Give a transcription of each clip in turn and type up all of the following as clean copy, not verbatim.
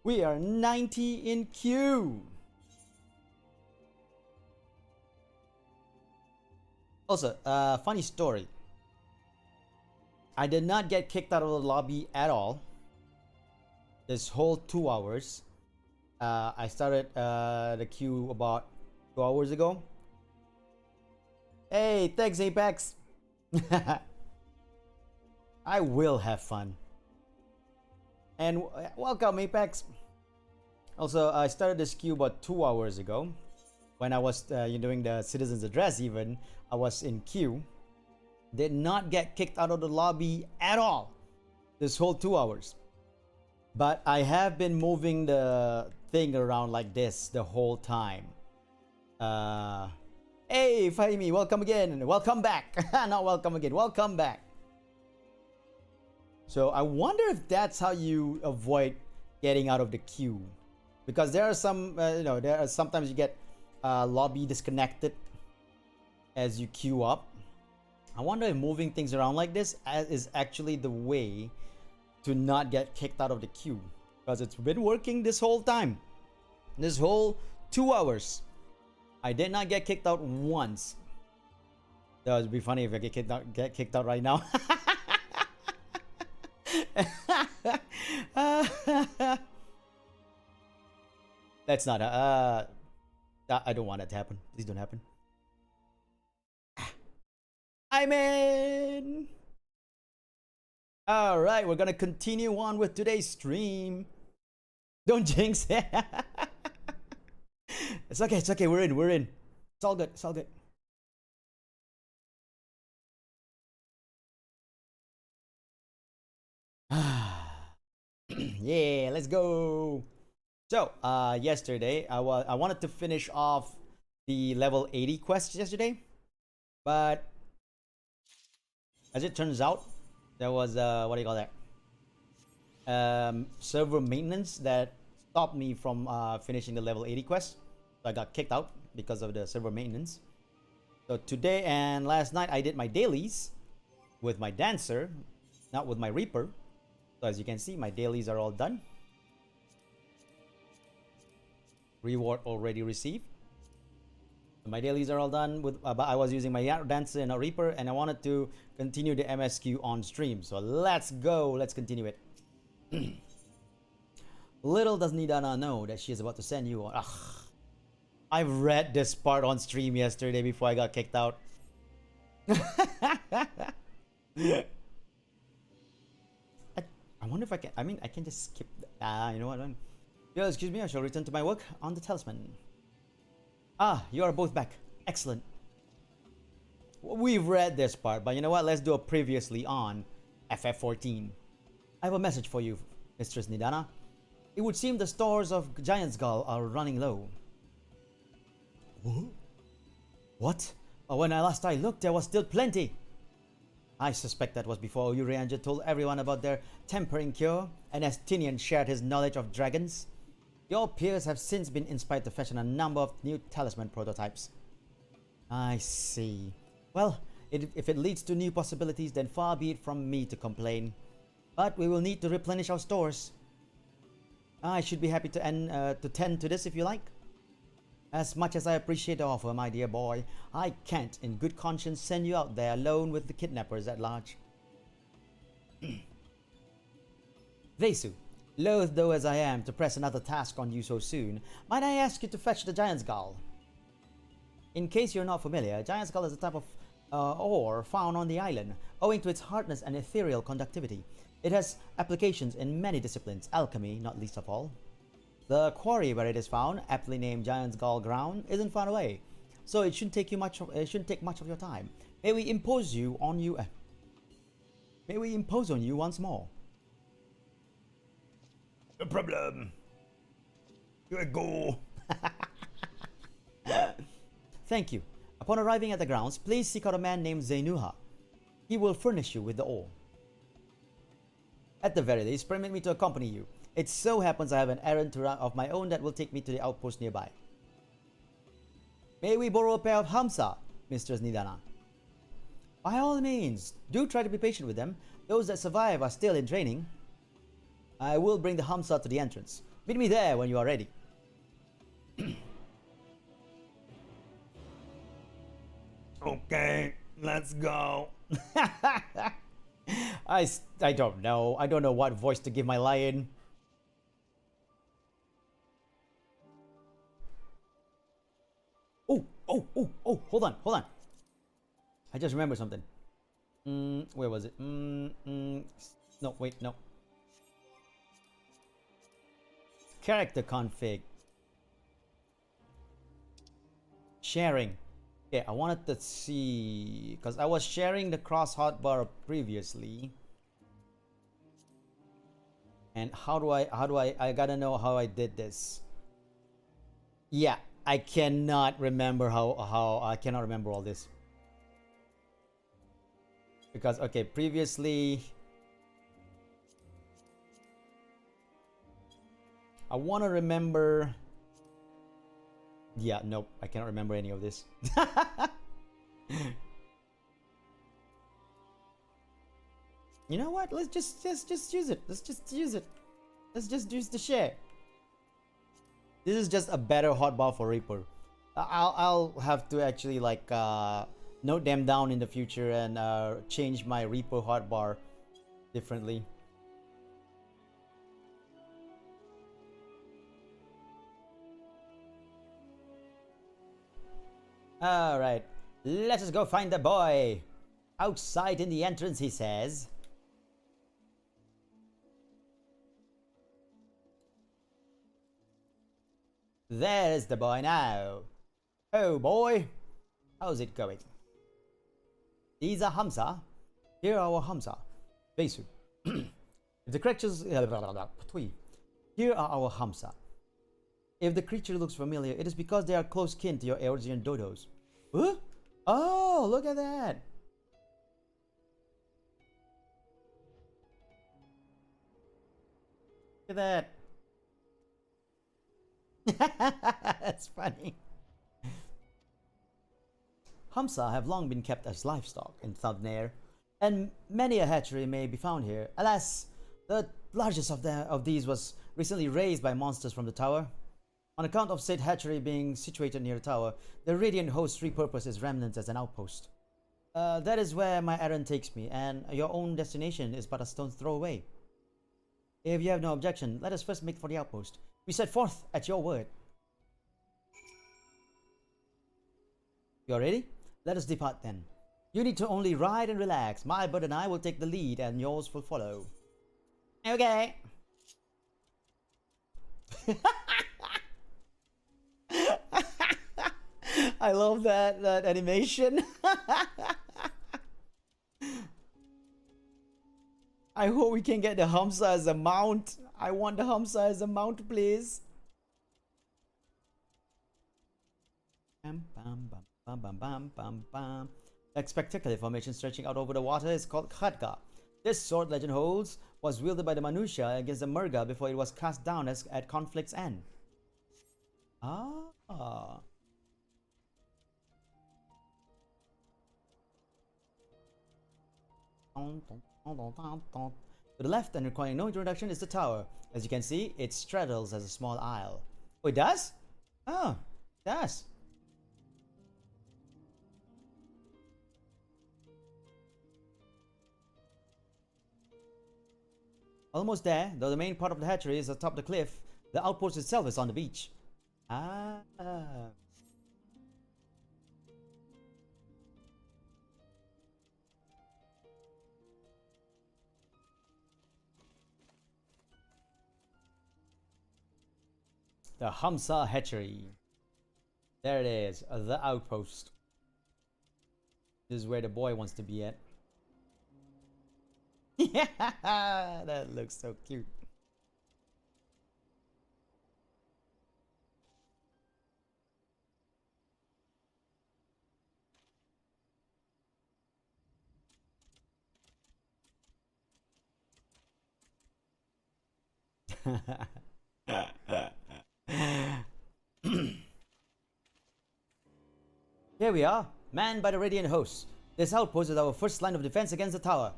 We are 90 in queue. Also, funny story. I did not get kicked out of the lobby at all. This whole 2 hours. I started the queue about 2 hours ago. Hey, thanks Apex. I will have fun. And welcome Apex. Also, I started this queue about 2 hours ago. When I was doing the citizen's address even, I was in queue. Did not get kicked out of the lobby at all this whole 2 hours. But I have been moving the thing around like this the whole time. Hey Fahimi, welcome again. Welcome back. Not welcome again, welcome back. So I wonder if that's how you avoid getting out of the queue. Because there are some, there are sometimes you get lobby disconnected as you queue up. I wonder if moving things around like this is actually the way to not get kicked out of the queue, because it's been working this whole time. This whole 2 hours I did not get kicked out once. That would be funny if I get kicked out right now. That's not I don't want that to happen. Please don't happen. I'm in. All right, we're gonna continue on with today's stream. Don't jinx it. It's okay. It's okay. We're in. We're in. It's all good. It's all good. Yeah, let's go. So, yesterday I wanted to finish off the level 80 quest yesterday, but as it turns out, there was what do you call that? Server maintenance that stopped me from finishing the level 80 quest. So I got kicked out because of the server maintenance. So today and last night I did my dailies with my dancer, not with my reaper. So as you can see, my dailies are all done. Reward already received. My dailies are all done with, but I was using my dancer and a reaper, and I wanted to continue the MSQ on stream. So let's go. Let's continue it. Little does Nidana know that she is about to send you on. Ugh. I've read this part on stream yesterday before I got kicked out. I wonder if I can. I mean, I can just skip. You know what? Yo, excuse me. I shall return to my work on the talisman. Ah, you are both back. Excellent. We've read this part, but you know what? Let's do a previously on FF14. I have a message for you, Mistress Nidana. It would seem the stores of Giant's Gall are running low. What? When last I looked, there was still plenty. I suspect that was before Urianger told everyone about their tempering cure, and as Tinian shared his knowledge of dragons. Your peers have since been inspired to fashion a number of new talisman prototypes. I see. Well, if it leads to new possibilities, then far be it from me to complain. But we will need to replenish our stores. I should be happy to tend to this if you like. As much as I appreciate the offer, my dear boy, I can't in good conscience send you out there alone with the kidnappers at large. Vesu, loath though as I am to press another task on you so soon, might I ask you to fetch the Giant's Gall? In case you're not familiar, Giant's Gall is a type of ore found on the island, owing to its hardness and ethereal conductivity. It has applications in many disciplines, alchemy not least of all. The quarry where it is found, aptly named Giant's Gall Ground, isn't far away, so it shouldn't take much of your time. May we impose on you once more. No problem. You go. Thank you. Upon arriving at the grounds, please seek out a man named Zainuha. He will furnish you with the ore. At the very least, permit me to accompany you. It so happens I have an errand to run of my own that will take me to the outpost nearby. May we borrow a pair of Hamsa, Mistress Nidana? By all means, do try to be patient with them. Those that survive are still in training. I will bring the Hamsa to the entrance. Meet me there when you are ready. Okay, let's go. I don't know. I don't know what voice to give my lion. Oh, hold on. I just remembered something. Where was it? No, wait, no. Character config. Sharing. Yeah, I wanted to see, because I was sharing the cross hotbar previously. And how do I gotta know how I did this. Yeah, I cannot remember how I cannot remember all this. Because, okay, previously I want to remember. Yeah, nope, I cannot remember any of this. You know what? Let's just use it. Let's just use it. Let's just use the share. This is just a better hotbar for Reaper. I'll have to actually like note them down in the future and change my Reaper hotbar differently. Alright, let us go find the boy. Outside in the entrance, he says. There's the boy now. Oh boy, how's it going? These are Hamza. Here are our Hamza. Besu. If the creatures... Here are our Hamza. If the creature looks familiar, it is because they are close kin to your Eorzean dodos. Huh? Oh, look at that. Look at that. That's funny. Hamsa have long been kept as livestock in Thubnair, and many a hatchery may be found here. Alas, the largest of these was recently raised by monsters from the tower. On account of said hatchery being situated near the tower, the Radiant Host repurposed its remnants as an outpost. That is where my errand takes me, and your own destination is but a stone's throw away. If you have no objection, let us first make for the outpost. We set forth at your word. You are ready? Let us depart then. You need to only ride and relax. My bird and I will take the lead, and yours will follow. Okay. I love that animation. I hope we can get the Hamsa as a mount. I want the Hamsa as a mount, please. Bam, bam, bam, bam, bam, bam, bam, bam. That spectacular formation stretching out over the water is called Khadga. This sword, legend holds, was wielded by the Manusha against the Murga before it was cast down at conflict's end. Ah. To the left and requiring no introduction is the tower. As you can see, it straddles as a small isle. Oh, it does? Oh, it does. Almost there, though the main part of the hatchery is atop the cliff, the outpost itself is on the beach. Ah. The Hamsa hatchery. There it is, the outpost. This is where the boy wants to be at. Yeah, that looks so cute. Here we are, manned by the Radiant Hosts. This outpost is our first line of defense against the tower.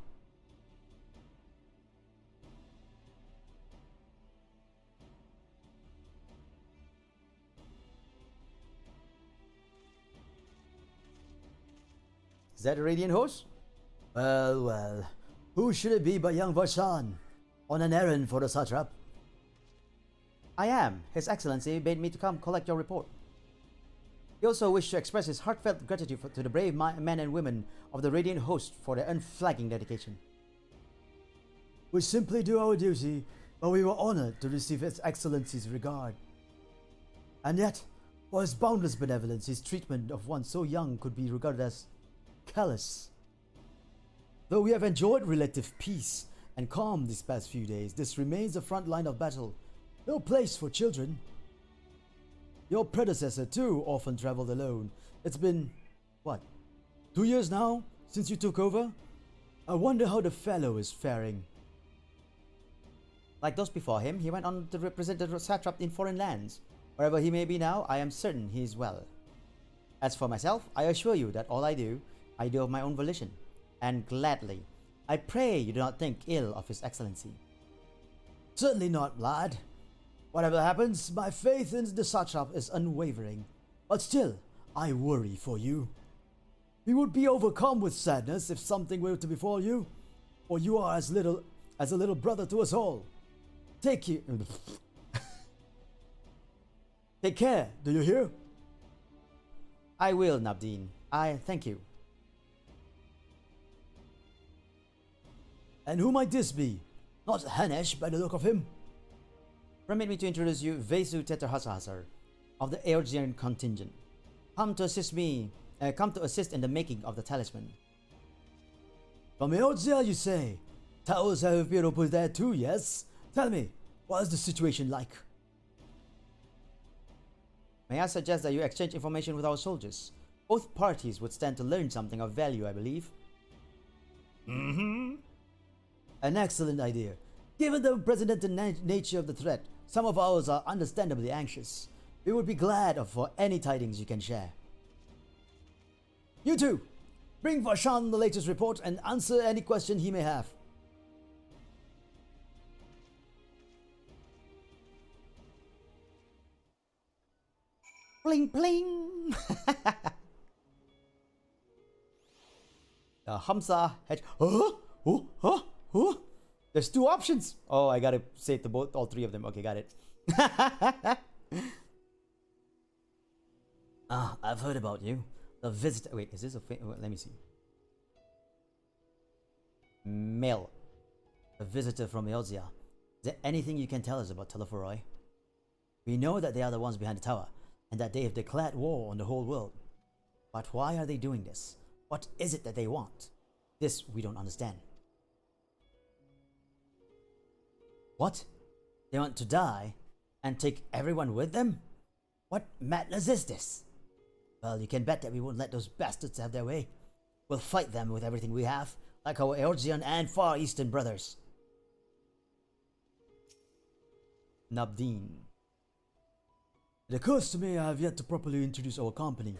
Is that a radiant host? Well, well. Who should it be but young Varshan? On an errand for the satrap? I am. His Excellency bade me to come collect your report. He also wished to express his heartfelt gratitude to the brave men and women of the Radiant Host for their unflagging dedication. We simply do our duty, but we were honored to receive His Excellency's regard. And yet, for his boundless benevolence, his treatment of one so young could be regarded as callous. Though we have enjoyed relative peace and calm these past few days, this remains the front line of battle. No place for children. Your predecessor too often traveled alone. It's been, what, 2 years now since you took over? I wonder how the fellow is faring. Like those before him, he went on to represent the satrap in foreign lands. Wherever he may be now, I am certain he is well. As for myself, I assure you that all I do of my own volition, and gladly. I pray you do not think ill of His Excellency. Certainly not, lad. Whatever happens, my faith in the satrap is unwavering. But still, I worry for you. We would be overcome with sadness if something were to befall you, for you are as a little brother to us all. Take care, do you hear? I will, Nabdeen. I thank you. And who might this be? Not Hanesh by the look of him. Permit me to introduce you Vesu Tetrahasahasar of the Eorzean contingent. Come to assist in the making of the talisman. From Eorzea, you say? Towers have been opened there too, yes? Tell me, what is the situation like? May I suggest that you exchange information with our soldiers? Both parties would stand to learn something of value, I believe. An excellent idea. Given the unprecedented nature of the threat, some of ours are understandably anxious. We would be glad for any tidings you can share. You two, bring Varshan the latest report and answer any question he may have. Bling bling! Hamza had. There's two options. Oh, I gotta say it to all three of them. Okay, got it. I've heard about you. The visitor. Wait, is this a? Let me see. Male. A visitor from Eorzea. Is there anything you can tell us about Telephoroi? We know that they are the ones behind the tower, and that they have declared war on the whole world. But why are they doing this? What is it that they want? This we don't understand. What? They want to die and take everyone with them? What madness is this? Well, you can bet that we won't let those bastards have their way. We'll fight them with everything we have, like our Eorzean and Far Eastern brothers. Nabdeen. It occurs to me I have yet to properly introduce our company.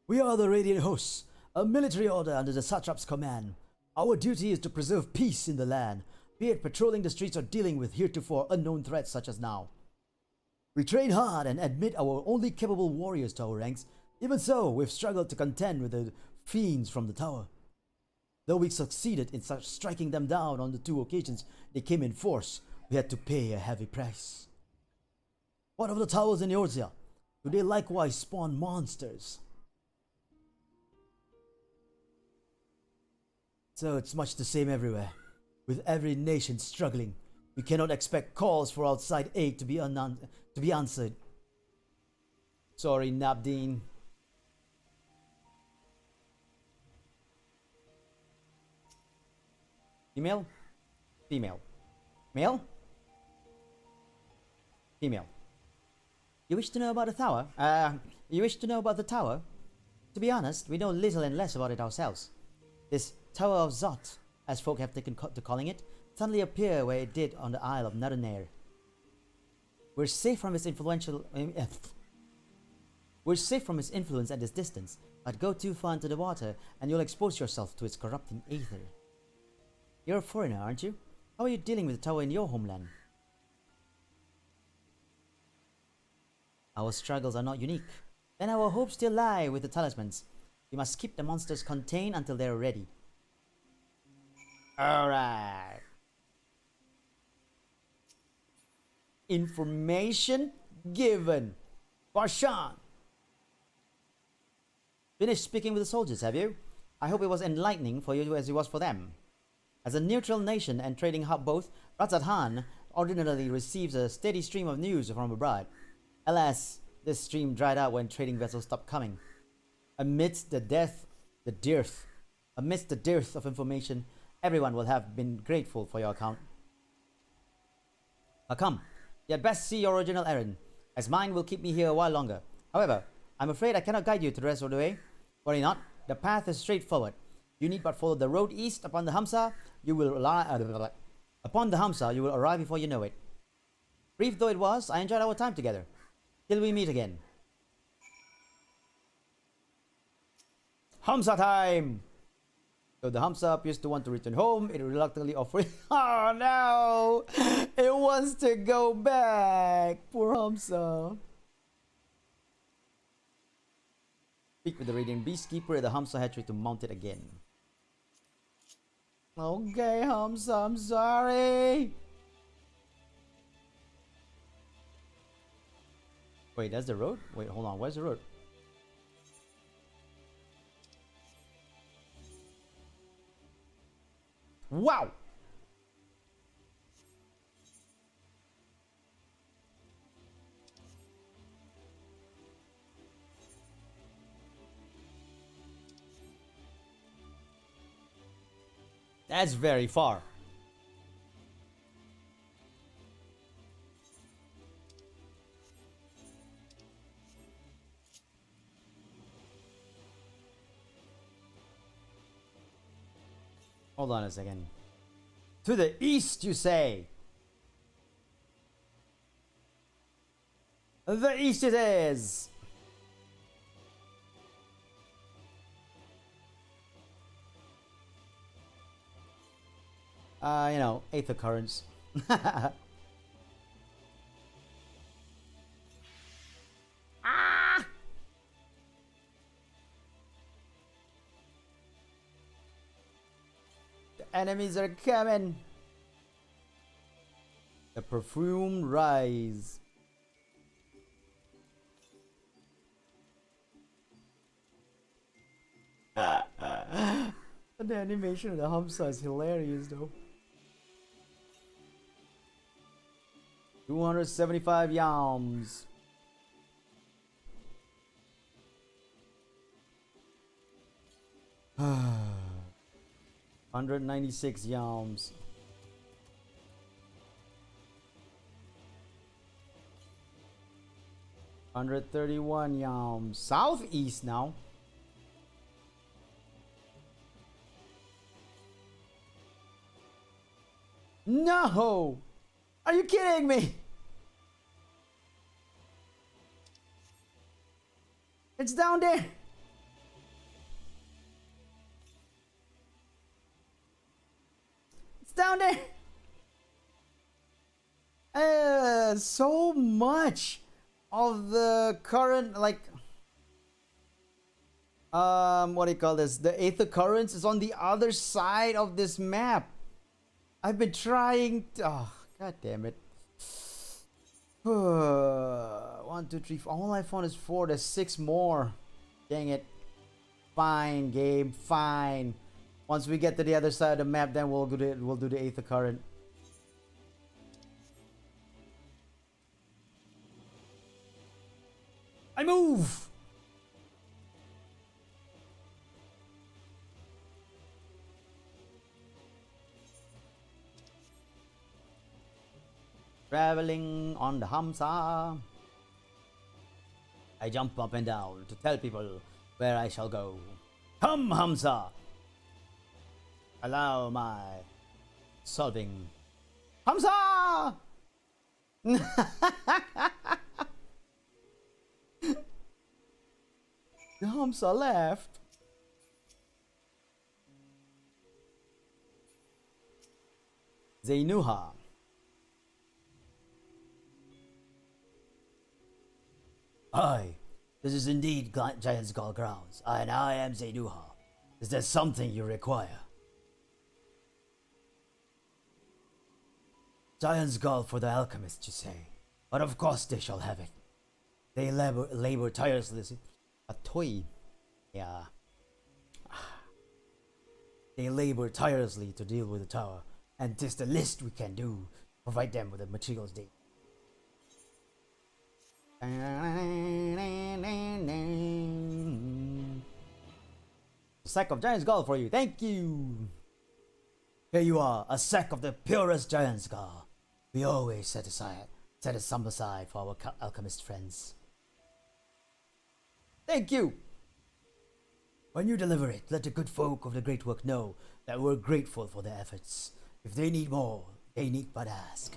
We are the Radiant Hosts, a military order under the satrap's command. Our duty is to preserve peace in the land, be it patrolling the streets or dealing with heretofore unknown threats such as now. We train hard and admit our only capable warriors to our ranks. Even so, we've struggled to contend with the fiends from the tower. Though we succeeded in striking them down on the 2 occasions they came in force, we had to pay a heavy price. What of the towers in Eorzea? Do they likewise spawn monsters? So it's much the same everywhere. With every nation struggling, we cannot expect calls for outside aid to be answered. Sorry, Nabdeen. Female? Female. Male? Female. You wish to know about the tower? You wish to know about the tower? To be honest, we know little and less about it ourselves. This Tower of Zot, as folk have taken to calling it, suddenly appeared where it did on the Isle of Narunair. We're safe from its influence at this distance, but go too far into the water and you'll expose yourself to its corrupting aether. You're a foreigner, aren't you? How are you dealing with the tower in your homeland? Our struggles are not unique, and our hopes still lie with the talismans. We must keep the monsters contained until they're ready. Alright. Information given. Barshan. Finished speaking with the soldiers, have you? I hope it was enlightening for you as it was for them. As a neutral nation and trading hub both, Razzathan ordinarily receives a steady stream of news from abroad. Alas, this stream dried out when trading vessels stopped coming. Amidst the dearth of information, everyone will have been grateful for your account. Come, you had best see your original errand, as mine will keep me here a while longer. However, I'm afraid I cannot guide you to the rest of the way. Worry not, the path is straightforward. You need but follow the road east upon the Hamsa. You will arrive before you know it. Brief though it was, I enjoyed our time together. Till we meet again. Hamsa time! Though the Hamsa appears to want to return home, it reluctantly offers. Oh no! It wants to go back! Poor Hamsa. Speak with the Radiant Beastkeeper at the Hamsa hatchery to mount it again. Okay, Hamsa, I'm sorry! Wait, that's the road? Wait, hold on, where's the road? Wow! That's very far. Hold on a second. To the east, you say? The east it is! You know, Aether Currents. Ah! The enemies are coming. The perfume rise. The animation of the Hamsa is hilarious though. 275 yams. $196 yams. $131 yams. Southeast now. No! Are you kidding me? It's down there. It's down there. So much of the current, like, what do you call this? The Aether Currents is on the other side of this map. I've been trying to, oh, god damn it. 1, 2, 3, 4. All I found is 4. There's 6 more. Dang it. Fine, game. Fine. Once we get to the other side of the map, then we'll do the Aether Current. I move. Traveling on the Hamsa. I jump up and down to tell people where I shall go. Come, Hamsa! Allow my solving. Hamsa! The Hamsa left. Zainuha. I This is indeed Giant Skull grounds, and I am Zayduha. Is there something you require? Giant Skull for the alchemists, you say? But of course they shall have it. They labor tirelessly. A toy. Yeah. They labor tirelessly to deal with the tower, and 'tis the least we can do. Provide them with the materials they. A sack of giant skull for you. Thank you. Here you are, a sack of the purest giant skull. We always set some aside for our alchemist friends. Thank you. When you deliver it, let the good folk of the great work know that we're grateful for their efforts. If they need more, they need but ask.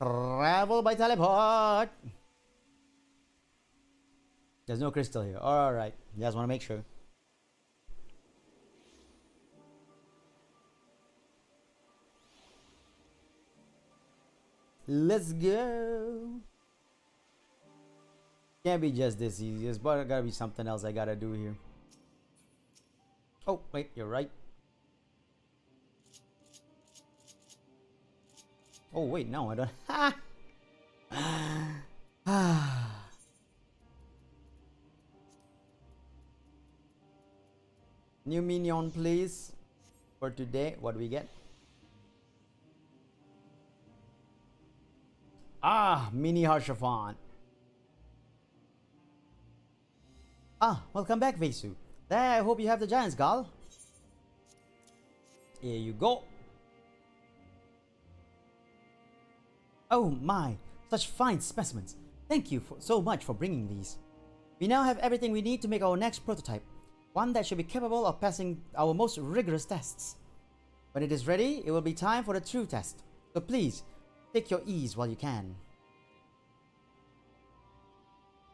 Travel by teleport. There's no crystal here. Alright. You guys want to make sure. Let's go. Can't be just this easy. There's gotta be something else I gotta do here. Oh, wait, you're right. Oh, wait, no, I don't. New minion, please. For today, what do we get? Ah, mini Harshafan. Ah, welcome back, Vesu. There, I hope you have the giant skull. Here you go. Oh my, such fine specimens. Thank you so much for bringing these. We now have everything we need to make our next prototype. One that should be capable of passing our most rigorous tests. When it is ready, it will be time for the true test. So please, take your ease while you can.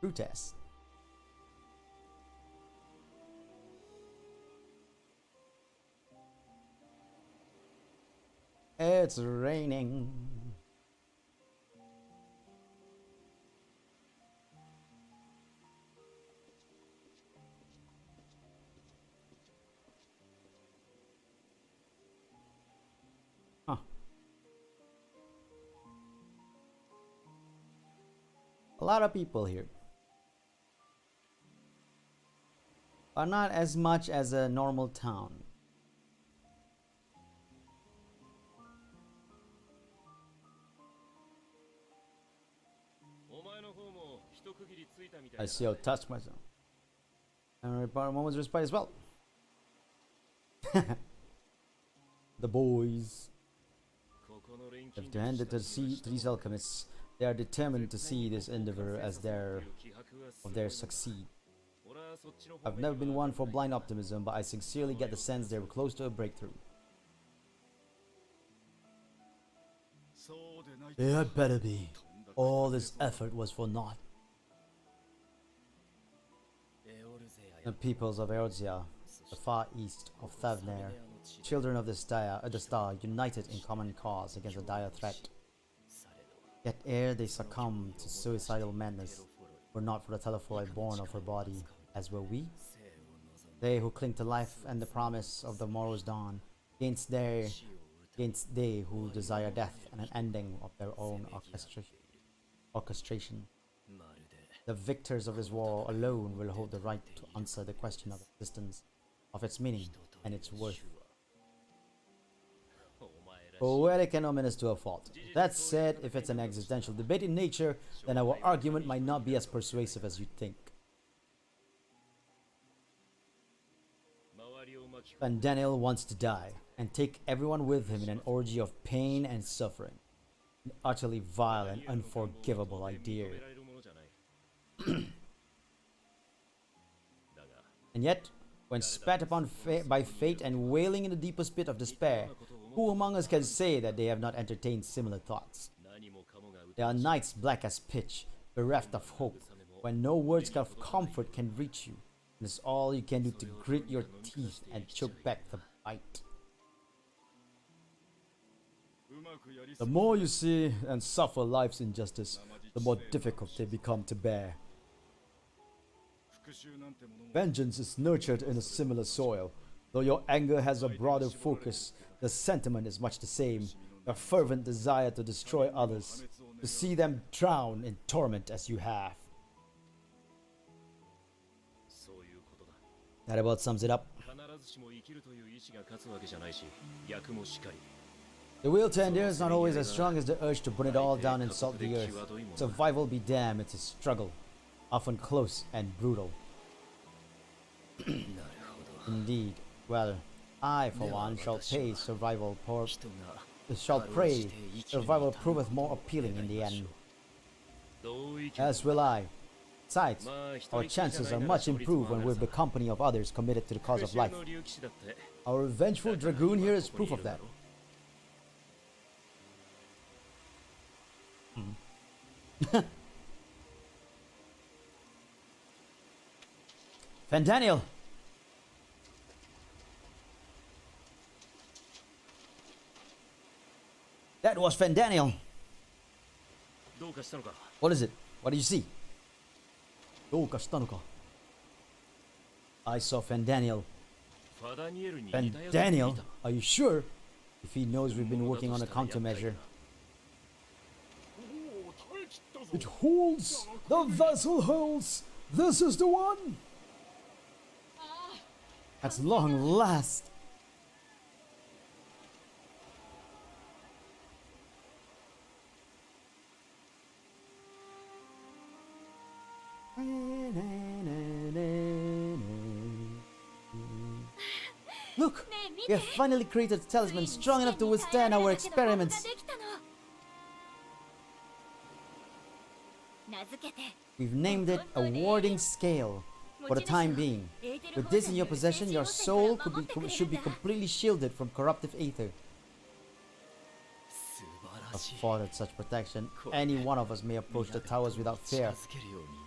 True test. It's raining. Huh. A lot of people here. But not as much as a normal town. I see I'll touch myself. And require a moment's respite as well. The boys. If to hand it to these alchemists, they are determined to see this endeavor as their succeed. I've never been one for blind optimism, but I sincerely get the sense they're close to a breakthrough. They had better be. All this effort was for naught. The peoples of Eorzea, the far east of Thavnair, children of the star, united in common cause against a dire threat. Yet ere they succumbed to suicidal madness, were not for the Telephoi born of her body, as were we. They who cling to life and the promise of the morrow's dawn, against they who desire death and an ending of their own orchestration. The victors of this war alone will hold the right to answer the question of existence, of its meaning, and its worth. Poetic and ominous to a fault. That said, if it's an existential debate in nature, then our argument might not be as persuasive as you'd think. And Daniel wants to die, and take everyone with him in an orgy of pain and suffering. An utterly vile and unforgivable idea. And yet, when spat upon by fate and wailing in the deepest pit of despair, who among us can say that they have not entertained similar thoughts? There are nights black as pitch, bereft of hope, when no words of comfort can reach you, and it's all you can do to grit your teeth and choke back the bite. The more you see and suffer life's injustice, the more difficult they become to bear. Vengeance is nurtured in a similar soil. Though your anger has a broader focus, the sentiment is much the same. A fervent desire to destroy others, to see them drown in torment as you have. That about sums it up. The will to endure is not always as strong as the urge to burn it all down and salt the earth. Survival be damned, it's a struggle, often close and brutal. Indeed. Well, I, for one, shall pray survival proveth more appealing in the end. As will I. Besides, our chances are much improved when we're the company of others committed to the cause of life. Our vengeful dragoon here is proof of that. Fandaniel! That was Fandaniel! What is it? What do you see? I saw Fandaniel. Fandaniel? Are you sure? If he knows we've been working on a countermeasure. It holds! The vessel holds! This is the one! At long last! Look! We have finally created a talisman strong enough to withstand our experiments! We've named it a warding scale for the time being. With this in your possession, your soul should be completely shielded from corruptive aether. Afforded such protection, any one of us may approach the towers without fear.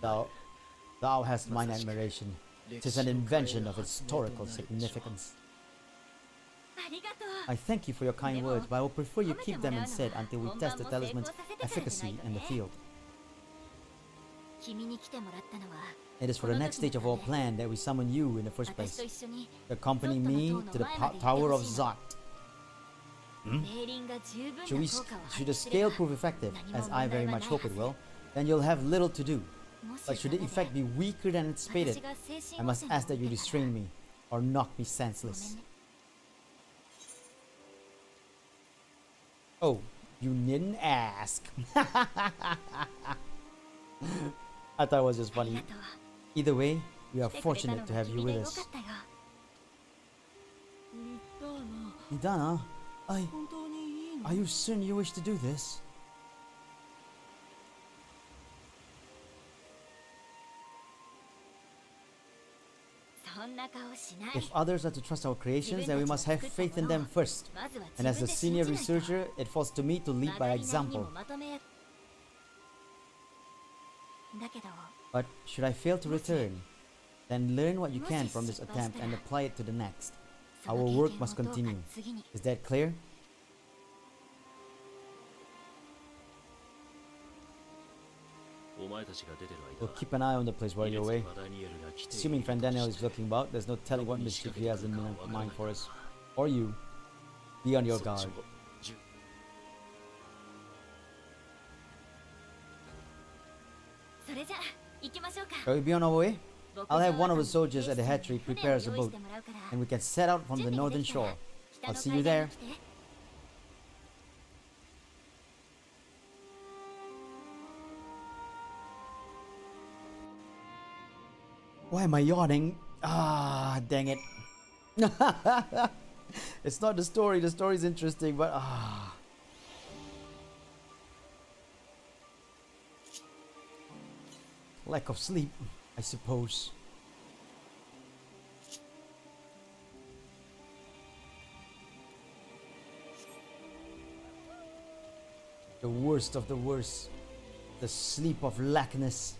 Thou hast mine admiration. 'Tis an invention of historical significance. I thank you for your kind words, but I will prefer you keep them instead until we test the talisman's efficacy in the field. It is for the next stage of our plan that we summon you in the first place. To accompany me to the Tower of Zot. Should the scale prove effective, as I very much hope it will, then you'll have little to do. But should the effect be weaker than anticipated, I must ask that you restrain me, or knock me senseless. Oh, you needn't ask. I thought it was just funny. Either way, we are fortunate to have you with us. Idana, are you certain you wish to do this? If others are to trust our creations, then we must have faith in them first. And as the senior researcher, it falls to me to lead by example. But should I fail to return, then learn what you can from this attempt and apply it to the next. Our work must continue. Is that clear? We'll keep an eye on the place while you're away. Assuming Fandaniel is looking about, there's no telling what mischief he has in mind for us. Or you. Be on your guard. Shall we be on our way? I'll have one of the soldiers at the hatchery prepare us a boat, and we can set out from the northern shore. I'll see you there. Why am I yawning? Ah, dang it. It's not the story. The story's interesting, but lack of sleep, I suppose. The worst of the worst. The sleep of lackness.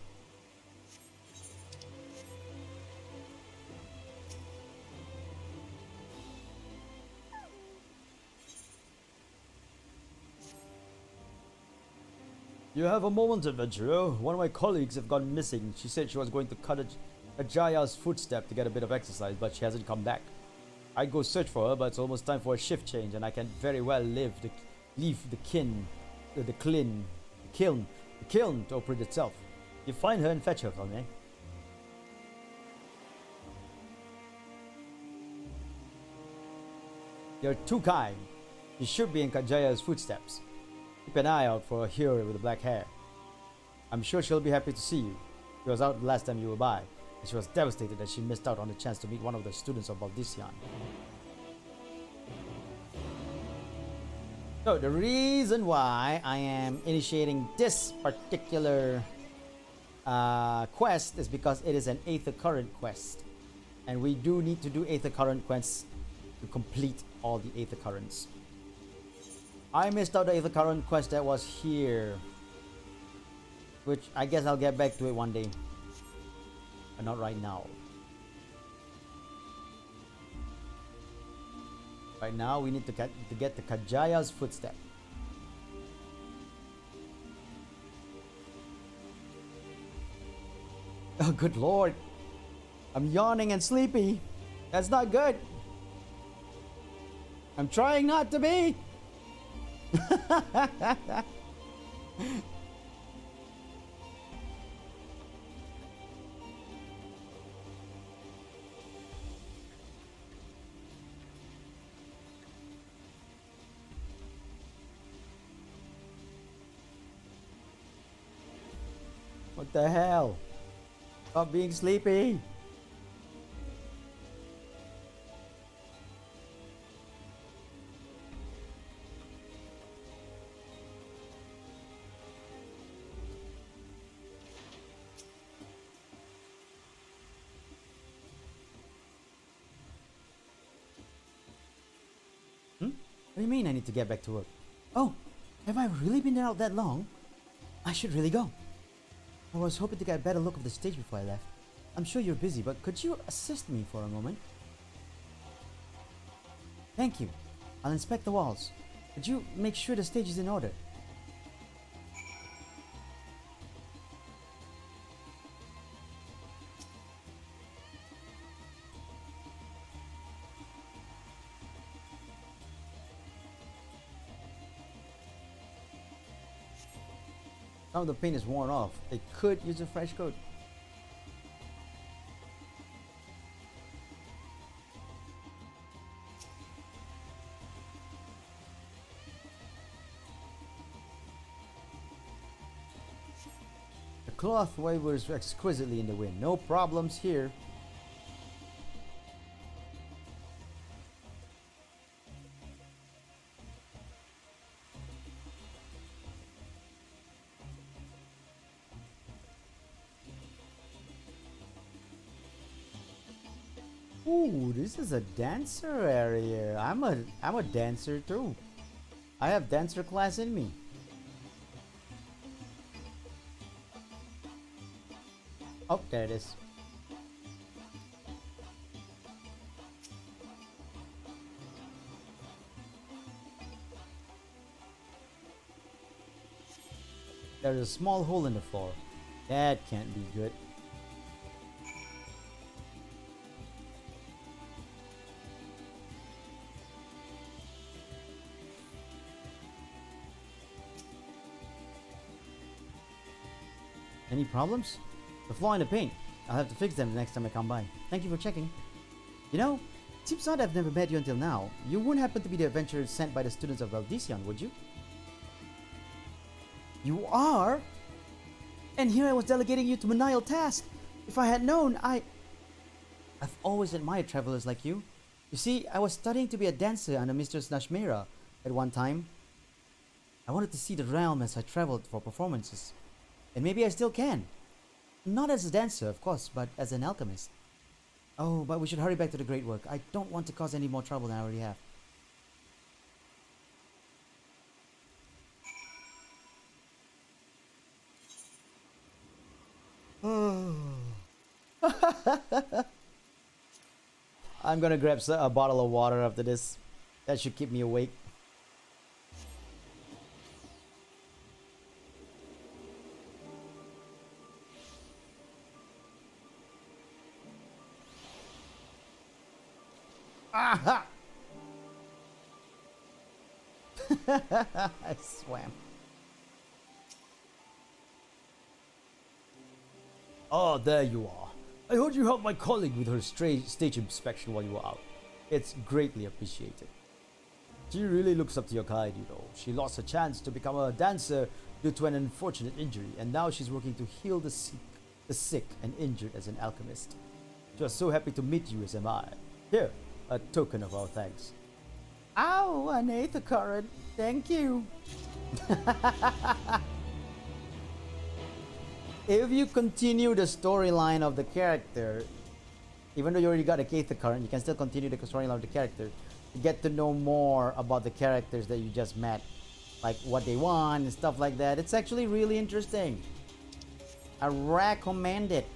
You have a moment, adventurer. One of my colleagues have gone missing. She said she was going to cut a Jaya's footstep to get a bit of exercise, but she hasn't come back. I'd go search for her, but it's almost time for a shift change, and I can very well leave the kiln to operate itself. You find her and fetch her for me. You're too kind. You should be in Kajaya's footsteps. Keep an eye out for a hero with the black hair. I'm sure she'll be happy to see you. She was out last time you were by, and she was devastated that she missed out on the chance to meet one of the students of Baldician. So the reason why I am initiating this particular quest is because it is an Aether Current quest, and we do need to do Aether Current quests to complete all the Aether Currents. I missed out the Aether Current quest that was here, which I guess I'll get back to it one day, but not right now. Right now we need to get the Kajaya's footstep. Oh good lord, I'm yawning and sleepy. That's not good. I'm trying not to be. What the hell? Stop being sleepy. What do you mean I need to get back to work? Oh, have I really been out that long? I should really go. I was hoping to get a better look of the stage before I left. I'm sure you're busy, but could you assist me for a moment? Thank you. I'll inspect the walls. Could you make sure the stage is in order? Some of the paint is worn off. It could use a fresh coat. The cloth wavers exquisitely in the wind. No problems here. Ooh, this is a dancer area. I'm a dancer too. I have dancer class in me. Oh, there it is. There's a small hole in the floor. That can't be good. Any problems? The flaw in the paint. I'll have to fix them the next time I come by. Thank you for checking. You know, it seems odd I've never met you until now. You wouldn't happen to be the adventurer sent by the students of Valdician, would you? You are? And here I was delegating you to menial task. If I had known, I've always admired travelers like you. You see, I was studying to be a dancer under Mistress Nashmira at one time. I wanted to see the realm as I traveled for performances. And maybe I still can. Not as a dancer, of course, but as an alchemist. Oh, but we should hurry back to the great work. I don't want to cause any more trouble than I already have. I'm gonna grab a bottle of water after this. That should keep me awake. Aha! I swam. Oh, there you are. I heard you helped my colleague with her stage inspection while you were out. It's greatly appreciated. She really looks up to your kind, you know. She lost her chance to become a dancer due to an unfortunate injury, and now she's working to heal the sick and injured as an alchemist. She was so happy to meet you, as am I. Here, a token of our thanks. Ow, an aether current. Thank you. If you continue the storyline of the character, even though you already got a aether current, you can still continue the storyline of the character to get to know more about the characters that you just met, like what they want and stuff like that. It's actually really interesting. I recommend it.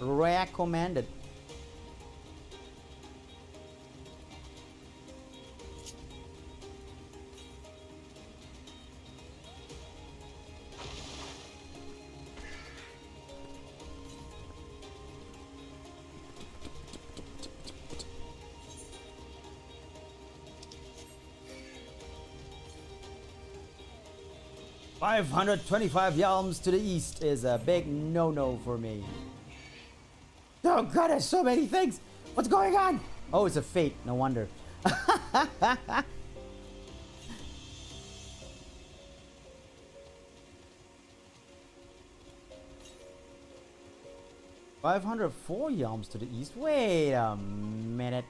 Recommend it. $525 yalms to the east is a big no-no for me. Oh god, there's so many things! What's going on? Oh, it's a fate, no wonder. $504 yalms to the east? Wait a minute.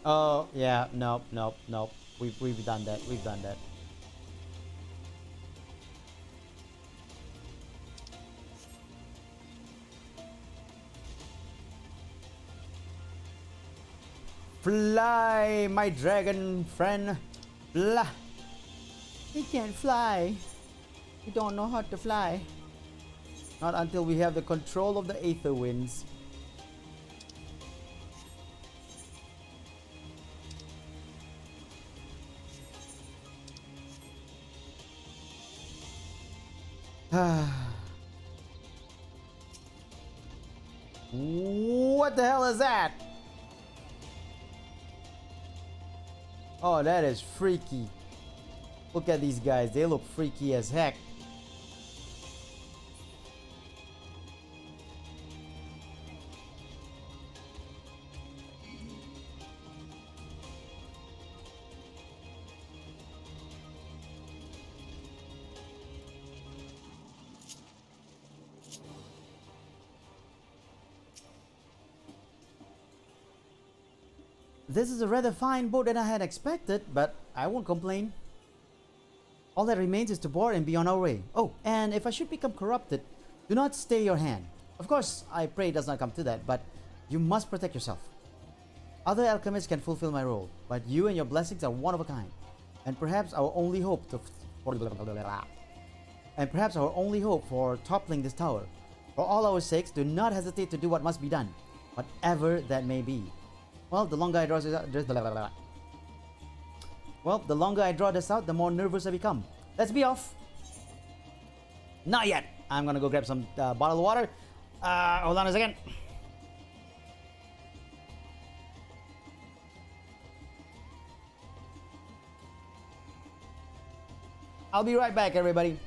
Oh, yeah, nope. We've done that. Fly, my dragon friend. Fly. He can't fly. He don't know how to fly. Not until we have the control of the aether winds. What the hell is that? Oh, that is freaky. Look at these guys. They look freaky as heck. This is a rather fine boat than I had expected, but I won't complain. All that remains is to board and be on our way. Oh, and if I should become corrupted, do not stay your hand. Of course, I pray it does not come to that, but you must protect yourself. Other alchemists can fulfill my role, but you and your blessings are one of a kind. And perhaps our only hope for toppling this tower. For all our sakes, do not hesitate to do what must be done, whatever that may be. Well, the longer I draw this out, the more nervous I become. Let's be off. Not yet. I'm gonna go grab some bottled water. Hold on a second. I'll be right back, everybody.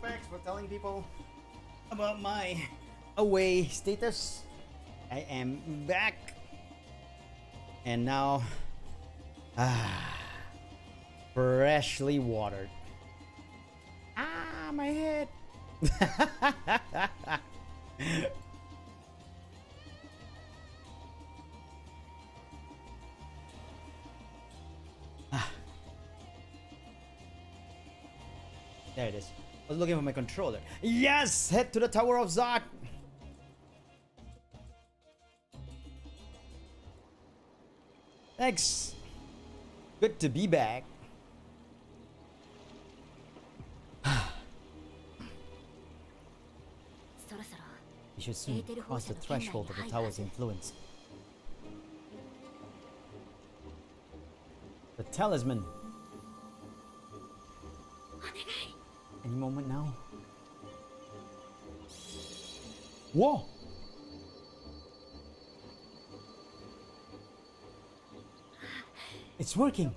thanks for telling people about my away status. I am back. And now, freshly watered. Ah, my head. There it is. I was looking for my controller. Yes! Head to the Tower of Zod! Thanks! Good to be back. We should soon cross the threshold of the tower's influence. The talisman. Any moment now. Whoa! It's working!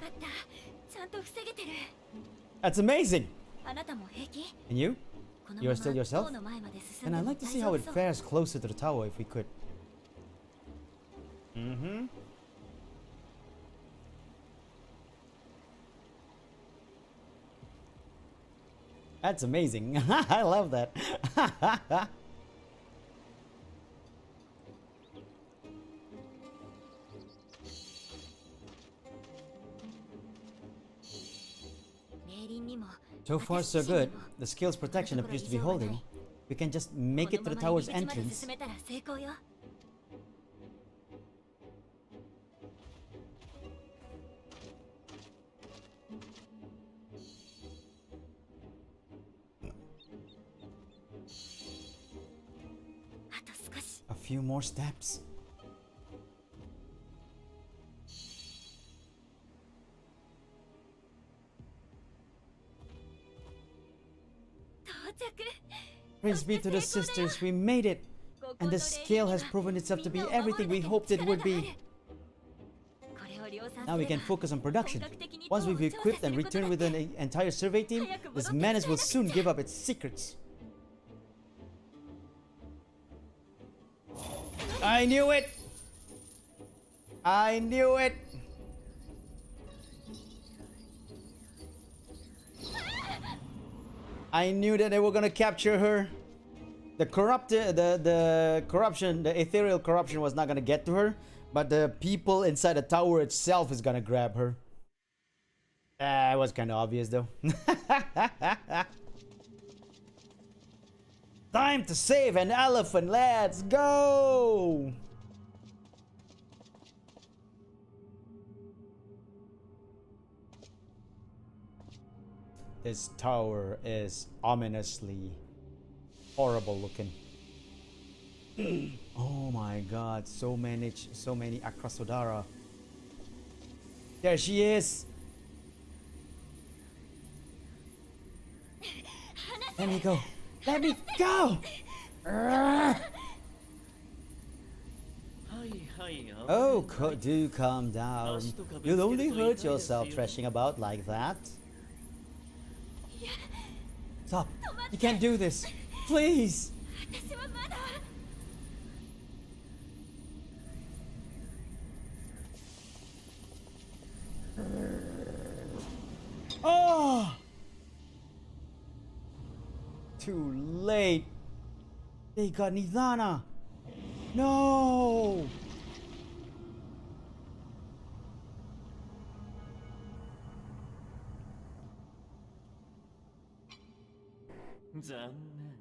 That's amazing! And you? You're still yourself? And I'd like to see how it fares closer to the tower if we could. Mm-hmm. That's amazing. I love that. So far so good. The skill's protection appears to be holding. We can just make it to the tower's entrance. A few more steps. Praise be to the sisters, we made it! And the scale has proven itself to be everything we hoped it would be. Now we can focus on production. Once we've equipped and returned with an entire survey team, this menace will soon give up its secrets. I knew it! I knew it! I knew that they were gonna capture her. The corruption, the ethereal corruption was not gonna get to her, but the people inside the tower itself is gonna grab her. It was kind of obvious though. Time to save an elephant, let's go! This tower is ominously horrible looking. Oh my god, so many Akrasodara. There she is! Let me go! Let me go! Oh, do calm down. You'll only hurt yourself thrashing about like that. Stop! You can't do this! Please! Oh! Too late! They got Nidhana! No!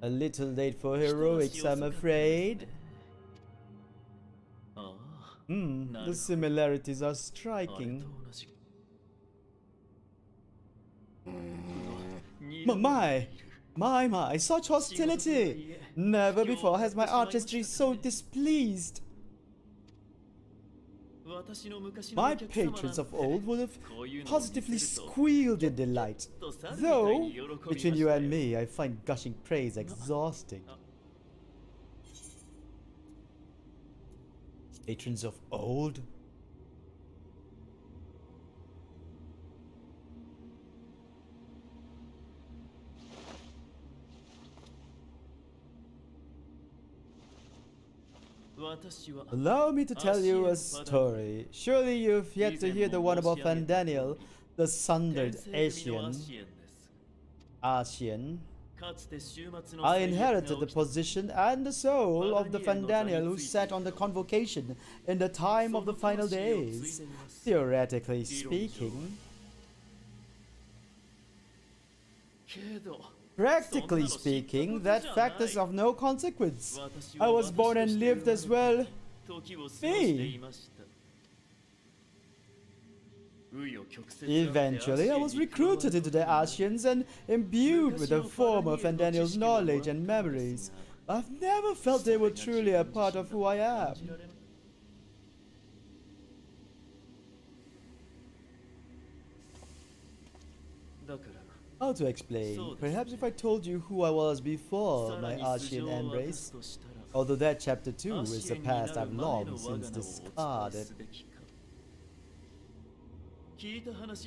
A little late for heroics, I'm afraid. The similarities are striking. My, such hostility! Never before has my artistry so displeased. My patrons of old would have positively squealed in delight. Though, between you and me, I find gushing praise exhausting. Patrons of old? Allow me to tell you a story. Surely you've yet to hear the one about Fandaniel, the sundered Asian. I inherited the position and the soul of the Fandaniel who sat on the convocation in the time of the final days. Theoretically speaking. Practically speaking, that fact is of no consequence. I was born and lived as well. Me. Eventually, I was recruited into the Asians and imbued with the former Fandaniel's knowledge and memories. I've never felt they were truly a part of who I am. How to explain? Perhaps if I told you who I was before my Asian embrace. Although that chapter 2 is the past I've long since discarded.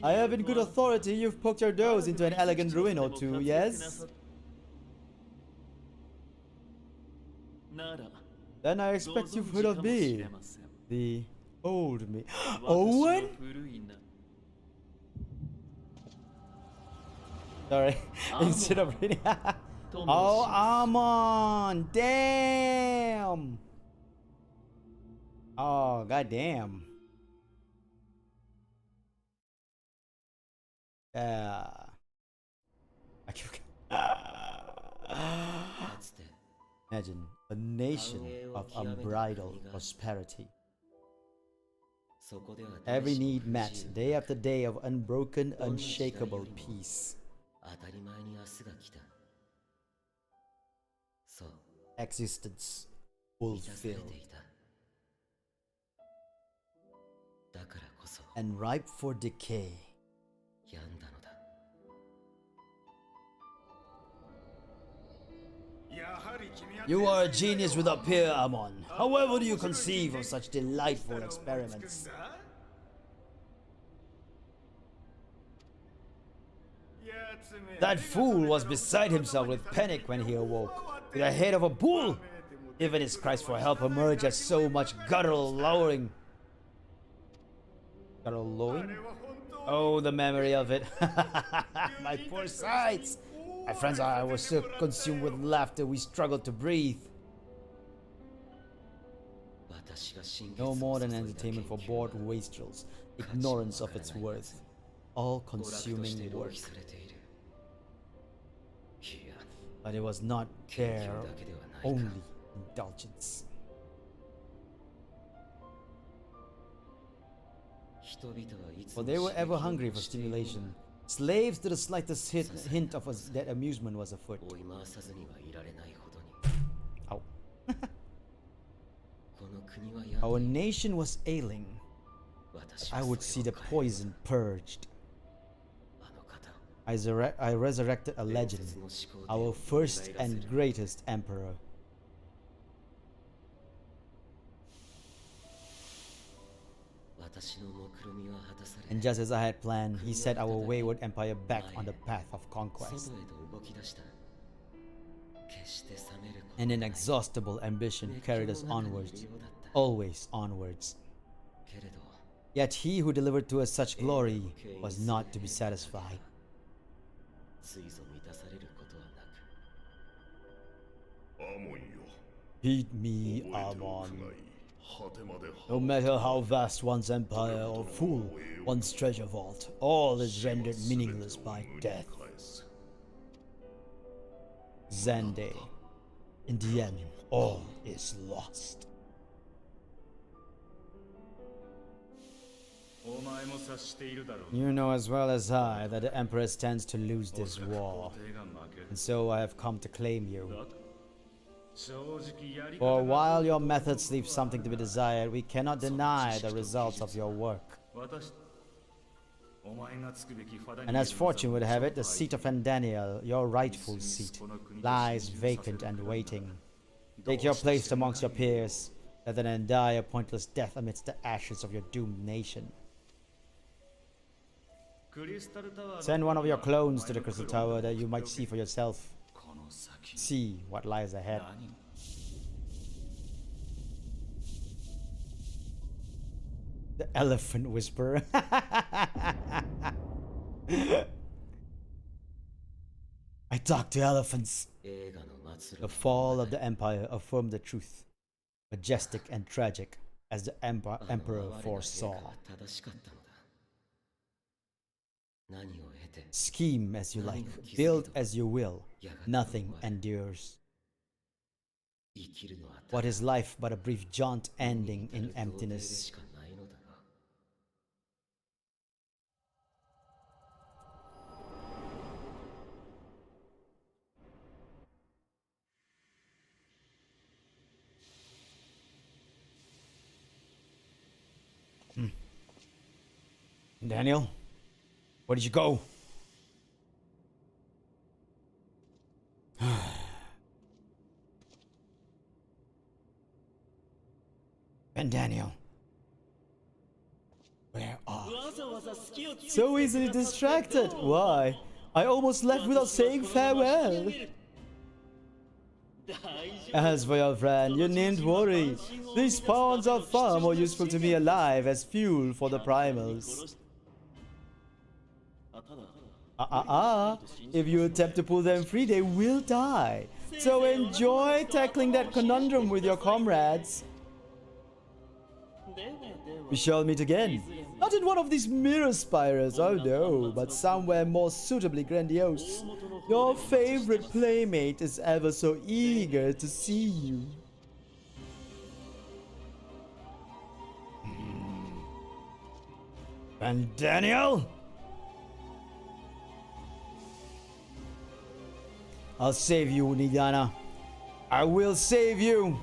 I have in good authority you've poked your nose into an elegant ruin or two, yes? Then I expect you've heard of me. The old me. Owen? Sorry, instead of reading. Oh, Amon! Damn! Oh, goddamn. Imagine a nation of unbridled prosperity. Every need met, day after day of unbroken, unshakable peace. Existence fulfilled and ripe for decay. You are a genius without peer, Amon. However do you conceive of such delightful experiments? That fool was beside himself with panic when he awoke. With the head of a bull, even his cries for help emerged as so much guttural lowing. Guttural lowing? Oh, the memory of it. My poor sides. My friends and I were so consumed with laughter we struggled to breathe. No more than entertainment for bored wastrels, ignorance of its worth, all-consuming work. But it was not their only indulgence. For they were ever hungry for stimulation, slaves to the slightest hint of that amusement was afoot. Ow. Our nation was ailing. I would see the poison purged. I resurrected a legend, our first and greatest emperor. And just as I had planned, he set our wayward empire back on the path of conquest. An inexhaustible ambition carried us onwards, always onwards. Yet he who delivered to us such glory was not to be satisfied. Heed me, Amon. No matter how vast one's empire or full one's treasure vault, all is rendered meaningless by death. Zande. In the end, all is lost. You know as well as I that the Emperor stands to lose this war, and so I have come to claim you. For while your methods leave something to be desired, we cannot deny the results of your work. And as fortune would have it, the seat of Fandaniel, your rightful seat, lies vacant and waiting. Take your place amongst your peers, rather than die a pointless death amidst the ashes of your doomed nation. Send one of your clones to the Crystal Tower that you might see for yourself. See what lies ahead. The elephant whisperer. I talk to elephants. The fall of the empire affirmed the truth, majestic and tragic, as the emperor foresaw. Scheme as you like, build as you will, nothing endures. What is life but a brief jaunt ending in emptiness? Daniel, where did you go? And Daniel, where are you? So easily distracted. Why? I almost left without saying farewell. As for your friend, you needn't worry. These spawns are far more useful to me alive as fuel for the primals. If you attempt to pull them free, they will die. So enjoy tackling that conundrum with your comrades. We shall meet again. Not in one of these mirror spires, oh no, but somewhere more suitably grandiose. Your favorite playmate is ever so eager to see you. And Daniel? I'll save you, Nidana. I will save you.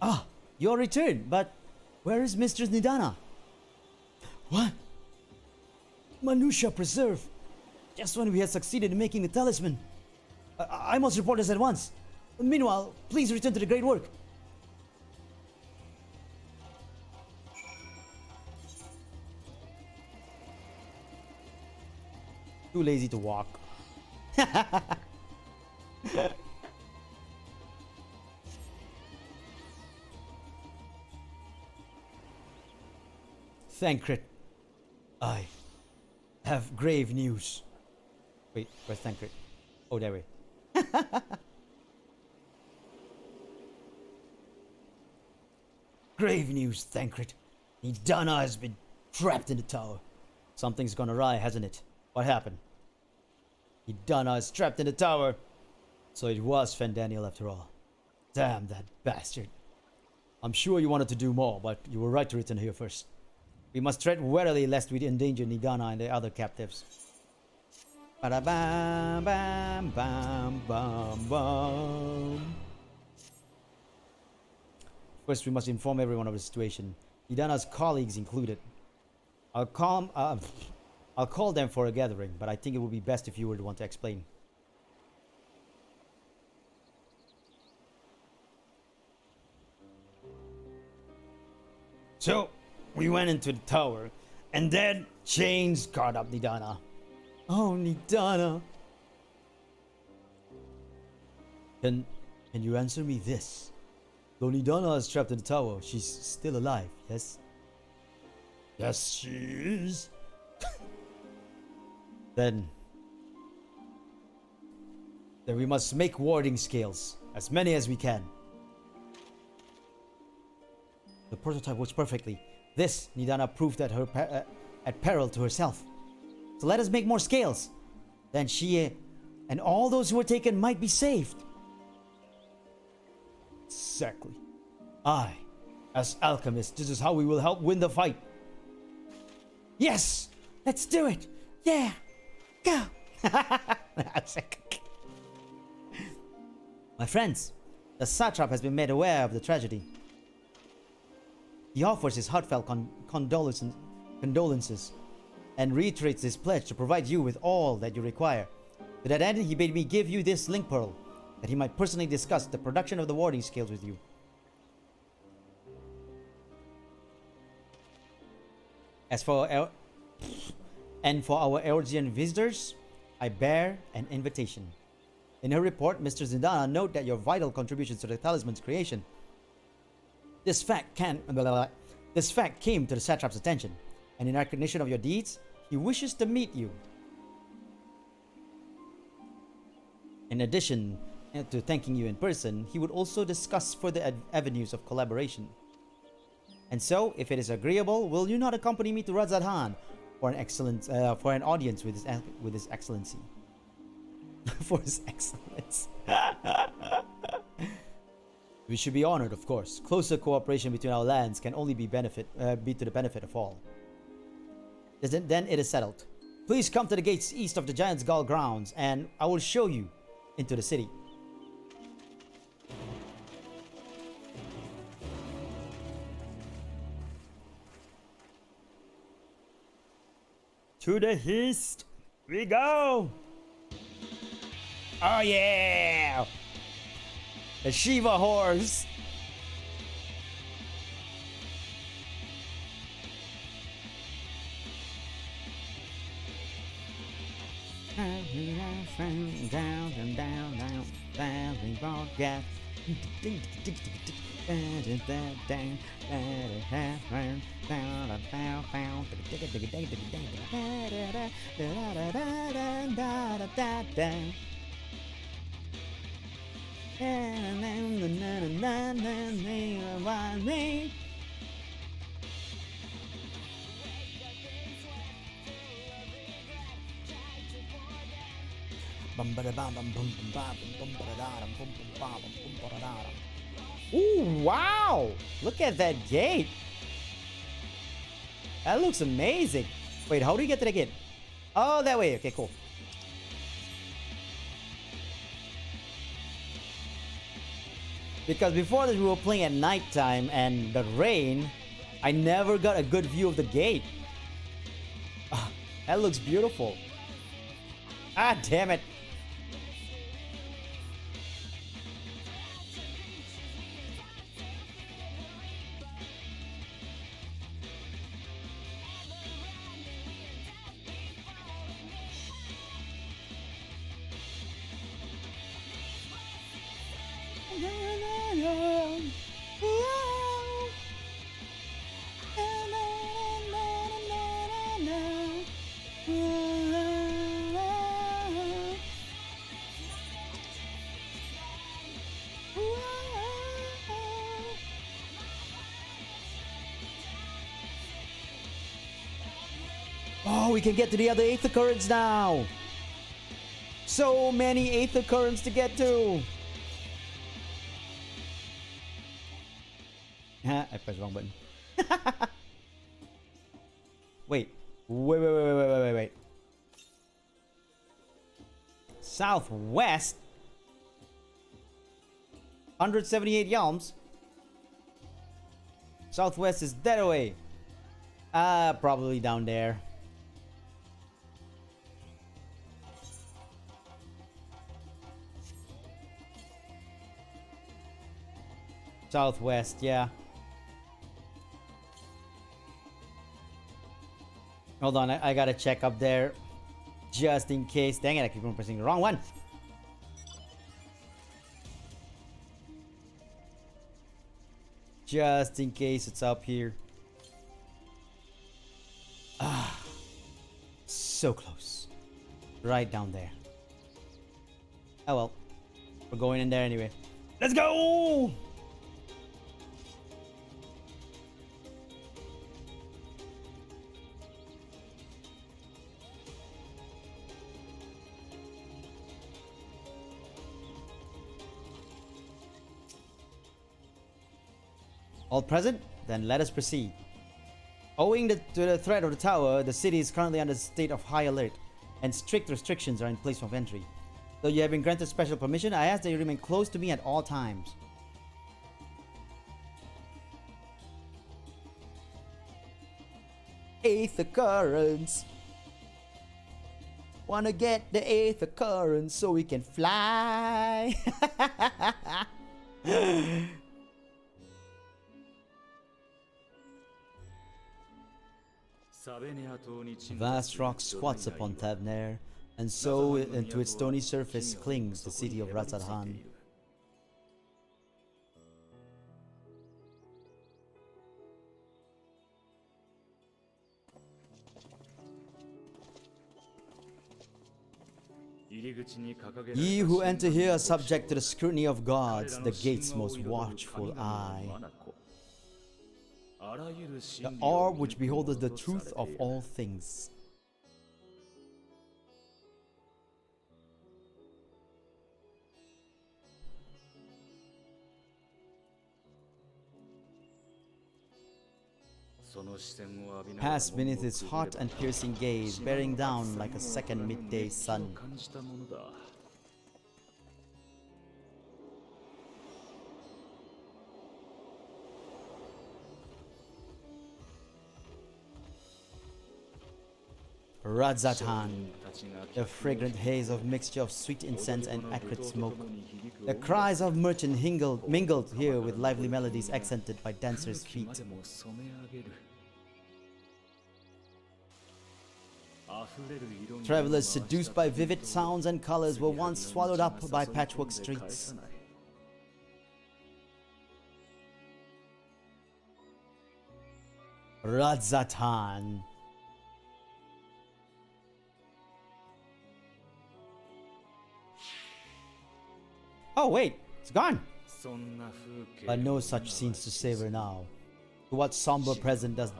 Ah, your return, but where is Mistress Nidana? What? Manusha Preserve. Just when we had succeeded in making the talisman. I must report this at once. Meanwhile, please return to the great work. Too lazy to walk. Thancred, I have grave news. Wait, where's Thancred? Oh, there we. Grave news, Thancred. Nidana has been trapped in the tower. Something's gone awry, hasn't it? What happened? Nidana is trapped in the tower. So it was Fandaniel after all. Damn that bastard. I'm sure you wanted to do more, but you were right to return here first. We must tread warily lest we endanger Nidana and the other captives. Ba-da-bam, bam, bam, bam, bam. First, we must inform everyone of the situation. Nidana's colleagues included. I'll call them for a gathering, but I think it would be best if you were the one to explain. So, we went into the tower, and then chains caught up Nidana. Oh, Nidana. Can you answer me this? Though Nidana is trapped in the tower, she's still alive, yes? Yes, she is. Then we must make warding scales, as many as we can. The prototype works perfectly. This, Nidana proved at her at peril to herself. So let us make more scales. Then she and all those who were taken might be saved. Exactly. As alchemists, this is how we will help win the fight. Yes! Let's do it! Yeah! Go! My friends, the satrap has been made aware of the tragedy. He offers his heartfelt condolences and reiterates his pledge to provide you with all that you require. To that end, he bade me give you this link pearl, that he might personally discuss the production of the warding scales with you. As for our, and for our Eorzean visitors, I bear an invitation. In her report, Mr. Zindana note that your vital contributions to the talisman's creation. This fact came to the satrap's attention, and in recognition of your deeds, he wishes to meet you. In addition to thanking you in person, he would also discuss further avenues of collaboration. And so, if it is agreeable, will you not accompany me to Radzadhan for an audience with his excellency? For his excellence. We should be honored, of course. Closer cooperation between our lands can only be to the benefit of all. Then it is settled. Please come to the gates east of the Giant's Gull grounds, and I will show you into the city. To the east we go. Oh yeah! The Shiva horse. Down and down, we all get. Ooh, wow! Look at that gate. That looks amazing. Wait, how do you get to the gate? Oh, that way. Okay, cool. Because before this we were playing at nighttime and the rain, I never got a good view of the gate. That looks beautiful. Ah, damn it. Oh, we can get to the other Aether Currents now. So many Aether Currents to get to. I pressed the wrong button. Wait. Wait. Southwest? 178 yalms? Southwest is that away. Probably down there. Southwest, yeah. Hold on, I gotta check up there. Just in case. Dang it, I keep on pressing the wrong one. Just in case it's up here. Ah. So close. Right down there. Oh well. We're going in there anyway. Let's go! All present? Then let us proceed. Owing to the threat of the tower, the city is currently under a state of high alert, and strict restrictions are in place of entry. Though you have been granted special permission, I ask that you remain close to me at all times. Aether Currents. Wanna get the Aether Currents so we can fly. A vast rock squats upon Tabner, and so into its stony surface clings the city of Razadhan. Ye who enter here are subject to the scrutiny of gods, the gate's most watchful eye. The orb which beholdeth the truth of all things. Pass beneath its hot and piercing gaze, bearing down like a second midday sun. Razadhan, the fragrant haze of mixture of sweet incense and acrid smoke. The cries of merchant mingled here with lively melodies accented by dancers' feet. Travelers seduced by vivid sounds and colors were once swallowed up by patchwork streets. Razadhan. Oh wait, it's gone! But no such scenes to savor now. To what somber present does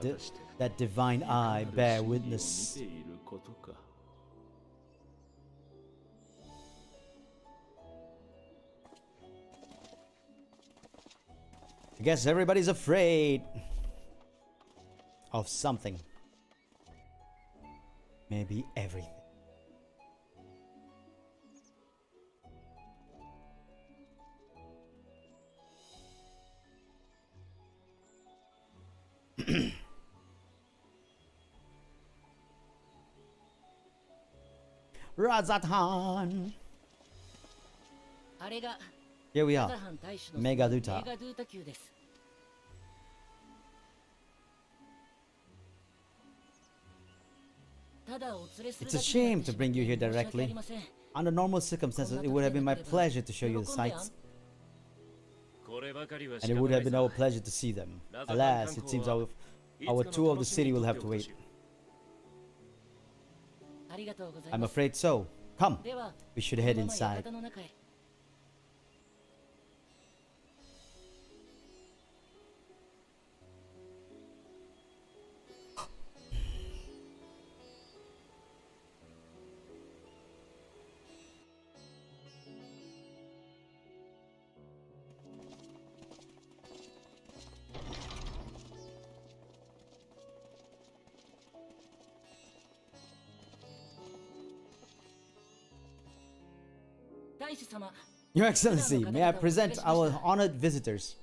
that divine eye bear witness? I guess everybody's afraid of something. Maybe everything. Razadhan. Here we are, Megaduta. It's a shame to bring you here directly. Under normal circumstances, it would have been my pleasure to show you the sights. And it would have been our pleasure to see them. Alas, it seems our tour of the city will have to wait. I'm afraid so. Come, we should head inside. Your Excellency, may I present our honored visitors?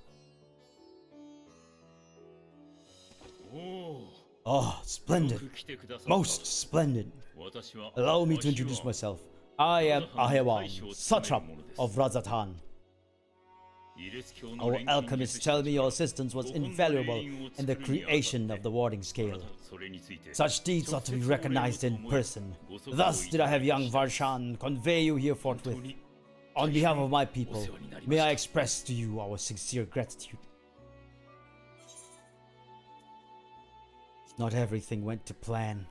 Oh, splendid. Most splendid. Allow me to introduce myself. I am Ahewan, Satrap of Razadhan. Our alchemists tell me your assistance was invaluable in the creation of the warding scale. Such deeds ought to be recognized in person. Thus did I have young Varshan convey you here forthwith. On behalf of my people, may I express to you our sincere gratitude. Not everything went to plan.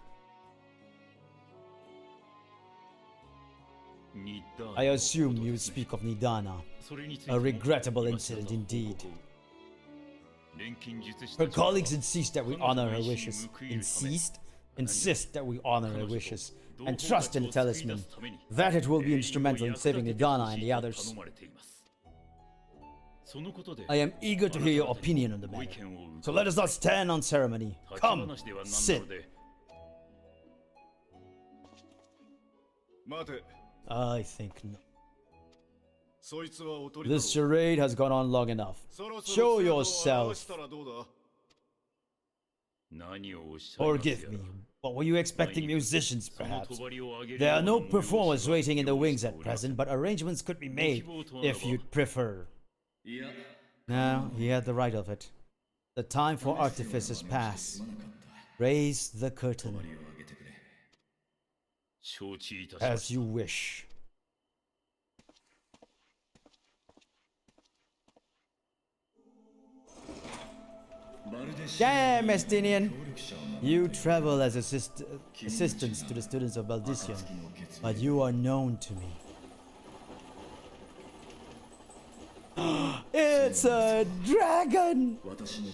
I assume you speak of Nidana. A regrettable incident indeed. Her colleagues insist that we honor her wishes. Insist that we honor her wishes. And trust in the talisman, that it will be instrumental in saving Nidana and the others. I am eager to hear your opinion on the matter. So let us not stand on ceremony. Come, sit. I think not. This charade has gone on long enough. Show yourself. Forgive me, but were you expecting musicians, perhaps? There are no performers waiting in the wings at present, but arrangements could be made if you'd prefer. No, he had the right of it. The time for artifice is past. Raise the curtain as you wish. Damn, Estinian! You travel as assistants to the students of Baldision, but you are known to me. It's a dragon!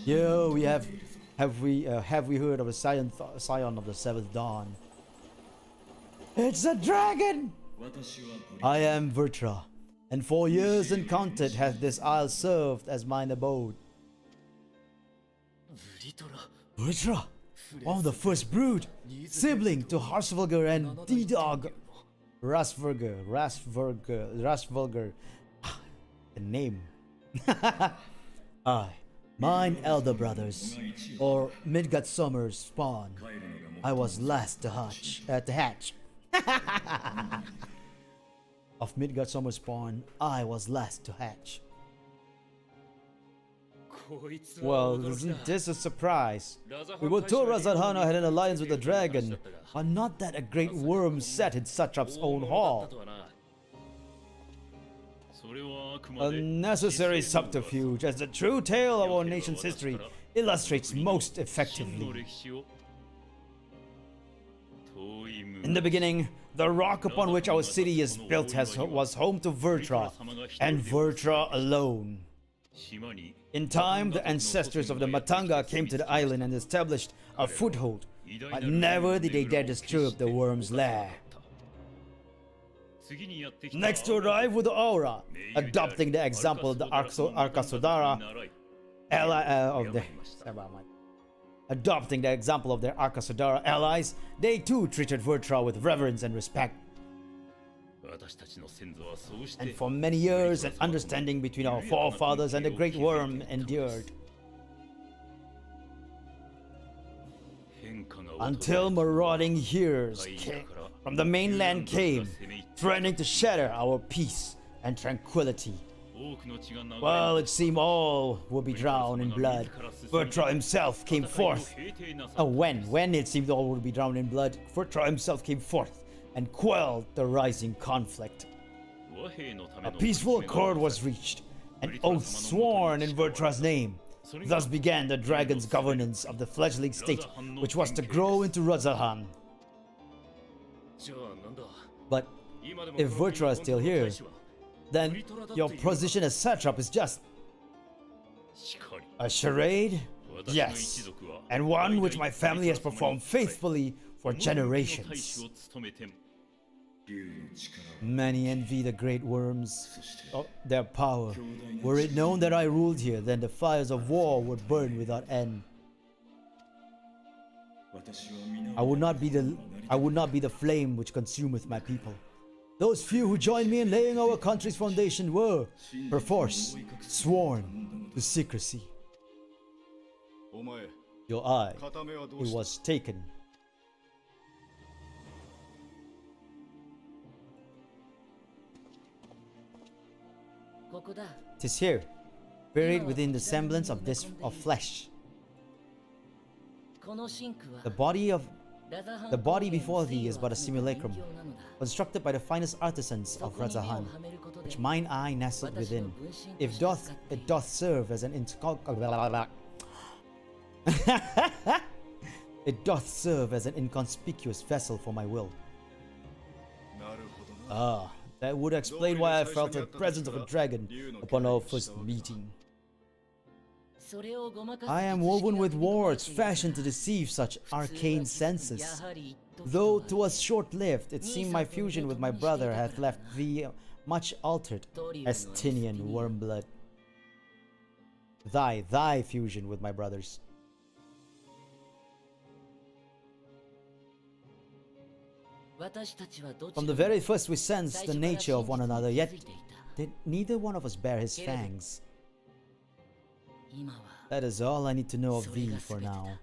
Yo, have we heard of the scion of the seventh dawn? It's a dragon! I am Vertra, and for years uncounted hath this isle served as mine abode. Vertra, one of the first brood, sibling to Harsvulgar and D-Dog. Rasvulgar. The name. I, mine elder brothers, or Midgardsormr's spawn. I was last to hatch. Of Midgardsormr's spawn, I was last to hatch. Well, isn't this a surprise? We were told Razarhana had an alliance with the dragon, but not that a great worm sat in Satrap's own hall. A necessary subterfuge, as the true tale of our nation's history illustrates most effectively. In the beginning, the rock upon which our city is built was home to Vertra, and Vertra alone. In time, the ancestors of the Matanga came to the island and established a foothold, but never did they dare disturb the worm's lair. Next to arrive with the Aura, adopting the example of the Arkasodara allies, they too treated Vertra with reverence and respect. And for many years, an understanding between our forefathers and the Great Worm endured. Until marauding heroes from the mainland came, threatening to shatter our peace and tranquility. Well, it seemed all would be drowned in blood. Vertra himself came forth. When it seemed all would be drowned in blood, Vertra himself came forth and quelled the rising conflict. A peaceful accord was reached, an oath sworn in Vertra's name. Thus began the dragon's governance of the fledgling state, which was to grow into Razarhan. But if Vertra is still here, then your position as satrap is just a charade? Yes, and one which my family has performed faithfully for generations. Many envy the great worms, their power. Were it known that I ruled here, then the fires of war would burn without end. I would not be the flame which consumeth my people. Those few who joined me in laying our country's foundation were, perforce, sworn to secrecy. Your eye, it was taken. Tis here, buried within the semblance of flesh. The body before thee is but a simulacrum, constructed by the finest artisans of Razarhan, which mine eye nestled within. It doth serve as an it doth serve as an inconspicuous vessel for my will. Ah, that would explain why I felt the presence of a dragon upon our first meeting. I am woven with wards fashioned to deceive such arcane senses. Though 'twas short-lived, it seemed my fusion with my brother hath left thee much altered, Estinian wormblood. Thy fusion with my brothers. From the very first we sensed the nature of one another, yet did neither one of us bear his fangs. That is all I need to know of thee for now.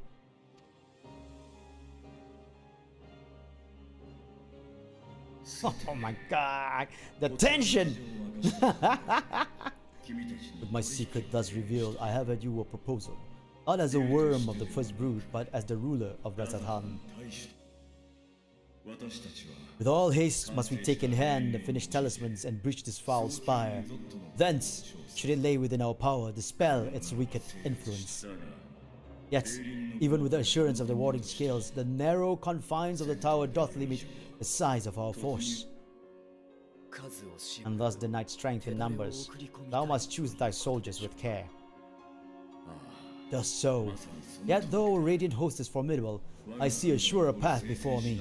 Oh my god, the tension! With my secret thus revealed, I have at you a proposal. not as a worm of the first brood, but as the ruler of Razathan. With all haste must we take in hand the finished talismans and breach this foul spire. Thence, should it lay within our power, dispel its wicked influence. Yet, even with the assurance of the warding scales, the narrow confines of the tower doth limit the size of our force. And thus denied strength in numbers, thou must choose thy soldiers with care. Just so. Yet though a radiant host is formidable, I see a surer path before me.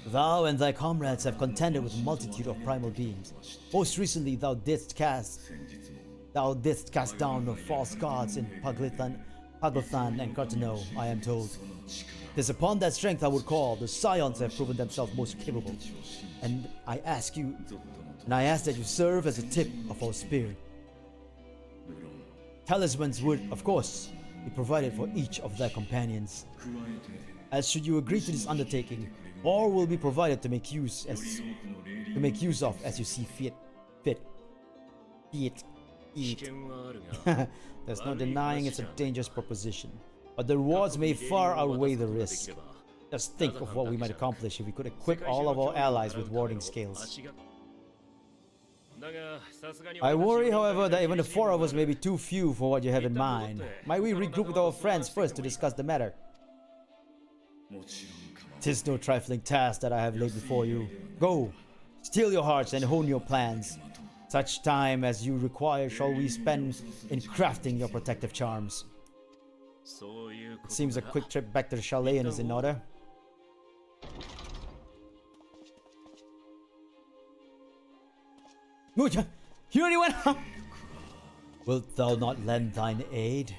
Thou and thy comrades have contended with a multitude of primal beings. Most recently thou didst cast down the false gods in Paglathan and Cartano, I am told. 'Tis upon that strength I would call. The Scions have proven themselves most capable. And I ask that you serve as a tip of our spear. Talismans would, of course, be provided for each of their companions. As should you agree to this undertaking, more will be provided to make use of as you see fit. There's no denying it's a dangerous proposition, but the rewards may far outweigh the risk. Just think of what we might accomplish if we could equip all of our allies with warding scales. I worry, however, that even the four of us may be too few for what you have in mind. Might we regroup with our friends first to discuss the matter? 'Tis no trifling task that I have laid before you. Go, steel your hearts and hone your plans. Such time as you require shall we spend in crafting your protective charms. It seems a quick trip back to the chalet is in order. Mucha, you already went up. Wilt thou not lend thine aid?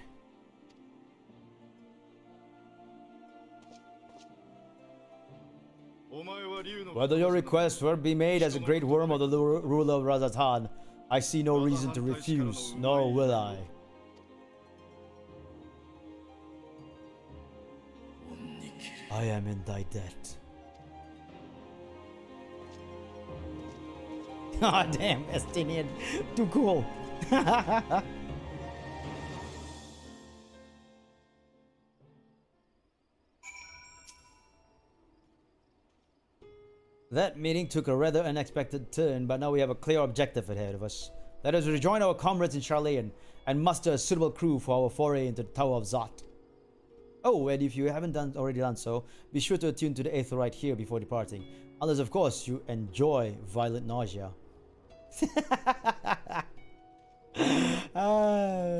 Whether your request were be made as a great worm of the ruler of Razathan, I see no reason to refuse, nor will I. I am in thy debt. Ah, damn, Estinian. Too cool. That meeting took a rather unexpected turn, but now we have a clear objective ahead of us. Let us rejoin our comrades in Charlayan and muster a suitable crew for our foray into the Tower of Zot. Oh, and if you haven't already done so, be sure to attune to the Aetherite here before departing. Unless, of course, you enjoy violent nausea.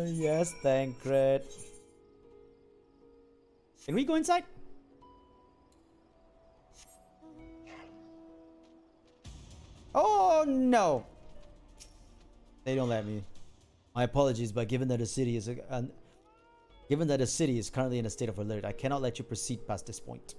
Yes, Thancred. Can we go inside? Oh no! They don't let me. My apologies, but given that the city is currently in a state of alert, I cannot let you proceed past this point.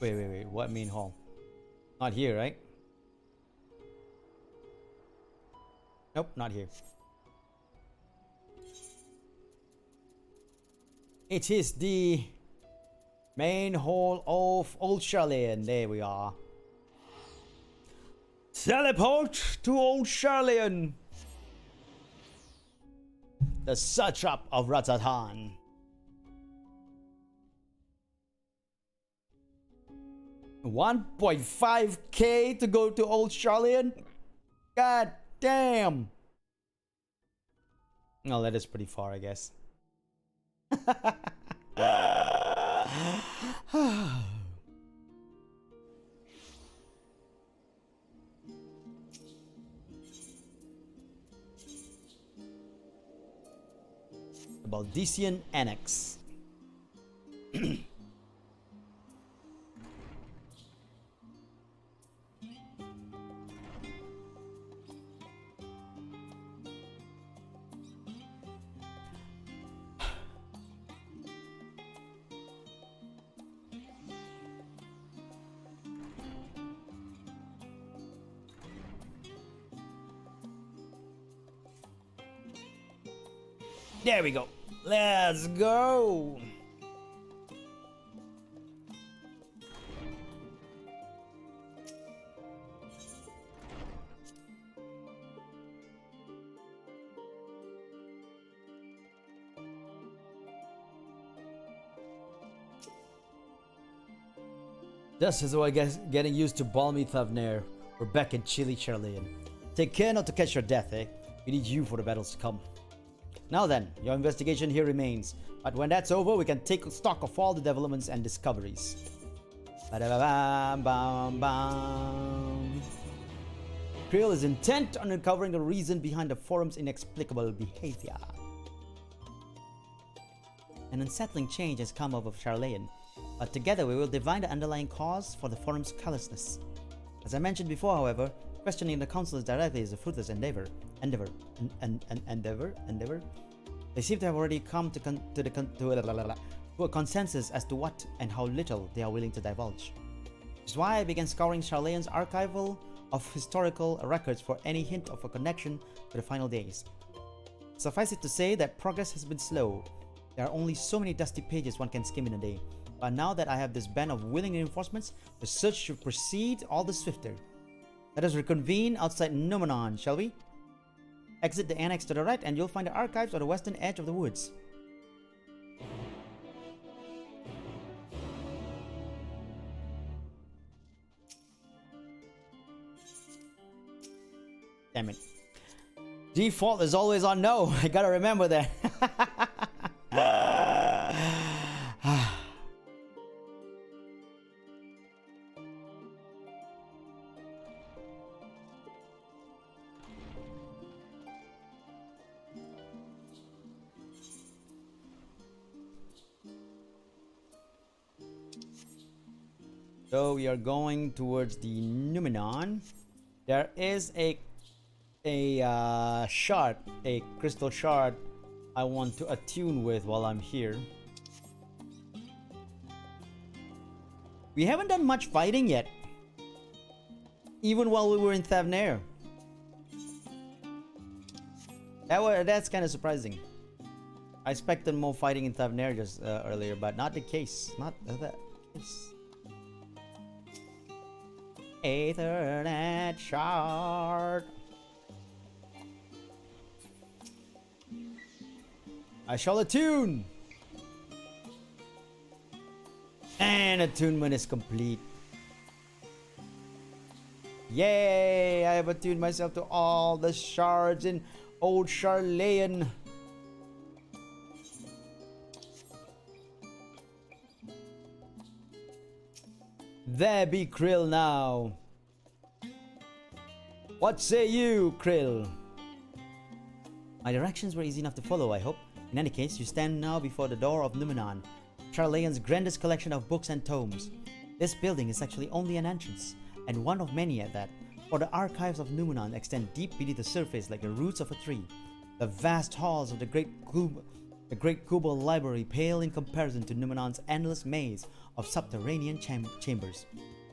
Wait, what main hall? Not here, right? Nope, not here. It is the main hall of Old Charlayan. There we are. Teleport to Old Charlayan, the satrap of Razathan. $1.5K to go to Old Charlayan? God damn. Oh, that is pretty far, I guess. Baldician Annex. There we go. Let's go. Just as we're getting used to balmy Thavnair, we're back in chilly Charlean. Take care not to catch your death, eh? We need you for the battles to come. Now then, your investigation here remains, but when that's over, we can take stock of all the developments and discoveries. Ba-da-ba-bam-bam-bam. Krill is intent on uncovering the reason behind the forum's inexplicable behavior. An unsettling change has come over Charlean, but together we will divine the underlying cause for the forum's callousness. As I mentioned before, however, questioning the councilors directly is a fruitless endeavor. They seem to have already come to a consensus as to what and how little they are willing to divulge. Which is why I began scouring Charlean's archival of historical records for any hint of a connection to the final days. Suffice it to say that progress has been slow. There are only so many dusty pages one can skim in a day, but now that I have this band of willing reinforcements, the search should proceed all the swifter. Let us reconvene outside Numenon, shall we? Exit the annex to the right and you'll find the archives on the western edge of the woods. Damn it. Default is always on no. I gotta remember that. So we are going towards the Numenon. There is a shard, a crystal shard I want to attune with while I'm here. We haven't done much fighting yet, even while we were in Thavnair. That's kind of surprising. I expected more fighting in Thavnair just earlier, but not the case. Not the case. Ethernet shard. I shall attune. And attunement is complete. Yay! I have attuned myself to all the shards in Old Charlean. There be Krill now. What say you, Krill? My directions were easy enough to follow, I hope. In any case, you stand now before the door of Numenon, Charlean's grandest collection of books and tomes. This building is actually only an entrance, and one of many at that, for the archives of Numenon extend deep beneath the surface like the roots of a tree. The vast halls of the great Kubal library pale in comparison to Numenon's endless maze of subterranean chambers.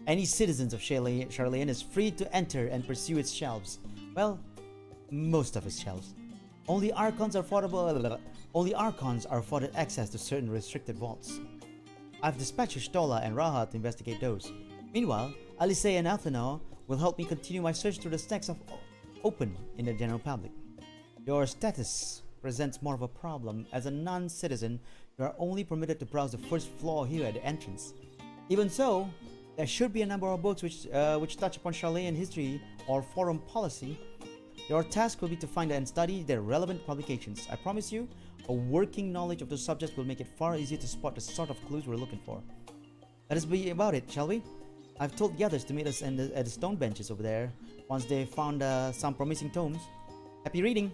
Any citizens of Charlean is free to enter and pursue its shelves. Well, most of its shelves. Only Archons are afforded access to certain restricted vaults. I've dispatched Stola and Raha to investigate those. Meanwhile, Alice and Athenor will help me continue my search through the stacks of open in the general public. Your status presents more of a problem. As a non-citizen, you are only permitted to browse the first floor here at the entrance. Even so, there should be a number of books which touch upon Charlean history or forum policy. Your task will be to find and study their relevant publications. I promise you, a working knowledge of those subjects will make it far easier to spot the sort of clues we're looking for. Let us be about it, shall we? I've told the others to meet us at the stone benches over there once they found some promising tomes. Happy reading!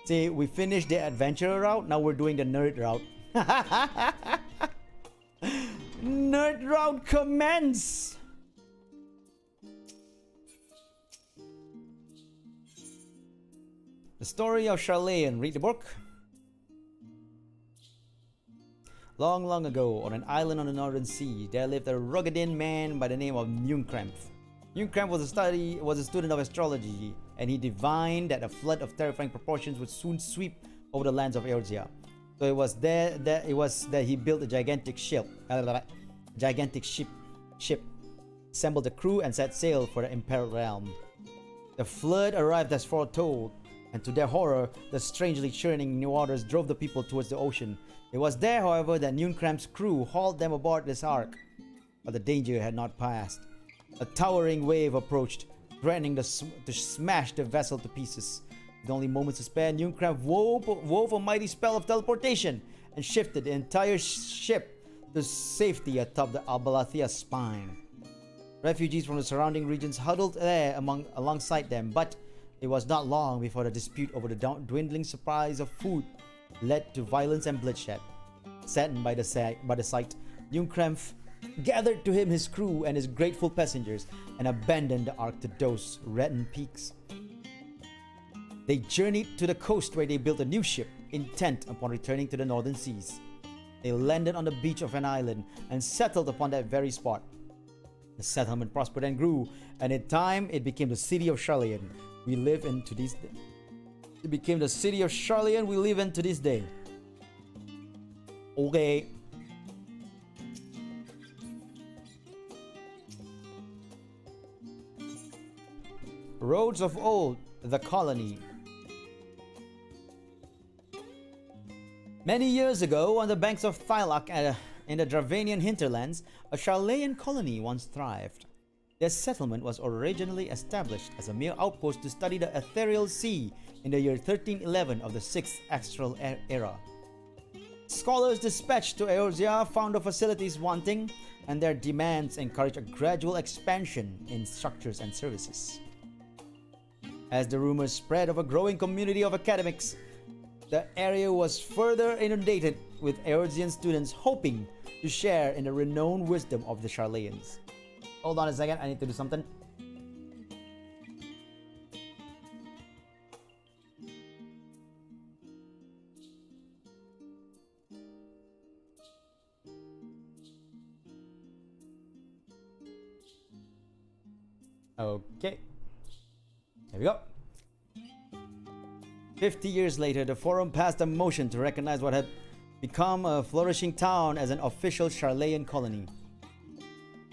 See, we finished the adventurer route, now we're doing the nerd route. Nerd route commence! The story of Charlean. Read the book. Long, long ago, on an island on the northern sea, there lived a Rogadin man by the name of Nunkramp. Nunkramp was a student of astrology, and he divined that a flood of terrifying proportions would soon sweep over the lands of Eorzea. So it was that he built a gigantic ship, assembled a crew, and set sail for the Imperial Realm. The flood arrived as foretold. and to their horror, the strangely churning new waters drove the people towards the ocean. It was there, however, that Neuncramp's crew hauled them aboard this ark. But the danger had not passed. A towering wave approached, threatening to smash the vessel to pieces. With only moments to spare, Neuncramp wove a mighty spell of teleportation and shifted the entire ship to safety atop the Albalathea's spine. Refugees from the surrounding regions huddled there alongside them, but it was not long before the dispute over the dwindling supplies of food led to violence and bloodshed. Saddened by the sight, Neuncramp gathered to him his crew and his grateful passengers and abandoned the ark to those reddened peaks. They journeyed to the coast where they built a new ship, intent upon returning to the northern seas. They landed on the beach of an island and settled upon that very spot. The settlement prospered and grew, and in time it became the city of Charleon. We live in to this day. It became the city of Charleon we live in to this day. Okay. Roads of old, the colony. Many years ago, on the banks of Thylak in the Dravanian hinterlands, a Charlean colony once thrived. Their settlement was originally established as a mere outpost to study the ethereal sea in the year 1311 of the 6th Astral Era. Scholars dispatched to Eorzea found the facilities wanting, and their demands encouraged a gradual expansion in structures and services. As the rumors spread of a growing community of academics, the area was further inundated with Eorzean students hoping to share in the renowned wisdom of the Charleans. Hold on a second, I need to do something. Okay. There we go. 50 years later, the Forum passed a motion to recognize what had become a flourishing town as an official Charlean colony.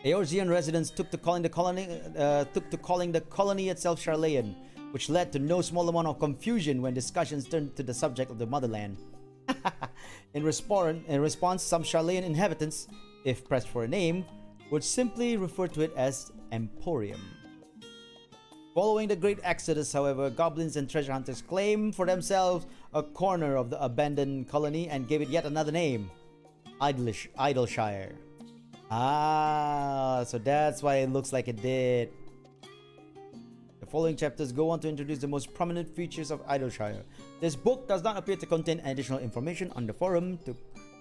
Eorzean residents took to calling the colony itself Charlean, which led to no small amount of confusion when discussions turned to the subject of the motherland. In response, some Charlean inhabitants, if pressed for a name, would simply refer to it as Emporium. Following the Great Exodus, however, goblins and treasure hunters claimed for themselves a corner of the abandoned colony and gave it yet another name, Idleshire. Ah, so that's why it looks like it did. The following chapters go on to introduce the most prominent features of Idleshire. This book does not appear to contain additional information on the Forum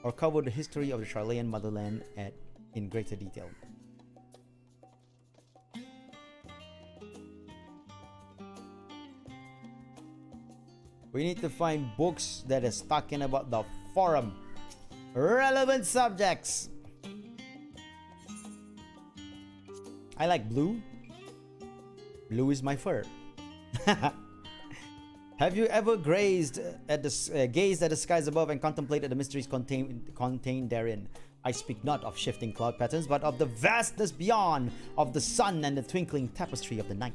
or cover the history of the Charlean motherland in greater detail. We need to find books that is talking about the Forum. Relevant subjects. I like blue. Blue is my fur. Have you ever gazed at the skies above and contemplated the mysteries contained therein? I speak not of shifting cloud patterns, but of the vastness beyond, of the sun and the twinkling tapestry of the night.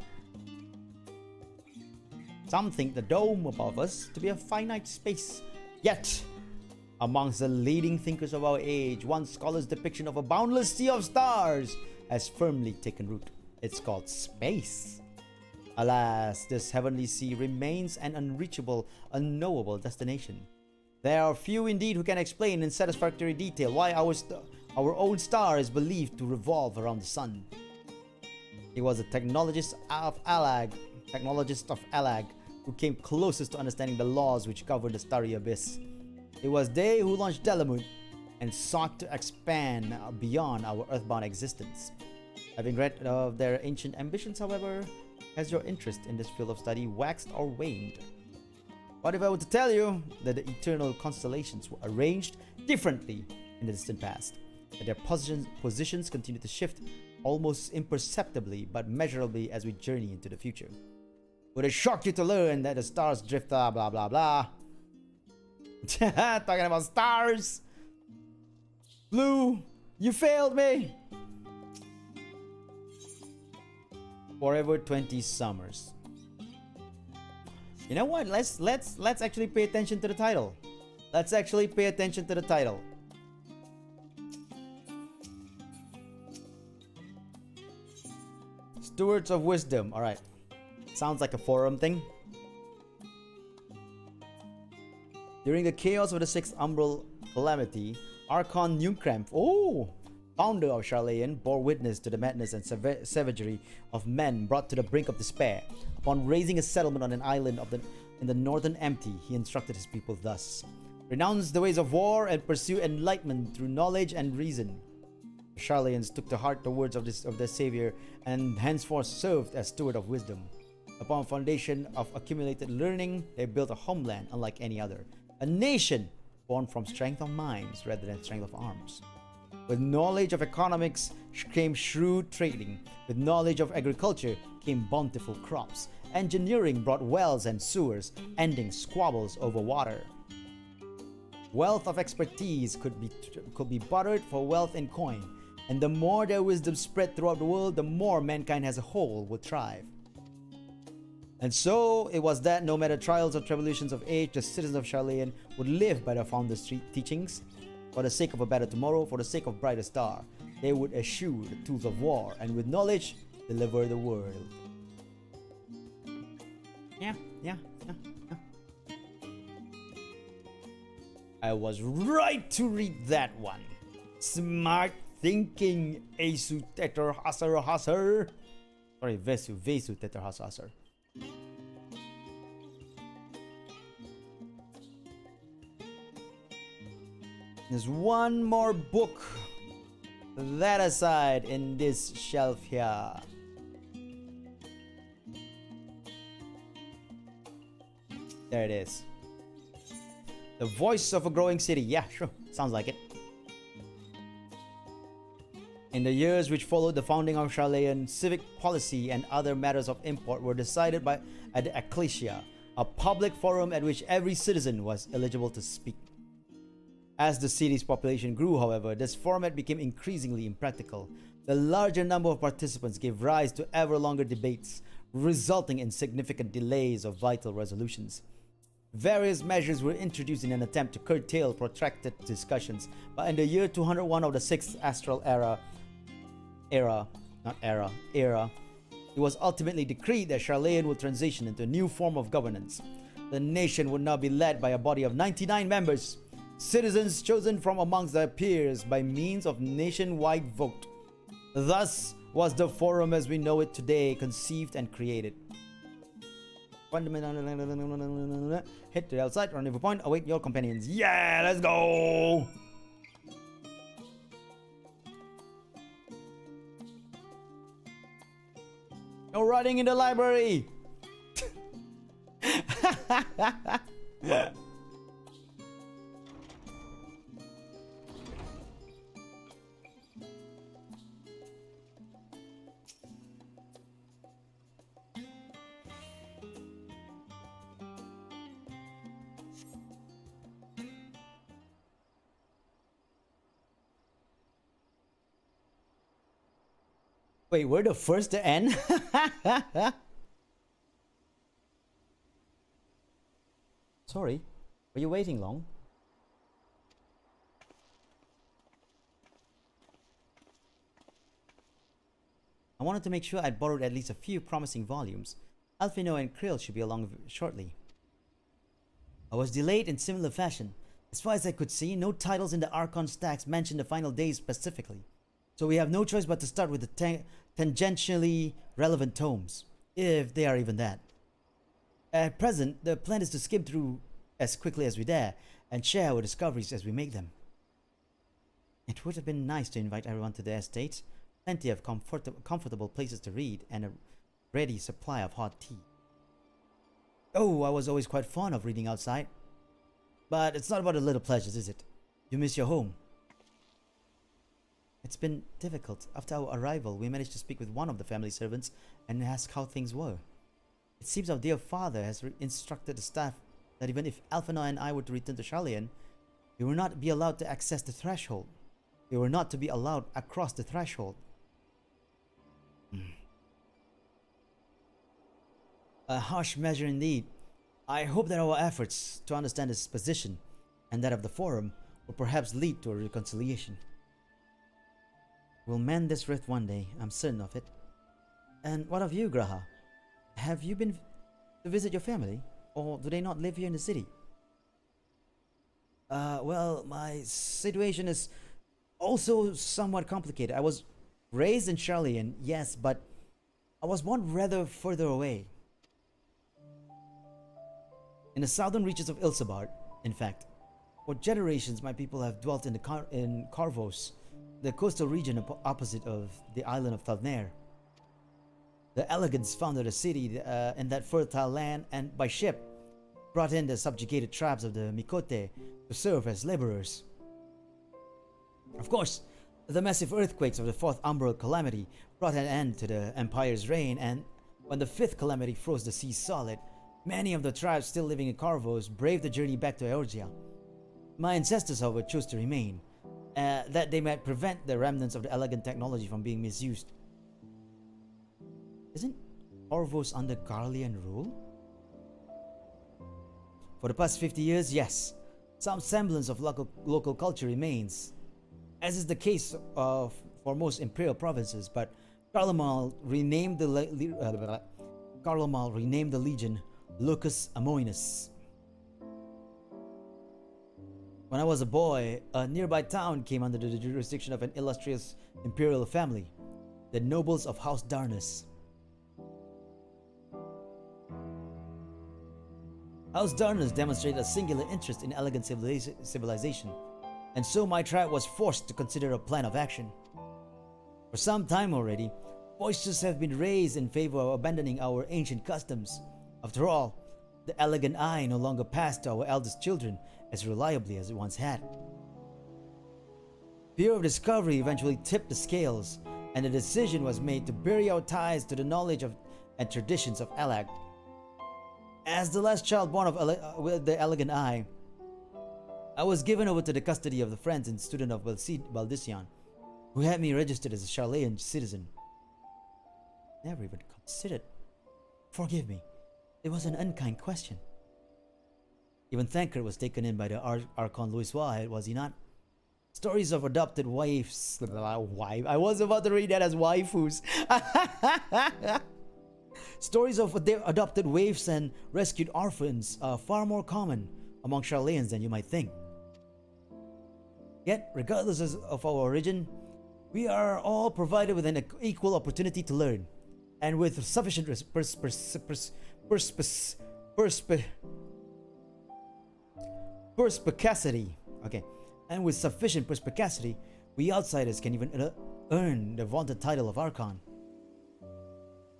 Some think the dome above us to be a finite space. Yet, amongst the leading thinkers of our age, one scholar's depiction of a boundless sea of stars has firmly taken root. It's called space. Alas, this heavenly sea remains an unreachable, unknowable destination. There are few indeed who can explain in satisfactory detail why our own star is believed to revolve around the sun. It was a technologist of Alag who came closest to understanding the laws which govern the starry abyss. It was they who launched Delamoon and sought to expand beyond our earthbound existence. Having read of their ancient ambitions, however, has your interest in this field of study waxed or waned? What if I were to tell you that the eternal constellations were arranged differently in the distant past, that their positions continue to shift almost imperceptibly but measurably as we journey into the future? Would it shock you to learn that the stars drift blah blah blah? Talking about stars. Blue, you failed me. Forever 20 summers. You know what? Let's actually pay attention to the title. Let's actually pay attention to the title. Stewards of Wisdom. All right. Sounds like a forum thing. During the chaos of the Sixth Umbral Calamity, Archon Newcramp, founder of Charlayan, bore witness to the madness and savagery of men brought to the brink of despair. Upon raising a settlement on an island in the northern empty, he instructed his people thus: renounce the ways of war and pursue enlightenment through knowledge and reason. The Charlayans took to heart the words of their savior and henceforth served as steward of wisdom. Upon a foundation of accumulated learning, they built a homeland unlike any other. A nation born from strength of minds rather than strength of arms. With knowledge of economics came shrewd trading. With knowledge of agriculture came bountiful crops. Engineering brought wells and sewers, ending squabbles over water. Wealth of expertise could be bartered for wealth in coin, and the more their wisdom spread throughout the world, the more mankind as a whole would thrive. And so it was that no matter trials or tribulations of age, the citizens of Charlayan would live by their founders' teachings. For the sake of a better tomorrow, for the sake of brighter star, they would eschew the tools of war, and with knowledge, deliver the world. Yeah. I was right to read that one. Smart thinking, Asu Teter Hasar. Sorry, Vesu Teter Hasar. There's one more book that aside in this shelf here. There it is. The Voice of a Growing City. Yeah, sure. Sounds like it. In the years which followed the founding of Charlayan, civic policy and other matters of import were decided by at the Ecclesia, a public forum at which every citizen was eligible to speak. As the city's population grew, however, this format became increasingly impractical. The larger number of participants gave rise to ever longer debates, resulting in significant delays of vital resolutions. Various measures were introduced in an attempt to curtail protracted discussions, but in the year 201 of the 6th Astral Era, it was ultimately decreed that Charlayan would transition into a new form of governance. The nation would now be led by a body of 99 members, citizens chosen from amongst their peers by means of nationwide vote. Thus was the forum as we know it today conceived and created. Head to the outside, rendezvous point, await your companions. Yeah, let's go! No writing in the library! Wait, we're the first to end? Sorry, were you waiting long? I wanted to make sure I'd borrowed at least a few promising volumes. Alfino and Krill should be along shortly. I was delayed in similar fashion. As far as I could see, no titles in the Archon stacks mention the final days specifically. So we have no choice but to start with the tangentially relevant tomes, if they are even that. At present, the plan is to skim through as quickly as we dare, and share our discoveries as we make them. It would have been nice to invite everyone to the estate, plenty of comfortable places to read, and a ready supply of hot tea. Oh, I was always quite fond of reading outside. But it's not about the little pleasures, is it? You miss your home. It's been difficult. After our arrival, we managed to speak with one of the family servants and ask how things were. It seems our dear father has instructed the staff that even if Alphina and I were to return to Charlayan, we will not be allowed to access the threshold. We were not to be allowed across the threshold. A harsh measure indeed. I hope that our efforts to understand his position and that of the Forum will perhaps lead to a reconciliation. We'll mend this rift one day, I'm certain of it. And what of you, Graha? Have you been to visit your family? Or do they not live here in the city? Well, my situation is also somewhat complicated. I was raised in Charlian, yes, but I was born rather further away. In the southern reaches of Ilsabard, in fact. For generations, my people have dwelt in Carvos, the coastal region opposite of the island of Thalnair. The Elegants founded a city in that fertile land and, by ship, brought in the subjugated tribes of the Mikote to serve as laborers. Of course, the massive earthquakes of the Fourth Umbral Calamity brought an end to the Empire's reign, and when the Fifth Calamity froze the sea solid, many of the tribes still living in Carvos braved the journey back to Eorgia. My ancestors, however, chose to remain, that they might prevent the remnants of the elegant technology from being misused. Isn't Carvos under Garlean rule? For the past 50 years, yes, some semblance of local culture remains, as is the case for most imperial provinces, but Carlomal renamed the legion Lucus Amoenus. When I was a boy, a nearby town came under the jurisdiction of an illustrious imperial family, the nobles of House Darnus. House Darnus demonstrated a singular interest in elegant civilization, and so my tribe was forced to consider a plan of action. For some time already, voices have been raised in favor of abandoning our ancient customs. After all, the elegant eye no longer passed to our eldest children as reliably as it once had. Fear of discovery eventually tipped the scales, and the decision was made to bury our ties to the knowledge of and traditions of Elag. As the last child born with the elegant eye, I was given over to the custody of the friends and student of Baldician, who had me registered as a Charlean citizen. Never even considered. Forgive me, it was an unkind question. Even Thancred was taken in by the Archon Louisois, was he not? Stories of adopted wives. I was about to read that as waifus. Stories of adopted waifs and rescued orphans are far more common among Charleans than you might think. Yet, regardless of our origin, we are all provided with an equal opportunity to learn, and with sufficient perspicacity. And with sufficient perspicacity, we outsiders can even earn the vaunted title of Archon.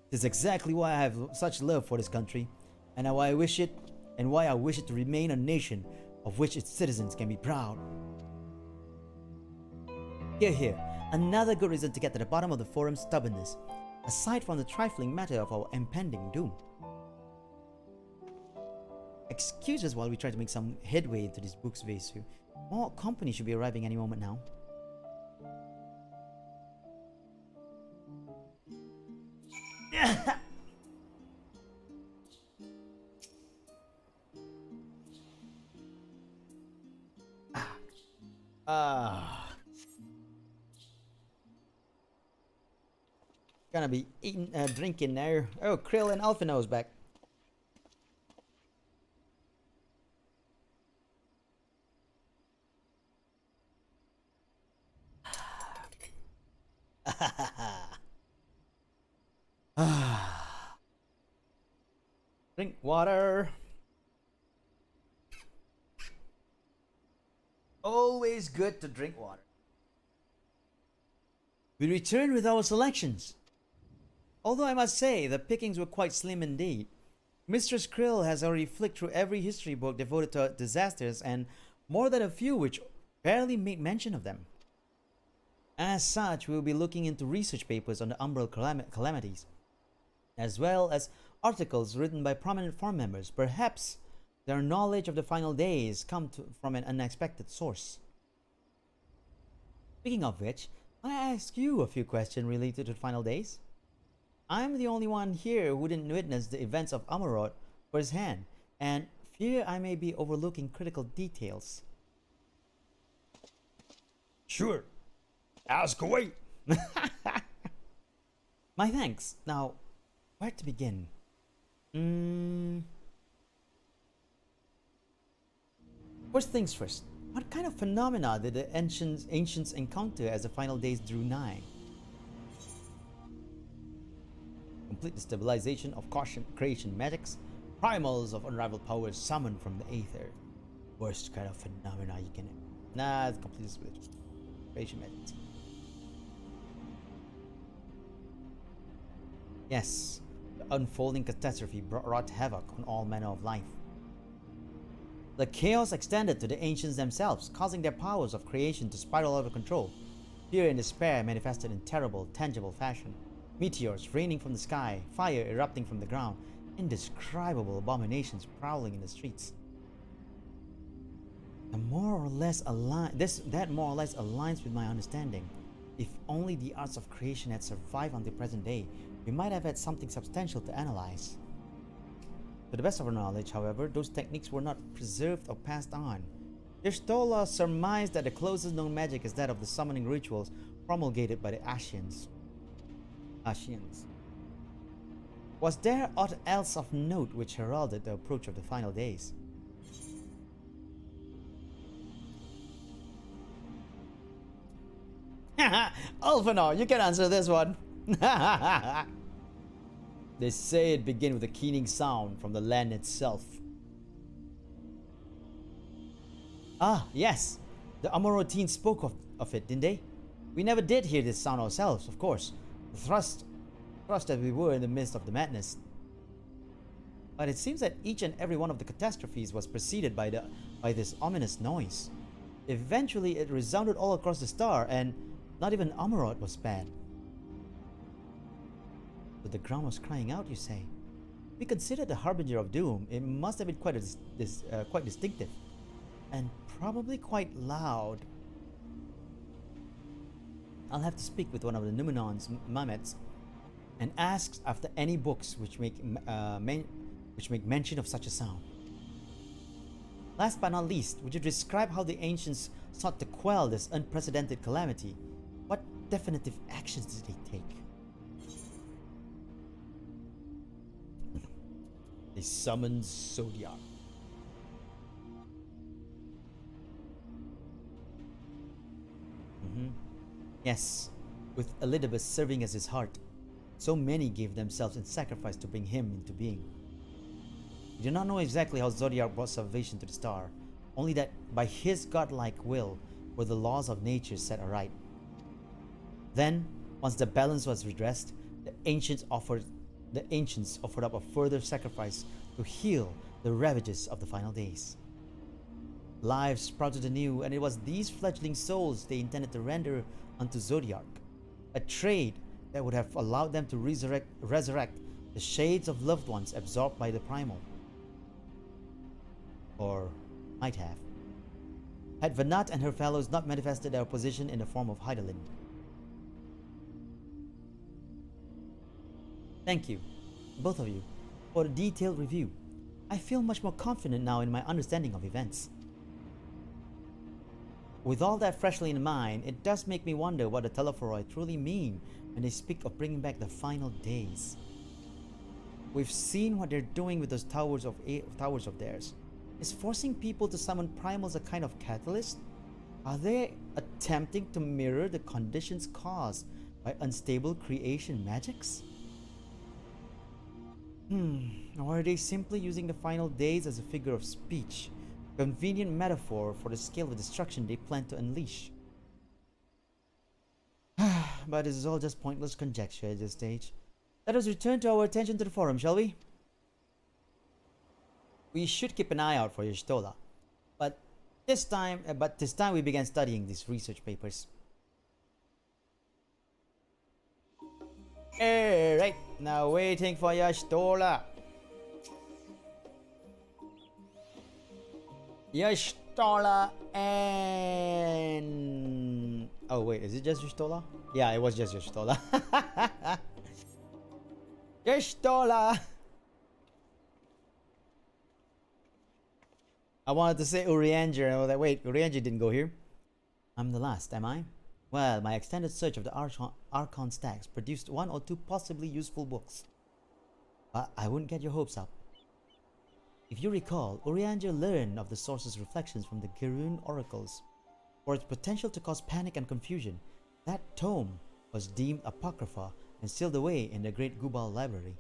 This is exactly why I have such love for this country, and why I wish it to remain a nation of which its citizens can be proud. Here, another good reason to get to the bottom of the Forum's stubbornness, aside from the trifling matter of our impending doom. Excuse us while we try to make some headway into this book's Vesu. More company should be arriving any moment now. Gonna be eating, drinking now. Oh, Krill and Alphino's back. Drink water. Always good to drink water. We return with our selections. Although I must say, the pickings were quite slim indeed. Mistress Krill has already flicked through every history book devoted to disasters, and more than a few which barely made mention of them. As such, we will be looking into research papers on the Umbral calamities, as well as articles written by prominent farm members. Perhaps their knowledge of the final days come from an unexpected source. Speaking of which, I ask you a few questions related to the final days. I'm the only one here who didn't witness the events of Amarot firsthand, and fear I may be overlooking critical details. Sure. Ask away. My thanks. Now, where to begin? First things first. What kind of phenomena did the ancients encounter as the final days drew nigh? Complete destabilization of creation magics, primals of unrivaled powers summoned from the aether. Worst kind of phenomena you can. Nah, it's complete destabilization. Creation magics. Yes, the unfolding catastrophe wrought havoc on all manner of life. The chaos extended to the ancients themselves, causing their powers of creation to spiral out of control. Fear and despair manifested in terrible, tangible fashion. Meteors raining from the sky, fire erupting from the ground, indescribable abominations prowling in the streets. That more or less aligns with my understanding. If only the arts of creation had survived until present day, we might have had something substantial to analyze. To the best of our knowledge, however, those techniques were not preserved or passed on. Y'shtola surmised that the closest known magic is that of the summoning rituals promulgated by the Ascians. Was there aught else of note which heralded the approach of the final days? Alphanor, you can answer this one. They say it began with a keening sound from the land itself. Ah, yes. The Amorotine spoke of it, didn't they? We never did hear this sound ourselves, of course. Thrust as we were in the midst of the madness. But it seems that each and every one of the catastrophes was preceded by this ominous noise. Eventually, it resounded all across the star, and not even Amarot was spared. But the ground was crying out, you say? We consider the harbinger of doom. It must have been quite distinctive, and probably quite loud. I'll have to speak with one of the Numenon's Mamets and ask after any books which make mention of such a sound. Last but not least, would you describe how the ancients sought to quell this unprecedented calamity? What definitive actions did they take? They summoned Zodiac. Yes, with Elidibus serving as his heart, so many gave themselves in sacrifice to bring him into being. We do not know exactly how Zodiac brought salvation to the star, only that by his godlike will were the laws of nature set aright. Then, once the balance was redressed, the ancients offered up a further sacrifice to heal the ravages of the final days. Lives sprouted anew, and it was these fledgling souls they intended to render unto Zodiac, a trade that would have allowed them to resurrect the shades of loved ones absorbed by the primal. Or might have. Had Vanat and her fellows not manifested their opposition in the form of Hydaelyn. Thank you, both of you, for the detailed review. I feel much more confident now in my understanding of events. With all that freshly in mind, it does make me wonder what the Telephoroi truly mean when they speak of bringing back the final days. We've seen what they're doing with those towers of theirs. Is forcing people to summon primals a kind of catalyst? Are they attempting to mirror the conditions caused by unstable creation magics? Or are they simply using the final days as a figure of speech? Convenient metaphor for the scale of destruction they plan to unleash. But this is all just pointless conjecture at this stage. Let us return to our attention to the forum, shall we? We should keep an eye out for Y'shtola. But this time we began studying these research papers. Alright, now waiting for Y'shtola. Y'shtola and... Oh wait, is it just Y'shtola? Yeah, it was just Y'shtola. Y'shtola! I wanted to say Urianger, and I was like, wait, Urianger didn't go here. I'm the last, am I? Well, my extended search of the Archon stacks produced one or two possibly useful books. But I wouldn't get your hopes up. If you recall, Urianger learned of the source's reflections from the Girun oracles. For its potential to cause panic and confusion, that tome was deemed apocrypha and sealed away in the Great Gubal Library.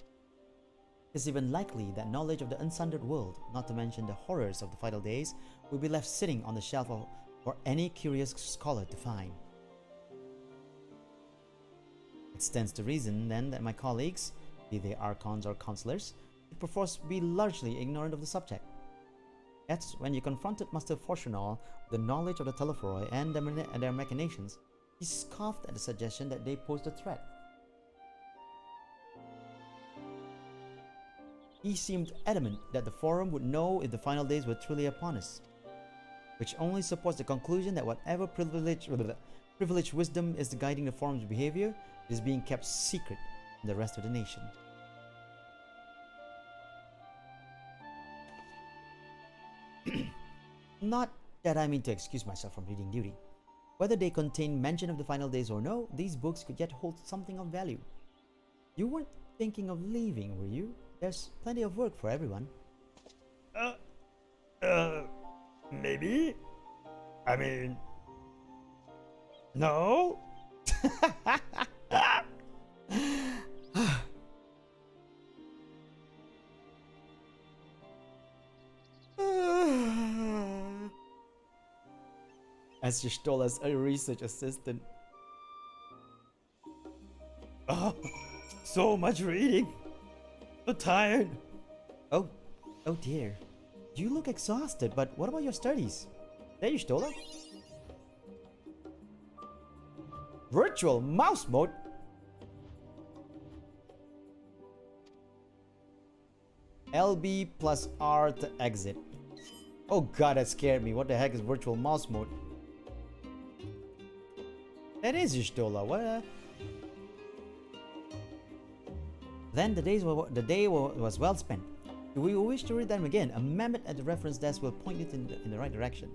It's even likely that knowledge of the unsundered world, not to mention the horrors of the final days, will be left sitting on the shelf for any curious scholar to find. It stands to reason, then, that my colleagues, be they archons or counselors, would perforce be largely ignorant of the subject. Yet, when you confronted Master Fortunal with the knowledge of the Telephoroi and their machinations, he scoffed at the suggestion that they posed a threat. He seemed adamant that the Forum would know if the final days were truly upon us, which only supports the conclusion that whatever privileged wisdom is guiding the Forum's behavior is being kept secret from the rest of the nation. Not that I mean to excuse myself from reading duty. Whether they contain mention of the final days or no, these books could yet hold something of value. You weren't thinking of leaving, were you? There's plenty of work for everyone. Maybe? I mean... No? As you stole as a research assistant. Oh, so much reading. So tired. Oh dear. You look exhausted, but what about your studies? There you stole it. Virtual mouse mode? LB plus R to exit. Oh god, that scared me. What the heck is virtual mouse mode? That is Y'shtola. What? Then the day was well spent. If we wish to read them again, a mammoth at the reference desk will point you in the right direction.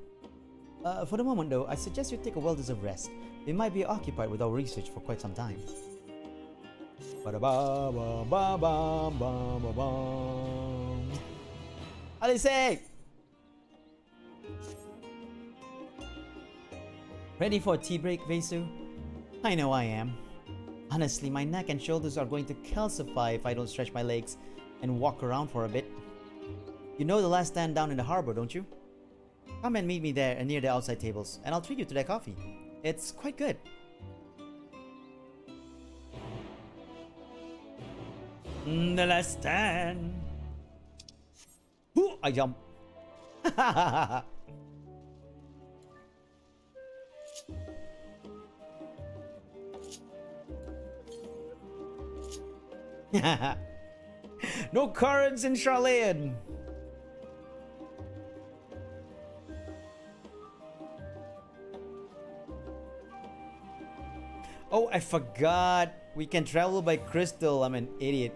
For the moment though, I suggest you take a well-deserved rest. We might be occupied with our research for quite some time. Alice! Ready for a tea break, Vesu? I know I am. Honestly, my neck and shoulders are going to calcify if I don't stretch my legs and walk around for a bit. You know the last stand down in the harbor, don't you? Come and meet me there and near the outside tables, and I'll treat you to that coffee. It's quite good. The last stand. Ooh, I jump. No currents in Charlayan. Oh, I forgot. We can travel by crystal. I'm an idiot.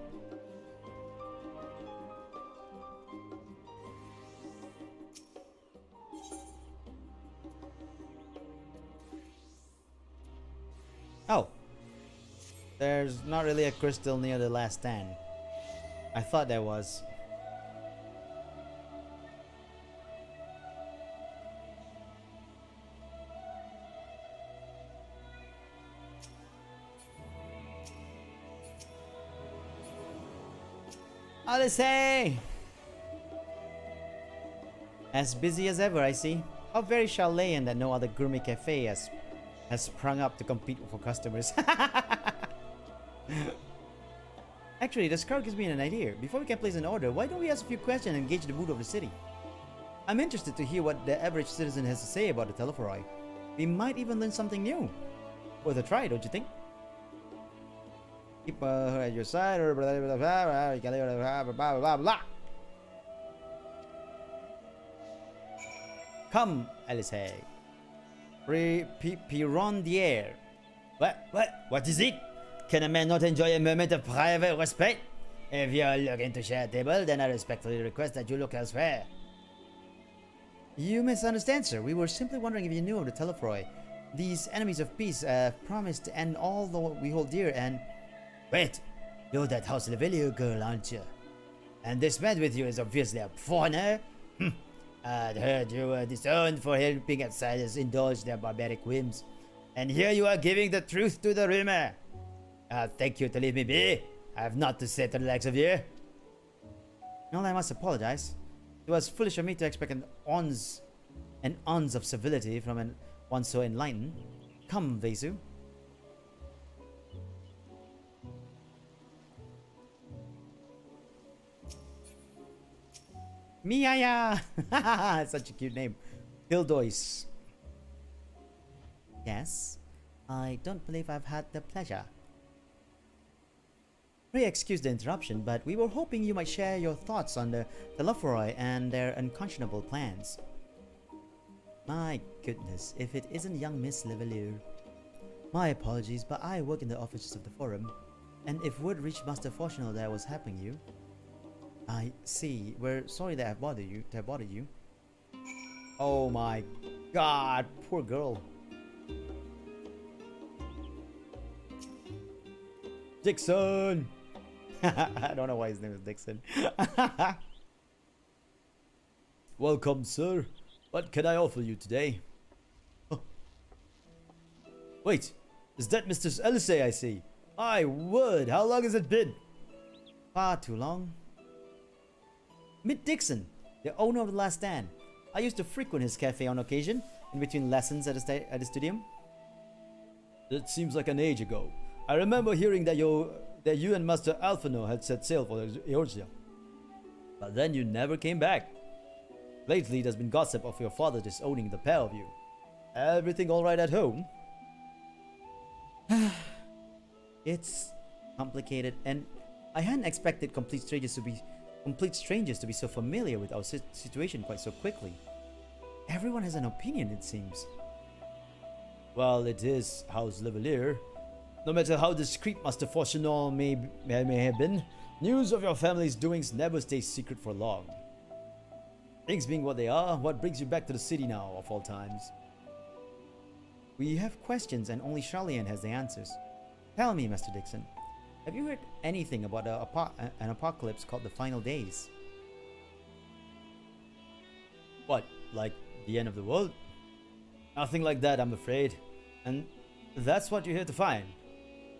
Oh. There's not really a crystal near the last stand. I thought there was. Alice! As busy as ever, I see. How very Charlayan that no other gourmet cafe has sprung up to compete for customers. Actually, this card gives me an idea. Before we can place an order, why don't we ask a few questions and gauge the mood of the city? I'm interested to hear what the average citizen has to say about the Telephoroi. We might even learn something new. Worth a try, don't you think? Keep her at your side, or blah blah blah blah blah blah blah. Come, Alice. Pirondier. What is it? Can a man not enjoy a moment of private respect? If you're looking to share a table, then I respectfully request that you look elsewhere. You misunderstand, sir. We were simply wondering if you knew of the Telefroi. These enemies of peace promised to end all that we hold dear and... Wait, you're that House Levelio girl, aren't you? And this man with you is obviously a foreigner? I'd heard you were disowned for helping outsiders indulge their barbaric whims. And here you are giving the truth to the rumor. I'll thank you to leave me be. I have not to say to the likes of you. Well, I must apologize. It was foolish of me to expect an ounce of civility from one so enlightened. Come, Vesu. Miaya! Such a cute name. Hildois. Yes, I don't believe I've had the pleasure. Pray excuse the interruption, but we were hoping you might share your thoughts on the Telefroi and their unconscionable plans. My goodness, if it isn't young Miss Levelier. My apologies, but I work in the offices of the forum, and if word reached Master Fortunal that was happening you... I see. We're sorry that I've bothered you. Oh my god, poor girl. Dixon! I don't know why his name is Dixon. Welcome, sir. What can I offer you today? Oh. Wait, is that Mr. Elise I see? My word, how long has it been? Far too long. Meet Dixon, the owner of the Last Stand. I used to frequent his cafe on occasion, in between lessons at the studium. That seems like an age ago. I remember hearing that you and Master Alphino had set sail for Eorzea. But then you never came back. Lately, there's been gossip of your father disowning the pair of you. Everything alright at home? It's complicated, and I hadn't expected complete strangers to be so familiar with our situation quite so quickly. Everyone has an opinion, it seems. Well, it is House Levelier. No matter how discreet Master Fortunal may have been, news of your family's doings never stays secret for long. Things being what they are, what brings you back to the city now, of all times? We have questions and only Charlene has the answers. Tell me, Mr. Dixon, have you heard anything about an apocalypse called the Final Days? What, like the end of the world? Nothing like that, I'm afraid. And that's what you're here to find.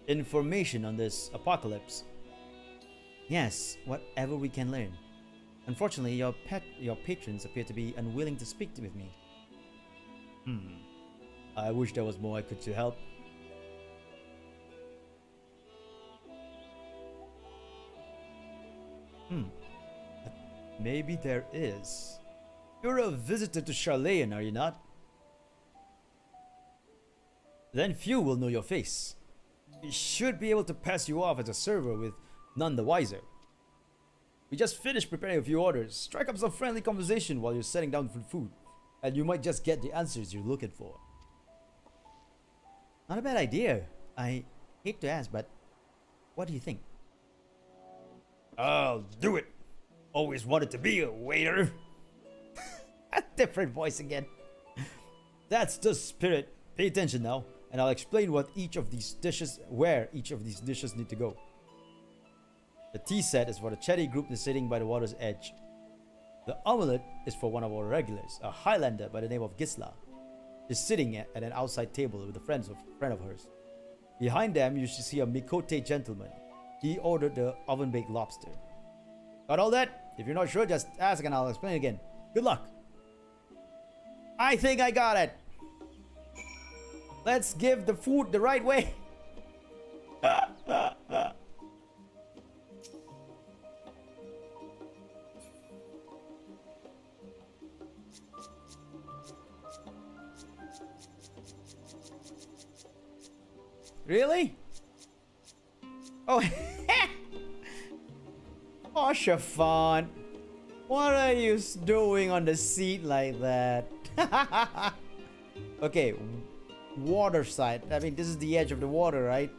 Information on this apocalypse. Yes, whatever we can learn. Unfortunately, your patrons appear to be unwilling to speak with me. I wish there was more I could to help. But maybe there is. You're a visitor to Charlene, are you not? Then few will know your face. We should be able to pass you off as a server with none the wiser. We just finished preparing a few orders. Strike up some friendly conversation while you're setting down for food, and you might just get the answers you're looking for. Not a bad idea. I hate to ask, but what do you think? I'll do it. Always wanted to be a waiter. A different voice again. That's the spirit. Pay attention now, and I'll explain where each of these dishes need to go. The tea set is for the chatty group that's sitting by the water's edge. The omelette is for one of our regulars, a Highlander by the name of Gisla. She's sitting at an outside table with a friend of hers. Behind them, you should see a Mikote gentleman. He ordered the oven-baked lobster. Got all that? If you're not sure, just ask and I'll explain again. Good luck. I think I got it. Let's give the food the right way. Really? Oh, oh, Chiffon. What are you doing on the seat like that? Okay, water side. I mean, this is the edge of the water, right?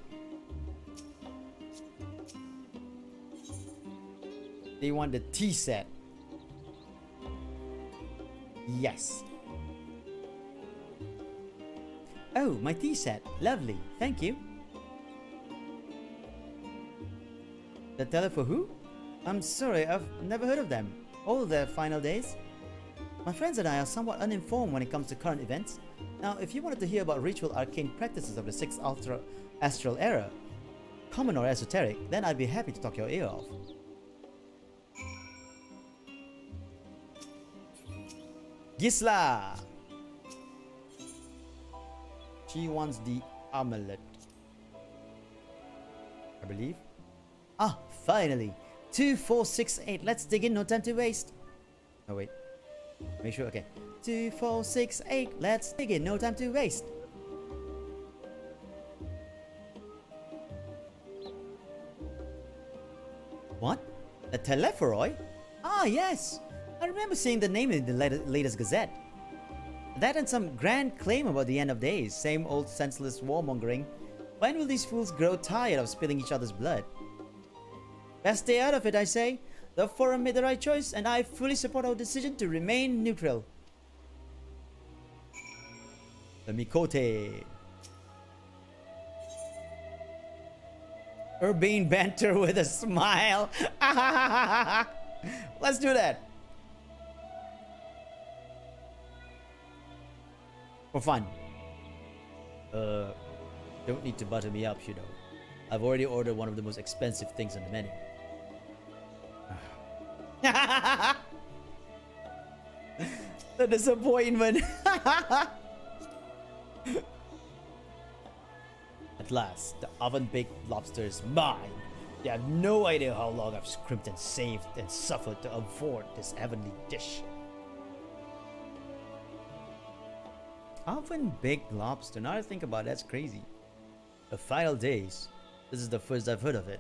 They want the tea set. Yes. Oh, my tea set. Lovely. Thank you. The teller for who? I'm sorry, I've never heard of them. All their final days? My friends and I are somewhat uninformed when it comes to current events. Now, if you wanted to hear about ritual arcane practices of the 6th Astral Era, common or esoteric, then I'd be happy to talk your ear off. Gisla! She wants the amulet, I believe. Ah, finally! 2468, let's dig in, no time to waste. Oh wait, make sure, okay. 2468, let's dig in, no time to waste. What? The Telephoroi? Ah, yes! I remember seeing the name in the latest Gazette. That and some grand claim about the end of days. Same old senseless warmongering. When will these fools grow tired of spilling each other's blood? Best stay out of it, I say. The Forum made the right choice, and I fully support our decision to remain neutral. The Mikote. Urbane banter with a smile. Let's do that. For fun. Don't need to butter me up, you know. I've already ordered one of the most expensive things on the menu. The disappointment. At last, the oven-baked lobster is mine. You have no idea how long I've scrimped and saved and suffered to afford this heavenly dish. Oven-baked lobster, now I think about it, that's crazy. The final days. This is the first I've heard of it.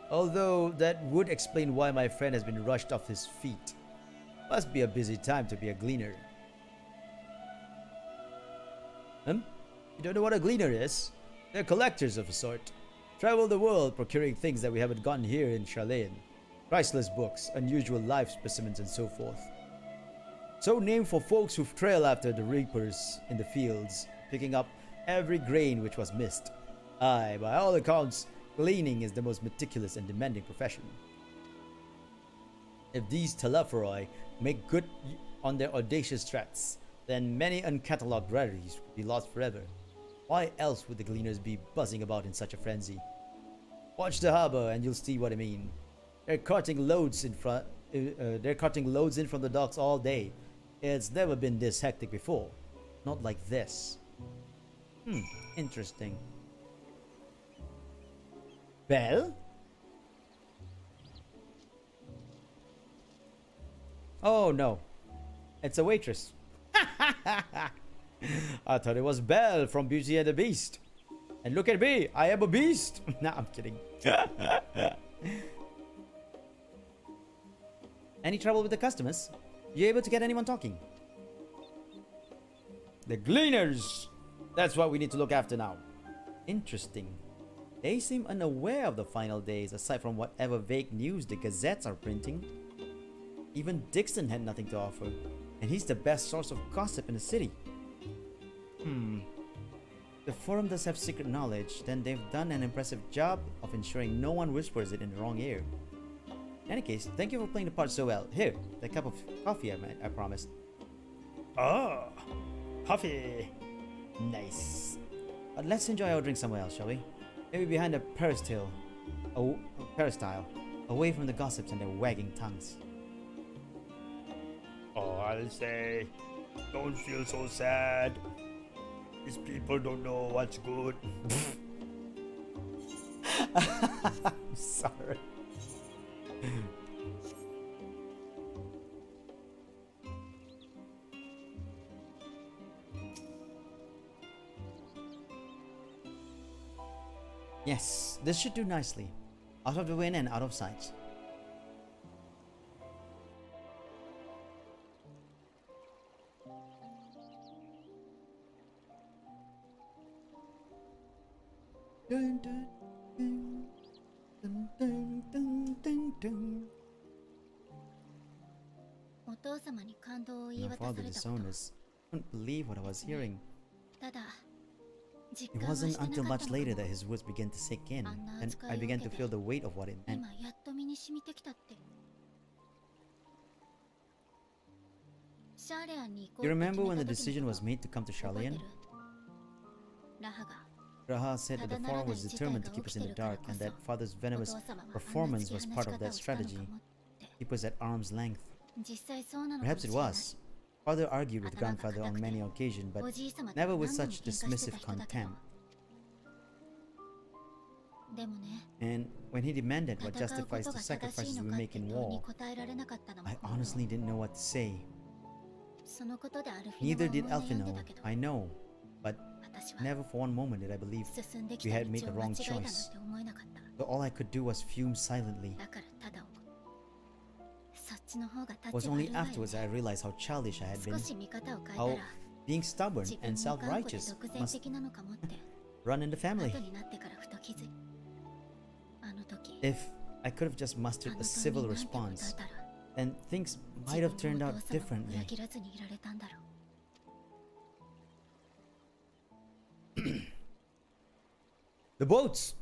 Although that would explain why my friend has been rushed off his feet. Must be a busy time to be a gleaner. You don't know what a gleaner is? They're collectors of a sort. Travel the world procuring things that we haven't gotten here in Charlayan. Priceless books, unusual life specimens, and so forth. So named for folks who trail after the reapers in the fields, picking up every grain which was missed. Aye, by all accounts, gleaning is the most meticulous and demanding profession. If these Telephoroi make good on their audacious threats, then many uncatalogued rarities would be lost forever. Why else would the gleaners be buzzing about in such a frenzy? Watch the harbor and you'll see what I mean. They're carting loads in from the docks all day. It's never been this hectic before. Not like this. Interesting. Belle? Oh no. It's a waitress. I thought it was Belle from Beauty and the Beast. And look at me, I am a beast. Nah, I'm kidding. Any trouble with the customers? You able to get anyone talking? The gleaners! That's what we need to look after now. Interesting. They seem unaware of the final days aside from whatever vague news the gazettes are printing. Even Dixon had nothing to offer, and he's the best source of gossip in the city. The Forum does have secret knowledge, then they've done an impressive job of ensuring no one whispers it in the wrong ear. In any case, thank you for playing the part so well. Here, the cup of coffee I promised. Oh, coffee. Nice. But let's enjoy our drink somewhere else, shall we? Maybe behind a peristyle, away from the gossips and their wagging tongues. Oh, I'll say, don't feel so sad. These people don't know what's good. I'm sorry. Yes, this should do nicely. Out of the wind and out of sight. Dun, dun, dun, dun, dun, dun, dun, dun. お父 My father disowned us. I couldn't believe what I was hearing. It wasn't until much later that his words began to sink in, and I began to feel the weight of what it meant. You remember when the decision was made to come to Charlian? Raha said that the forum was determined to keep us in the dark, and that father's venomous performance was part of that strategy. Keep us at arm's length. Perhaps it was. Father argued with grandfather on many occasions, but never with such dismissive contempt. And when he demanded what justifies the sacrifices we make in war, I honestly didn't know what to say. Neither did Elfino, I know, but never for one moment did I believe we had made the wrong choice. So all I could do was fume silently. It was only afterwards I realized how childish I had been, how being stubborn and self-righteous must run in the family. If I could have just mustered a civil response, then things might have turned out differently. The boats!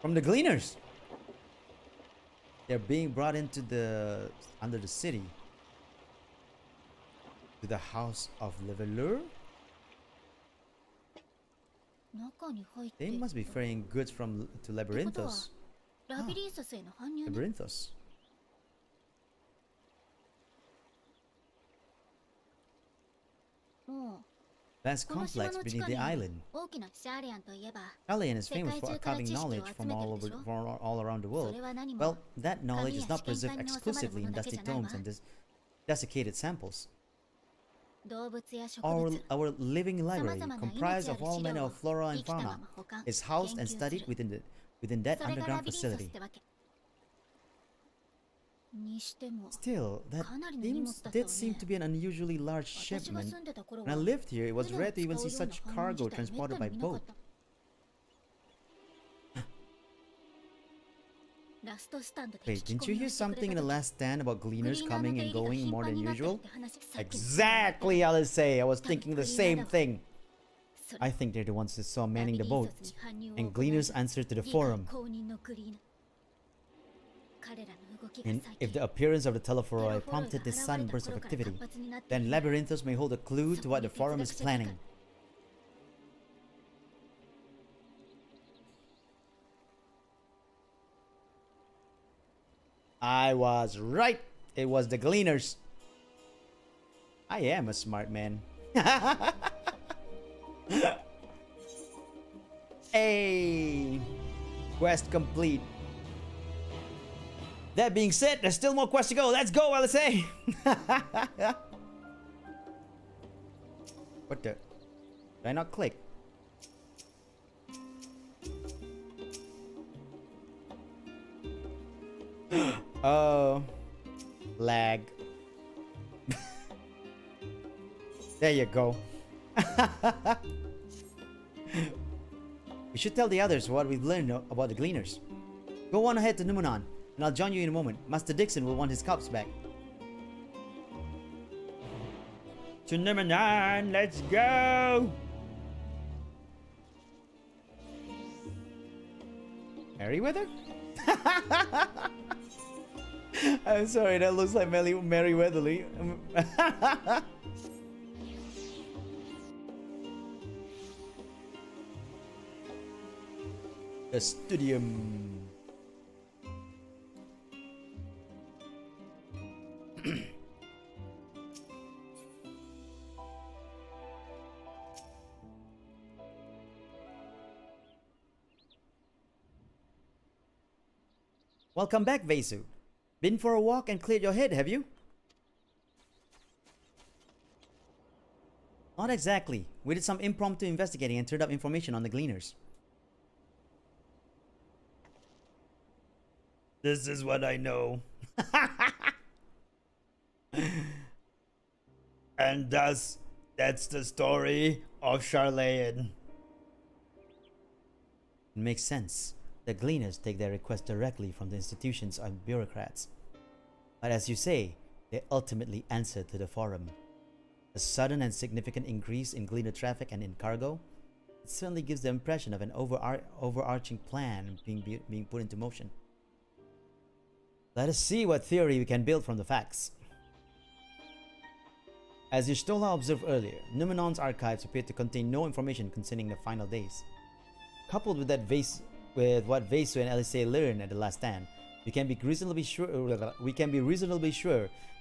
From the Gleaners! They're being brought into under the city. To the house of Levelure? They must be ferrying goods to Labyrinthos. Labyrinthos. Vast complex beneath the island. Charlian is famous for acquiring knowledge from all around the world. Well, that knowledge is not preserved exclusively in dusty tomes and desiccated samples. Our living library, comprised of all manner of flora and fauna, is housed and studied within that underground facility. Still, that did seem to be an unusually large shipment. When I lived here, it was rare to even see such cargo transported by boat. Wait, didn't you hear something in the last stand about gleaners coming and going more than usual? Exactly, Alisei. I was thinking the same thing. I think they're the ones that saw manning the boat, and gleaners answered to the forum. And if the appearance of the Telephoroi prompted this sudden burst of activity, then Labyrinthos may hold a clue to what the forum is planning. I was right. It was the Gleaners. I am a smart man. Hey! Quest complete. That being said, there's still more quests to go. Let's go, LSA! What the? Did I not click? Oh. Lag. There you go. We should tell the others what we've learned about the Gleaners. Go on ahead to Numenon, and I'll join you in a moment. Master Dixon will want his cups back. To number 9, let's go! Merryweather? I'm sorry, that looks like Merryweatherly. The Studium. Welcome back, Vesu. Been for a walk and cleared your head, have you? Not exactly. We did some impromptu investigating and turned up information on the Gleaners. This is what I know. And thus, that's the story of Charlayan. It makes sense. The Gleaners take their requests directly from the institutions and bureaucrats. But as you say, they ultimately answer to the forum. A sudden and significant increase in gleaner traffic and in cargo, it certainly gives the impression of an overarching plan being put into motion. Let us see what theory we can build from the facts. As Y'shtola observed earlier, Numenon's archives appear to contain no information concerning the final days. Coupled with what Vesu and Elisei learned at the last stand, we can be reasonably sure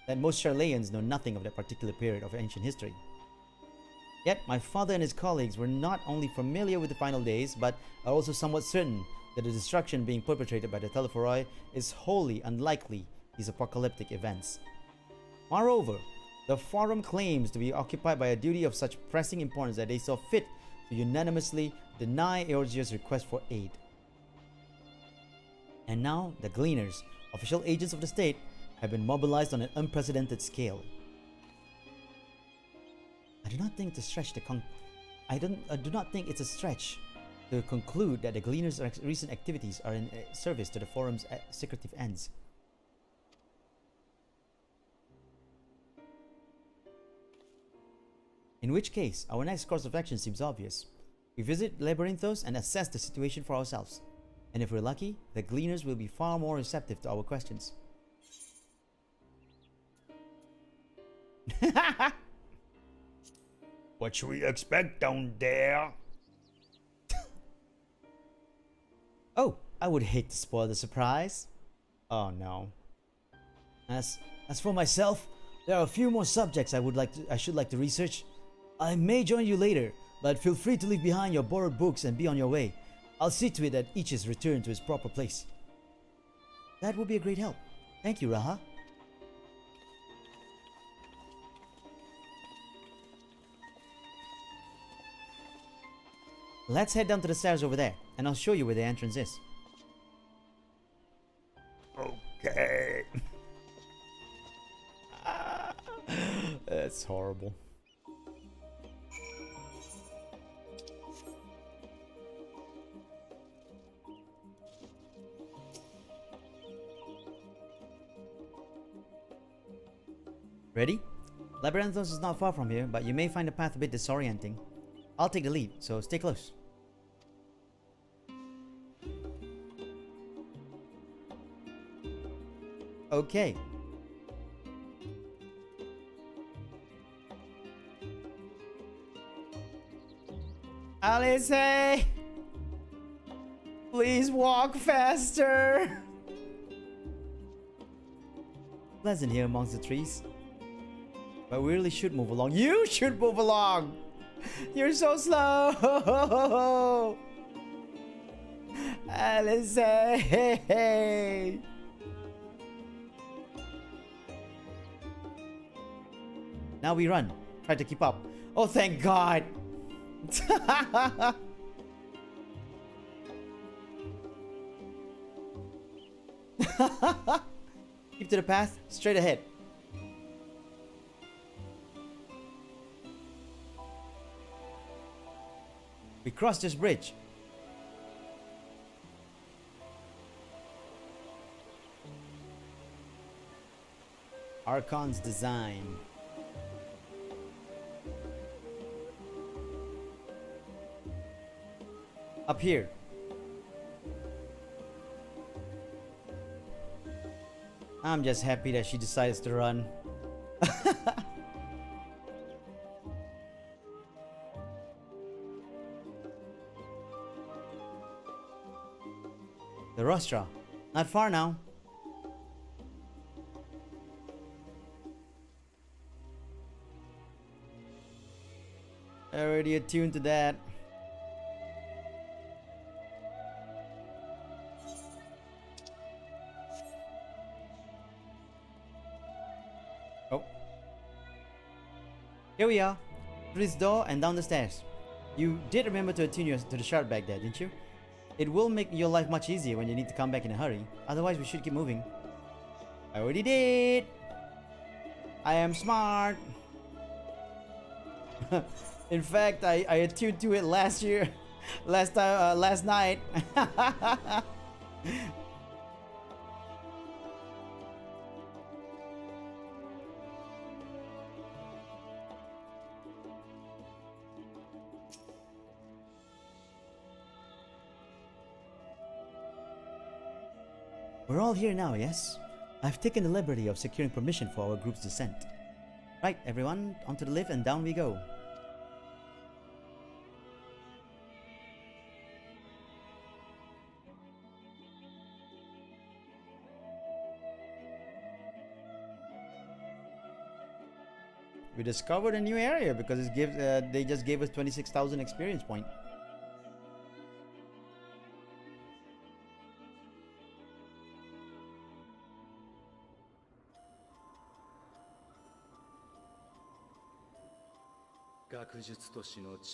that most Charlayans know nothing of that particular period of ancient history. Yet, my father and his colleagues were not only familiar with the final days, but are also somewhat certain that the destruction being perpetrated by the Telephoroi is wholly unlikely these apocalyptic events. Moreover, the Forum claims to be occupied by a duty of such pressing importance that they saw fit to unanimously deny Eorzea's request for aid. And now, the Gleaners, official agents of the state, have been mobilized on an unprecedented scale. I do not think it's a stretch to conclude that the Gleaners' recent activities are in service to the Forum's secretive ends. In which case, our next course of action seems obvious. We visit Labyrinthos and assess the situation for ourselves. And if we're lucky, the Gleaners will be far more receptive to our questions. What should we expect down there? Oh, I would hate to spoil the surprise. Oh no. As for myself, there are a few more subjects I should like to research. I may join you later, but feel free to leave behind your borrowed books and be on your way. I'll see to it that each is returned to its proper place. That would be a great help. Thank you, Raha. Let's head down to the stairs over there, and I'll show you where the entrance is. Okay. That's horrible. Ready? Labyrinthos is not far from here, but you may find the path a bit disorienting. I'll take the lead, so stay close. Okay. Alice, please walk faster. Pleasant here amongst the trees. But we really should move along. You should move along. You're so slow. Alice. Now we run. Try to keep up. Oh, thank God. Keep to the path. Straight ahead. We cross this bridge. Archon's design. Up here. I'm just happy that she decides to run. The rostra. Not far now. Already attuned to that. Oh. Here we are. Through this door and down the stairs. You did remember to attune to the shard back there, didn't you? It will make your life much easier when you need to come back in a hurry. Otherwise, we should keep moving. I already did. I am smart. In fact, I attuned to it last night. We're all here now, yes? I've taken the liberty of securing permission for our group's descent. Right, everyone, onto the lift and down we go. We discovered a new area because they just gave us 26,000 experience point.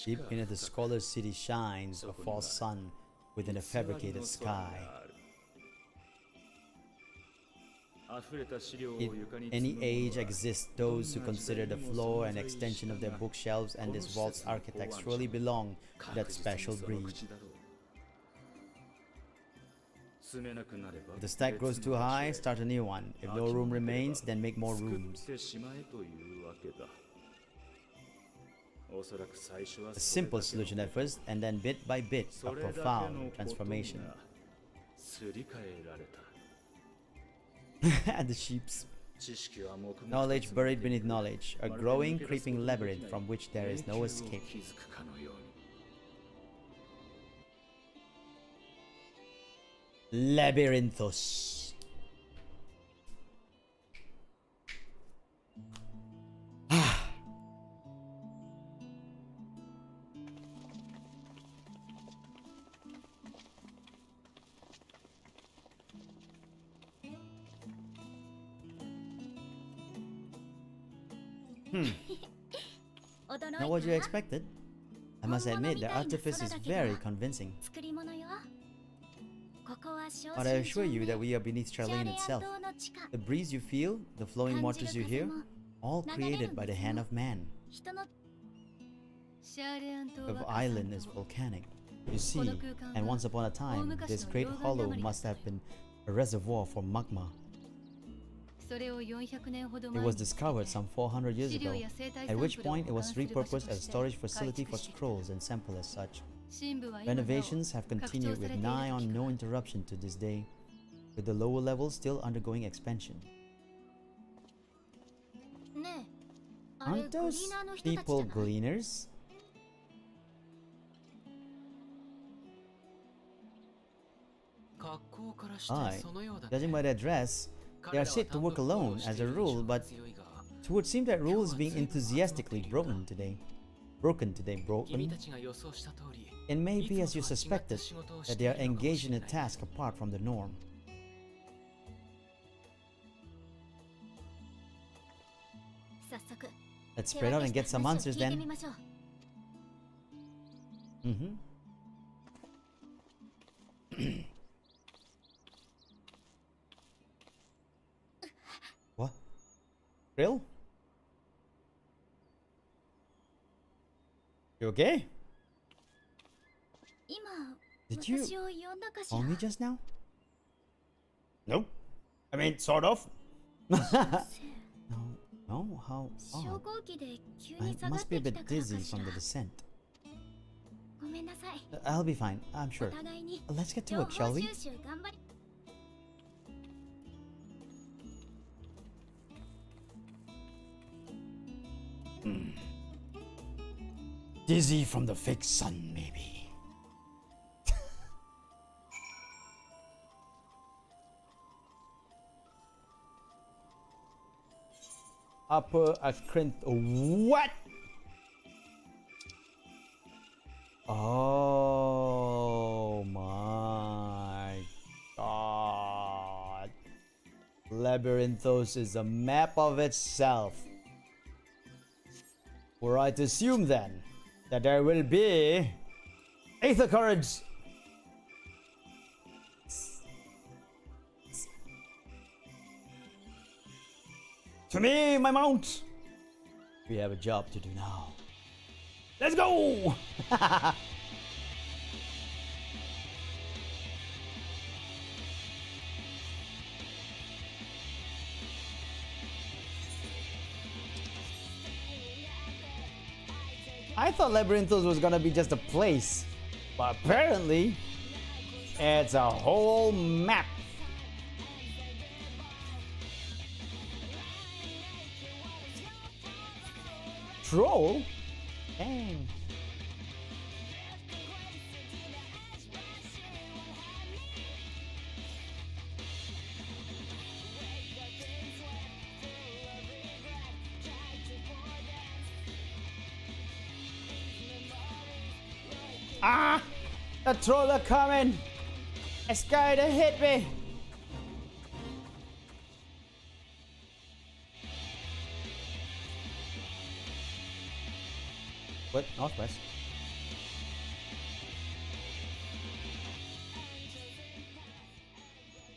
Deep into the scholar's city shines a false sun within a fabricated sky. In any age exist those who consider the floor an extension of their bookshelves, and this vault's architects surely belong to that special breed. If the stack grows too high, start a new one. If no room remains, then make more rooms. A simple solution at first, and then bit by bit, a profound transformation. And the sheeps. Knowledge buried beneath knowledge, a growing, creeping labyrinth from which there is no escape. Labyrinthos. Not what you expected. I must admit, the artifice is very convincing. But I assure you that we are beneath Charlene itself. The breeze you feel, the flowing waters you hear, all created by the hand of man. The island is volcanic, you see, and once upon a time, this great hollow must have been a reservoir for magma. It was discovered some 400 years ago, at which point it was repurposed as a storage facility for scrolls and sample as such. Renovations have continued with nigh on no interruption to this day, with the lower levels still undergoing expansion. Aren't those people gleaners? Aye, judging by their dress, they are said to work alone as a rule, but it would seem that rule is being enthusiastically broken today. It may be as you suspected, that they are engaged in a task apart from the norm. Let's spread out and get some answers then. What? Real? You okay? Did you call me just now? Nope. I mean, sort of. No, how odd. I must be a bit dizzy from the descent. I'll be fine, I'm sure. Let's get to work, shall we? Dizzy from the fake sun, maybe. Upper Akrint. What? Oh my god. Labyrinthos is a map of itself. Were I to assume then that there will be Aether Currents. To me, my mount. We have a job to do now. Let's go. I thought Labyrinthos was gonna be just a place, but apparently it's a whole map. troll? Dang. Ah! The troll are coming! It's going to hit me! What? Northwest?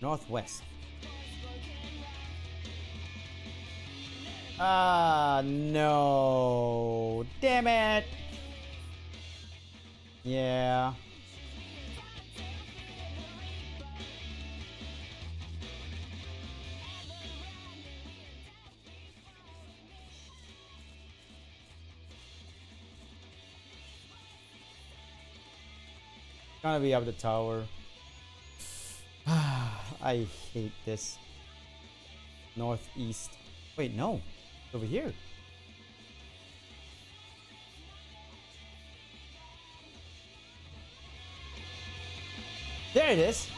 Northwest. Ah, no. Damn it. Yeah. Gonna be up the tower. I hate this. Northeast. Wait, no. Over here. There it is.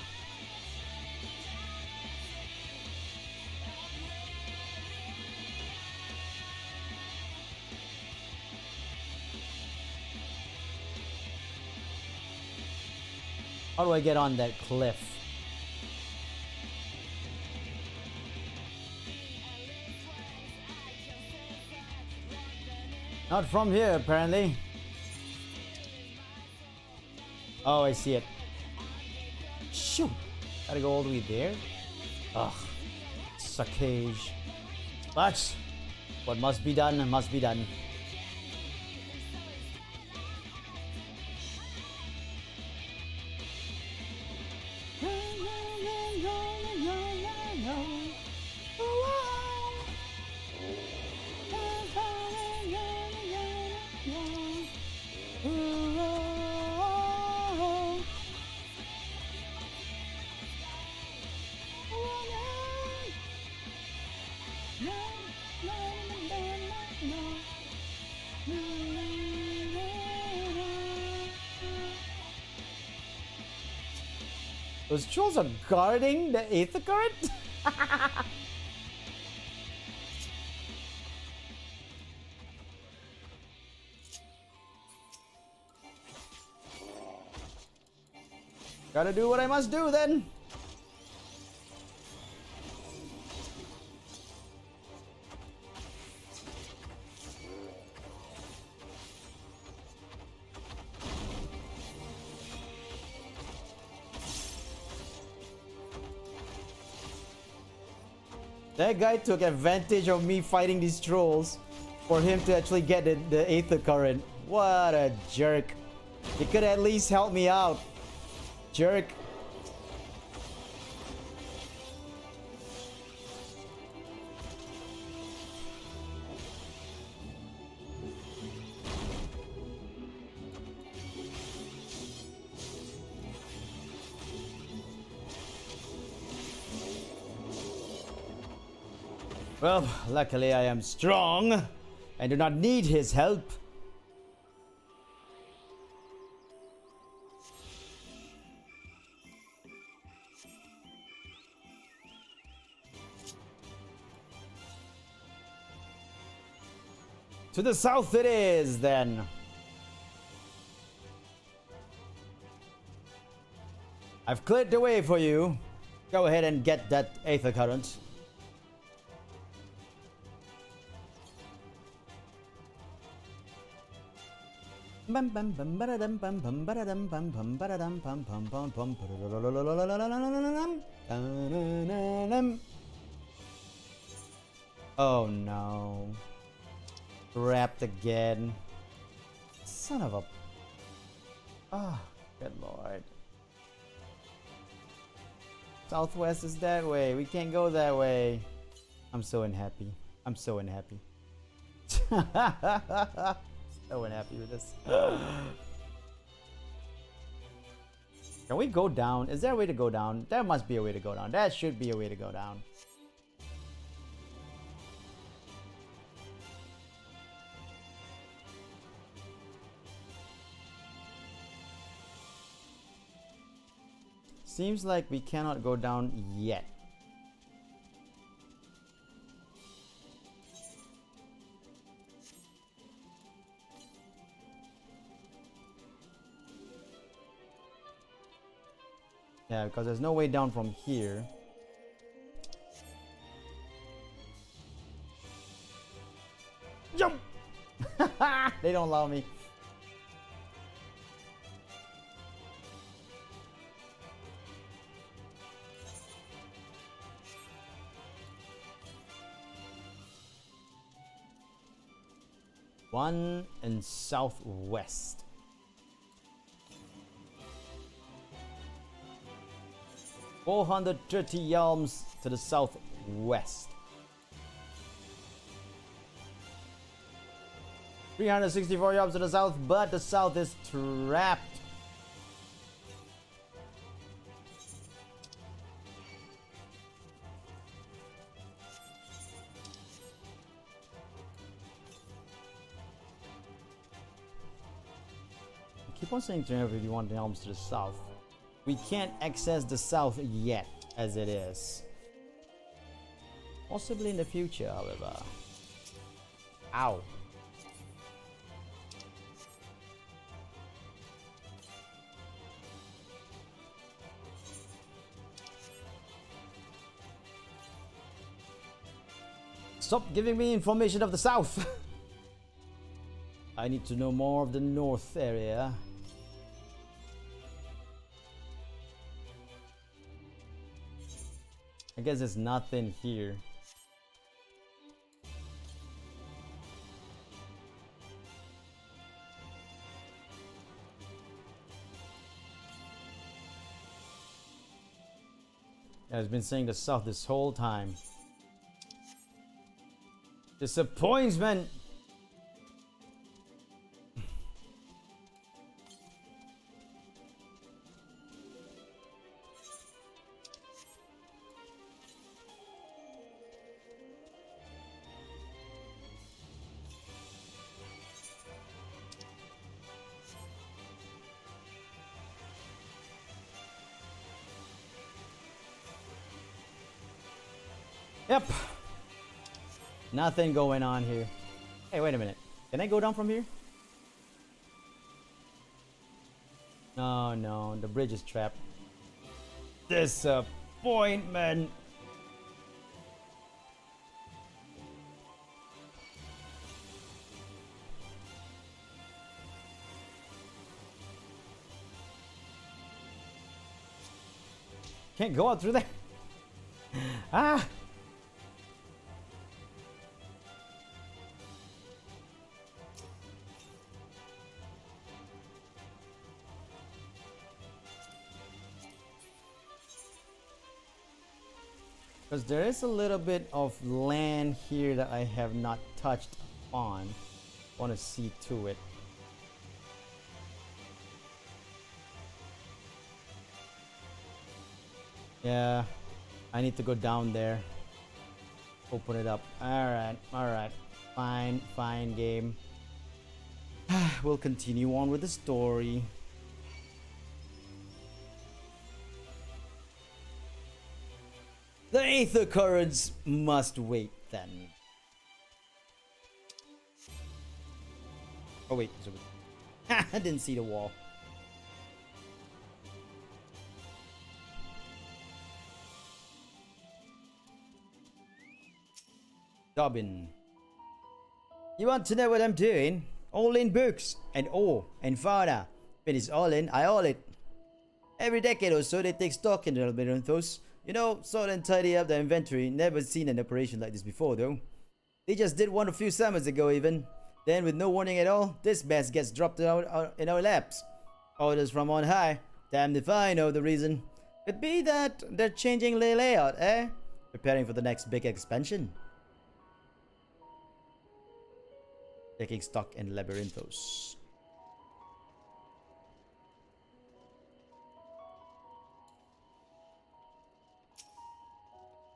How do I get on that cliff? Not from here, apparently. Oh, I see it. Shoot! Gotta go all the way there? Ugh. Suckage. But what must be done must be done. Those trolls are guarding the Aether Current? Gotta do what I must do then. That guy took advantage of me fighting these trolls for him to actually get the Aether Current. What a jerk. He could at least help me out. Jerk. Well, luckily I am strong and do not need his help. To the south it is, then. I've cleared the way for you. Go ahead and get that Aether Current. Oh no. Wrapped again. Son of a... Ah, good lord. Southwest is that way. We can't go that way. I'm so unhappy. I'm so unhappy. So unhappy with this. Can we go down? Is there a way to go down? There must be a way to go down. There should be a way to go down. Seems like we cannot go down yet. Yeah, because there's no way down from here. Jump! They don't allow me. One in southwest. $430 yalms to the southwest. 364 yards to the south, but the south is trapped. I keep on saying 351 yards to the south. We can't access the south yet, as it is. Possibly in the future, however. Ow. Stop giving me information of the south. I need to know more of the north area. I guess there's nothing here. I've been saying the south this whole time. Disappointment! Yep. Nothing going on here. Hey, wait a minute. Can I go down from here? No, no. The bridge is trapped. Disappointment. Can't go out through there. Ah! Because there is a little bit of land here that I have not touched on. Want to see to it. Yeah, I need to go down there. Open it up. Alright, alright. Fine, fine game. We'll continue on with the story. The Aether Currents must wait then. Oh wait, I didn't see the wall. Dobbin. You want to know what I'm doing? All in books and ore and fodder. When it's all in, I all it. Every decade or so they take stock in the labyrinthos. You know, sort and tidy up the inventory. Never seen an operation like this before though. They just did one a few summers ago even. Then with no warning at all, this mess gets dropped out in our laps. Orders from on high. Damned if I know the reason. Could be that they're changing the layout, eh? Preparing for the next big expansion. Taking stock in labyrinthos.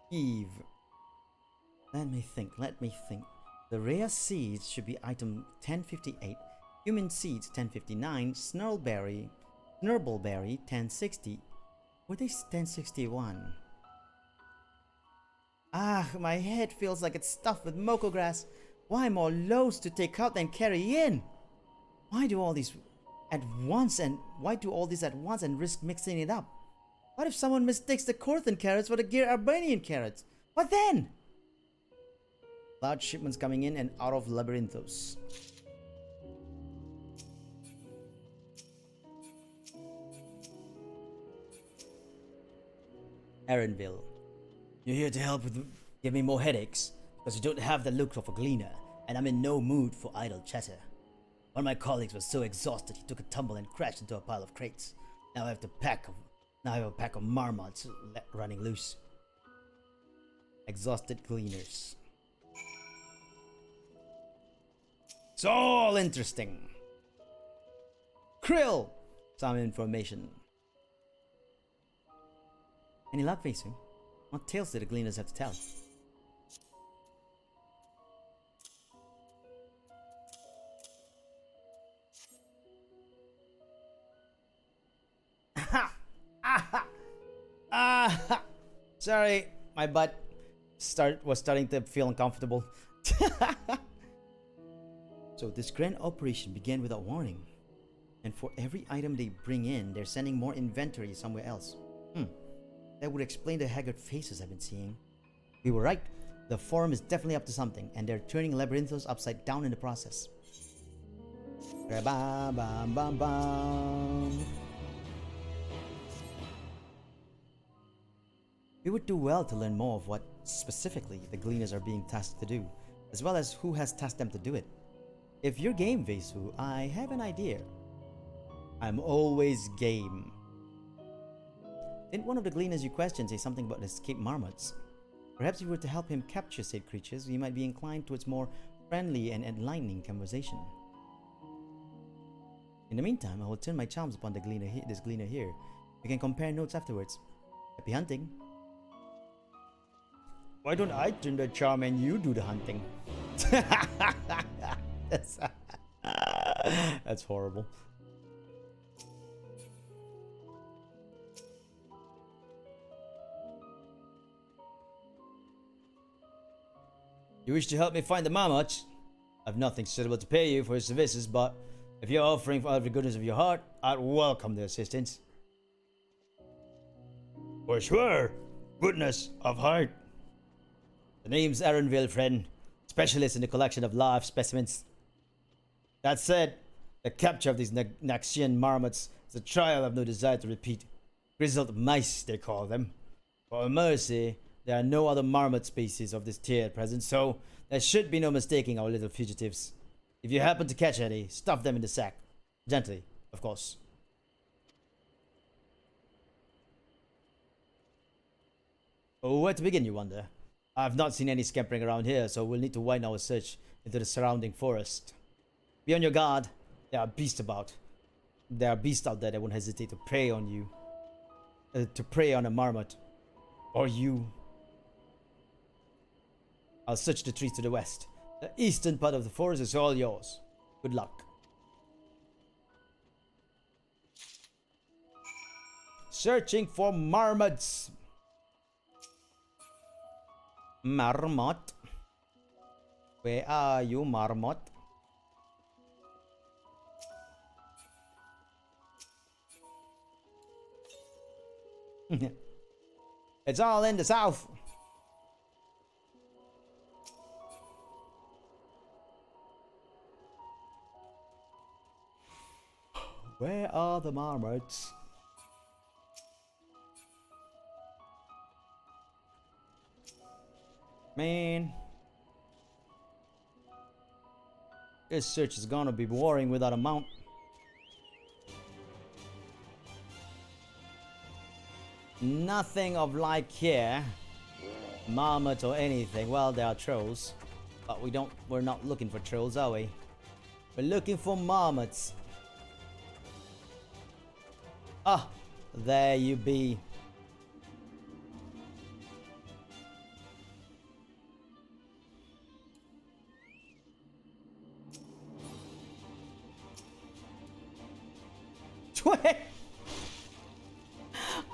Eve. Let me think. The rare seeds should be item 1058, human seeds 1059, snurlberry 1060, Were they 1061? Ah, my head feels like it's stuffed with moko grass. Why more loads to take out than carry in? Why do all these at once and risk mixing it up? What if someone mistakes the Corthan carrots for the Gear Arbanian carrots? What then? Large shipments coming in and out of Labyrinthos. Aaronville. You're here to help with give me more headaches, because you don't have the look of a gleaner, and I'm in no mood for idle chatter. One of my colleagues was so exhausted he took a tumble and crashed into a pile of crates. Now I have a pack of marmots running loose. Exhausted gleaners. It's all interesting. Krill! Some information. Any luck, Vesu? What tales do the gleaners have to tell? Sorry, my butt was starting to feel uncomfortable. So this grand operation began without warning. And for every item they bring in, they're sending more inventory somewhere else. That would explain the haggard faces I've been seeing. We were right. The forum is definitely up to something, and they're turning Labyrinthos upside down in the process. We would do well to learn more of what, specifically, the Gleaners are being tasked to do, as well as who has tasked them to do it. If you're game, Vesu, I have an idea. I'm always game. Didn't one of the Gleaners you questioned say something about escaped marmots? Perhaps if you were to help him capture said creatures, we might be inclined towards more friendly and enlightening conversation. In the meantime, I will turn my charms upon this Gleaner here. We can compare notes afterwards. Happy hunting. Why don't I turn the charm and you do the hunting? That's horrible. You wish to help me find the marmots? I've nothing suitable to pay you for your services, but if you're offering for the goodness of your heart, I'd welcome the assistance. For sure. Goodness of heart. The name's Aaronville, friend. Specialist in the collection of live specimens. That said, the capture of these Naxian marmots is a trial I've no desire to repeat. Grizzled mice, they call them. For a mercy, there are no other marmot species of this tier at present, so there should be no mistaking our little fugitives. If you happen to catch any, stuff them in the sack. Gently, of course. Oh, where to begin, you wonder? I've not seen any scampering around here, so we'll need to widen our search into the surrounding forest. Be on your guard. There are beasts about. There are beasts out there that won't hesitate to prey on you. To prey on a marmot. Or you. I'll search the trees to the west. The eastern part of the forest is all yours. Good luck. Searching for marmots. Marmot. Where are you, marmot? It's all in the south. Where are the marmots? Man, this search is gonna be boring without a mount. Nothing of like here. Marmot or anything. Well, there are trolls, but we're not looking for trolls, are we? We're looking for marmots. Ah, there you be.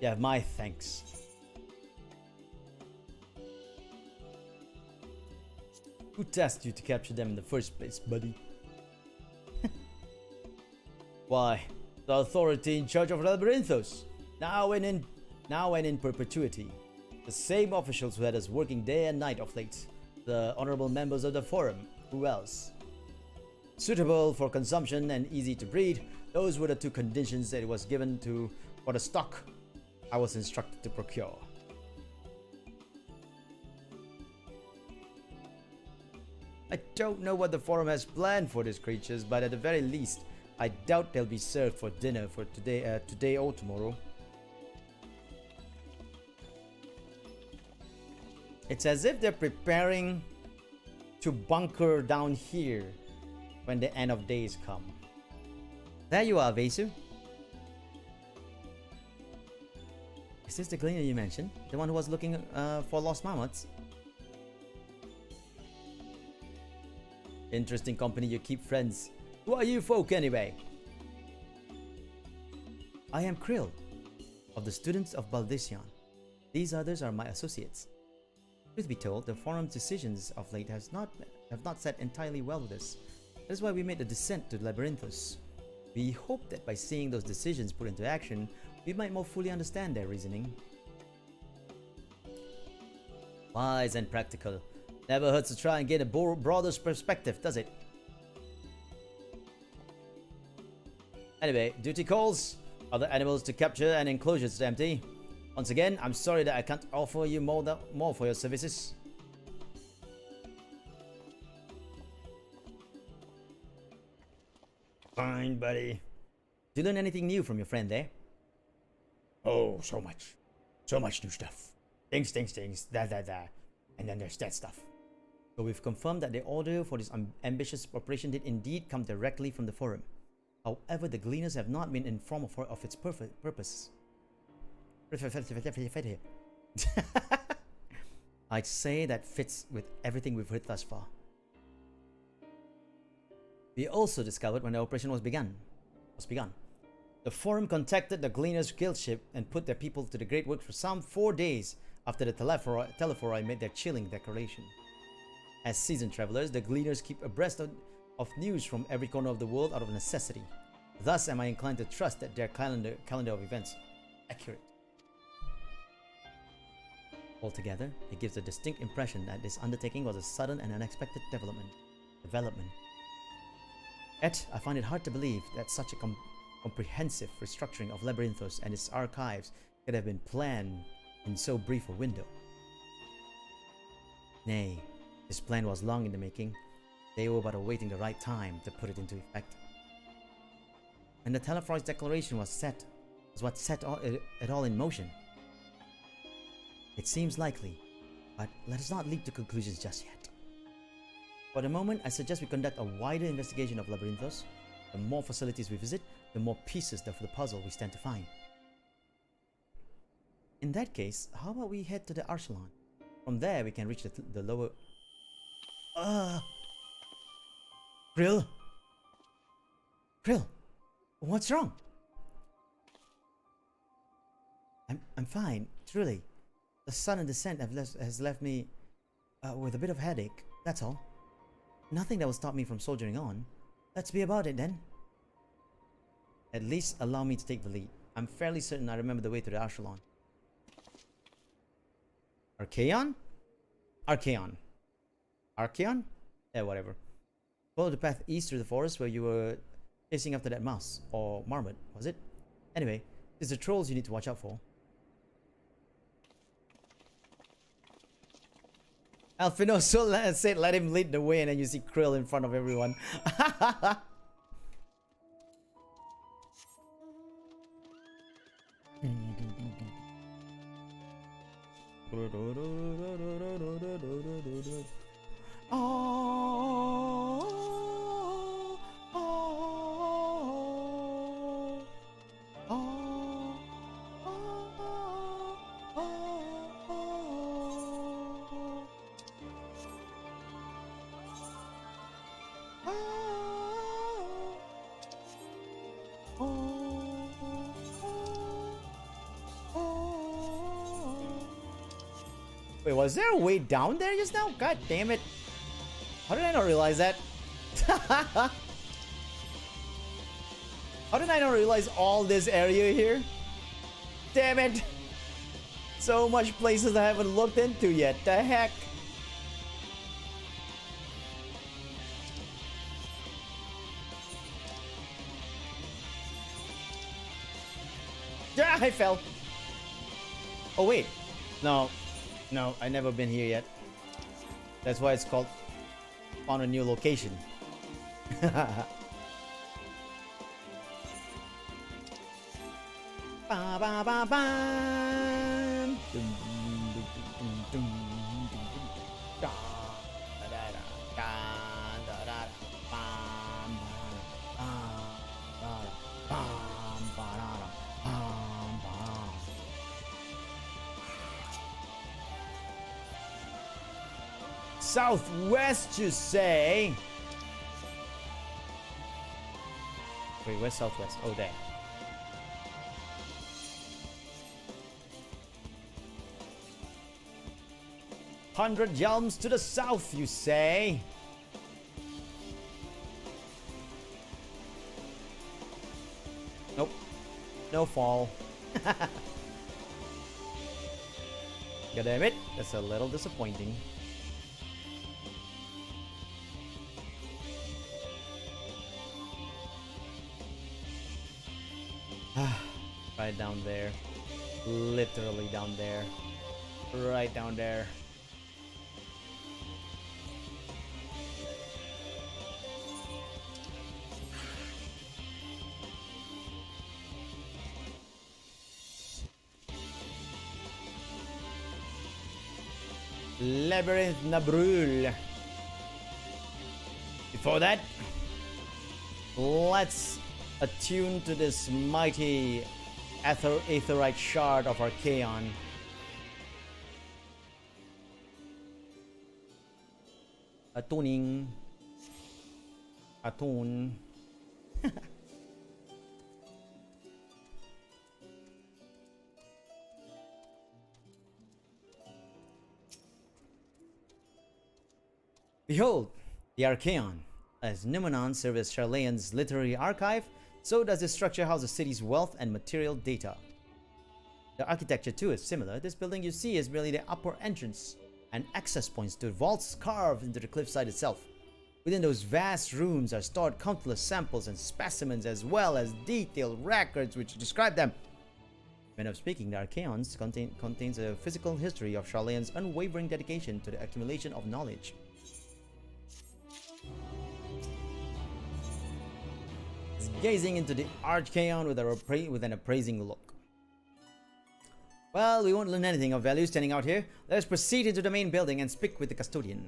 You have my thanks. Who tasked you to capture them in the first place, buddy? Why, the authority in charge of Labyrinthos, now and in perpetuity. The same officials who had us working day and night of late. The honorable members of the forum. Who else? Suitable for consumption and easy to breed, those were the two conditions that it was given to for the stock I was instructed to procure. I don't know what the forum has planned for these creatures, but at the very least, I doubt they'll be served for dinner for today or tomorrow. It's as if they're preparing to bunker down here when the end of days come. There you are, Vesu. Is this the cleaner you mentioned? The one who was looking for lost mammoths? Interesting company you keep, friends. Who are you folk anyway? I am Krill, of the students of Baldesion. These others are my associates. Truth be told, the forum's decisions of late have not sat entirely well with us. That is why we made the descent to Labyrinthos. We hope that by seeing those decisions put into action, we might more fully understand their reasoning. Wise and practical. Never hurts to try and get a broader perspective, does it? Anyway, duty calls. Other animals to capture and enclosures to empty. Once again, I'm sorry that I can't offer you more for your services. Fine, buddy. Did you learn anything new from your friend there? Oh, so much. So much new stuff. Things, that. And then there's that stuff. So we've confirmed that the order for this ambitious operation did indeed come directly from the forum. However, the gleaners have not been informed of its purpose. I'd say that fits with everything we've heard thus far. We also discovered when the operation was begun. The forum contacted the Gleaners Guild ship and put their people to the great work for some 4 days after the Telephori made their chilling declaration. As seasoned travelers, the Gleaners keep abreast of news from every corner of the world out of necessity. Thus am I inclined to trust that their calendar of events is accurate. Altogether, it gives a distinct impression that this undertaking was a sudden and unexpected development. Yet, I find it hard to believe that such a comprehensive restructuring of Labyrinthos and its archives could have been planned in so brief a window. Nay, this plan was long in the making. They were but awaiting the right time to put it into effect. And the Telephori's declaration was what set it all in motion. It seems likely, but let us not leap to conclusions just yet. For the moment, I suggest we conduct a wider investigation of Labyrinthos. The more facilities we visit, the more pieces of the puzzle we stand to find. In that case, how about we head to the Archelon? From there, we can reach the lower... Krill? Krill, what's wrong? I'm fine, truly. The sudden descent has left me with a bit of headache, that's all. Nothing that will stop me from soldiering on. Let's be about it then. At least allow me to take the lead. I'm fairly certain I remember the way to the Archelon. Archaon? Archaon? Yeah, whatever. Follow the path east through the forest where you were chasing after that mouse. Or marmot, was it? Anyway, it's the trolls you need to watch out for. Alfinoso said let him lead the way, and then you see Krill in front of everyone. Wait, was there a way down there just now? God damn it. How did I not realize that? How did I not realize all this area here? Damn it. So much places I haven't looked into yet. The heck? Yeah, I fell. Oh wait. No. No, I never been here yet. That's why it's called on a new location. Ba ba ba ba. Dum, dum, dum, dum, dum, dum. Da, da, da, da, da, da, da, bam, bam, bam, bam, bam, bam. Southwest, you say? Wait, where's southwest? Oh, there. "100 Yelms to the south, you say?" Nope. No fall. God damn it. That's a little disappointing. Right down there. Literally down there. Right down there. Labyrinth Nabrul. Before that, let's attune to this mighty aetherite shard of Archaeon. Attuning. Attune. Behold, the Archaeon. As Numenon serves as Charlayan's literary archive, so does this structure house the city's wealth and material data. The architecture too is similar. This building you see is merely the upper entrance and access points to vaults carved into the cliffside itself. Within those vast rooms are stored countless samples and specimens as well as detailed records which describe them. When of speaking, the Archaeons contains a physical history of Charlayan's unwavering dedication to the accumulation of knowledge. Gazing into the Archaeon with an appraising look. Well, we won't learn anything of value standing out here. Let's proceed into the main building and speak with the custodian.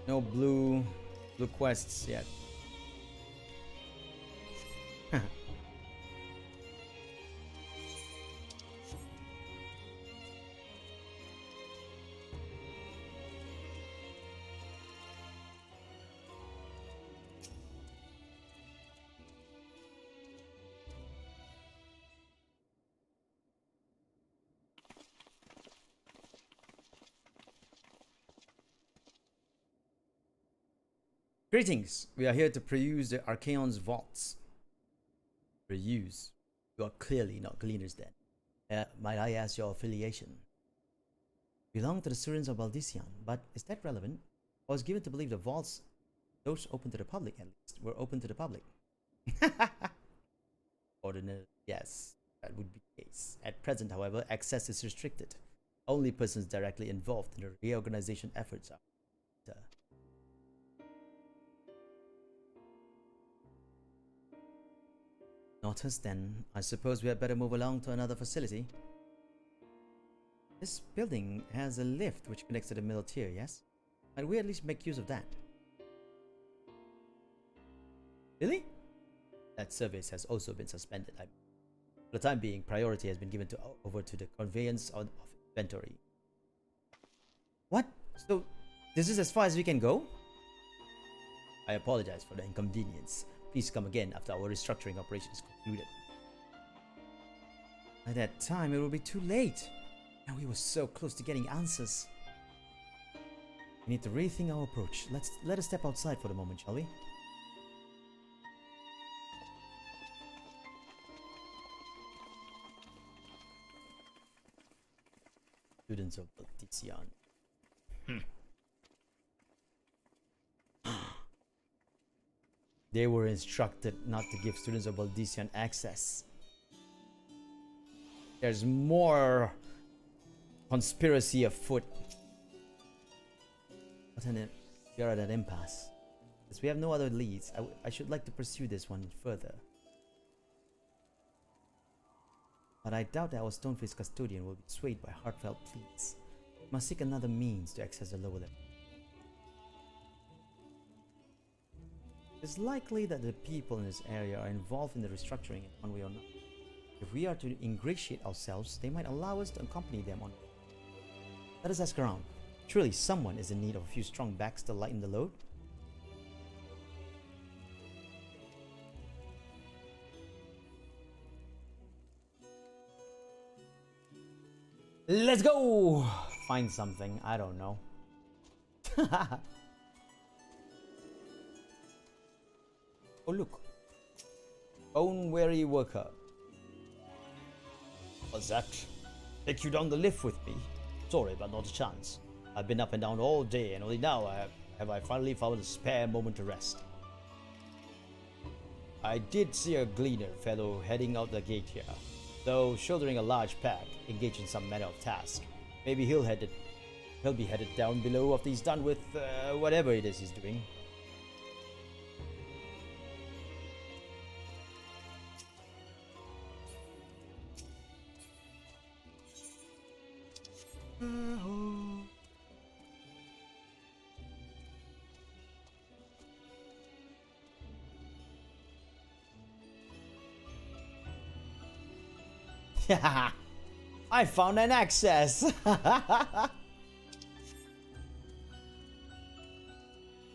No blue quests yet. Greetings. We are here to peruse the Archaeon's vaults. Peruse? You are clearly not gleaners then. Might I ask your affiliation? Belong to the Surins of Baldician, but is that relevant? I was given to believe the vaults, those open to the public at least, were open to the public. Ordinary, yes, that would be the case. At present, however, access is restricted. Only persons directly involved in the reorganization efforts are. Not us then. I suppose we had better move along to another facility. This building has a lift which connects to the middle tier, yes? Might we at least make use of that? Really? That service has also been suspended. For the time being, priority has been given over to the conveyance of inventory. What? So, this is as far as we can go? I apologize for the inconvenience. Please come again after our restructuring operation is concluded. By that time, it will be too late. And we were so close to getting answers. We need to rethink our approach. Let us step outside for the moment, shall we? Students of Baltician. They were instructed not to give students of Baltician access. There's more conspiracy afoot. We are at an impasse. As we have no other leads, I should like to pursue this one further. But I doubt that our stone-faced custodian will be swayed by heartfelt pleas. We must seek another means to access the lower level. It's likely that the people in this area are involved in the restructuring in one way or another. If we are to ingratiate ourselves, they might allow us to accompany them on. Let us ask around. Surely someone is in need of a few strong backs to lighten the load. Let's go! Find something, I don't know. Oh look. Bone-weary worker. What's that? Take you down the lift with me? Sorry, but not a chance. I've been up and down all day, and only now have I finally found a spare moment to rest. I did see a gleaner fellow heading out the gate here, though shouldering a large pack, engaged in some manner of task. Maybe he'll be headed down below after he's done with whatever it is he's doing. I found an access.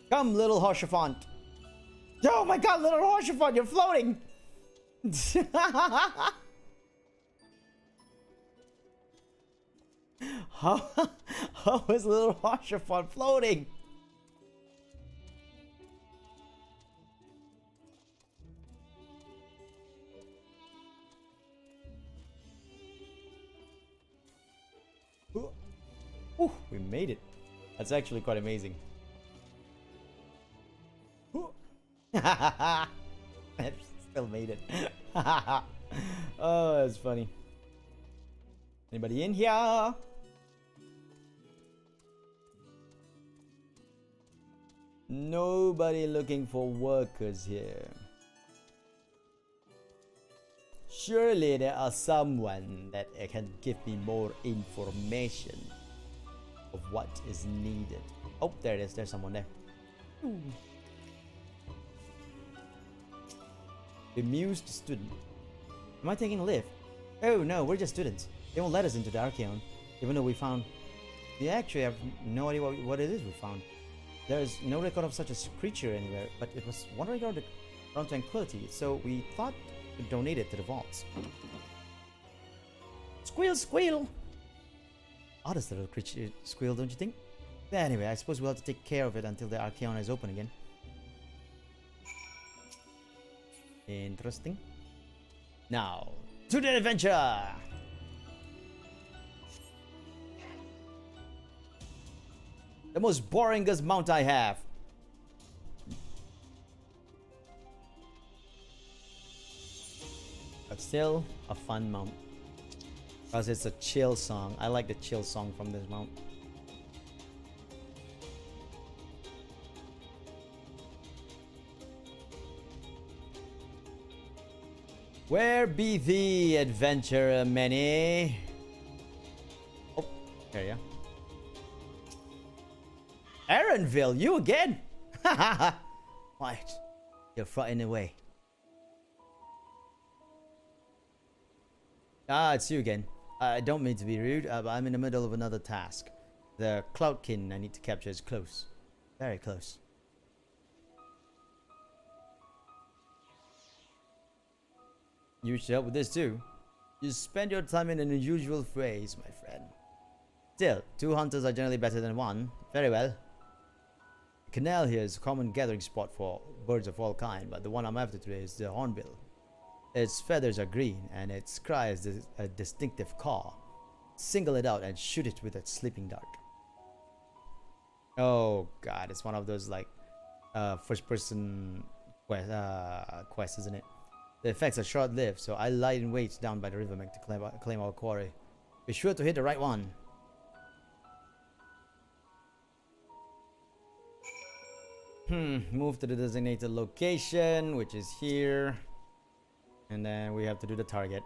Come, little Hoshafont. Oh my god, little Hoshafont, you're floating. How is little Hoshafont floating? Ooh, we made it. That's actually quite amazing. Still made it. Oh, that's funny. Anybody in here? Nobody looking for workers here. Surely there are someone that can give me more information of what is needed. Oh, there it is. There's someone there. Ooh. Bemused student. Am I taking a lift? Oh no, we're just students. They won't let us into the Archeon, even though we found... We actually have no idea what it is we found. There is no record of such a creature anywhere, but it was wandering around tranquility, so we thought to donate it to the vaults. Squeal, squeal! Oddest little creature squeal, don't you think? But anyway, I suppose we'll have to take care of it until the Archeon is open again. Interesting. Now, to the adventure! The most boringest mount I have. But still a fun mount. Because it's a chill song. I like the chill song from this mount. Where be thee, adventurer many? Oh, there you are. Aaronville, you again? What? You're frightened away. Ah, it's you again. I don't mean to be rude, but I'm in the middle of another task. The Cloudkin I need to capture is close. Very close. You should help with this too. You spend your time in an unusual phrase, my friend. Still, 2 hunters are generally better than 1. Very well. The canal here is a common gathering spot for birds of all kind, but the one I'm after today is the hornbill. Its feathers are green, and its cry is a distinctive caw. Single it out and shoot it with a sleeping dart. Oh god, it's one of those like first-person quests, isn't it? The effects are short-lived, so I lie in wait down by the riverbank to claim our quarry. Be sure to hit the right one. Move to the designated location, which is here. And then we have to do the target.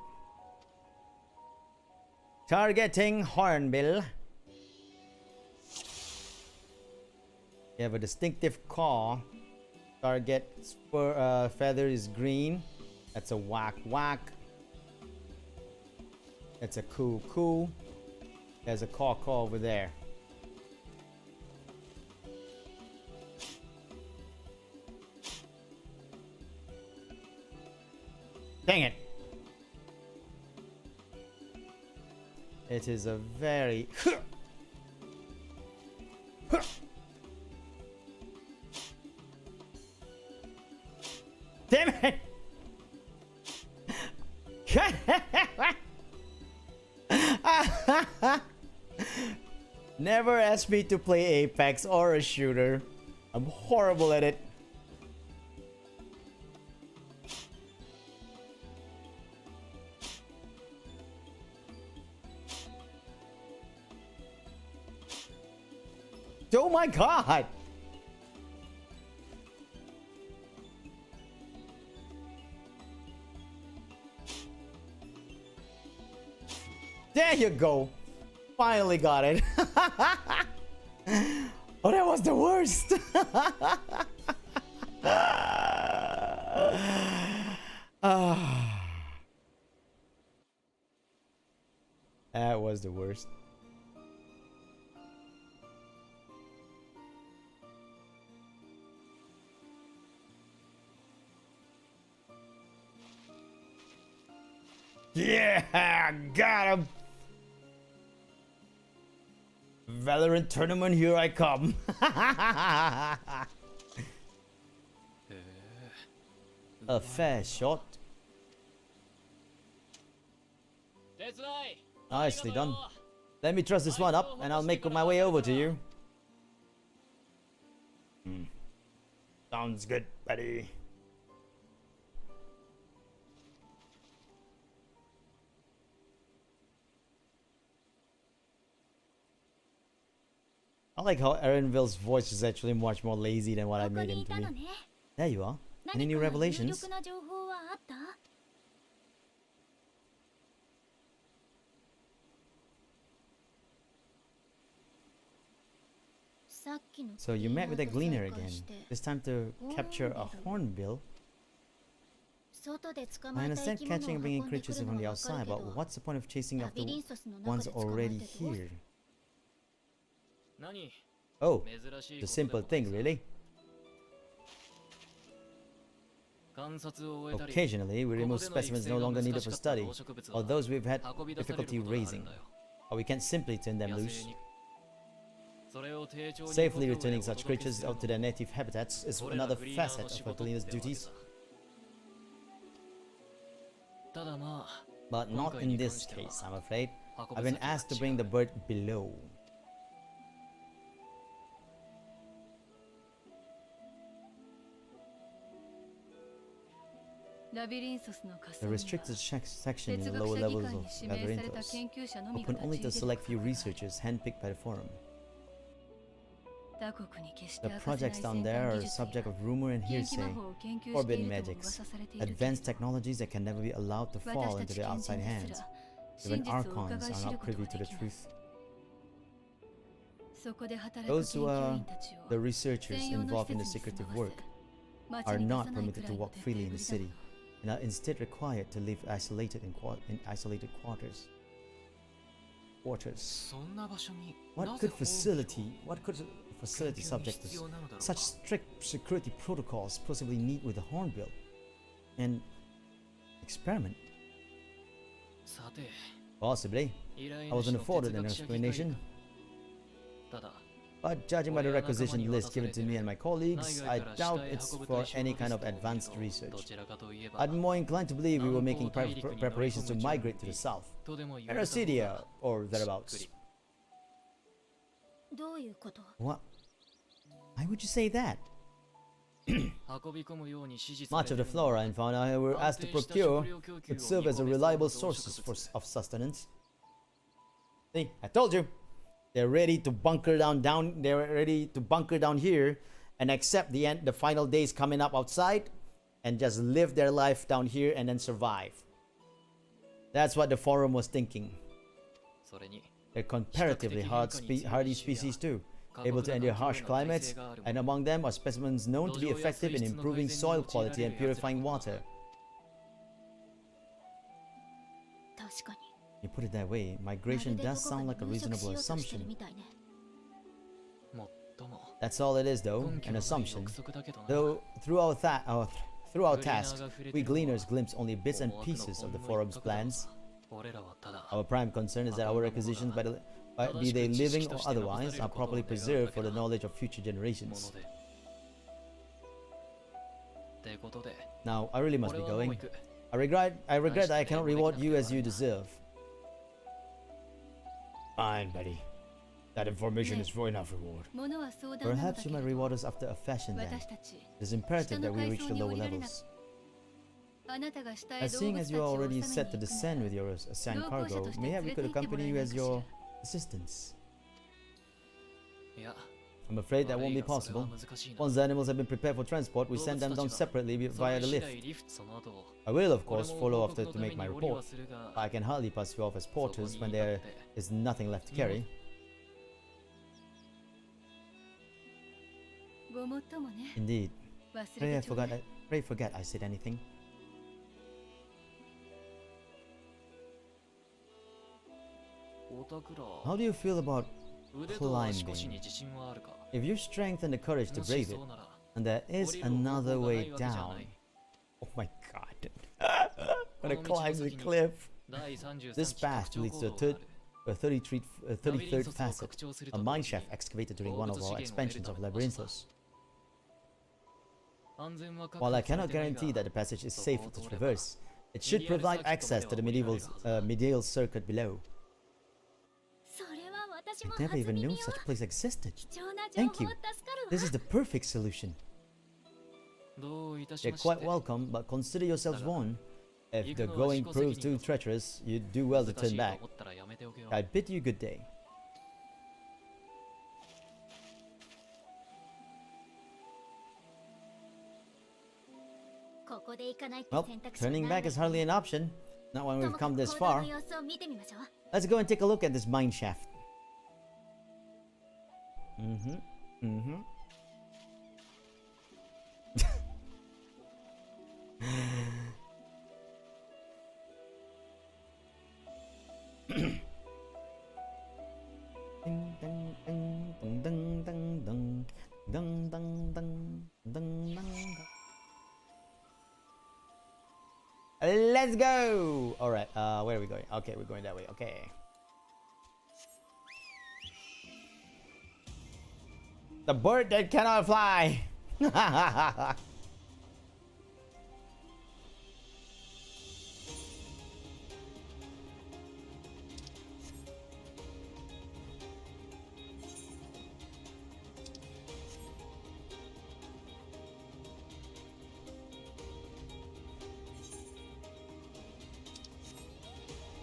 Targeting hornbill. You have a distinctive caw. Target feather is green. That's a whack whack. That's a cool cool. There's a caw over there. Dang it. It is a very damn it. Never ask me to play Apex or a shooter. I'm horrible at it. Oh my god! There you go! Finally got it! Oh, that was the worst! That was the worst. Yeah, got him. Valorant tournament, here I come. A fair shot. Nicely done. Let me truss this one up and I'll make my way over to you. Sounds good, buddy. I like how Erenville's voice is actually much more lazy than what I made him to be. There you are. Any new revelations? So you met with a gleaner again. This time to capture a hornbill. I understand catching and bringing creatures in from the outside, but what's the point of chasing after ones already here? Oh, it's a simple thing, really. Occasionally, we remove specimens no longer needed for study, or those we've had difficulty raising, or we can't simply turn them loose. Safely returning such creatures out to their native habitats is another facet of a cleaner's duties. But not in this case, I'm afraid. I've been asked to bring the bird below. The restricted section in the lower levels of Labyrinthos, open only to a select few researchers handpicked by the forum. The projects down there are subject of rumor and hearsay, forbidden magics, advanced technologies that can never be allowed to fall into the outside hands. Even Archons are not privy to the truth. Those who are the researchers involved in the secretive work are not permitted to walk freely in the city, and are instead required to live isolated in isolated quarters. quarters. そんな場所に What なぜ could ホーム what could a facility 研究に subject 必 to 要なのだろう such strict security protocols possibly meet with a hornbill and experiment? さて Possibly. 依頼 I 主 wasn't の afforded 哲 an 学者 explanation, ただ but judging by the requisition list given to me and my colleagues, I doubt it's for any kind of advanced research. どちらかといえば I'm more inclined to believe we were making preparations to migrate to the south, とでも言われた方が Erosidia or thereabouts. どういうこと？ What? Why would you say that? 運び込むように指示さ Much れ of て the いるの flora and fauna I were 安 asked to 定した procure 食料供給を would serve as a 見込めそうな reliable 動 sources 植物 of sustenance. See, I told you. They're ready to bunker down. They're ready to bunker down here and accept the final days coming up outside, and just live their life down here and then survive. That's what the forum was thinking. それに They're comparatively hardy species too, able to endure harsh climates, and among them are specimens known to be effective in improving soil quality and purifying water. 確かに。 You put it that way, まる migration で does どこか sound に like a 分析 reasonable しようとしてる assumption. みたいね。もっとも That's all it is, though, 根拠 an のない assumption. 憶測だけどな Though through our task, we gleaners glimpse only bits and pieces of the forum's plans. 俺らはただ Our prime concern is that our requisitions, be they living or otherwise, are properly preserved for the knowledge of future もの generations. でってことで Now, I really must 俺 be はもう going. 行く I regret that I cannot reward you as you deserve. Fine, buddy. That information is for enough reward. ものは相談なのだ Perhaps け you ど might reward us after a fashion then. 私たち It is imperative that we reach the lower levels. あなたが下へ As 動 seeing 物 as たち you を are 収め already に set to 行く descend な with your assigned 同行者 cargo, として maybe 連 we れ could て行ってもら accompany え you ない as かしら your assistants. いや I'm afraid that 悪 won't い be がそれは possible. 難しいな Once the animals have been prepared for transport, we 動 send 物 them たち down は separately それ via the 次 lift. 第リフトその後 I will, of 俺 course, も follow 報 after 告 to のため make my に降り report. はするが I can hardly pass you off as そこ porters に when 至 there って is nothing left to carry. ごもっともね Indeed. 忘 Pray れてちょうだい forget I said anything. オタクら How do you feel about 腕と足腰 climbing? に自信はあるか If you strength and the courage to もし brave そ it, うなら and there is 降りる方 another 法がな way いわけじゃな down. い Oh my god. I'm gonna climb the cliff. 第33 This 期 path 拡張 leads 行 to 動 a がある 33rd facet, a mine shaft excavated during one of our expansions of Labyrinthos. While I cannot guarantee that the passage is safe to traverse, it should provide access to the medieval circuit below. それは私も I never 初 even 耳 knew よ such a place existed. 貴重な情 Thank 報 you. 助かるわ This is the perfect solution. どういたし You're まして quite welcome, but consider yourselves warned. If the going proves too treacherous, you do well to 難し turn いと back. 思ったらやめておけよ I bid you good day. ここで行かないって Well, 選択肢は turning ない back is hardly an option. Not when と we've もか come く this 行動 far. の様子を見てみましょう Let's go and take a look at this mine shaft. Mm-hmm. Ding, ding, ding, ding, ding, ding, ding, ding, ding, ding, ding, ding. Let's go! Alright, where are we going? Okay, we're going that way. Okay. The bird that cannot fly!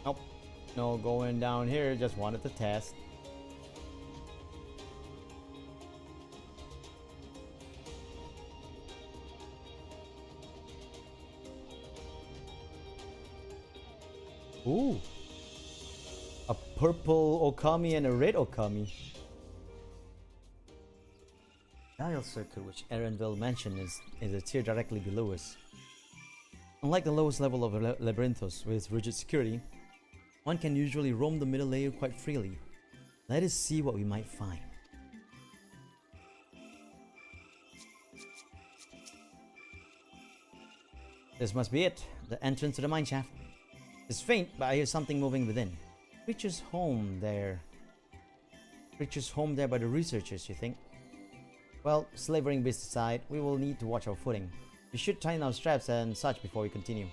Nope. No going down here, just wanted to test. Ooh. A purple Okami and a red Okami. Dial circle, which Erenville mentioned, is a tier directly below us. Unlike the lowest level of Labyrinthos with its rigid security, one can usually roam the middle layer quite freely. Let us see what we might find. This must be it, the entrance to the mine shaft. It's faint, but I hear something moving within. Creatures home there. Creatures home there by the researchers, you think? Well, slavering beasts aside, we will need to watch our footing. We should tighten our straps and such before we continue.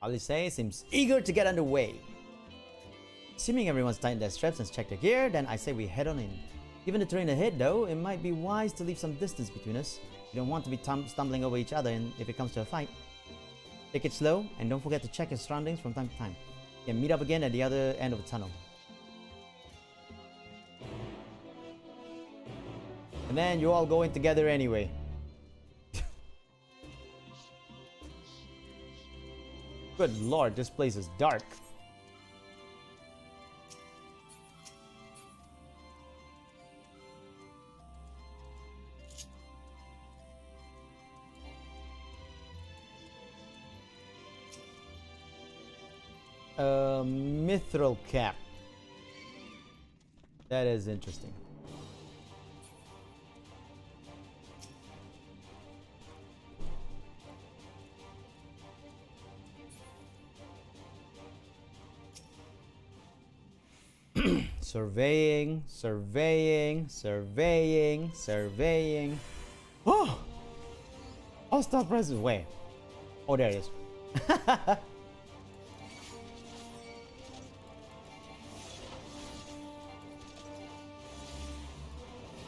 Alice seems eager to get underway. Assuming everyone's tightened their straps and checked their gear, then I say we head on in. Given the terrain ahead though, it might be wise to leave some distance between us. We don't want to be stumbling over each other if it comes to a fight. Take it slow, and don't forget to check your surroundings from time to time. We can meet up again at the other end of the tunnel. And then you all go in together anyway. Good lord, this place is dark. Mithril cap. That is interesting. Surveying. Oh! I'll stop pressing. Wait. Oh, there it is.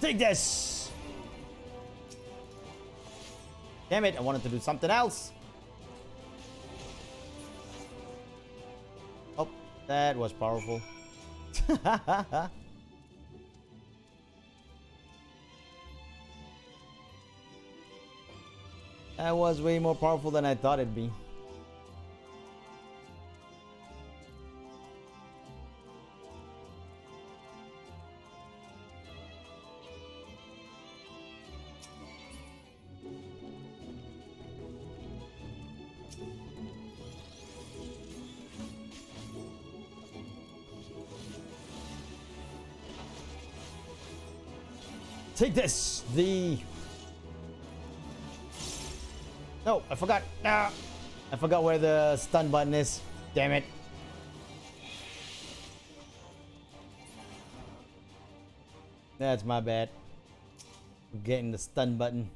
Take this! Damn it, I wanted to do something else. Oh, that was powerful. That was way more powerful than I thought it'd be. Take this! No, I forgot. Ah, I forgot where the stun button is. Damn it. That's my bad. I'm getting the stun button.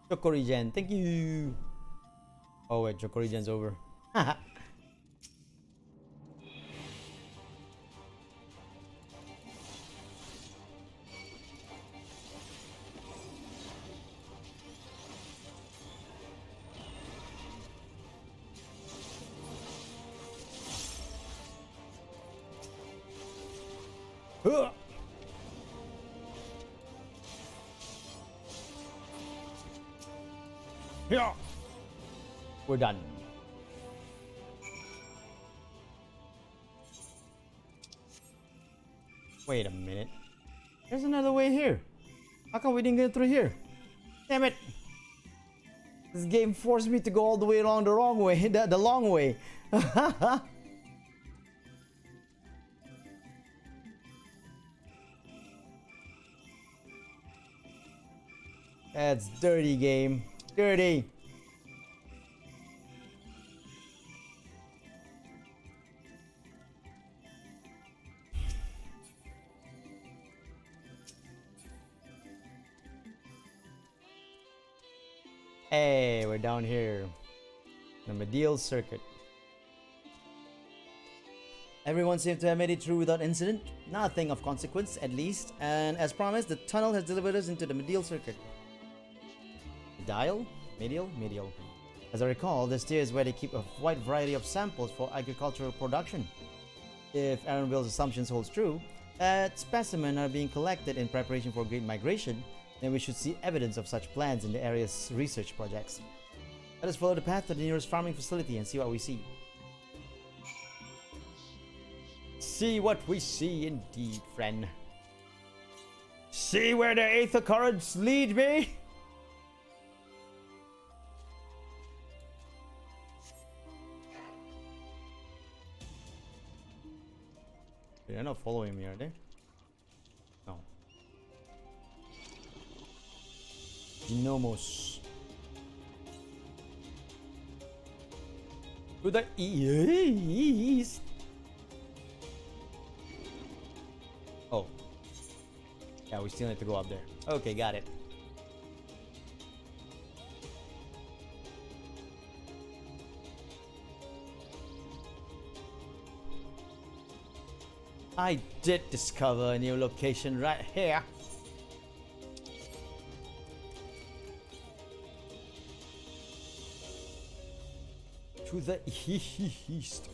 Chokorigen, thank you. Oh wait, Chokorigen's over. Yeah. We're done. Wait a minute. There's another way here. How come we didn't get through here? Damn it. This game forced me to go all the way along the wrong way. The long way. That's dirty, game. Dirty. Hey, we're down here. The medial circuit. Everyone seems to have made it through without incident. Nothing of consequence, at least. And as promised, the tunnel has delivered us into the medial circuit. Dial? Medial? Medial. As I recall, this tier is where they keep a wide variety of samples for agricultural production. If Aaronville's assumptions holds true, that specimens are being collected in preparation for Great Migration, then we should see evidence of such plans in the area's research projects. Let us follow the path to the nearest farming facility and see what we see. See what we see indeed, friend. See where the aether currents lead me? They're not following me, are they? No. Nomos. To the east. Oh. Yeah, we still need to go up there. Okay, got it. I did discover a new location right here. To the east.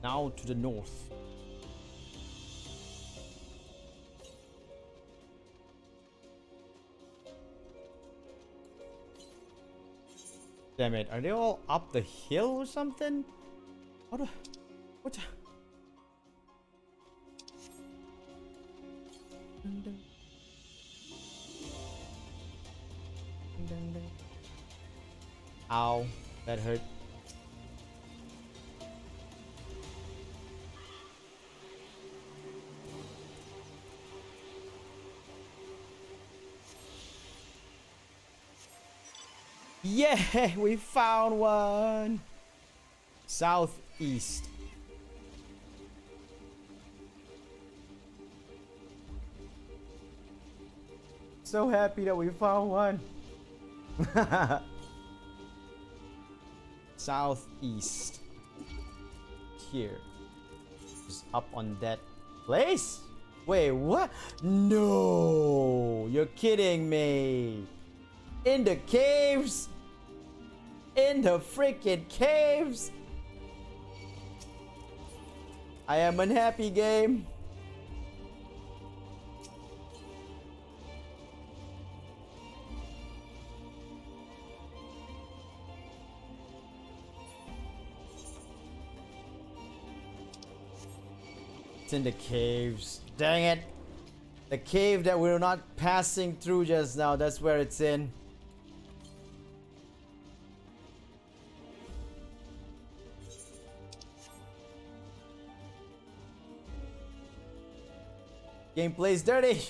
Now to the north. Damn it, are they all up the hill or something? What the... What the... Ow, that hurt. Yeah, we found one. Southeast. So happy that we found one. Southeast. Here. Just up on that place? Wait, what? No, you're kidding me. In the caves? In the freaking caves? I am unhappy, game. It's in the caves. Dang it. The cave that we're not passing through just now, that's where it's in. Gameplay's dirty.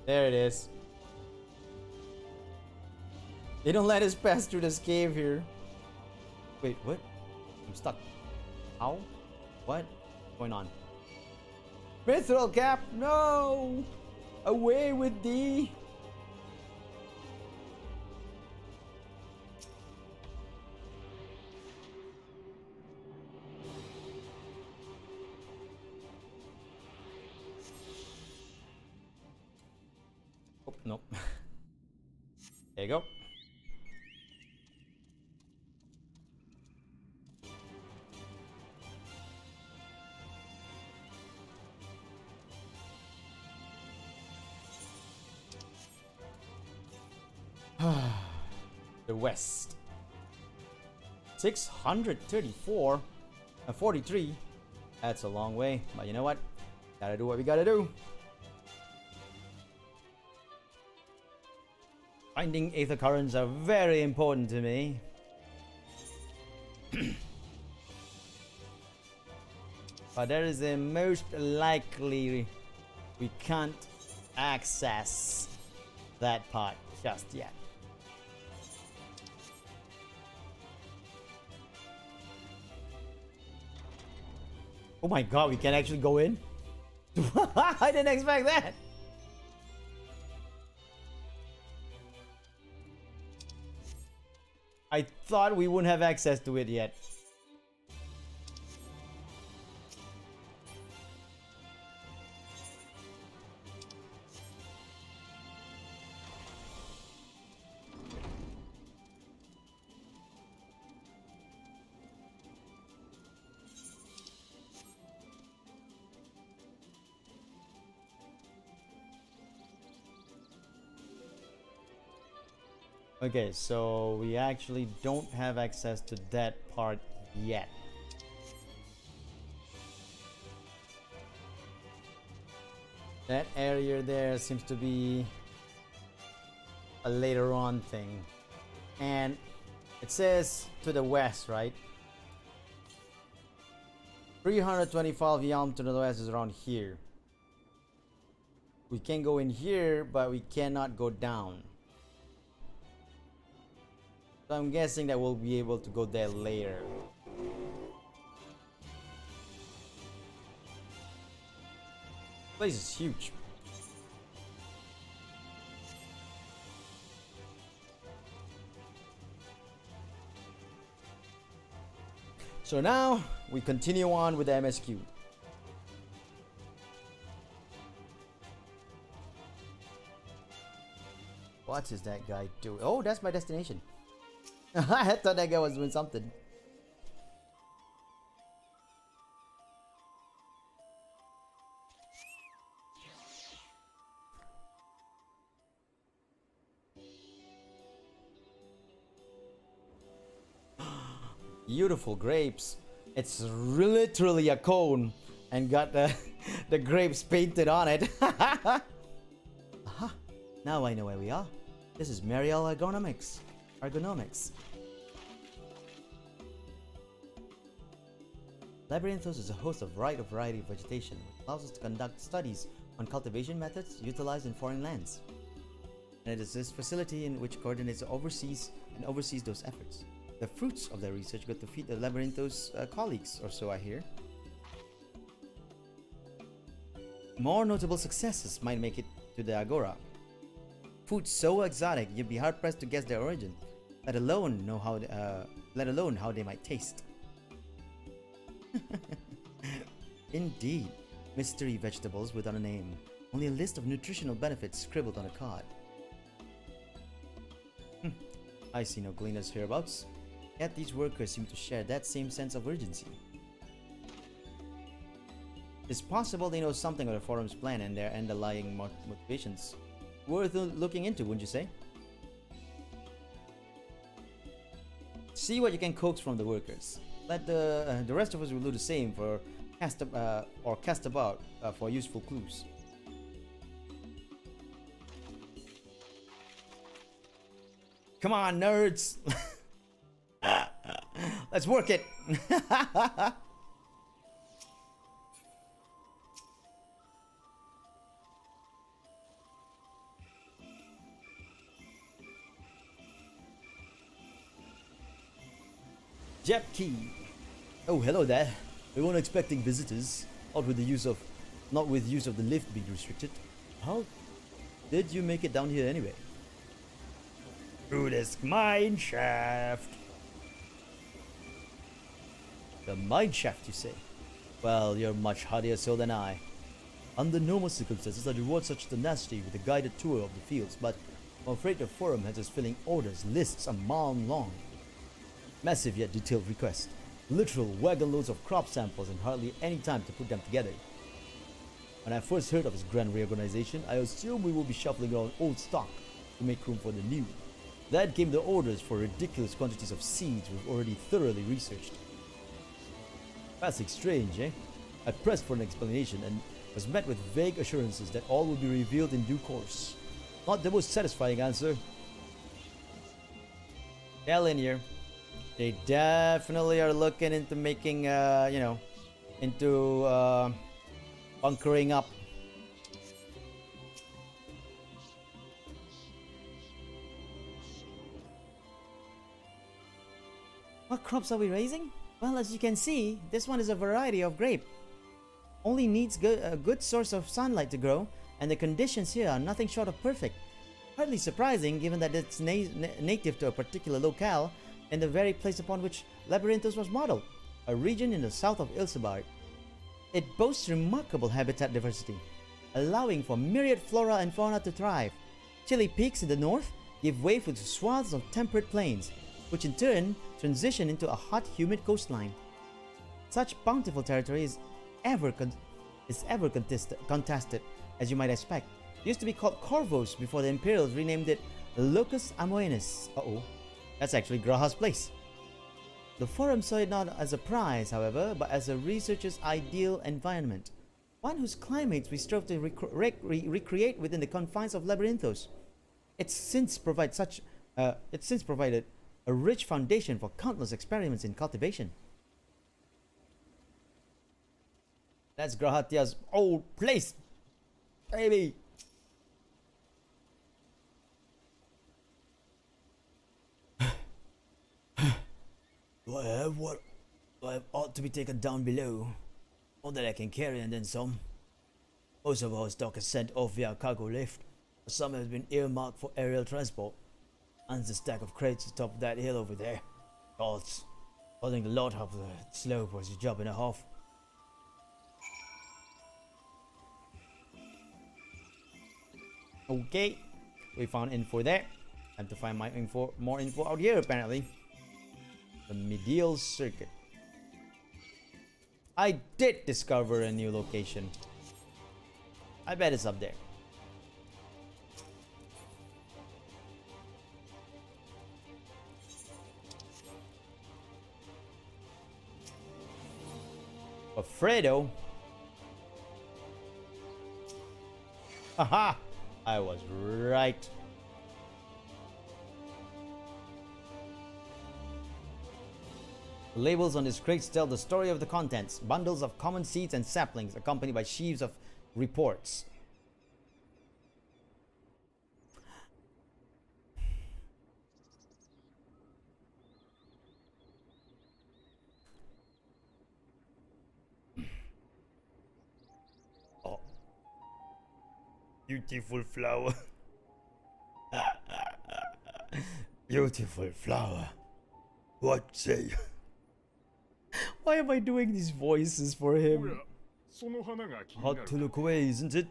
There it is. They don't let us pass through this cave here. Wait, what? I'm stuck. How? What? What's going on? Mithril cap! No! Away with thee! Oh, nope. There you go. The west. 634 and 43. That's a long way, but you know what? Gotta do what we gotta do. Finding aether currents are very important to me. But there is a most likely we can't access that part just yet. Oh my god, we can actually go in? I didn't expect that! I thought we wouldn't have access to it yet. Okay, so we actually don't have access to that part yet. That area there seems to be a later on thing. And it says to the west, right? 325 yam to the west is around here. We can go in here, but we cannot go down. So I'm guessing that we'll be able to go there later. Place is huge. So now we continue on with the MSQ. What is that guy doing? Oh, that's my destination. I thought that guy was doing something. Beautiful grapes. It's literally a cone and got the grapes painted on it. Aha! Now I know where we are. This is Mariel Ergonomics. Labyrinthos is a host of variety of vegetation, which allows us to conduct studies on cultivation methods utilized in foreign lands. And it is this facility in which coordinates oversees those efforts. The fruits of their research go to feed the Labyrinthos colleagues, or so I hear. More notable successes might make it to the Agora. Foods so exotic you'd be hard pressed to guess their origin, let alone how they might taste. Indeed, mystery vegetables without a name, only a list of nutritional benefits scribbled on a card. I see no gleaners hereabouts, yet these workers seem to share that same sense of urgency. It's possible they know something of the forum's plan and their underlying motivations. Worth looking into, wouldn't you say? See what you can coax from the workers. Let the rest of us will do the same for cast about for useful clues. Come on, nerds! Let's work it! Jep Key. Oh, hello there. We weren't expecting visitors. Not with use of the lift being restricted. How did you make it down here anyway? Through this mine shaft. The mine shaft, you say? Well, you're much hardier soul than I. Under normal circumstances, I'd reward such tenacity with a guided tour of the fields, but I'm afraid the forum has us filling orders, lists a mile long. Massive yet detailed request. Literal wagon loads of crop samples and hardly any time to put them together. When I first heard of this grand reorganization, I assumed we would be shuffling around old stock to make room for the new. Then came the orders for ridiculous quantities of seeds we've already thoroughly researched. Passing strange, eh? I pressed for an explanation and was met with vague assurances that all would be revealed in due course. Not the most satisfying answer. Yeah, linear. They definitely are looking into making, bunkering up. What crops are we raising? Well, as you can see, this one is a variety of grape. Only needs a good source of sunlight to grow, and the conditions here are nothing short of perfect. Hardly surprising given that it's native to a particular locale and the very place upon which Labyrinthos was modeled, a region in the south of Ilsebard. It boasts remarkable habitat diversity, allowing for myriad flora and fauna to thrive. Chilly peaks in the north give way to swaths of temperate plains, which in turn transition into a hot, humid coastline. Such bountiful territory is ever contested, as you might expect. It used to be called Corvos before the Imperials renamed it Locus Amoenus. Uh-oh. That's actually Graha's place. The forum saw it not as a prize, however, but as a researcher's ideal environment. One whose climates we strove to recreate within the confines of Labyrinthos. It's since provided a rich foundation for countless experiments in cultivation. That's Grahatia's old place, baby. Do I have what I ought to be taken down below? All that I can carry and then some. Most of our stock is sent off via cargo lift. Some has been earmarked for aerial transport. And the stack of crates atop that hill over there. Thoughts. Holding the lot up the slope was a job and a half. Okay, we found info there. Time to find more info out here apparently. The medial circuit. I did discover a new location. I bet it's up there. Fredo. Haha! I was right. The labels on these crates tell the story of the contents. Bundles of common seeds and saplings accompanied by sheaves of reports. Oh. Beautiful flower. Beautiful flower. What say you? Why am I doing these voices for him? Hard to look away, isn't it?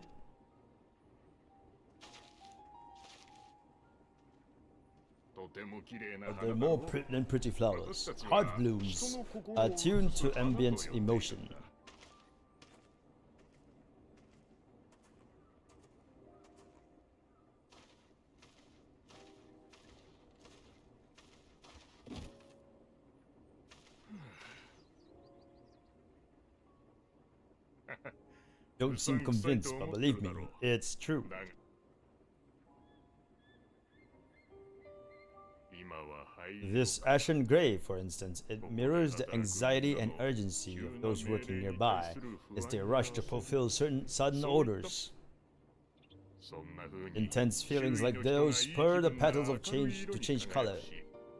But they're more than pretty flowers. Heart blooms, attuned to ambient emotion. Don't seem convinced, but believe me, it's true. This ashen gray, for instance, it mirrors the anxiety and urgency of those working nearby as they rush to fulfill certain sudden orders. Intense feelings like those spur the petals of change to change color.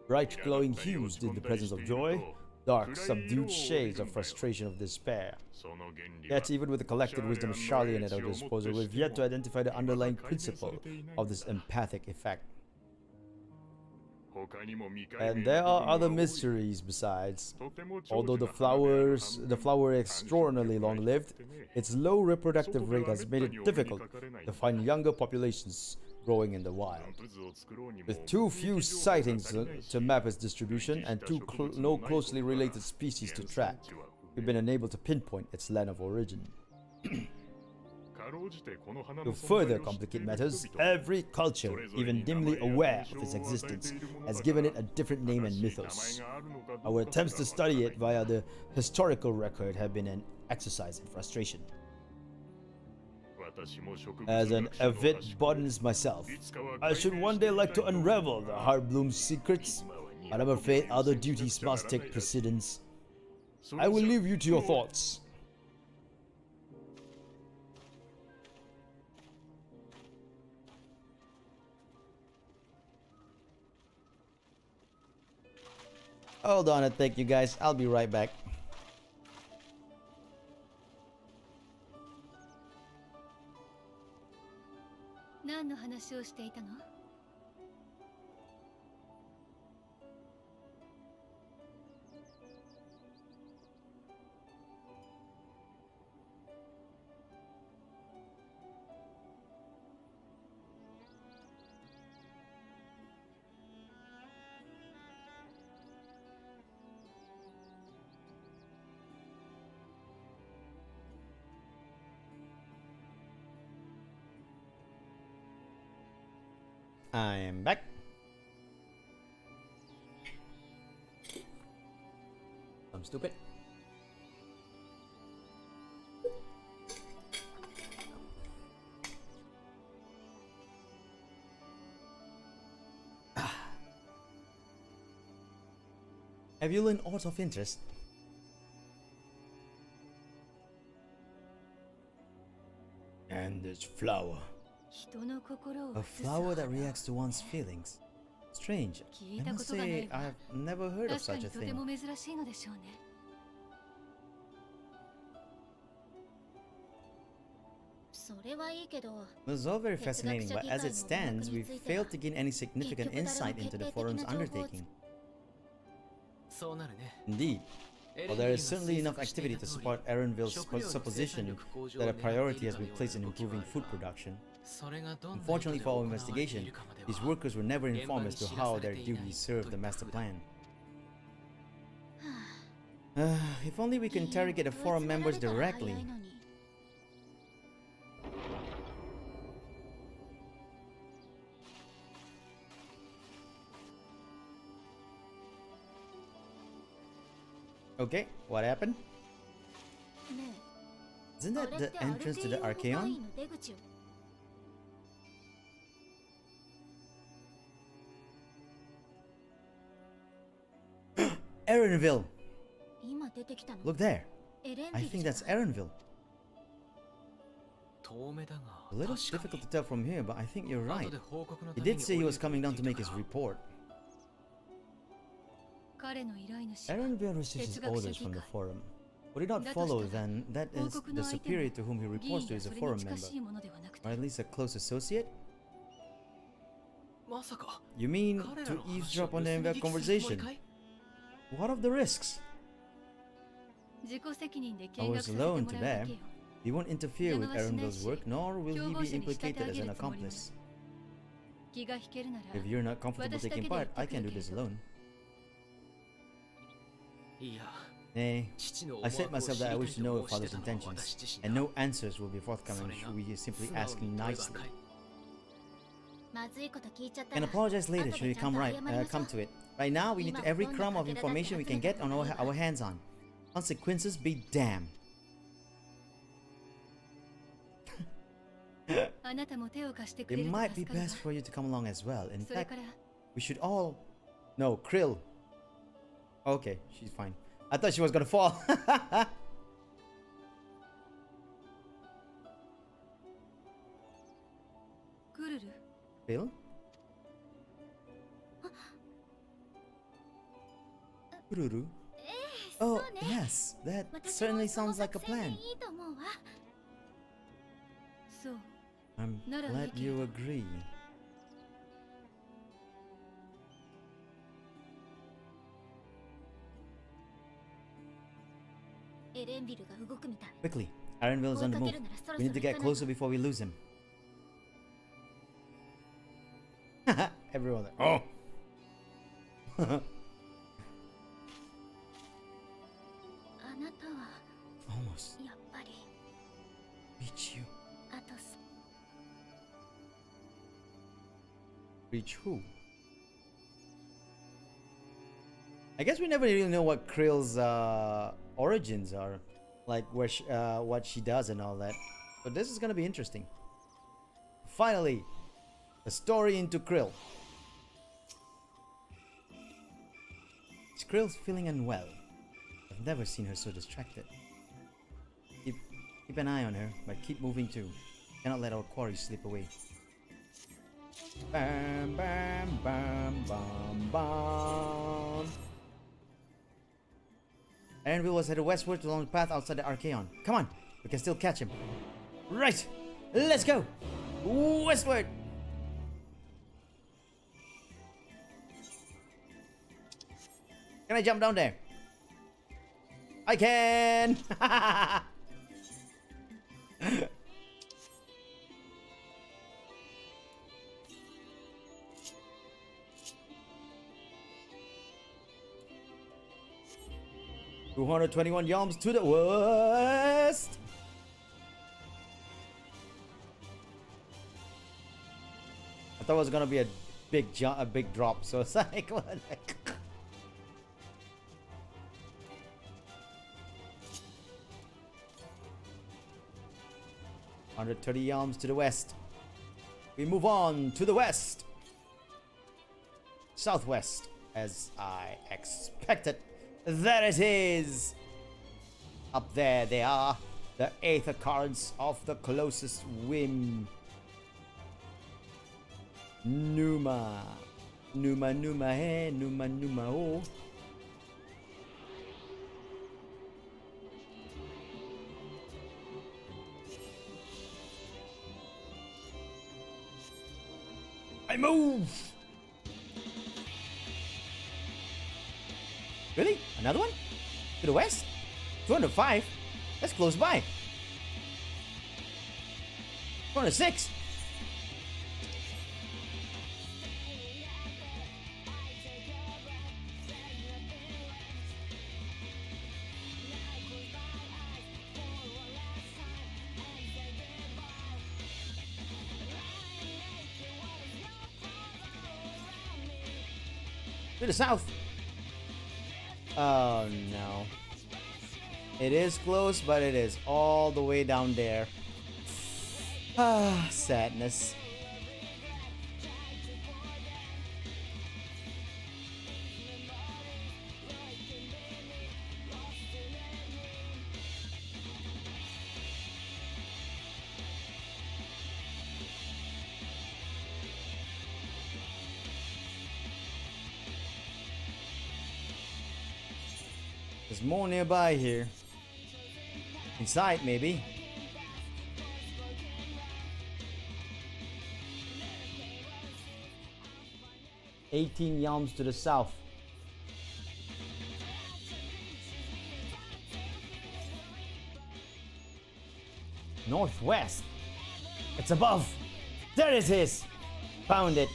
Bright glowing hues in the presence of joy, dark subdued shades of frustration of despair. Yet even with the collected wisdom of Charlian at our disposal, we've yet to identify the underlying principle of this empathic effect. And there are other mysteries besides. Although the flower is extraordinarily long-lived, its low reproductive rate has made it difficult to find younger populations growing in the wild. With too few sightings to map its distribution and no closely related species to track, we've been unable to pinpoint its land of origin. To further complicate matters, every culture, even dimly aware of its existence, has given it a different name and mythos. Our attempts to study it via the historical record have been an exercise in frustration. As an avid botanist myself, I should one day like to unravel the Heartbloom's secrets, but I'm afraid other duties must take precedence. I will leave you to your thoughts. Hold on, and thank you guys. I'll be right back. What? I am back. I'm stupid. Have you learned aught of interest? And this flower. 人の心を A 映す flower that reacts to one's feelings. Strange. 聞い I た must ことがない say, わ I've never heard of 確か such に a とて thing. も珍しいのでしょうね それはいいけど It was all very fascinating, but as it stands, we've failed to gain any significant insight into the forum's undertaking. そうなるね Indeed, エレ while ン there ゲ is ルが certainly 推 enough 測してい activity た to 通り support Aaronville's 食料の生産 supposition 力向上を that a 狙ってい priority る has か been のよう placed な in 動きは improving ある food が production. それがどんな意図 Unfortunately で for 行 our われてい investigation, るかまで these は workers were never informed as to how their 現場に知らされていない duties serve the master ということだ plan. If only we can interrogate the forum members directly. Okay, what happened? ね Isn't えあ that れっ the てアルテ entrance to イ the オファイ Archeon? ンの出口を Aaronville! 今出てきたの Look there! エレン I ビ think ル that's Aaronville. 遠目だが A little 確か difficult to tell from here, but I think you're に right. 後で報告の He ため did に say he 降 was りる coming と down to 言っ make て his たが report. 彼の依頼主 Aaronville receives his orders from the forum. Would it not follow then that is the superior to whom he 議 reports 員 to や is そ a れに forum 近 member? しいものではなくて Or at least a close associate? まさか You mean 彼ら to の話 eavesdrop を on 盗 the み Enver 聞きするつもり conversation? かい What of the risks? 自己責任で I 見学 was させても alone らう to だ bear. けよ He won't interfere with Aaronville's work, nor will he 共謀 be 者に仕立て implicated 上 as げ an るつもりもない accomplice. 気が引けるなら If you're not comfortable 私だけ taking で part, 行って I く can る do け this れど alone. いや Nay, 父の思 I 惑 said を myself 知 that I り wish た to い know と of 申して father's たのは intentions, 私自身 and だ no answers will be forthcoming それ should が we simply 素直 ask に him 問えば nicely. かいまずいこと聞いちゃった Can ら apologize later 後 should で we ちゃん come と right 謝りましょ come う to it. Right now, we need every crumb of information we can get on our hands on. Consequences be damned. あなたも手を貸してく It れると might be 助かるわ best for you to come along as well. In それ fact, から we should all. No, Krill. Okay, she's fine. I thought she was gonna fall. クルル Krill? Kururu? ええ Oh, そうね yes. That 私も certainly その sounds like 作 a 戦で plan. いいと思うわそう I'm Not glad only you can- agree. エレンビルが動くみたい Quickly, Aaronville's 追 on い the かけ move. るならそろ We そ need ろ to 行 get かない closer before we lose him. Everyone like, oh! あなたは Almost やっぱり reach you. あとす Reach who? I guess we never really know what Krill's origins are, like where what she does and all that. But this is gonna be interesting. Finally, the story into Krill. Is Krill's feeling unwell? I've never seen her so distracted. Keep an eye on her, but keep moving too. Cannot let our quarry slip away. Bam, bam, bam, bam, bam. Aaronville was headed westward along the path outside the Archeon. Come on, we can still catch him. Right, let's go. Westward. Can I jump down there? I can. 221 yalms to the west. I thought it was gonna be a big jump, a big drop. So it's like, what? 130 yalms to the west. We move on to the west. Southwest, as I expected. There it is. Up there they are. The aether currents of the closest whim. Numa. Numa Numa hey, Numa Numa oh. I move! Really? Another one? To the west? 205? That's close by. 206? To the south. Oh no. It is close, but it is all the way down there. Ah, sadness. There's more nearby here. Inside, maybe. $18 yalms to the south. Northwest. It's above. There it is. Found it.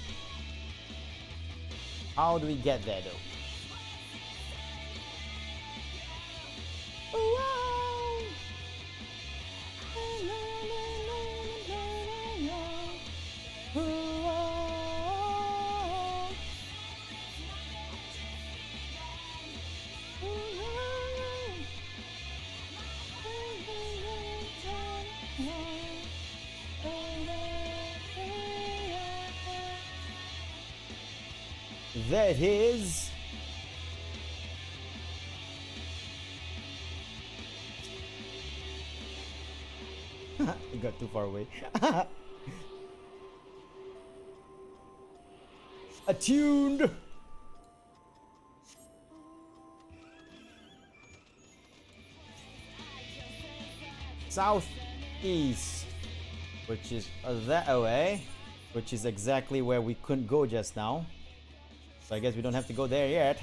How do we get there, though? There it is. It got too far away. Attuned. Southeast, which is that way, which is exactly where we couldn't go just now. So I guess we don't have to go there yet.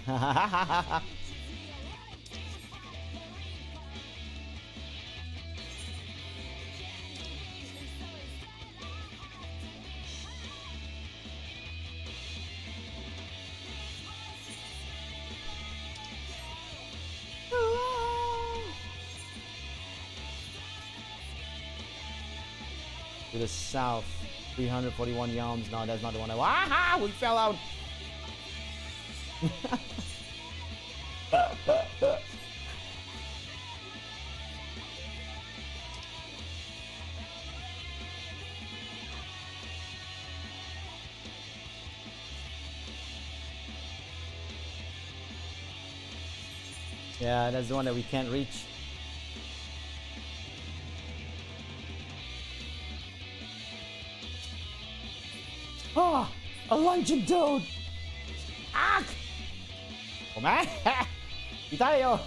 To the south, 341 yalms. No, that's not the one I want. Aha! We fell out. Yeah, that's the one that we can't reach. Ah! A lunging toad! Ah! Come Di tayo!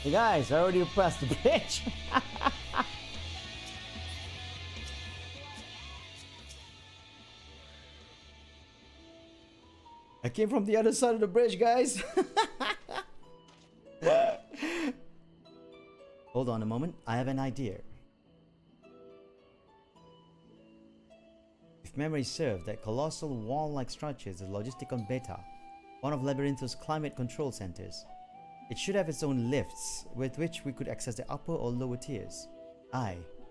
Hey guys, I already pressed the bridge. I came from the other side of the bridge, guys. Hold on a moment, I have an idea. If memory serves, that colossal wall-like structure is the Logisticon Beta, one of Labyrinthos' climate control centers. It should have its own lifts, with which we could access the upper or lower tiers.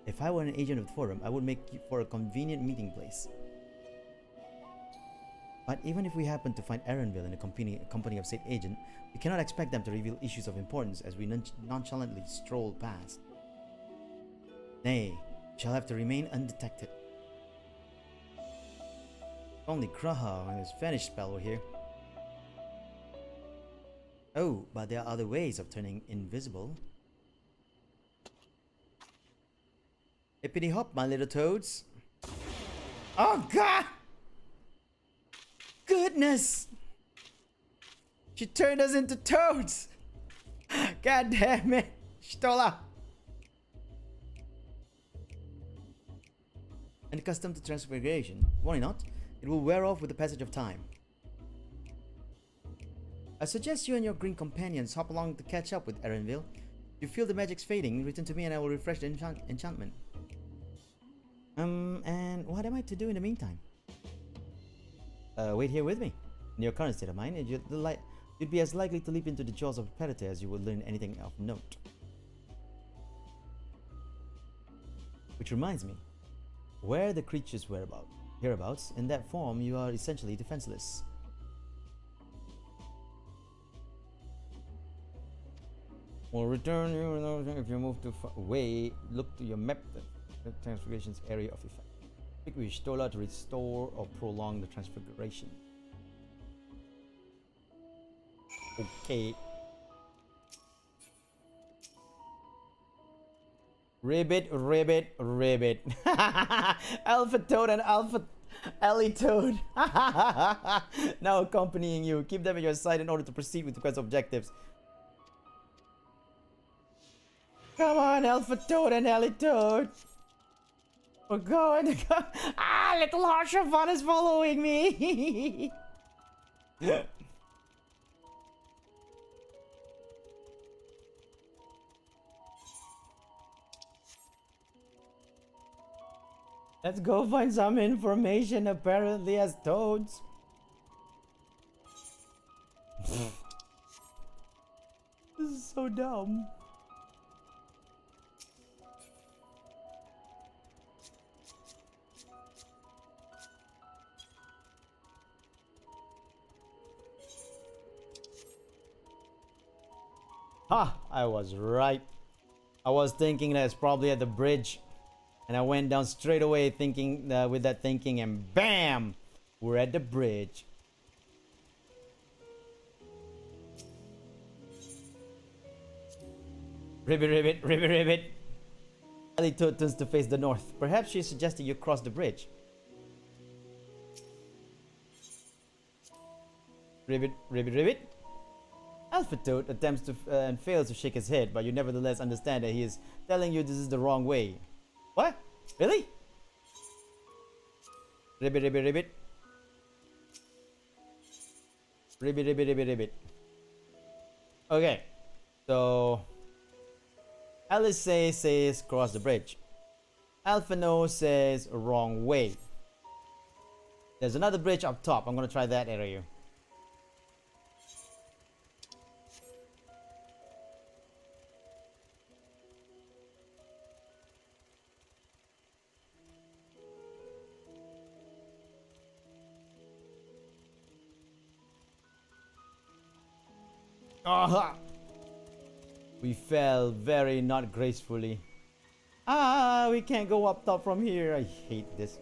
If I were an agent of the Forum, I would make it for a convenient meeting place. But even if we happen to find Erenville in a company of said agent, we cannot expect them to reveal issues of importance as we nonchalantly stroll past. Nay, we shall have to remain undetected. If only Graha and his vanish spell were here. Oh, but there are other ways of turning invisible. Hippity hop, my little toads. Oh god! Goodness! She turned us into toads! God damn it! Stola! And accustomed to transfiguration, why not? It will wear off with the passage of time. I suggest you and your green companions hop along to catch up with Erenville. If you feel the magic's fading, return to me and I will refresh the enchantment. And what am I to do in the meantime? Wait here with me. In your current state of mind, you'd be as likely to leap into the jaws of a predator as you would learn anything of note. Which reminds me, where the creature's hereabouts, in that form you are essentially defenseless. Will return you if you move too far away. Look to your map. The transfiguration's area of effect. Pick with Stola to restore or prolong the transfiguration. Okay. Ribbit. Alpha Toad and Alpha Ellie Toad. Now accompanying you. Keep them at your side in order to proceed with the quest objectives. Come on, Alpha Toad and Ellie Toad. We're going to go. Ah, little Harshavon is following me. Let's go find some information apparently as toads. This is so dumb. Ha! I was right. I was thinking that it's probably at the bridge. And I went down straight away thinking, with that thinking, and BAM! We're at the bridge. Ribbit. Ellie Toad turns to face the north. Perhaps she's suggesting you cross the bridge. Ribbit. Alpha Toad attempts to and fails to shake his head, but you nevertheless understand that he is telling you this is the wrong way. What? Really? Ribbit. Okay. So Alice says cross the bridge. Alpha No says wrong way. There's another bridge up top. I'm gonna try that area. Aha! We fell very not gracefully. Ah, we can't go up top from here. I hate this.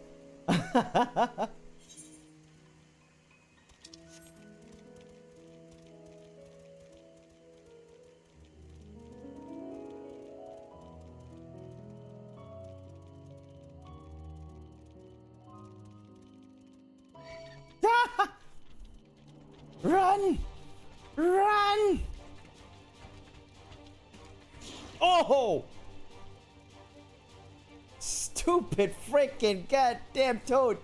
Run! Run! Oh! Stupid freaking goddamn toad!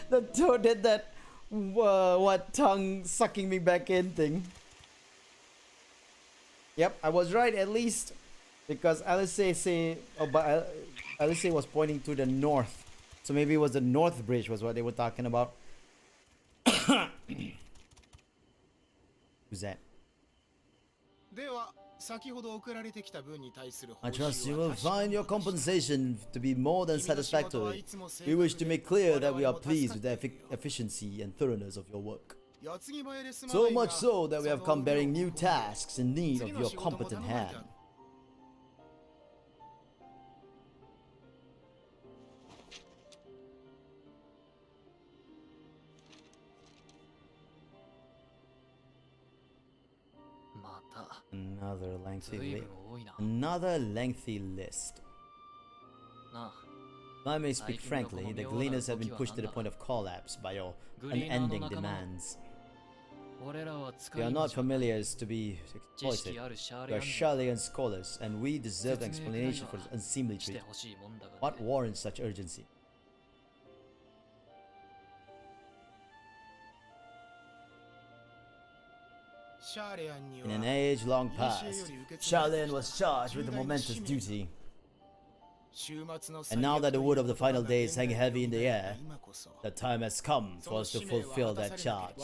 The toad did that what tongue sucking me back in thing. Yep, I was right at least, because Alice was pointing to the north, so maybe it was the north bridge was what they were talking about. Who's that? I trust you will find your compensation to be more than satisfactory. We wish to make clear that we are pleased with the efficiency and thoroughness of your work. So much so that we have come bearing new tasks in need of your competent hand. Another lengthy list. If I may speak frankly, the Gleaners have been pushed to the point of collapse by your unending demands. We are not familiars to be exploited. We are Sharlayan scholars, and we deserve an explanation for this unseemly treat. What warrants such urgency? In an age long past, Sharlayan was charged with a momentous duty. And now that the wood of the final days hang heavy in the air, the time has come for us to fulfill that charge.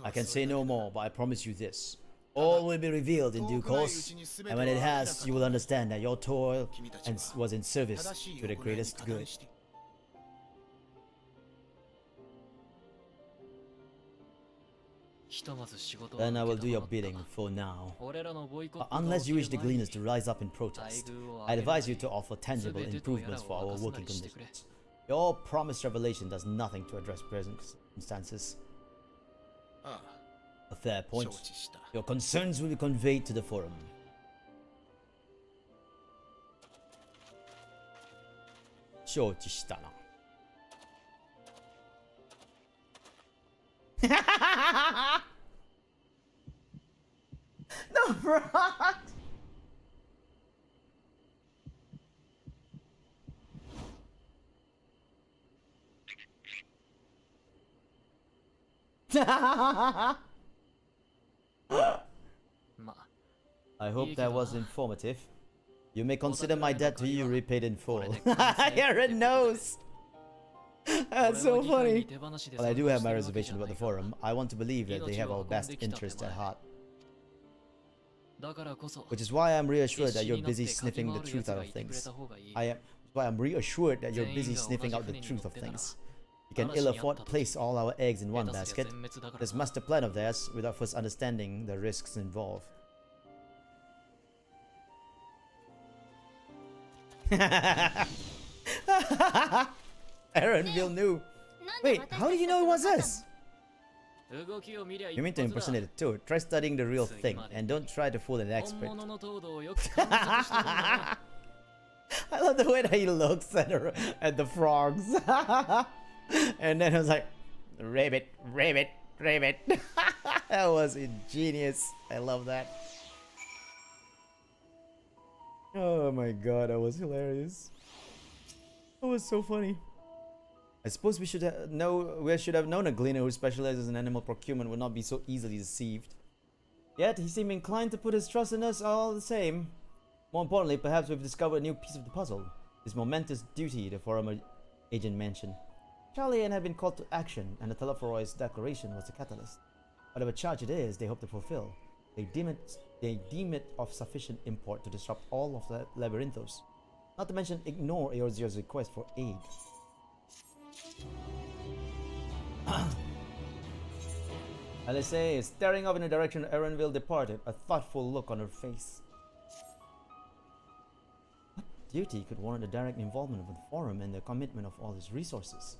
I can say no more, but I promise you this. All will be revealed in due course, and when it has, you will understand that your toil was in service to the greatest good. Then I will do your bidding for now. Unless you wish the Gleaners to rise up in protest, I advise you to offer tangible improvements for our working conditions. Your promised revelation does nothing to address present circumstances. A fair point. Your concerns will be conveyed to the forum. No, bro. I hope that was informative. You may consider my debt to you repaid in full. Aaron knows. That's so funny. Well, I do have my reservation about the forum. I want to believe that they have our best interest at heart. Which is why I'm reassured that you're busy sniffing the truth out of things. I'm reassured that you're busy sniffing out the truth of things. You can ill afford to place all our eggs in one basket. This master plan of theirs without first understanding the risks involved. Aaron knew. Wait, how do you know it was us? You mean to impersonate a toad? Try studying the real thing and don't try to fool an expert. I love the way that he looks at the frogs. And then I was like, rabbit, rabbit, rabbit. That was ingenious. I love that. Oh my god, that was hilarious. That was so funny. I suppose we should have known a Gleaner who specializes in animal procurement would not be so easily deceived. Yet he seemed inclined to put his trust in us all the same. More importantly, perhaps we've discovered a new piece of the puzzle. This momentous duty the forum agent mentioned. Sharlayan had been called to action, and the Telephoroid's declaration was the catalyst. Whatever charge it is they hope to fulfill, they deem it of sufficient import to disrupt all of the Labyrinthos. Not to mention ignore Eorzeo's request for aid. Alice is staring off in the direction Erenville departed, a thoughtful look on her face. What duty could warrant the direct involvement of the forum and the commitment of all its resources?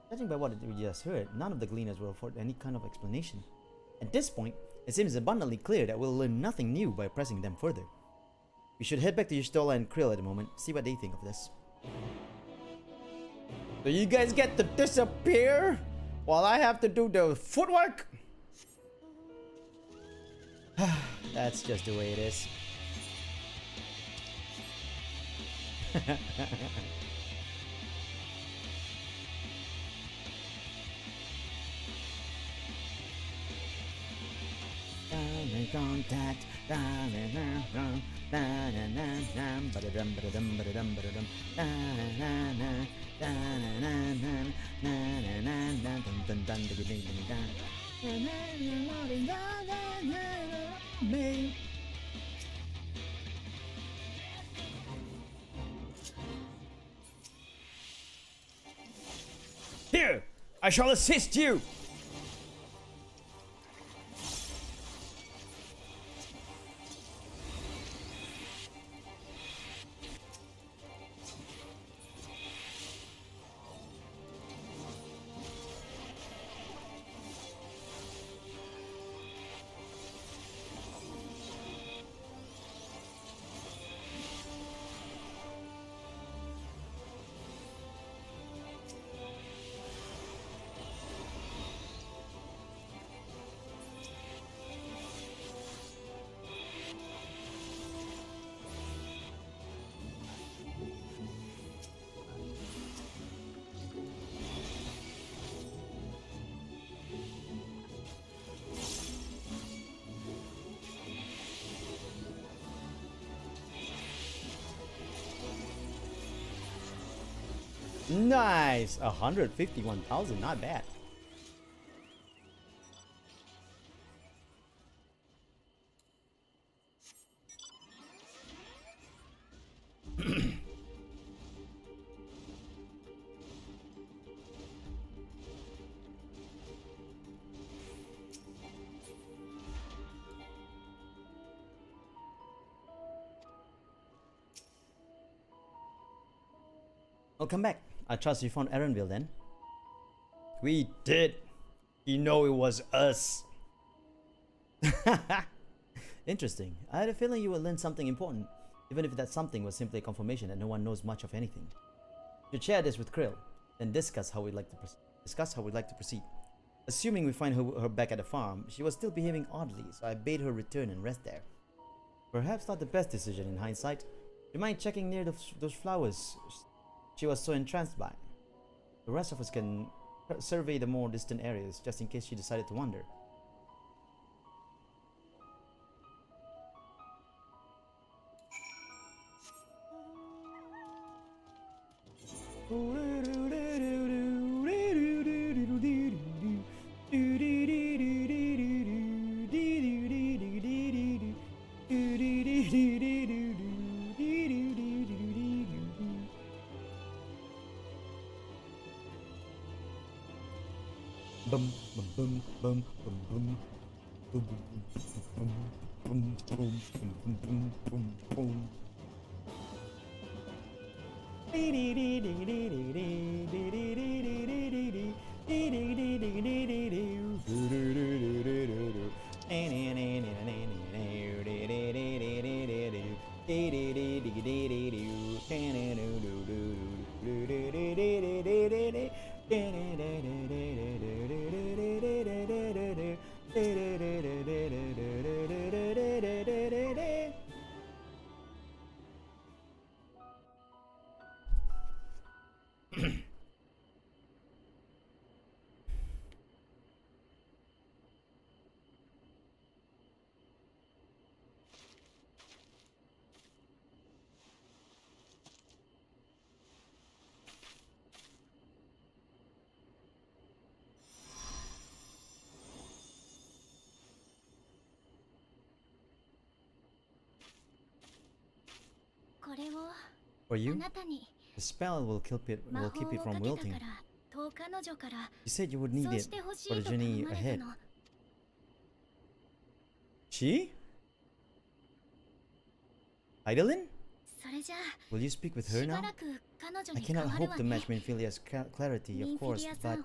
Judging by what we just heard, none of the Gleaners will afford any kind of explanation. At this point, it seems abundantly clear that we'll learn nothing new by pressing them further. We should head back to Y'shtola and Krill at the moment, see what they think of this. So you guys get to disappear while I have to do the footwork? That's just the way it is. contact. Here, I shall assist you. Nice! 151,000, not bad. Welcome back. I trust you found Erenville then. We did. You know it was us. Interesting. I had a feeling you would learn something important, even if that something was simply a confirmation that no one knows much of anything. You share this with Krill, then discuss how we'd like to proceed. Assuming we find her back at the farm, she was still behaving oddly, so I bade her return and rest there. Perhaps not the best decision in hindsight. Do you mind checking near those flowers she was so entranced by? The rest of us can survey the more distant areas, just in case she decided to wander. Bum bum bum bum bum bum bum bum bum bum bum bum. For you, the spell will keep it from wilting. You said you would need it for the journey ahead. She? Idolin? Will you speak with her now? I cannot hope to match Minfilia's clarity, of course, but...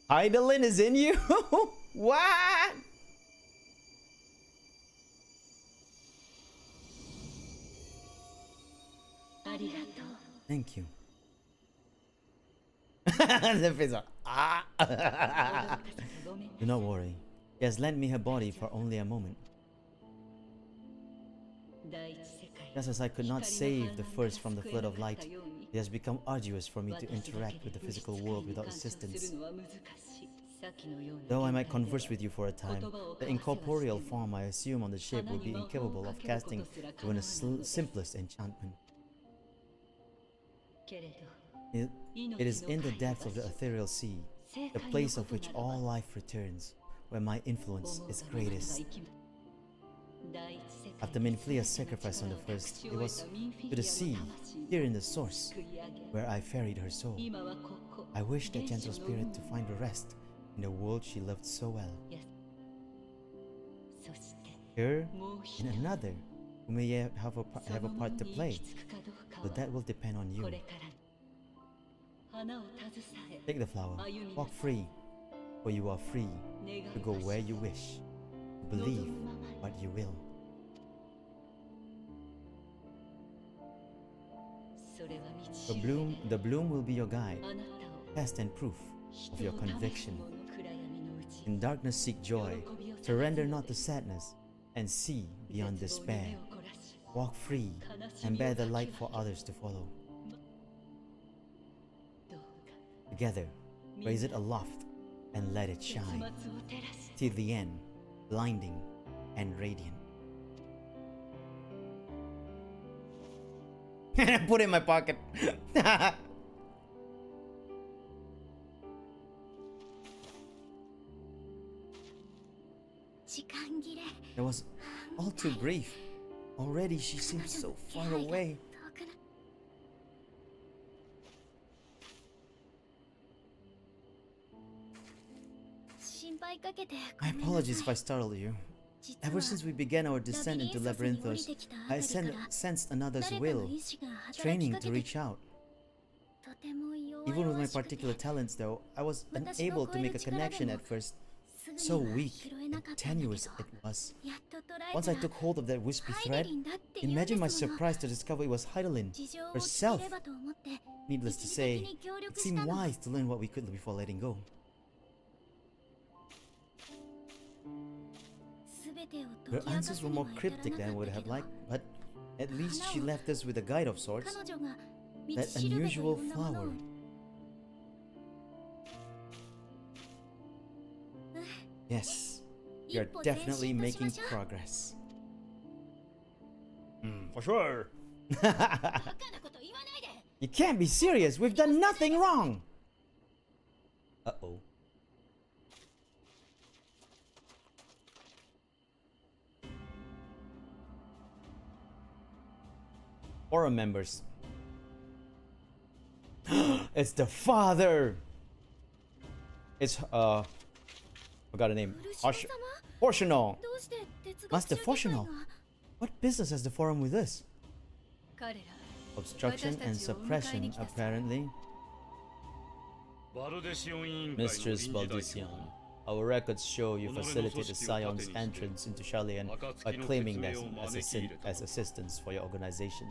Idolin is in you? What? Thank you. The face of, ah. Do not worry. He has lent me her body for only a moment. Just as I could not save the first from the flood of light, it has become arduous for me to interact with the physical world without assistance. Though I might converse with you for a time, the incorporeal form I assume on the ship will be incapable of casting even the simplest enchantment. It is in the depths of the ethereal sea, the place of which all life returns, where my influence is greatest. After Minflia's sacrifice on the first, it was to the sea, here in the source, where I ferried her soul. I wish that gentle spirit to find a rest in the world she loved so well. Here, in another, who may yet have a part to play, but that will depend on you. Take the flower, walk free, for you are free to go where you wish, to believe what you will. The bloom will be your guide, test and proof of your conviction. In darkness seek joy, surrender not to sadness, and see beyond despair. Walk free and bear the light for others to follow. Together, raise it aloft and let it shine, till the end, blinding and radiant. Put it in my pocket. That was all too brief. Already she seems so far away. My apologies if I startled you. Ever since we began our descent into Labyrinthos, I sensed another's will, training to reach out. Even with my particular talents though, I was unable to make a connection at first. So weak and tenuous it was. Once I took hold of that wispy thread, imagine my surprise to discover it was Heidelin herself. Needless to say, it seemed wise to learn what we could before letting go. Her answers were more cryptic than I would have liked, but at least she left us with a guide of sorts. That unusual flower. Yes, you're definitely making progress. For sure. You can't be serious. We've done nothing wrong. Uh-oh. Forum members. It's the father. It's forgot the name. Fortunal. Master Fortunal. What business has the forum with us? Obstruction and suppression, apparently. Mistress Balducian, our records show you facilitated the Scion's entrance into Charlian by claiming them as assistance for your organization.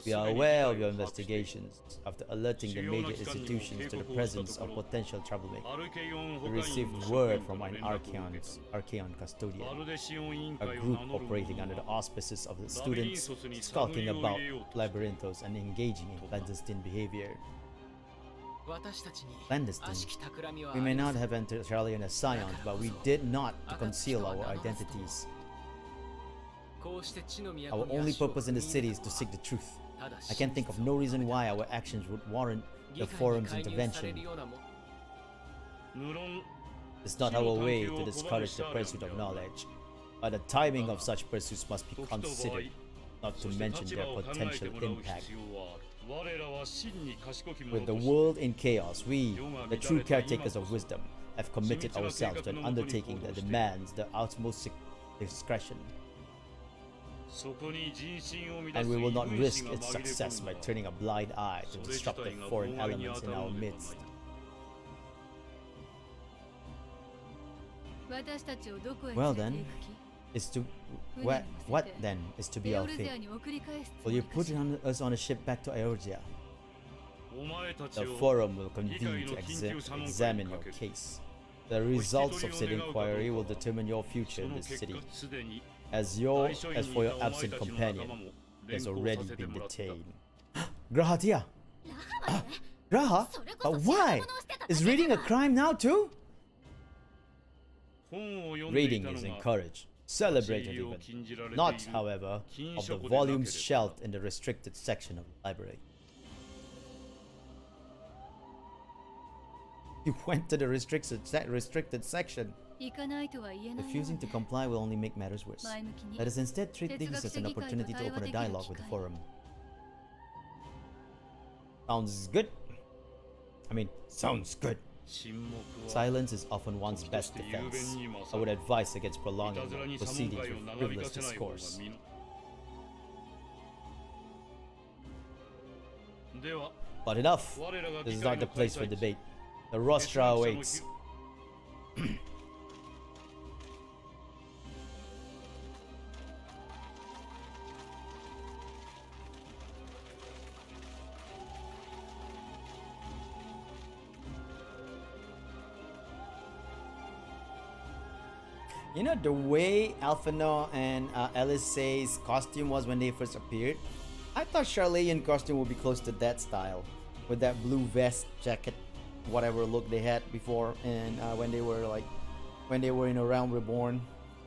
We are aware of your investigations. After alerting the major institutions to the presence of potential troublemakers, we received word from an Archaeon custodian, a group operating under the auspices of the students, skulking about Labyrinthos and engaging in clandestine behavior. Clandestine? We may not have entered Charlian as Scions, but we did not to conceal our identities. Our only purpose in the city is to seek the truth. I can think of no reason why our actions would warrant the forum's intervention. It's not our way to discourage the pursuit of knowledge, but the timing of such pursuits must be considered, not to mention their potential impact. With the world in chaos, we, the true caretakers of wisdom, have committed ourselves to an undertaking that demands the utmost discretion. And we will not risk its success by turning a blind eye to disruptive foreign elements in our midst. Well then, what then is to be our fate? Will you put us on a ship back to Eorzea? The forum will convene to examine your case. The results of said inquiry will determine your future in this city. As for your absent companion, he has already been detained. Grahatia! Graha? But why? Is reading a crime now too? Reading is encouraged, celebrated even. Not, however, of the volumes shelved in the restricted section of the library. You went to the restricted section. Refusing to comply will only make matters worse. Let us instead treat this as an opportunity to open a dialogue with the forum. Sounds good. I mean, sounds good. Silence is often one's best defense. I would advise against prolonging proceedings with frivolous discourse. But enough. This is not the place for debate. The rostra awaits. You know the way Alphino and Elisei's costume was when they first appeared? I thought Charlayan costume would be close to that style. With that blue vest, jacket, whatever look they had before, and when they were in A Realm Reborn.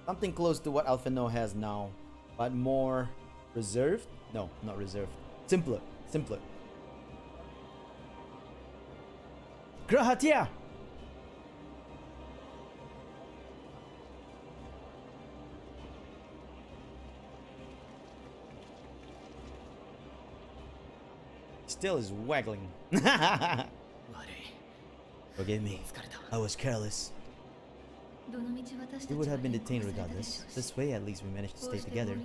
Something close to what Alphino has now. But more reserved? No, not reserved. Simpler. Grahatia! Still is waggling. Forgive me. I was careless. We would have been detained regardless. This way, at least, we managed to stay together.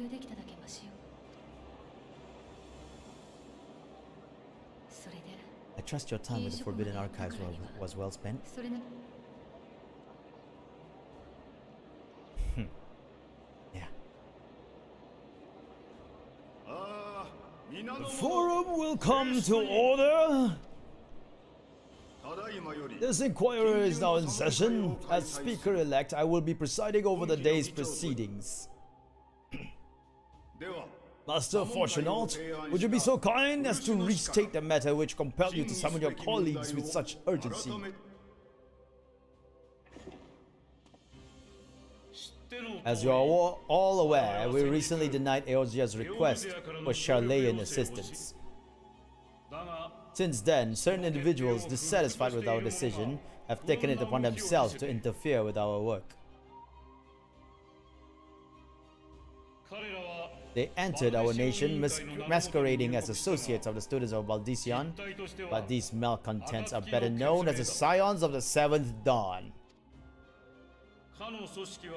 I trust your time with the Forbidden Archives was well spent. Yeah. The forum will come to order. This inquiry is now in session. As Speaker-elect, I will be presiding over the day's proceedings. Master Fortunaut, would you be so kind as to restate the matter which compelled you to summon your colleagues with such urgency? As you are all aware, we recently denied Eorzea's request for Charlayan assistance. Since then, certain individuals dissatisfied with our decision have taken it upon themselves to interfere with our work. They entered our nation masquerading as associates of the students of Baldesion, but these malcontents are better known as the Scions of the Seventh Dawn.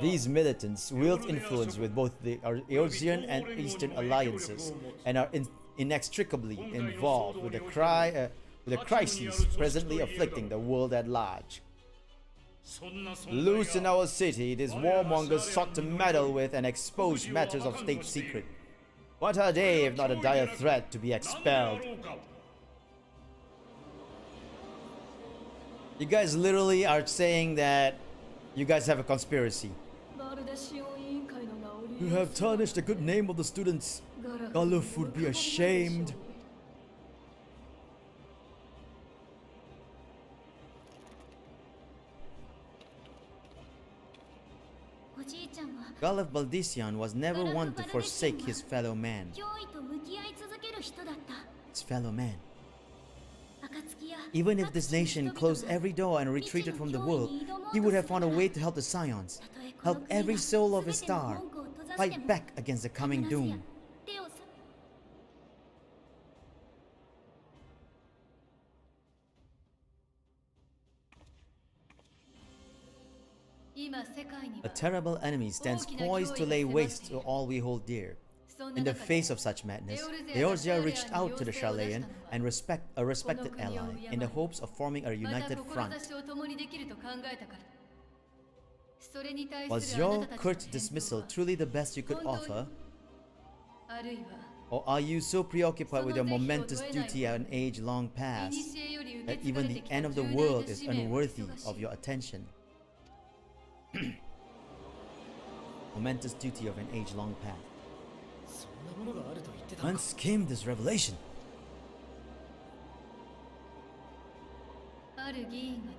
These militants wield influence with both the Eorzean and Eastern alliances and are inextricably involved with the crises presently afflicting the world at large. Loose in our city, these warmongers sought to meddle with and expose matters of state secret. What are they if not a dire threat to be expelled? You guys literally are saying that you guys have a conspiracy. You have tarnished the good name of the students. Galuf would be ashamed. Galuf Baldesion was never one to forsake his fellow man. His fellow man. Even if this nation closed every door and retreated from the world, he would have found a way to help the Scions, help every soul of his star, fight back against the coming doom. A terrible enemy stands poised to lay waste to all we hold dear. In the face of such madness, Eorzea reached out to the Charlayan and a respected ally in the hopes of forming a united front. Was your curt dismissal truly the best you could offer? Or are you so preoccupied with your momentous duty an age long past that even the end of the world is unworthy of your attention? Momentous duty of an age long past. Whence came this revelation?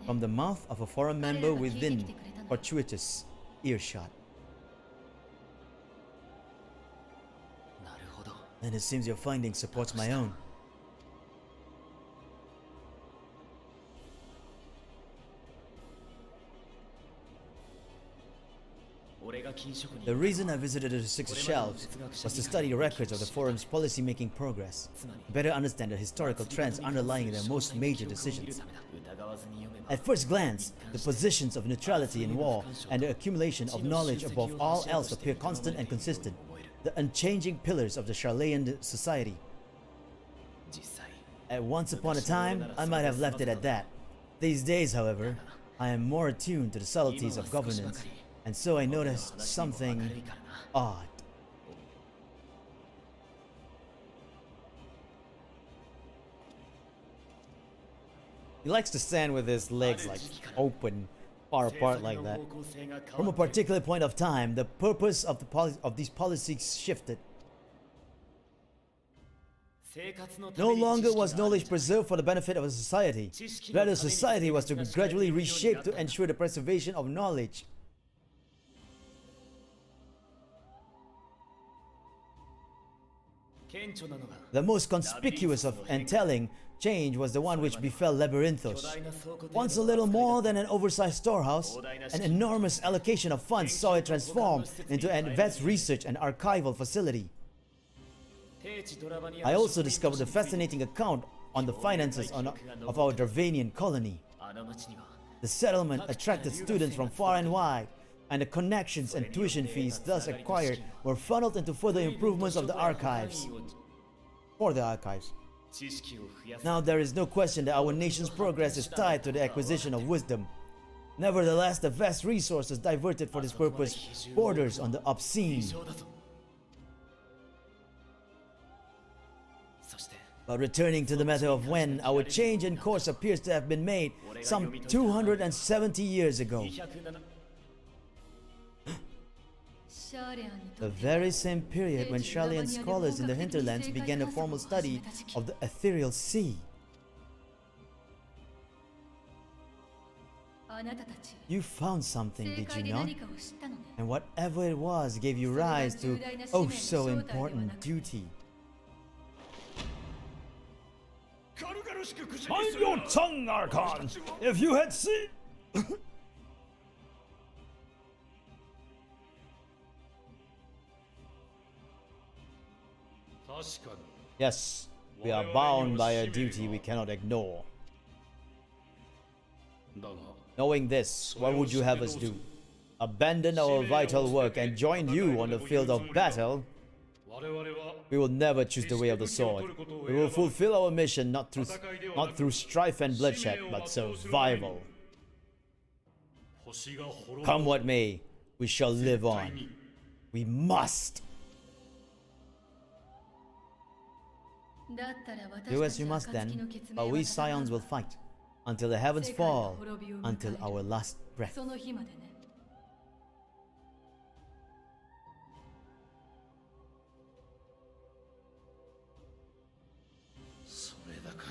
From the mouth of a foreign member within fortuitous earshot. なるほど And it seems your finding supports my own. 俺が金職に The reason I visited the six shelves was to study records of the forum's policy-making progress, better understand the historical trends underlying their most major decisions. 疑わずに読めば At first glance, the positions of neutrality in war and the accumulation of knowledge above all else appear constant and consistent, the unchanging pillars of the Charlean society. 実際 At once upon a time, I might have left it at that. These days, however, I am more attuned to the subtleties of governance, and so I noticed something odd. He likes to stand with his legs like open, far apart like that. From a particular point of time, the purpose of these policies shifted. No longer was knowledge preserved for the benefit of a society. Rather, society was to be gradually reshaped to ensure the preservation of knowledge. The most conspicuous of and telling change was the one which befell Labyrinthos. Once a little more than an oversized storehouse, an enormous allocation of funds saw it transformed into an advanced research and archival facility. I also discovered a fascinating account on the finances of our Dravanian colony. The settlement attracted students from far and wide, and the connections and tuition fees thus acquired were funneled into further improvements of the archives. For the archives. Now there is no question that our nation's progress is tied to the acquisition of wisdom. Nevertheless, the vast resources diverted for this purpose borders on the obscene. But returning to the matter of when, our change in course appears to have been made some 270 years ago. The very same period when Charlean scholars in the hinterlands began a formal study of the ethereal sea. You found something, did you not? And whatever it was gave you rise to oh so important duty. Mind your tongue, Archon! If you had seen... Yes, we are bound by a duty we cannot ignore. Knowing this, what would you have us do? Abandon our vital work and join you on the field of battle? We will never choose the way of the sword. We will fulfill our mission not through strife and bloodshed, but survival. Come what may, we shall live on. We must. Do as you must then, but we scions will fight until the heavens fall, until our last breath.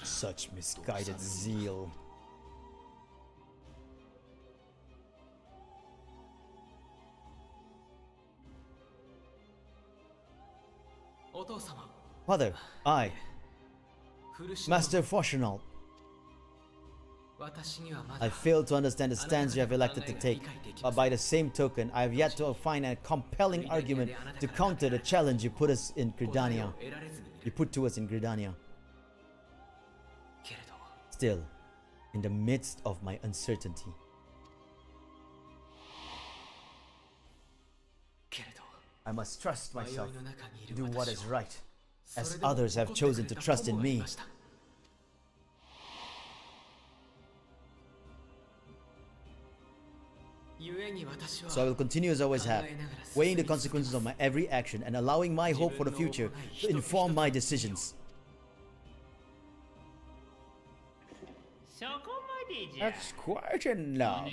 Such misguided zeal. Father, I, Master Fortunault, I fail to understand the stance you have elected to take, but by the same token, I have yet to find a compelling argument to counter the challenge you put to us in Gridania. Still, in the midst of my uncertainty, I must trust myself to do what is right, as others have chosen to trust in me. So I will continue as I always have, weighing the consequences of my every action and allowing my hope for the future to inform my decisions. That's quite enough.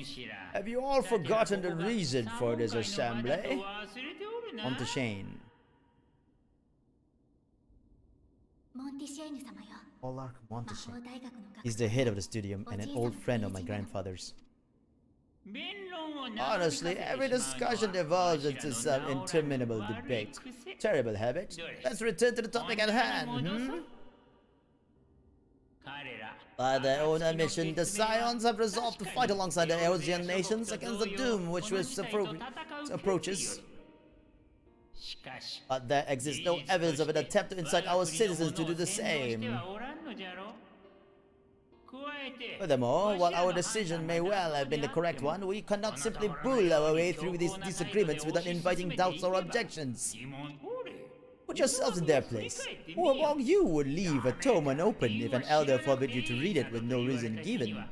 Have you all forgotten the reason for this assembly? On to Shane. モンティシェーヌ様よ。 Polarch 魔 Montesquieu. 法大学の学 He's the head of the studium and an old friend of my grandfather's. Honestly, every discussion devolves into some interminable debate. Terrible habit. Let's return to the topic at hand. By their own admission, the Scions have resolved to fight alongside the Eosian nations against the doom which approaches. But there exists no evidence of an attempt to incite our citizens to do the same. Furthermore, while our decision may well have been the correct one, we cannot simply bull our way through these disagreements without inviting doubts or objections. Put yourselves in their place. Who among you would leave a tome unopened if an elder forbid you to read it with no reason given?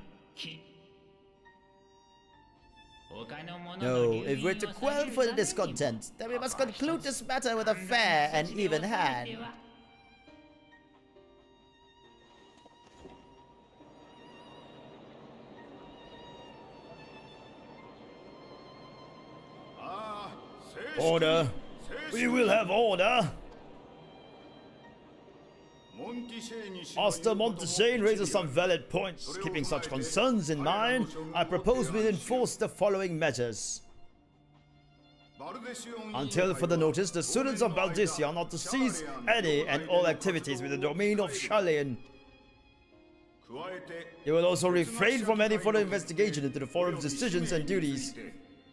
No, if we're to quell further discontent, then we must conclude this matter with a fair and even hand. Order! We will have order! Master Montesquieu raises some valid points. Keeping such concerns in mind, I propose we enforce the following measures. Until further notice, the students of Baldesia are not to cease any and all activities with the domain of Shalien. They will also refrain from any further investigation into the forum's decisions and duties.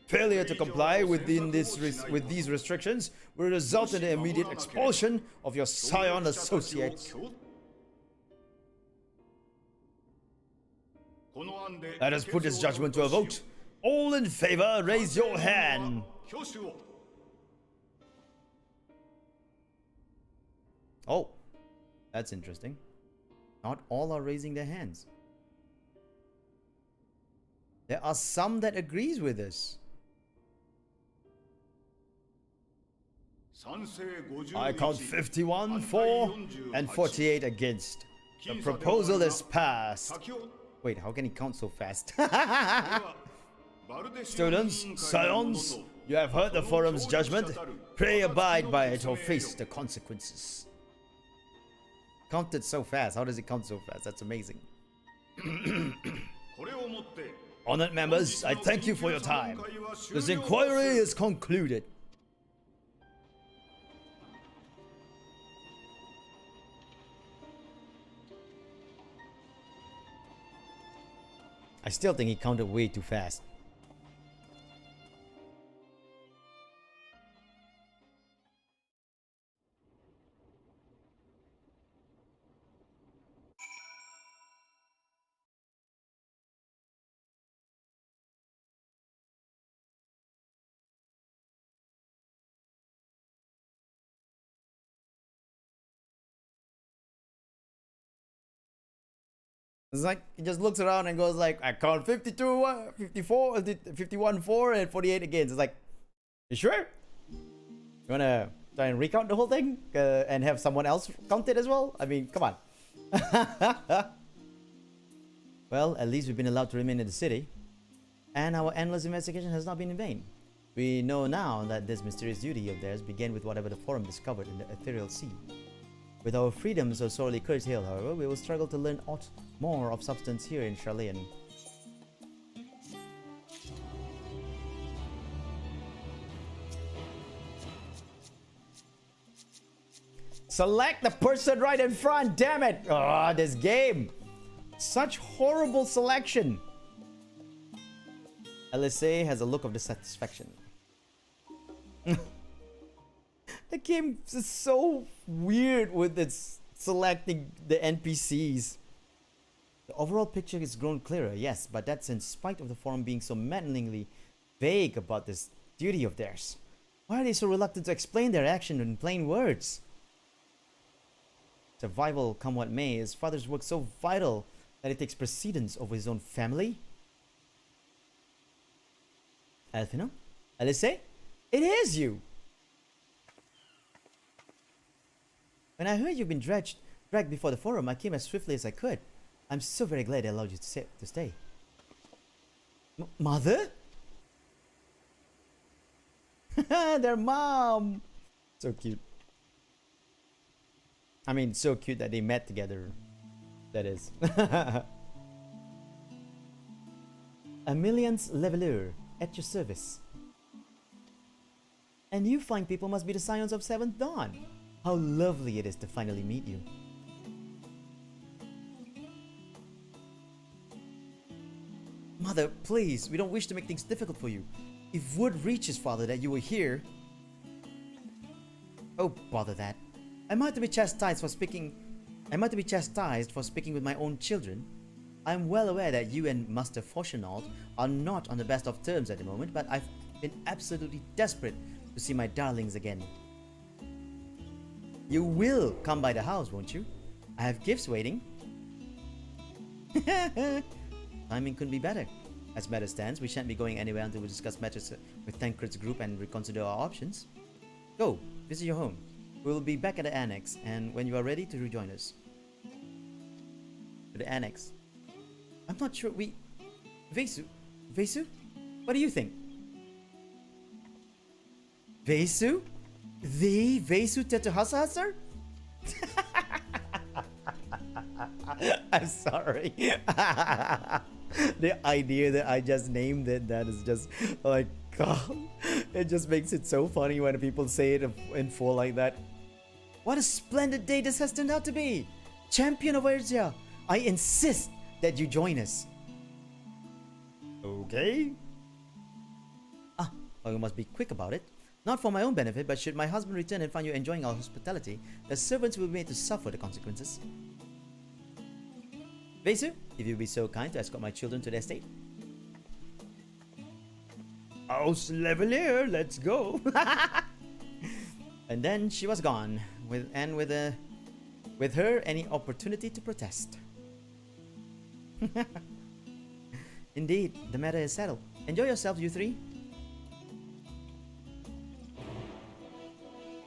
Failure to comply with these restrictions will result in the immediate expulsion of your Scion associates. Let us put this judgment to a vote. All in favor, raise your hand. Oh, that's interesting. Not all are raising their hands. There are some that agrees with this. I count 51 for and 48 against. The proposal is passed. Wait, how can he count so fast? Students, Scions, you have heard the forum's judgment. Pray abide by it or face the consequences. Counted so fast. How does it count so fast? That's amazing. Honored members, I thank you for your time. This inquiry is concluded. I still think he counted way too fast. It's like he just looks around and goes like, I count 52, 54, 51 for and 48 against. It's like, you sure? You wanna try and recount the whole thing and have someone else count it as well? I mean, come on. Well, at least we've been allowed to remain in the city, and our endless investigation has not been in vain. We know now that this mysterious duty of theirs began with whatever the forum discovered in the ethereal sea. With our freedom so sorely curtailed, however, we will struggle to learn aught more of substance here in Shalien. Select the person right in front, damn it! Ah, this game! Such horrible selection! LSA has a look of dissatisfaction. The game is so weird with its selecting the NPCs. The overall picture has grown clearer, yes, but that's in spite of the forum being so maddeningly vague about this duty of theirs. Why are they so reluctant to explain their action in plain words? Survival, come what may, his father's work so vital that it takes precedence over his own family? Alfino? Alice? It is you! When I heard you've been dragged before the forum, I came as swiftly as I could. I'm so very glad they allowed you to stay. Mother? Their mom! So cute. I mean, so cute that they met together. That is. A millionth leveler at your service. And you fine people must be the scions of Seventh Dawn. How lovely it is to finally meet you. Mother, please, we don't wish to make things difficult for you. If word reaches father that you were here... Oh, bother that. Am I to be chastised for speaking with my own children? I am well aware that you and Master Fortunault are not on the best of terms at the moment, but I've been absolutely desperate to see my darlings again. You will come by the house, won't you? I have gifts waiting. Timing couldn't be better. As matter stands, we shan't be going anywhere until we discuss matters with Tancred's group and reconsider our options. Go, visit your home. We will be back at the annex, and when you are ready to rejoin us. To the annex. I'm not sure we... Vesu? Vesu? What do you think? Vesu? The Vesu Tetuhasa? I'm sorry. The idea that I just named it, that is just like, God, it just makes it so funny when people say it in full like that. What a splendid day this has turned out to be! Champion of Erzia, I insist that you join us. Okay. Well, you must be quick about it. Not for my own benefit, but should my husband return and find you enjoying our hospitality, the servants will be made to suffer the consequences. Vesu, if you'll be so kind to escort my children to their estate. House Levelier, let's go. And then she was gone, with her any opportunity to protest. Indeed, the matter is settled. Enjoy yourselves, you three.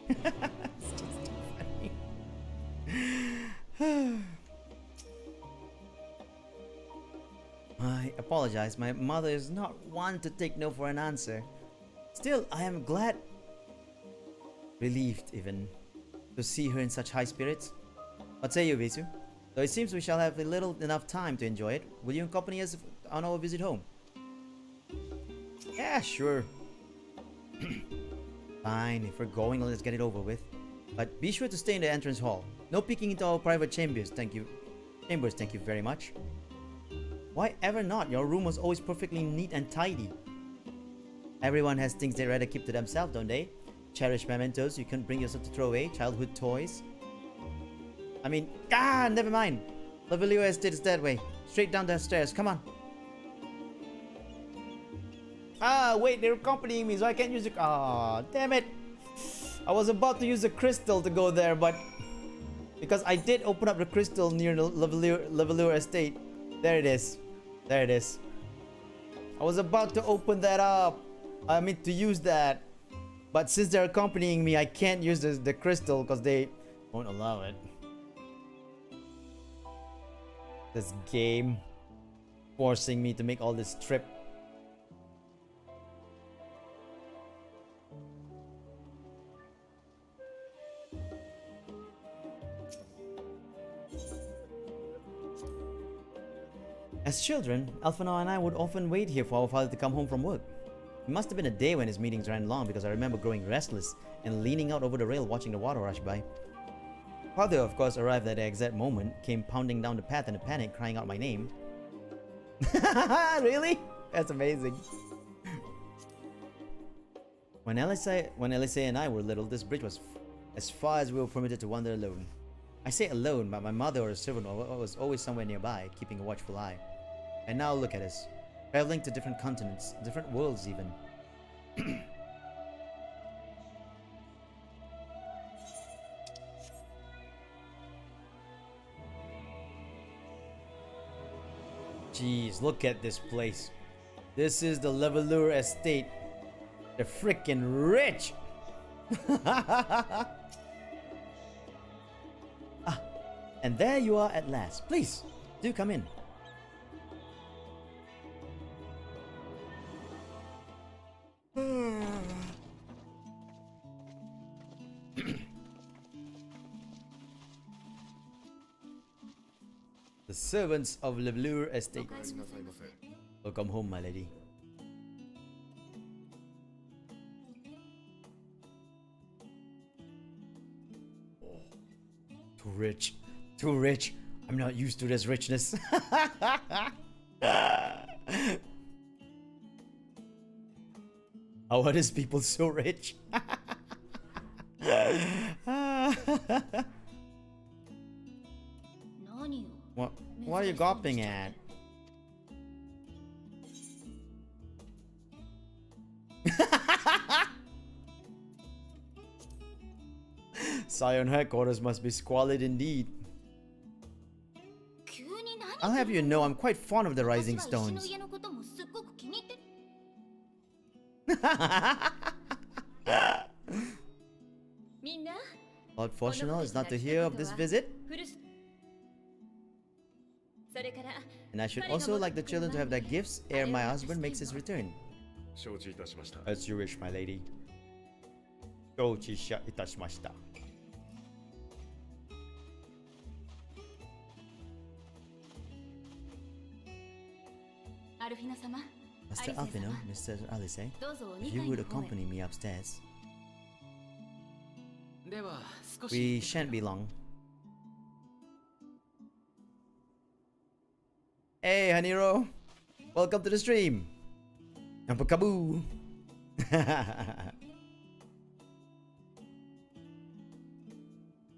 It's just too funny. I apologize. My mother is not one to take no for an answer. Still, I am glad, relieved even, to see her in such high spirits. What say you, Vesu? Though it seems we shall have little enough time to enjoy it, will you accompany us on our visit home? Yeah, sure. Fine, if we're going, let's get it over with. But be sure to stay in the entrance hall. No peeking into our private chambers, thank you. Thank you very much. Why ever not? Your room was always perfectly neat and tidy. Everyone has things they'd rather keep to themselves, don't they? Cherished mementos you couldn't bring yourself to throw away, childhood toys. I mean, never mind. Lavalier Estate is that way. Straight down the stairs, come on. Wait, they're accompanying me, so I can't use it. Damn it. I was about to use a crystal to go there, but because I did open up the crystal near the Lavalier Estate. There it is. There it is. I was about to open that up. I mean, to use that. But since they're accompanying me, I can't use the crystal because they won't allow it. This game forcing me to make all this trip. As children, Alphonse and I would often wait here for our father to come home from work. It must have been a day when his meetings ran long because I remember growing restless and leaning out over the rail watching the water rush by. Father, of course, arrived at the exact moment, came pounding down the path in a panic, crying out my name. Really? That's amazing. When Elise and I were little, this bridge was as far as we were permitted to wander alone. I say alone, but my mother or a servant was always somewhere nearby, keeping a watchful eye. And now look at us, traveling to different continents, different worlds even. Jeez, look at this place. This is the Lavalier Estate. They're freaking rich! And there you are at last. Please, do come in. servants of Leblure お Estate. 返しなさいませ。 Welcome home, my lady. Too rich. Too rich. I'm not used to this richness. How are these people so rich? What are you gawping at? Scion headquarters must be squalid indeed. 急に何 I'll have you know I'm quite fond of the 私 Rising は石の Stones. 家のこともすっごく気に入ってる。みんな Lord Fortunal is not to hear of this visit, 古しそれから and I should also like the children to have their gifts ere my husband makes his return. 承知いたしました。 As you wish, my lady. 承知いたしました。アルフィナ様 Master Alfino, Mr. Alice, どうぞお if 2 you 階 would の方へ accompany me upstairs. では少し We shan't be long. Hey, Haniro! Welcome to the stream! Nampakaboo!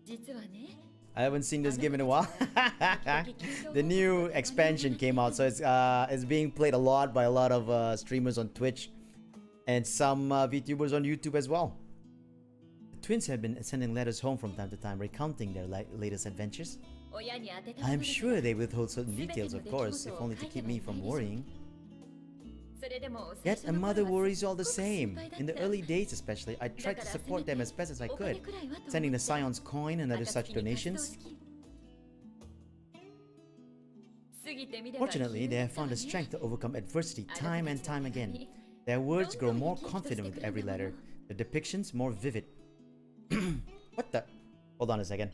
実はね I haven't seen this game in a while. The new expansion came out, so it's being played a lot by a lot of streamers on Twitch and some VTubers on YouTube as well. The twins have been sending letters home from time to time, recounting their latest adventures. 親に当てた I も am ので sure they withhold certain details, of course, if only to keep me from worrying. それでも最 Yet 初 a の mother 頃は worries all the すっごく same. 心配だった In the early days especially, I tried to support them as best as I お金 could, くらいはと思って sending the Scion's coin and other such 暁に活動 donations. 資金過ぎてみれば Fortunately, they have found the strength to overcome adversity time and time again. Their words grow more confident with every letter, the depictions more vivid. What the? Hold on a second.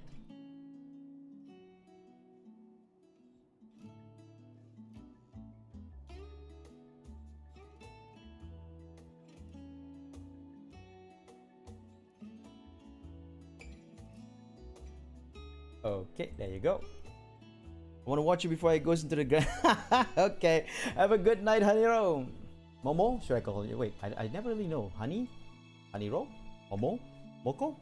Okay, there you go. I want to watch it before it goes into the ground. Okay, have a good night, Haniro. Momo? Should I call you? Wait, I never really know. Honey? Haniro? Momo? Moko?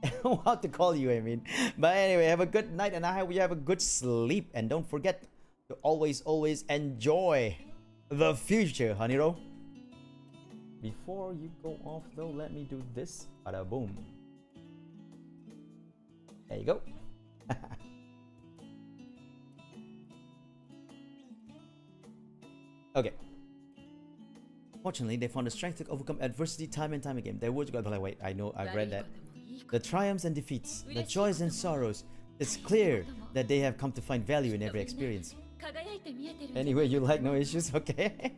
I don't know how to call you, I mean. But anyway, have a good night and I hope you have a good sleep. And don't forget to always enjoy the future, Haniro. Before you go off though, let me do this. Bada boom. There you go. Okay. Fortunately, they found the strength to overcome adversity time and time again. Their words got like, wait, I know, I've read that. The triumphs and defeats, the joys and sorrows. It's clear that they have come to find value in every experience. 輝いて見えてる Anyway, you like no issues, okay?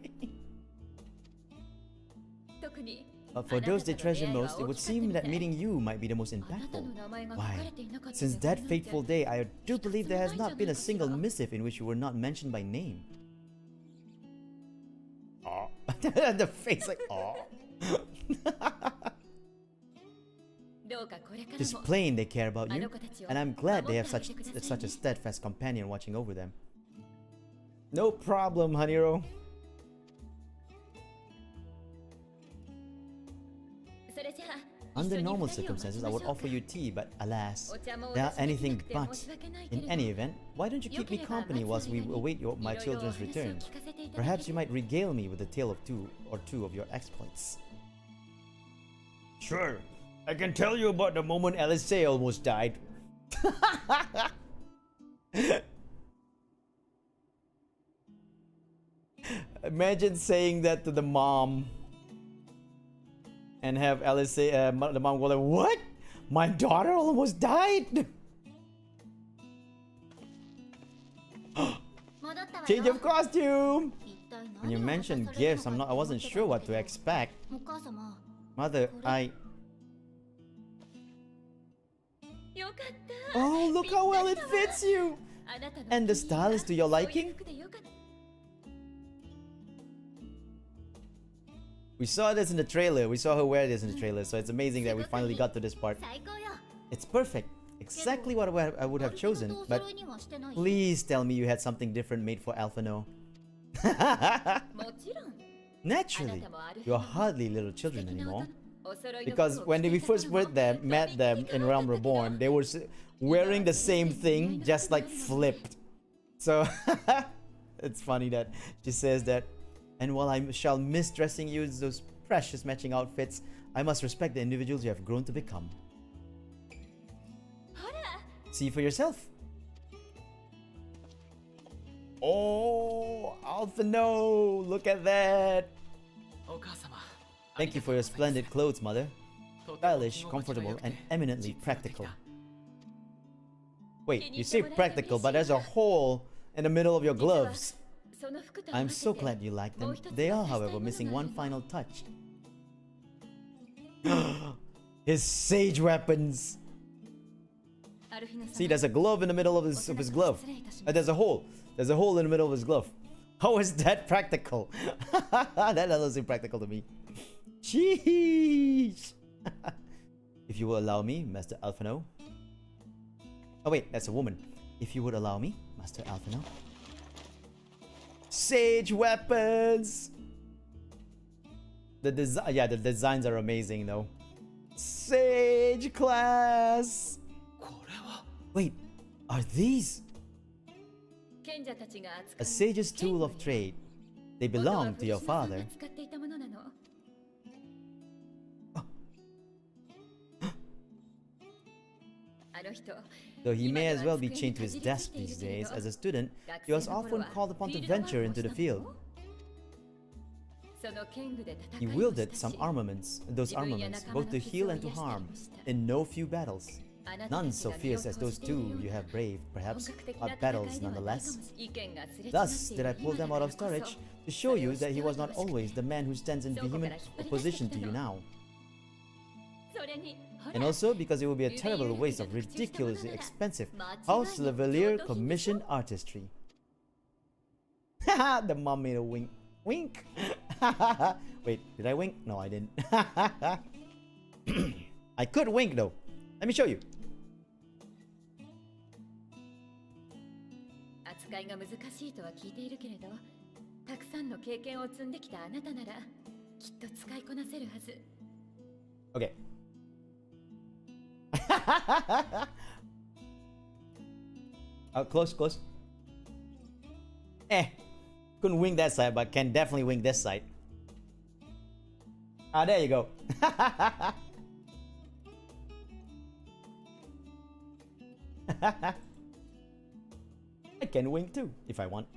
特に But for those they treasure most, it would seem that meeting you might be the most impactful. Why? Since that fateful day, I do believe there has not been a single missive in which you were not mentioned by name. Oh. The face like, oh. どうかこれから It's も plain they care about you, and I'm glad they have such a steadfast companion watching over them. No problem, Haniro. それじゃあ Under 一緒に normal 二人を待ち circumstances, ま I しょ would うか offer you tea, but alas, お茶もお there 出 are しでき anything なくて but. 申し訳ないけ In れど any event, why don't you よ keep け me れば company whilst 待つ we 間に await my いろいろお children's 話を return? 聞かせていただけ Perhaps you れば might regale me with a tale of two of your exploits. Sure, I can tell you about the moment Alice almost died. Imagine saying that to the mom and have Alice say, the mom go like, "What? My daughter almost died." 戻ったわ Change よ of costume. 一体 When you 何を渡 mentioned される gifts, の I かと思って wasn't た sure んだ what け to ど expect. お母様 Mother, I. よかった Oh, look how well it fits you. And the style is to your liking? We saw this in the trailer. We saw her wear this in the trailer, so it's amazing that we finally got to this part. It's perfect. Exactly what I would have chosen, but please tell me you had something different made for Alphino. Naturally, you're hardly little children anymore. Because when we first met them in Realm Reborn, they were wearing the same thing, just like flipped. So it's funny that she says that. And while I shall miss dressing you in those precious matching outfits, I must respect the individuals you have grown to become. See for yourself. Oh, Alphino, look at that. Thank you for your splendid clothes, mother. Stylish, comfortable, and eminently practical. Wait, you say practical, but there's a hole in the middle of your gloves. I'm so glad you like them. They are, however, missing one final touch. His sage weapons. See, there's a glove in the middle of his glove. There's a hole. There's a hole in the middle of his glove. How is that practical? That doesn't seem practical to me. Sheesh. If you will allow me, Master Alphino. Oh wait, that's a woman. If you would allow me, Master Alphino. Sage weapons. The designs are amazing though. Sage class. Wait, are these a sage's tool of trade? They belong to your father. Though he may as well be chained to his desk these days, as a student, he was often called upon to venture into the field. He wielded some armaments, both to heal and to harm, in no few battles. None so fierce as those two you have braved, perhaps, but battles nonetheless. Thus did I pull them out of storage, to show you that he was not always the man who stands in vehement opposition to you now. And also because it would be a terrible waste of ridiculously expensive House Lavalier commissioned artistry. Haha, the mom made a wink. Wink! Wait, did I wink? No, I didn't. I could wink though. Let me show you. Okay. Close. Couldn't wing that side, but can definitely wing this side. Ah, there you go. I can wing too, if I want.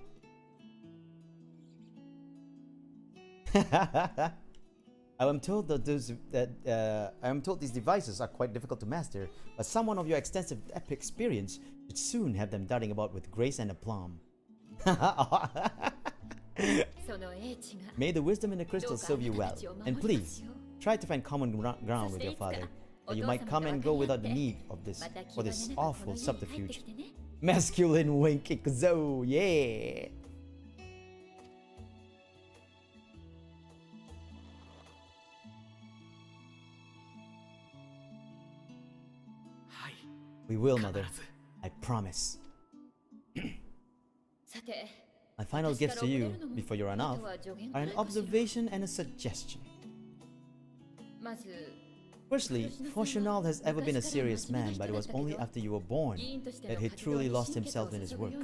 I am told these devices are quite difficult to master, but someone of your extensive epic experience should soon have them darting about with grace and aplomb. May the wisdom in the crystal serve you well, and please try to find common ground with your father, that you might come and go without the need of this awful subterfuge. Masculine wink, Ikuzo, yeah. We will, mother. I promise. My final gifts to you, before you run off, are an observation and a suggestion. Firstly, Fortunal has ever been a serious man, but it was only after you were born that he truly lost himself in his work.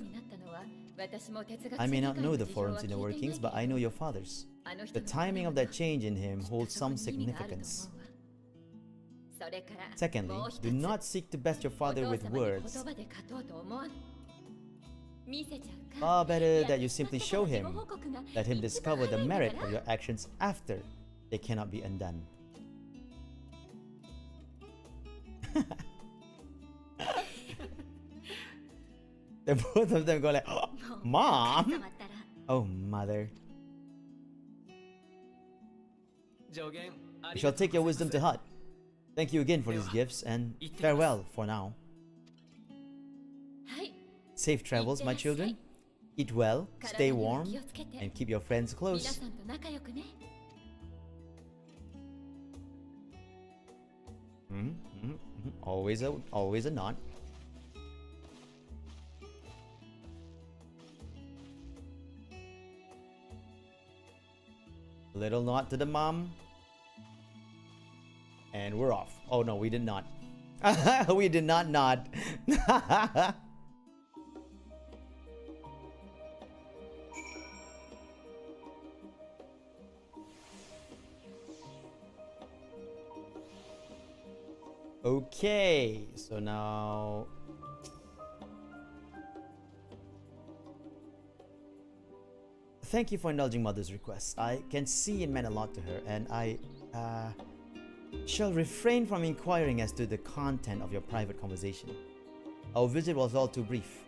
I may not know the forum's inner workings, but I know your father's. The timing of that change in him holds some significance. Secondly, do not seek to best your father with words. Far better that you simply show him. Let him discover the merit of your actions after they cannot be undone. The both of them go like, oh, Mom! Oh, mother. We shall take your wisdom to heart. Thank you again for these gifts, and farewell for now. Safe travels, my children. Eat well, stay warm, and keep your friends 皆 close. さんと仲良くね。 Always a nod. Little nod to the mom. And we're off. Oh no, we did not. We did not nod. Okay, so now thank you for indulging Mother's request. I can see it meant a lot to her, and I shall refrain from inquiring as to the content of your private conversation. Our visit was all too brief.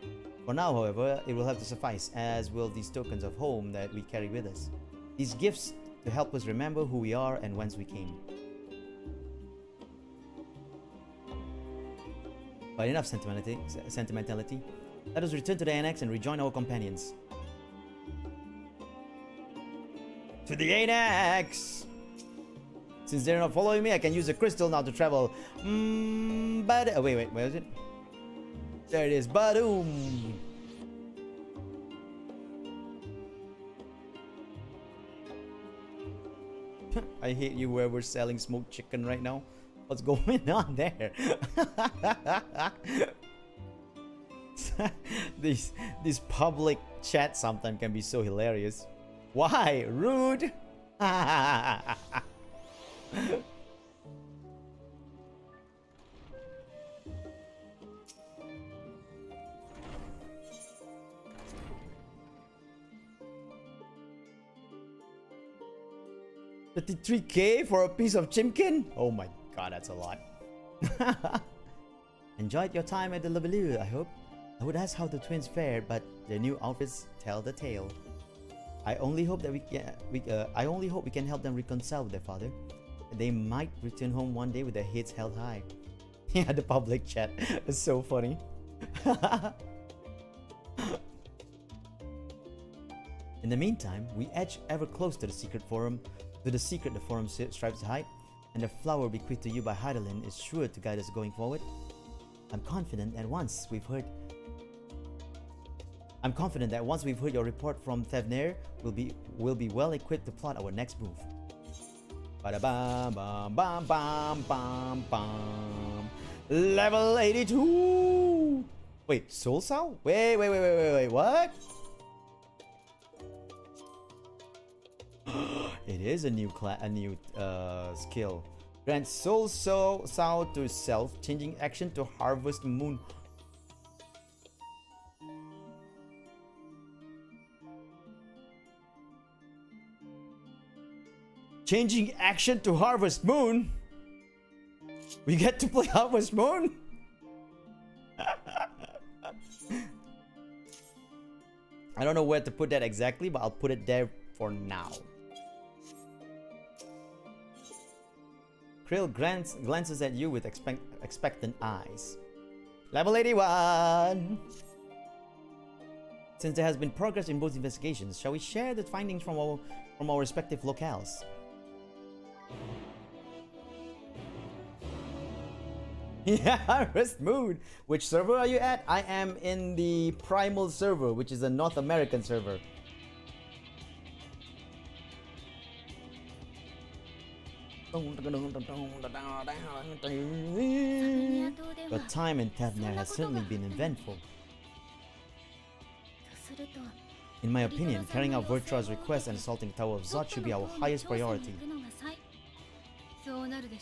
For now, however, it will have to suffice, as will these tokens of home that we carry with us. These gifts to help us remember who we are and whence we came. But enough sentimentality. Let us return to the annex and rejoin our companions. To the annex! Since they're not following me, I can use the crystal now to travel. But wait, where is it? There it is. Badoom! I hate you, whoever's selling smoked chicken right now. What's going on there? These public chats sometimes can be so hilarious. Why? Rude! $33K for a piece of chimkin? Oh my god, that's a lot. Enjoyed your time at the Lavaloo, I hope. I would ask how the twins fared, but their new outfits tell the tale. I only hope that we can help them reconcile with their father. They might return home one day with their heads held high. Yeah, the public chat is so funny. In the meantime, we edge ever close to the secret the forum strives to hide, and the flower bequeathed to you by Heidelin is sure to guide us going forward. I'm confident that once we've heard your report from Thevner, we'll be well equipped to plot our next move. Ba-da-bam, bam, bam, bam, bam, bam. Level 82. Wait, Soul Sow? Wait, what? It is a new skill. Grants Soul Sow to self, changing action to Harvest Moon. Changing action to Harvest Moon? We get to play Harvest Moon? I don't know where to put that exactly, but I'll put it there for now. Krill glances at you with expectant eyes. Level 81! Since there has been progress in both investigations, shall we share the findings from our respective locales? Yeah, Harvest Moon! Which server are you at? I am in the Primal server, which is a North American server. Your time in Thevner has certainly been eventful. In my opinion, carrying out Vertra's request and assaulting the Tower of Zod should be our highest priority.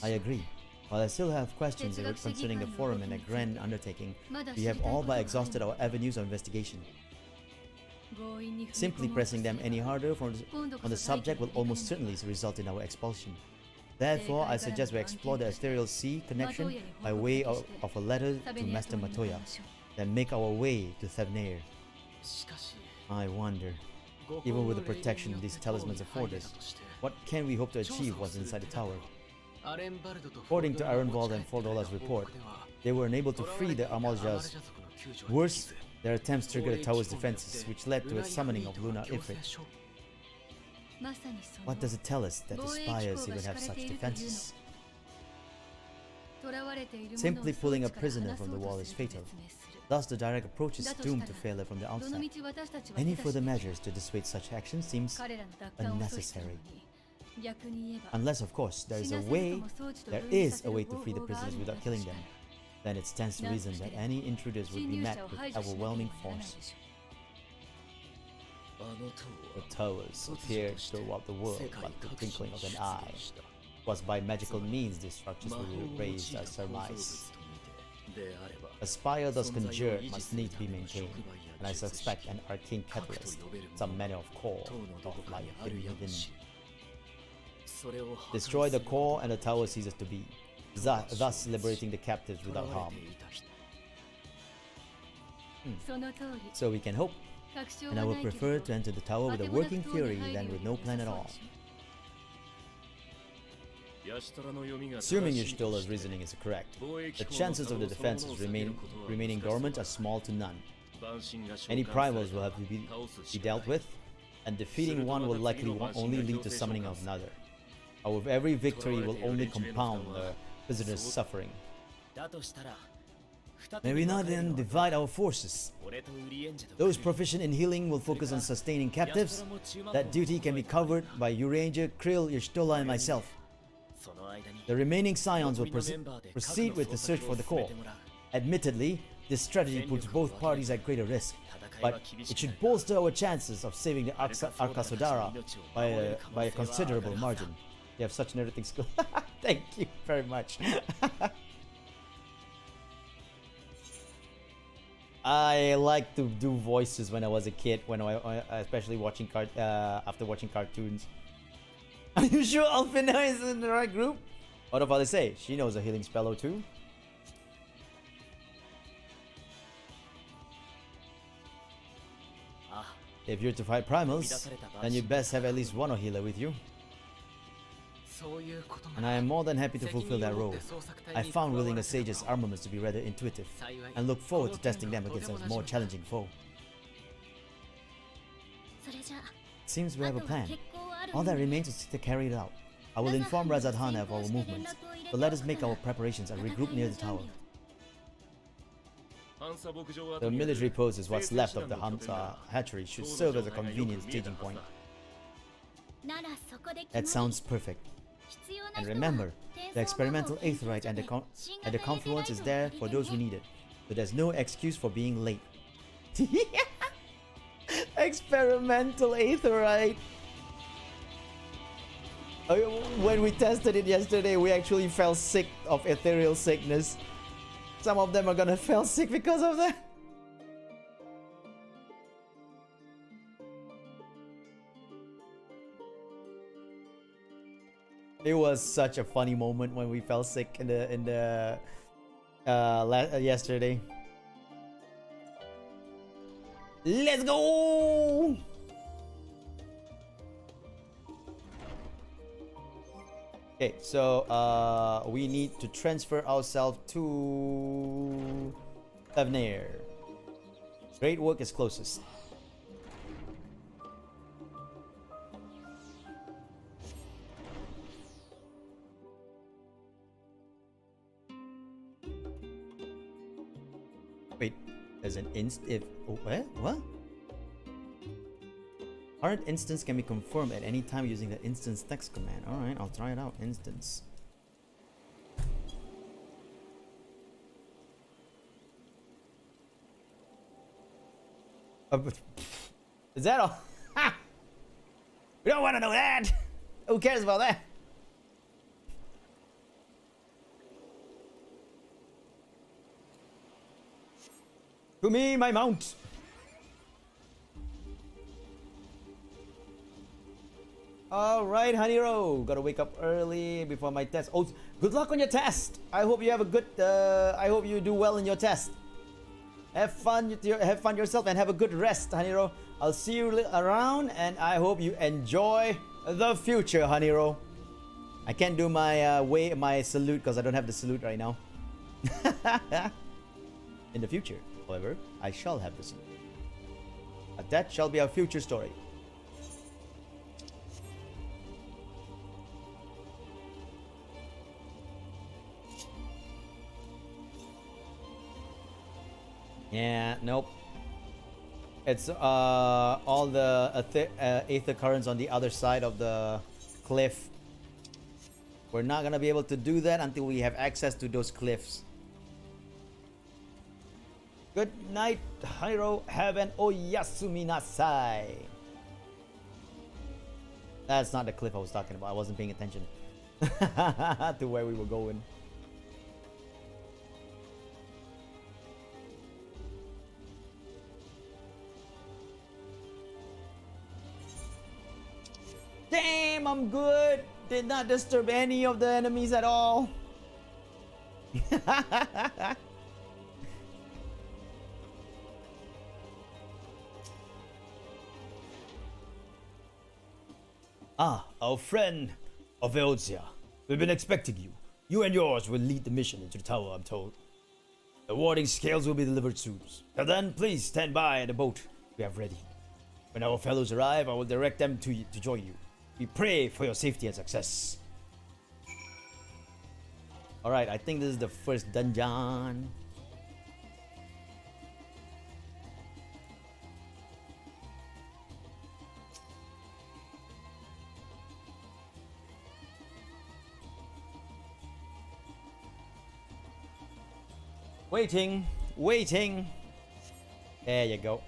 I agree. While I still have questions concerning the forum and a grand undertaking, we have all but exhausted our avenues of investigation. Simply pressing them any harder on the subject will almost certainly result in our expulsion. Therefore, I suggest we explore the Ethereal Sea connection by way of a letter to Master Matoya, then make our way to Thevner. I wonder, even with the protection these talismans afford us, what can we hope to achieve once inside the tower? According to Ironwald and $4 report, they were unable to free the Amalja's Their attempts triggered the tower's defenses, which led to a summoning of Lunar Ifrit. What does it tell us that the spires even have such defenses? Simply pulling a prisoner from the wall is fatal. Thus, the direct approach is doomed to failure from the outset. Any further measures to dissuade such action seems unnecessary. Unless, of course, there is a way to free the prisoners without killing them. Then it stands to reason that any intruders would be met with overwhelming force. The towers appeared throughout the world like the twinkling of an eye. It was by magical means these structures were raised as surmise. A spire thus conjured must need to be maintained, and I suspect an arcane catalyst, some manner of core, of light hidden within. Destroy the core and the tower ceases to be, thus liberating the captives without harm. So we can hope, and I would prefer to enter the tower with a working theory than with no plan at all. Assuming Y'shtola's reasoning is correct, the chances of the defenses remaining dormant are small to none. Any primals will have to be dealt with, and defeating one will likely only lead to summoning of another. However, every victory will only compound the prisoner's suffering. May we not then divide our forces? Those proficient in healing will focus on sustaining captives. That duty can be covered by Uranger, Krill, Y'shtola, and myself. The remaining scions will proceed with the search for the core. Admittedly, this strategy puts both parties at greater risk, but it should bolster our chances of saving the Arkasodara by a considerable margin. You have such narrating skill. Thank you very much. I like to do voices when I was a kid, especially watching after watching cartoons. Are you sure Alfina is in the right group? What if I say she knows a healing spell or two? If you're to fight primals, then you best have at least one healer with you. And I am more than happy to fulfill that role. I found wielding a sage's armaments to be rather intuitive, and look forward to testing them against a more challenging foe. Seems we have a plan. All that remains is to carry it out. I will inform Razadhana of our movements, but let us make our preparations and regroup near the tower. The military post is what's left of the Hamsa hatchery should serve as a convenient staging point. That sounds perfect. And remember, the experimental aetherite and the confluence is there for those who need it, so there's no excuse for being late. Experimental aetherite! When we tested it yesterday, we actually fell sick of ethereal sickness. Some of them are gonna fall sick because of that. It was such a funny moment when we fell sick yesterday. Let's go! Okay, so we need to transfer ourselves to Tavnir. Great work is closest. Wait, there's an what? Current instance can be confirmed at any time using the instance text command. Alright, I'll try it out. Instance. Is that all? We don't want to know that! Who cares about that? To me, my mount! Alright, Haniro. Gotta wake up early before my test. Oh, good luck on your test! I hope you have a good, I hope you do well in your test. Have fun yourself and have a good rest, Haniro. I'll see you around and I hope you enjoy the future, Haniro. I can't do my salute because I don't have the salute right now. In the future, however. I shall have the secret. But that shall be our future story. Yeah, nope. It's all the aether currents on the other side of the cliff. We're not gonna be able to do that until we have access to those cliffs. Good night, Hiro. Have an oyasumi nasai. That's not the cliff I was talking about. I wasn't paying attention to where we were going. Damn, I'm good. Did not disturb any of the enemies at all. Ah, our friend Avelzia. We've been expecting you. You and yours will lead the mission into the tower, I'm told. The warding scales will be delivered soon. Till then, please stand by at the boat we have ready. When our fellows arrive, I will direct them to join you. We pray for your safety and success. Alright, I think this is the first dungeon. Waiting, waiting. There you go.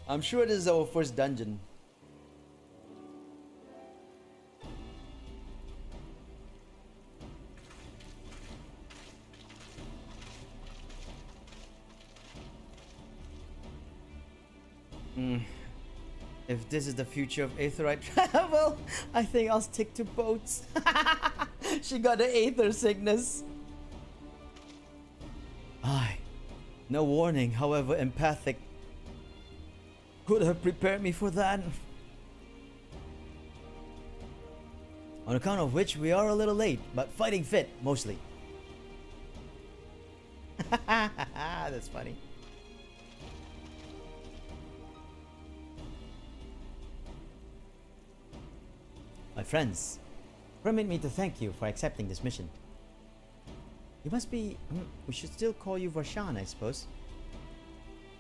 I'm sure this is our first dungeon. If this is the future of Aetherite travel, I think I'll stick to boats. She got the Aether sickness. Aye. No warning, however empathic, could have prepared me for that. On account of which we are a little late, but fighting fit, mostly. That's funny. My friends, permit me to thank you for accepting this mission. You must be... we should still call you Varshan, I suppose.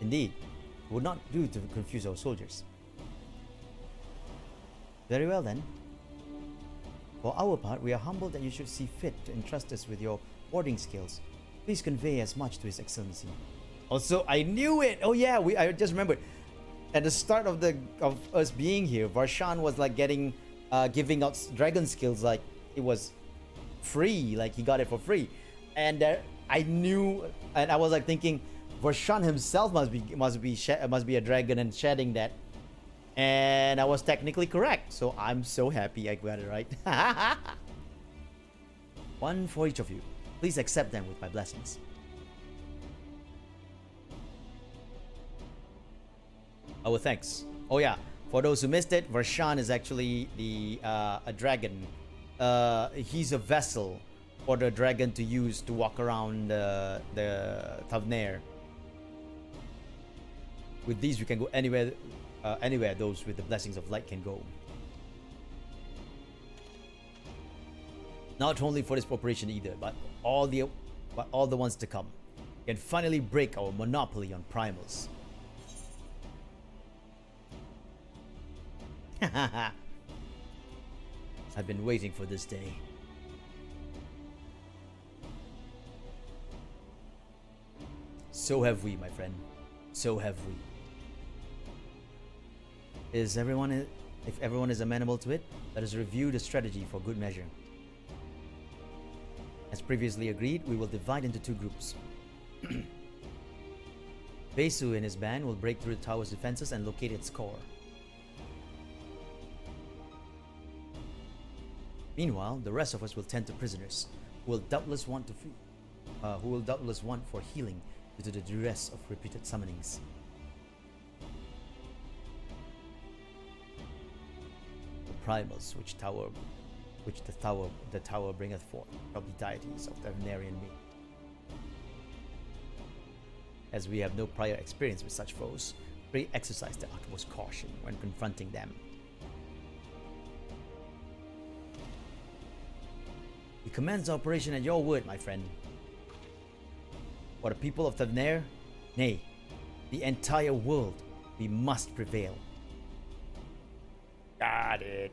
Indeed. It would not do to confuse our soldiers. Very well then. For our part, we are humbled that you should see fit to entrust us with your warding skills. Please convey as much to His Excellency. Also, I knew it! Oh yeah, I just remembered. At the start of us being here, Varshan was like giving out dragon skills like it was free, like he got it for free. And I knew, and I was like thinking, Varshan himself must be a dragon and shedding that. And I was technically correct, so I'm so happy I got it right. One for each of you. Please accept them with my blessings. Oh, thanks. Oh yeah, for those who missed it, Varshan is actually a dragon. He's a vessel for the dragon to use to walk around the Tavnair. With these, we can go anywhere those with the blessings of light can go. Not only for this operation either, but all the ones to come. We can finally break our monopoly on primals. I've been waiting for this day. So have we, my friend. So have we. If everyone is amenable to it, let us review the strategy for good measure. As previously agreed, we will divide into two groups. Besu and his band will break through the tower's defenses and locate its core. Meanwhile, the rest of us will tend to prisoners, who will doubtless want for healing due to the duress of repeated summonings. The primals which the tower bringeth forth shall be deities of the Venerian me. as we have no prior experience with such foes. Pray exercise the utmost caution when confronting them. We commence operation at your word, my friend. For the people of Tavnair, nay, the entire world, we must prevail. Got it.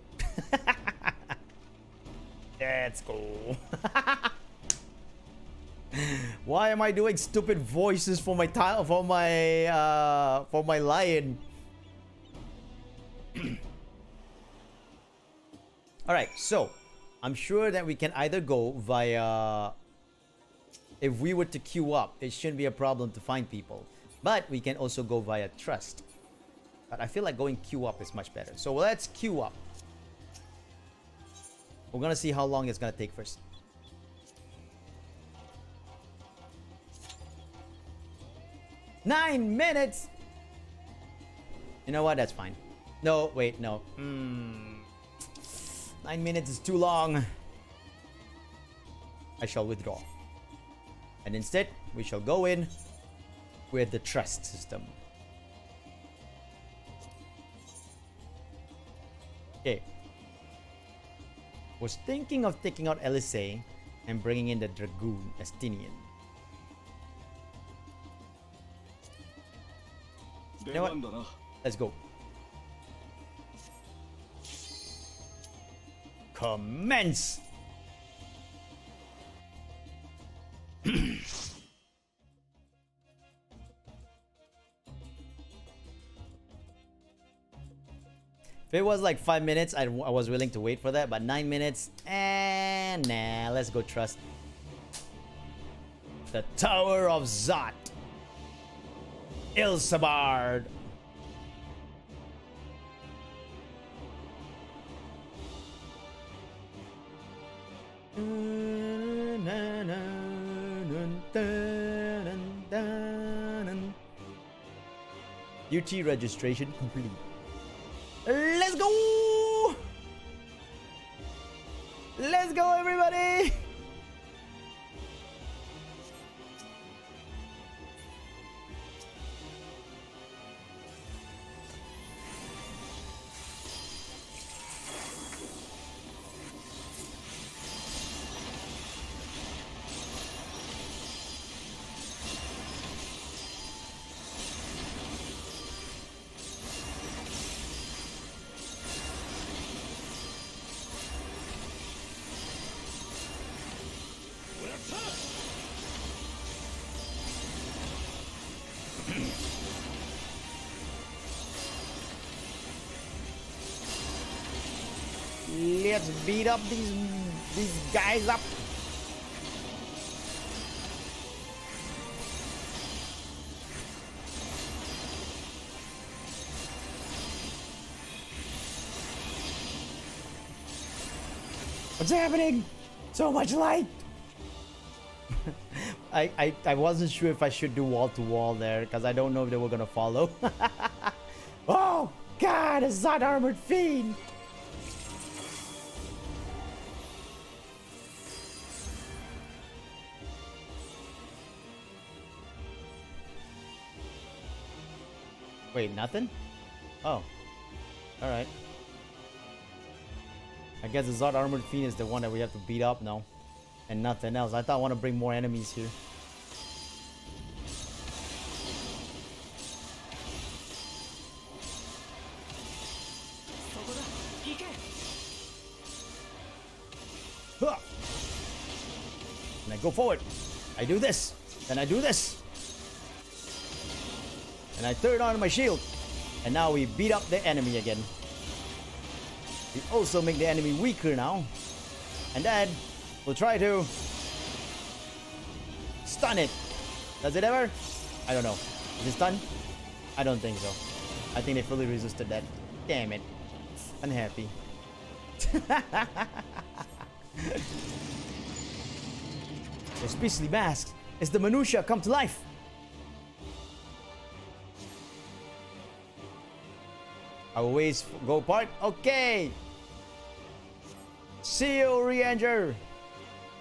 Let's go. Why am I doing stupid voices for my for my lion? All right, so I'm sure that we can either go via. If we were to queue up, it shouldn't be a problem to find people, but we can also go via trust. But I feel like going queue up is much better. So let's queue up. We're gonna see how long it's gonna take first. Nine minutes. You know what? That's fine. No, wait, no. 9 minutes is too long. I shall withdraw. And instead, we shall go in with the trust system. Okay. Was thinking of taking out Elysee and bringing in the Dragoon Estinian. You know what? Let's go. Commence! If it was like 5 minutes, I was willing to wait for that, but 9 minutes, and nah, let's go trust. The Tower of Zot. Ilsabard. UT registration complete. Let's go! Let's go, everybody! Let's beat up these guys up. What's happening? So much light. I wasn't sure if I should do wall to wall there because I don't know if they were gonna follow. Oh God, a Zod armored fiend. Wait, nothing? Oh. Alright. I guess the Zod Armored Fiend is the one that we have to beat up now. And nothing else. I thought I want to bring more enemies here. Huh. And I go forward. I do this. Then I do this. And I turn on my shield. And now we beat up the enemy again. We also make the enemy weaker now. And then we'll try to stun it. Does it ever? I don't know. Is it stun? I don't think so. I think they fully resisted that. Damn it. Unhappy. Those beastly masks. It's the minutia come to life. Our ways go apart. Okay. See you, Re-Anger.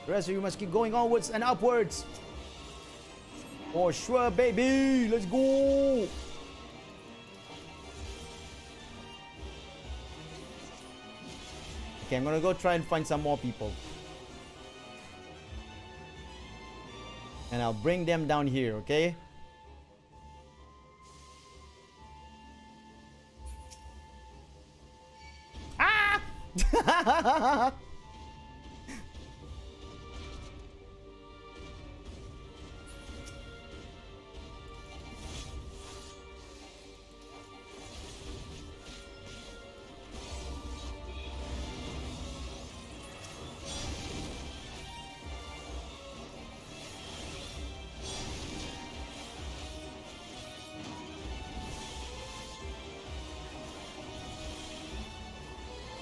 The rest of you must keep going onwards and upwards. For sure, baby. Let's go. Okay, I'm gonna go try and find some more people. And I'll bring them down here, okay? Ah!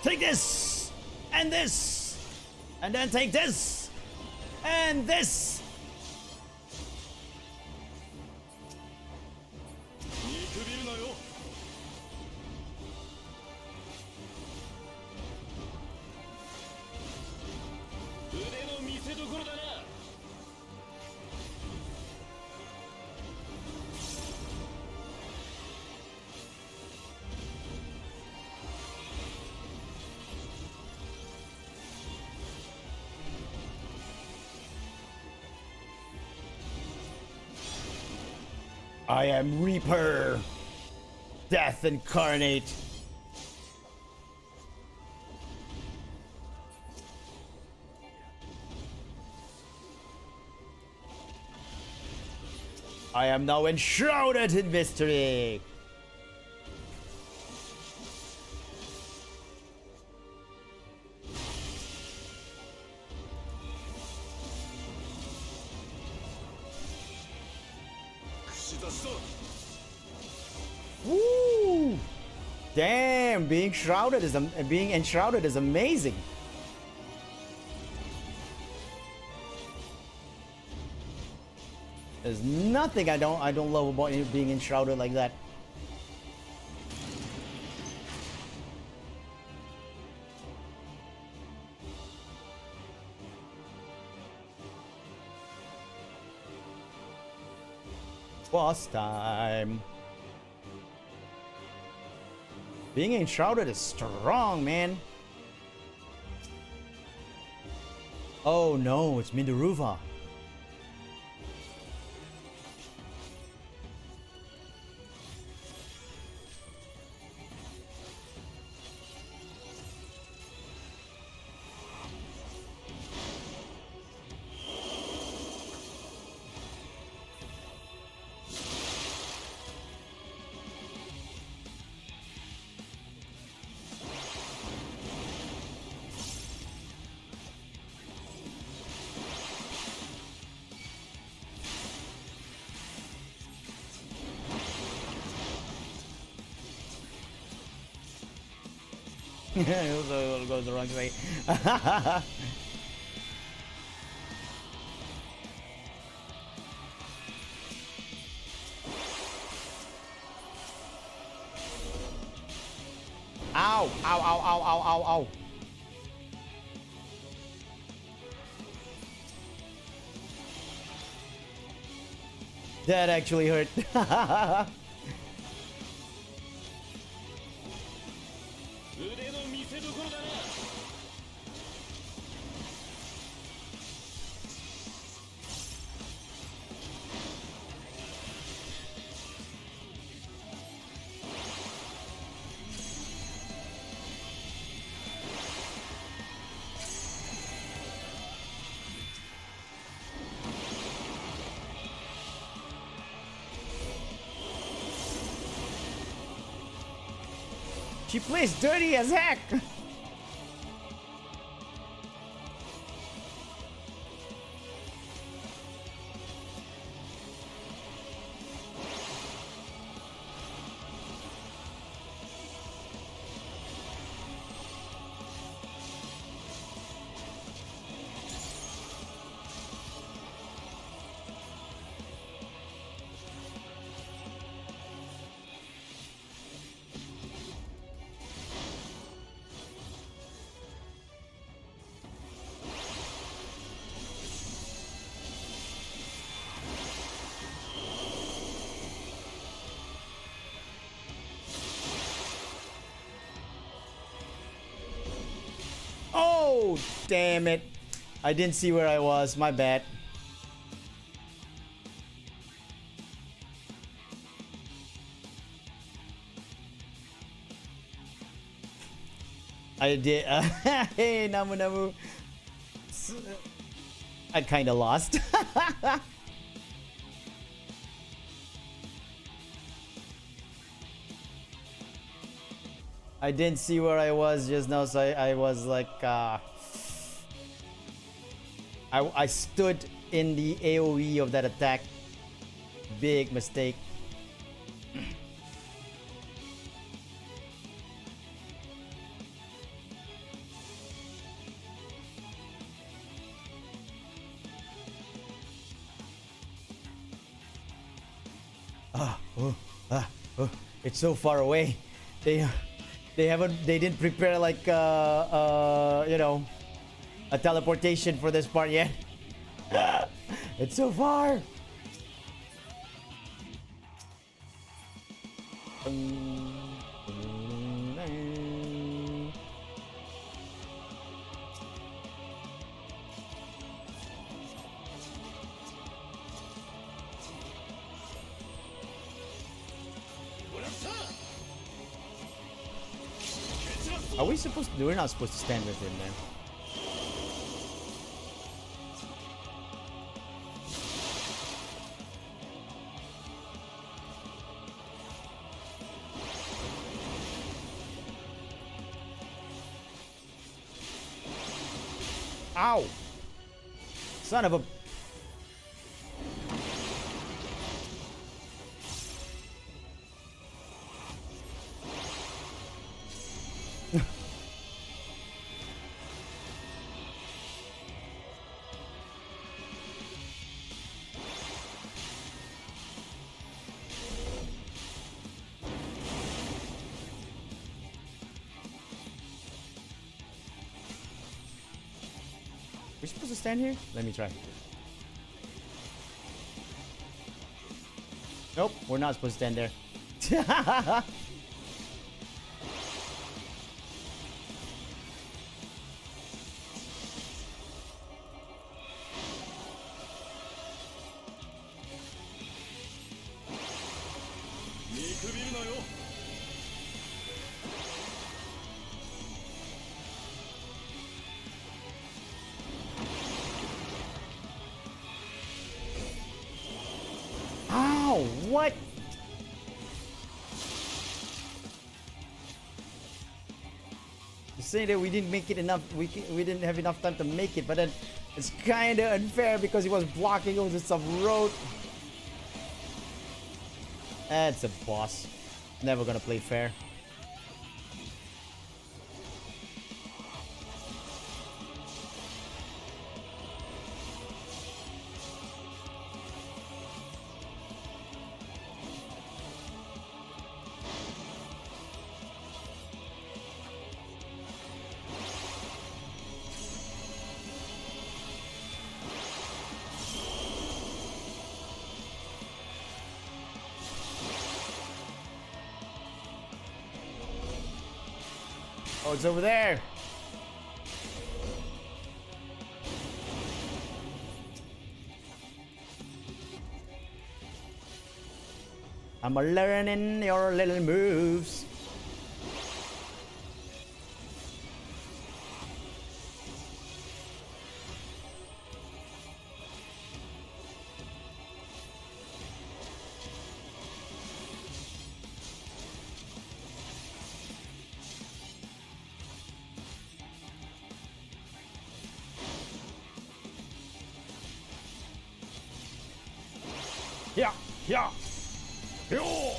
Take this! And this! And then take this! And this! 見くびるなよ。腕の見せ所だな。I am Reaper, Death incarnate. I am now enshrouded in mystery. Woo! Damn, being enshrouded is amazing. There's nothing I don't love about being enshrouded like that. Boss time. Being enshrouded is strong, man. Oh no, it's Mindaruva. It'll go the wrong way. Ow! Ow! Ow! Ow! Ow! Ow! Ow! That actually hurt. She plays dirty as heck! Oh, damn it. I didn't see where I was. My bad. I did. Hey, Namu Namu. I kind of lost. I didn't see where I was just now, so I was like, I stood in the AoE of that attack. Big mistake. It's so far away. They didn't prepare like you know, a teleportation for this part yet. It's so far. Are we supposed to? We're not supposed to stand with him, man. Ow! Son of a... We're supposed to stand here? Let me try. Nope, we're not supposed to stand there. Ow, what? You say that we didn't make it enough, we didn't have enough time to make it, but then it's kind of unfair because he was blocking over some road. That's a boss. Never gonna play fair. Oh, it's over there. I'm learning your little moves. Yeah, yeah, yo.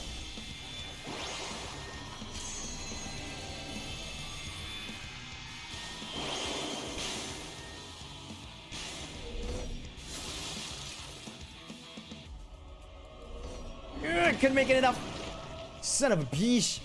Couldn't make it enough. Son of a bitch.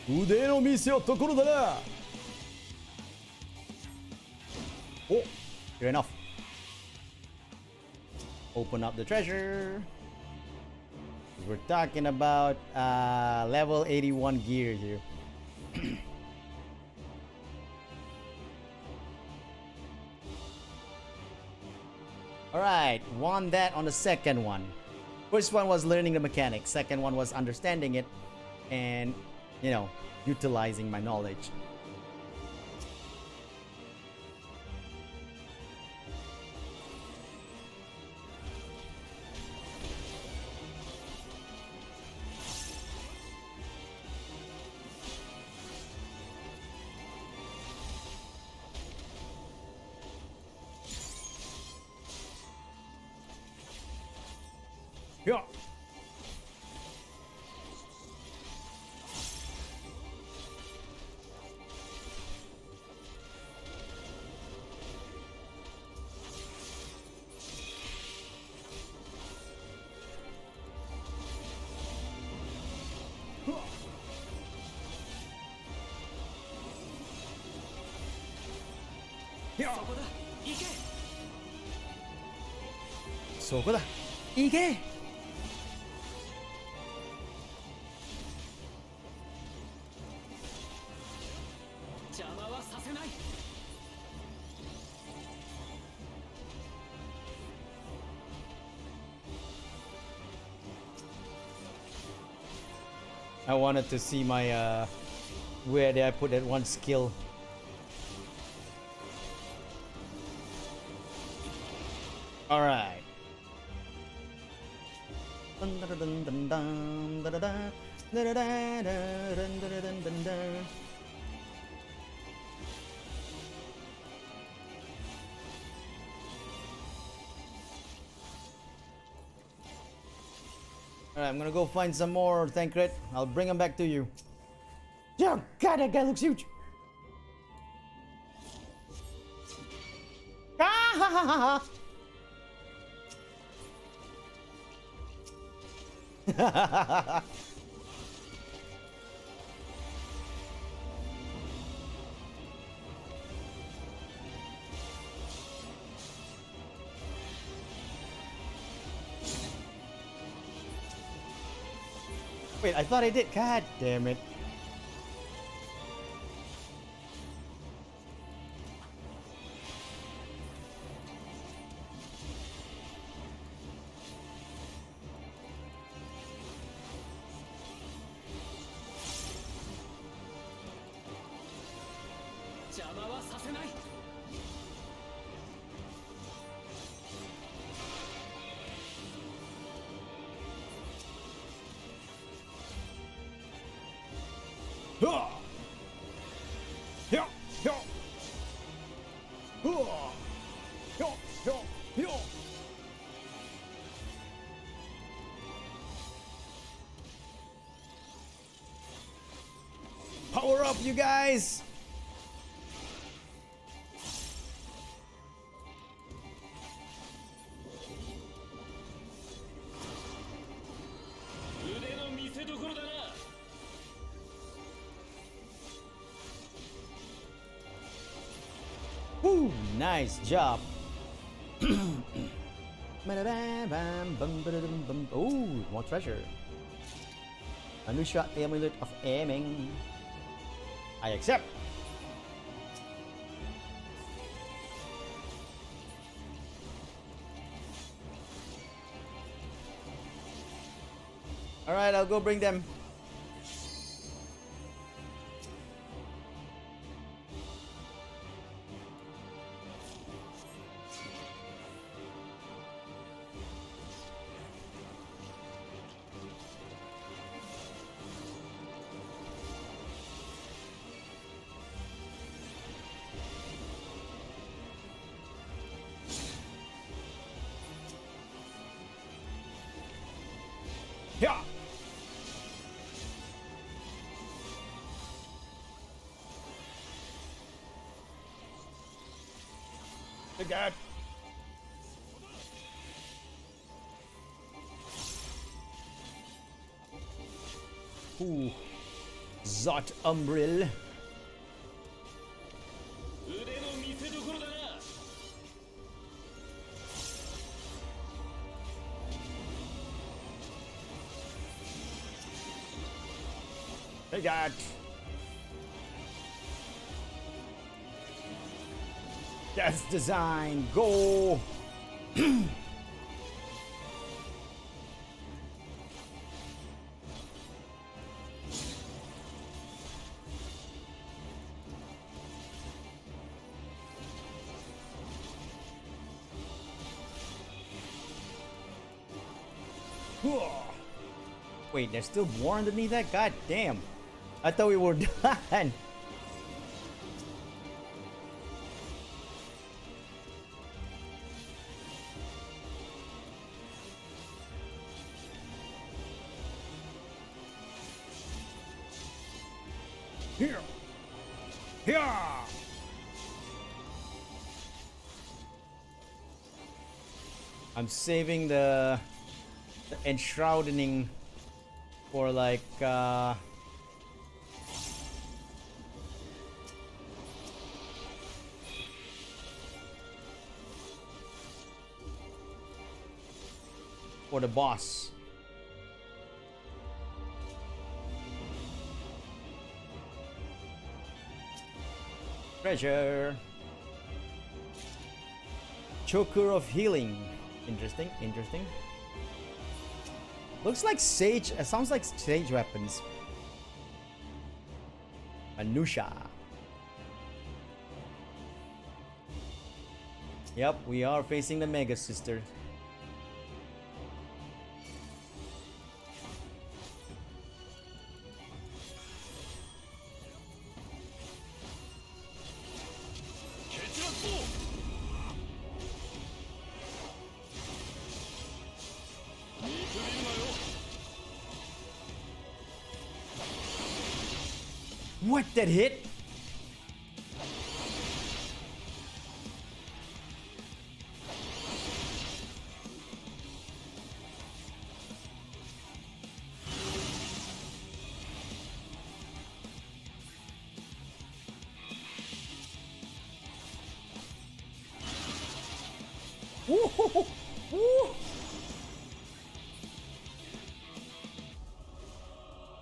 Ude no mise o tokoro da na. Oh, sure enough. Open up the treasure. We're talking about level 81 gear here. Alright, won that on the second one. First one was learning the mechanics, second one was understanding it and, you know, utilizing my knowledge. Yeah. Yeah. そこだ。行け。邪魔はさせない。 I wanted to see my where did I put that one skill. All right. Alright, I'm gonna go find some more Thancred. I'll bring them back to you. Oh god, that guy looks huge! Ah, ha, ha, ha, ha. Wait, I thought I did. God damn it. Power up, you guys! Woo! Nice job. Oh, more treasure. Anusha amulet of aiming. I accept. All right, I'll go bring them. Yeah. Good God. Ooh. Zot Umbril. 腕の見せ所だな。Take that. That's design. Go. Wait, there's still more underneath that? God damn. I thought we were done. Here. Here. I'm saving the enshrouding for like for the boss. Treasure. Choker of healing. Interesting, interesting. Looks like sage. It sounds like sage weapons. Anusha. Yep, we are facing the Mega Sister. What, that hit? Woo! Woo!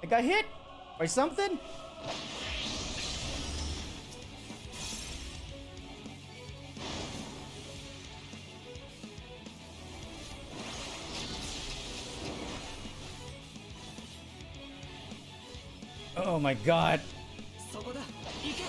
I got hit by something? Oh my god. そこだ行け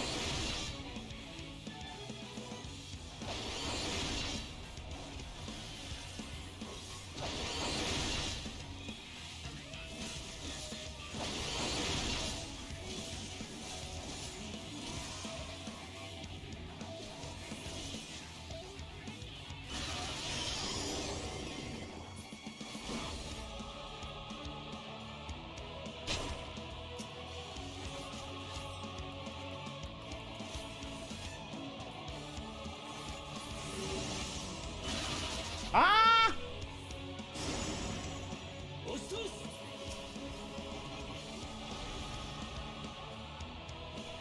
Ah!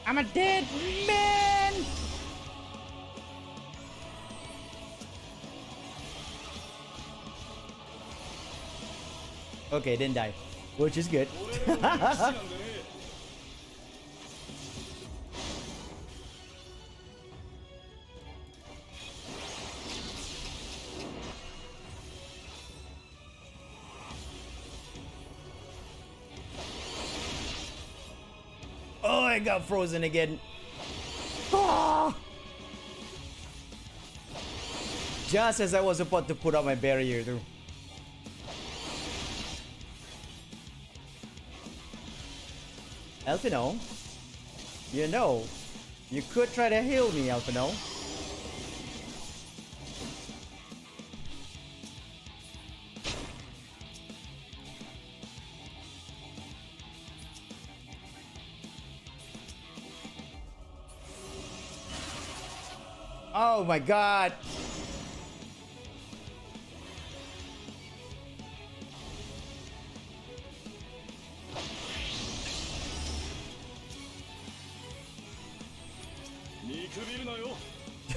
I'm a dead man! Okay, didn't die, which is good. Oh, I got frozen again. Ah! Just as I was about to put up my barrier, too. Elfino, you know, you could try to heal me, Elfino. Oh my god.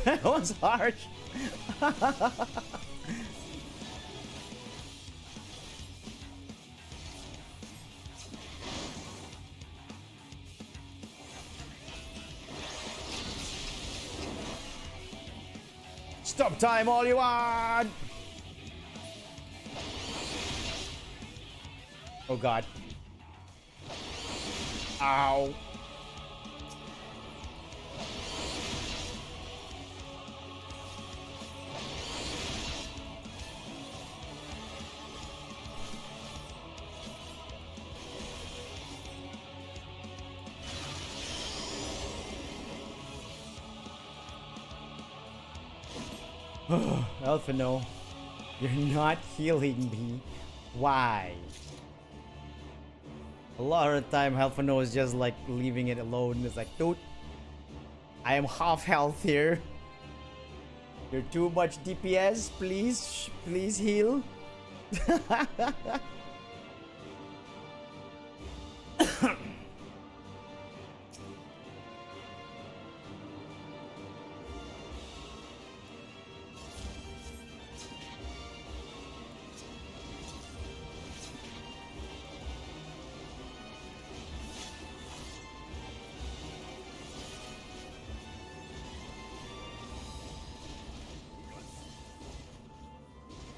That was harsh. Stop time all you want! Oh god. Ow. Alpha, no. You're not healing me. Why? A lot of the time, Alpha no is just like leaving it alone. It's like, dude, I am half health here. You're too much DPS. Please, please heal.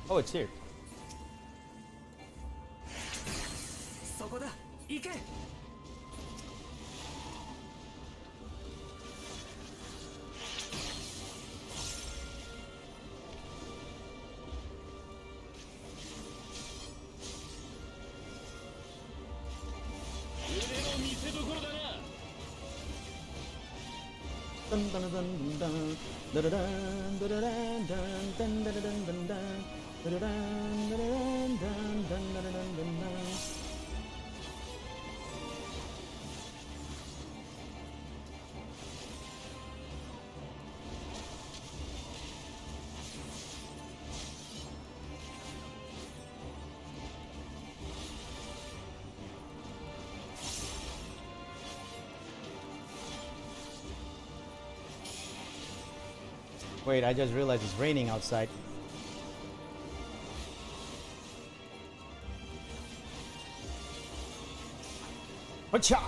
Oh, it's here. そこだ行け 腕の見せ所だな Dun, dun, dun, dun, dun, dun, dun, dun, dun, dun, dun, dun, dun, dun, dun, dun. Dun, dun, dun, dun, dun, dun, dun, dun, dun, dun. Wait, I just realized it's raining outside. Hacha!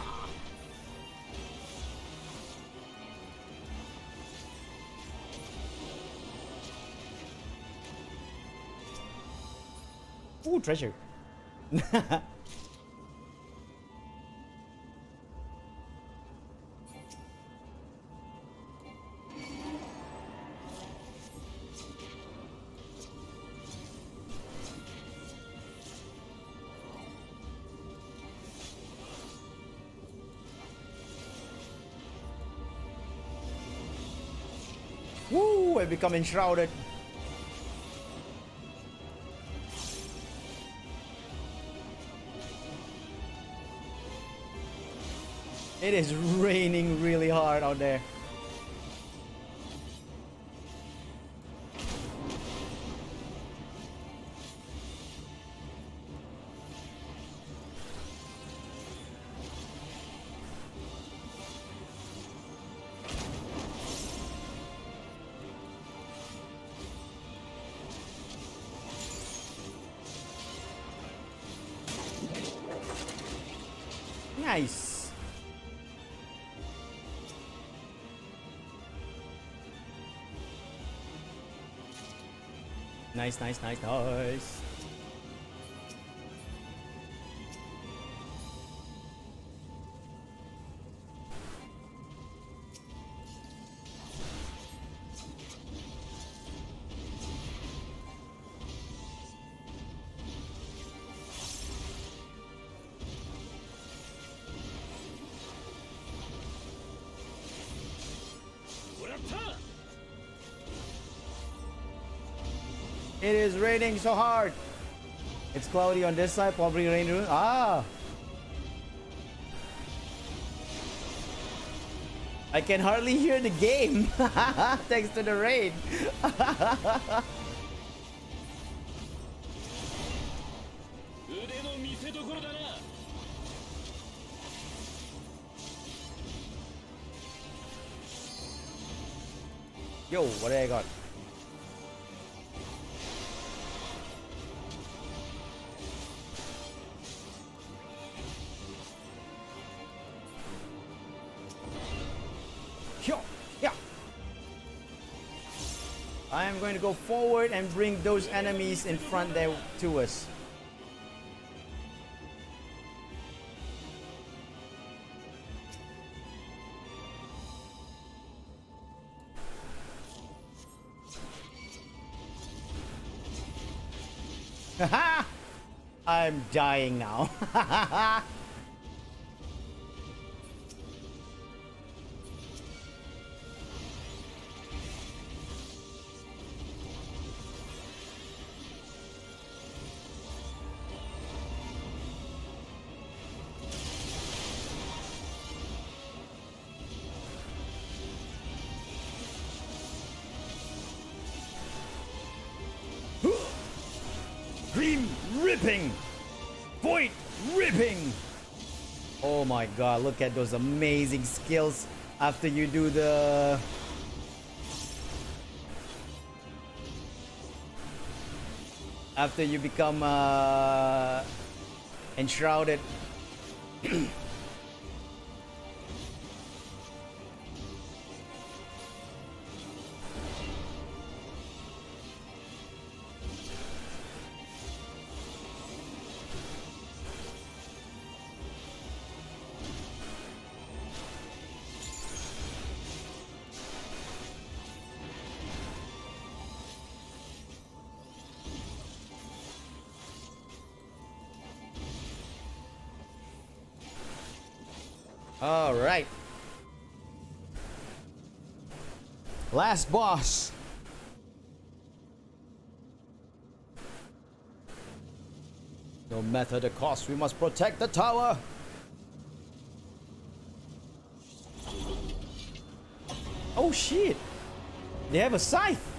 Ooh, treasure. Woo! I become enshrouded. It is raining really hard out there. Nice. Nice, nice, nice, nice. It is raining so hard. It's cloudy on this side, probably rain. Ah! I can hardly hear the game thanks to the rain. Yo, what do I got? I am going to go forward and bring those enemies in front there to us. Haha! I'm dying now. Dream ripping! Void ripping! Oh my god, look at those amazing skills after you do the... After you become enshrouded. All right. Last boss. No matter the cost, we must protect the tower. Oh shit. They have a scythe.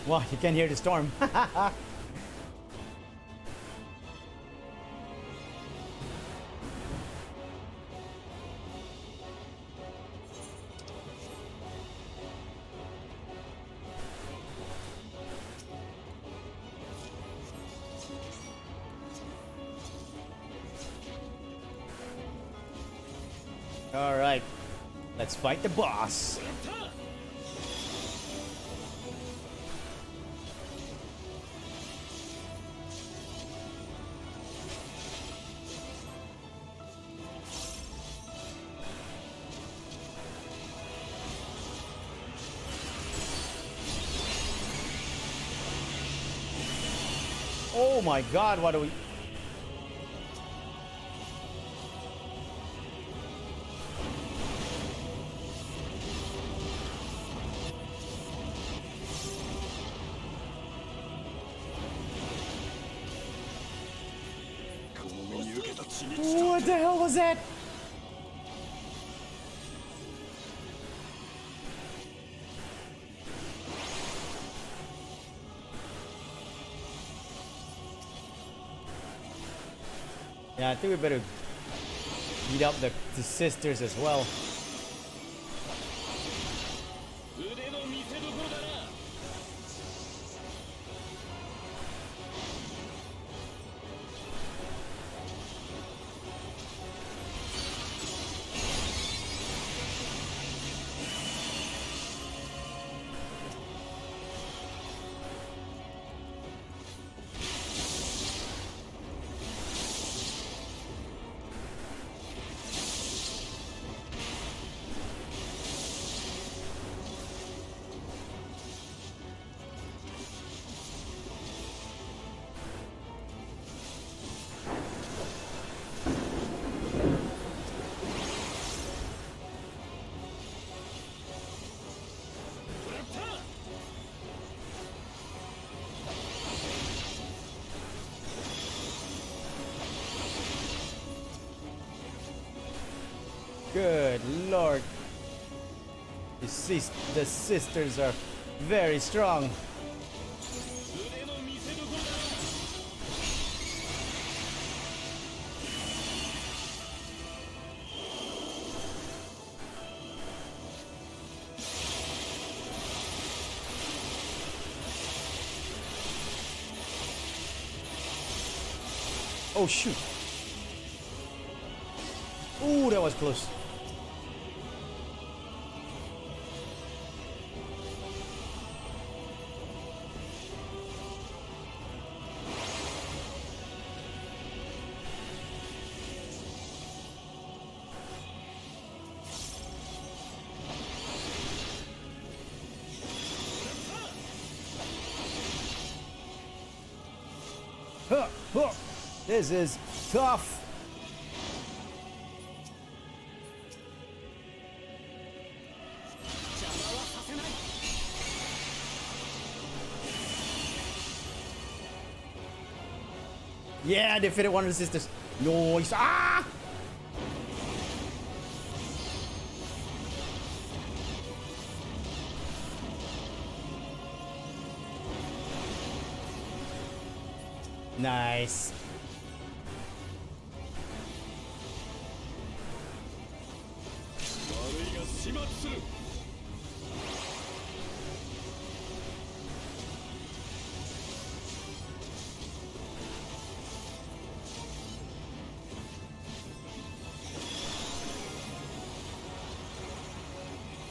Wow, you can hear the storm. All right, let's fight the boss. Oh my god, what do we... What the hell was that? Yeah, I think we better beat up the sisters as well. 腕の見せ所だな。 Good lord. The sisters are very strong. 腕の見せ所だな。 Oh Oh shoot. Ooh, that was close. Huh, huh. This is tough. Yeah, defeated one of the sisters. Nice. Ah! Nice.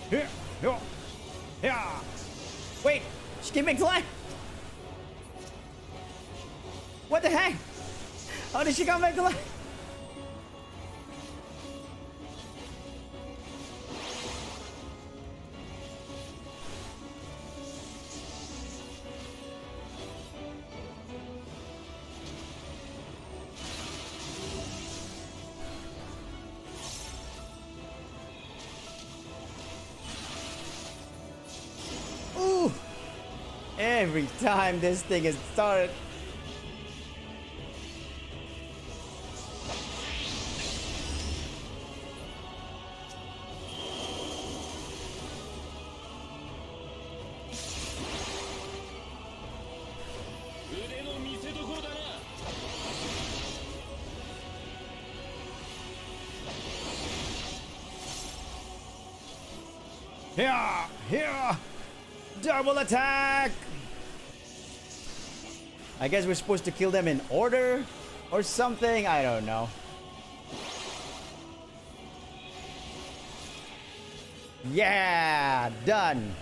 Here, here, here. Wait, she came back to life. What the heck? How did she come back to life? Ooh! Every time this thing is started. Here! Here! Double attack! I guess we're supposed to kill them in order or something? I don't know. Yeah! Done!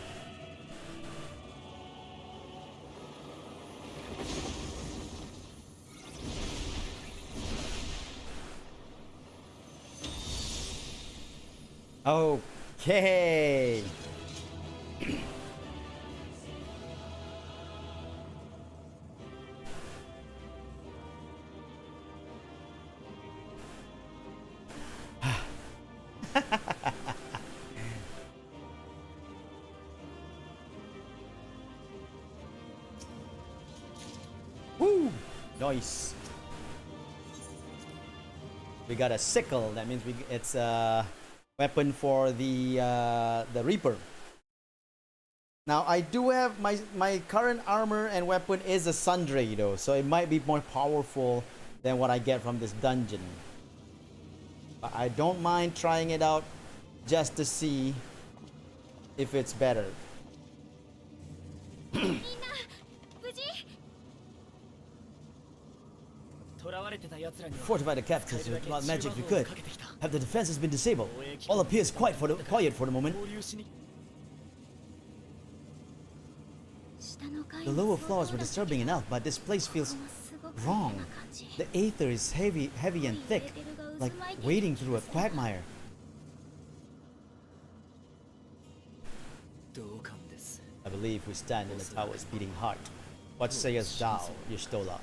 Okay! Woo! Nice. We got a sickle. That means it's a weapon for the Reaper. Now I do have my current armor and weapon is a Sundray though, so it might be more powerful than what I get from this dungeon. But I don't mind trying it out just to see if it's better. Fortify the capitals with what magic we could. Have the defenses been disabled? All appears quiet for the moment. The lower floors were disturbing enough, but this place feels wrong. The aether is heavy and thick, like wading through a quagmire. I believe we stand in the tower's beating heart. What sayest thou, Y'shtola?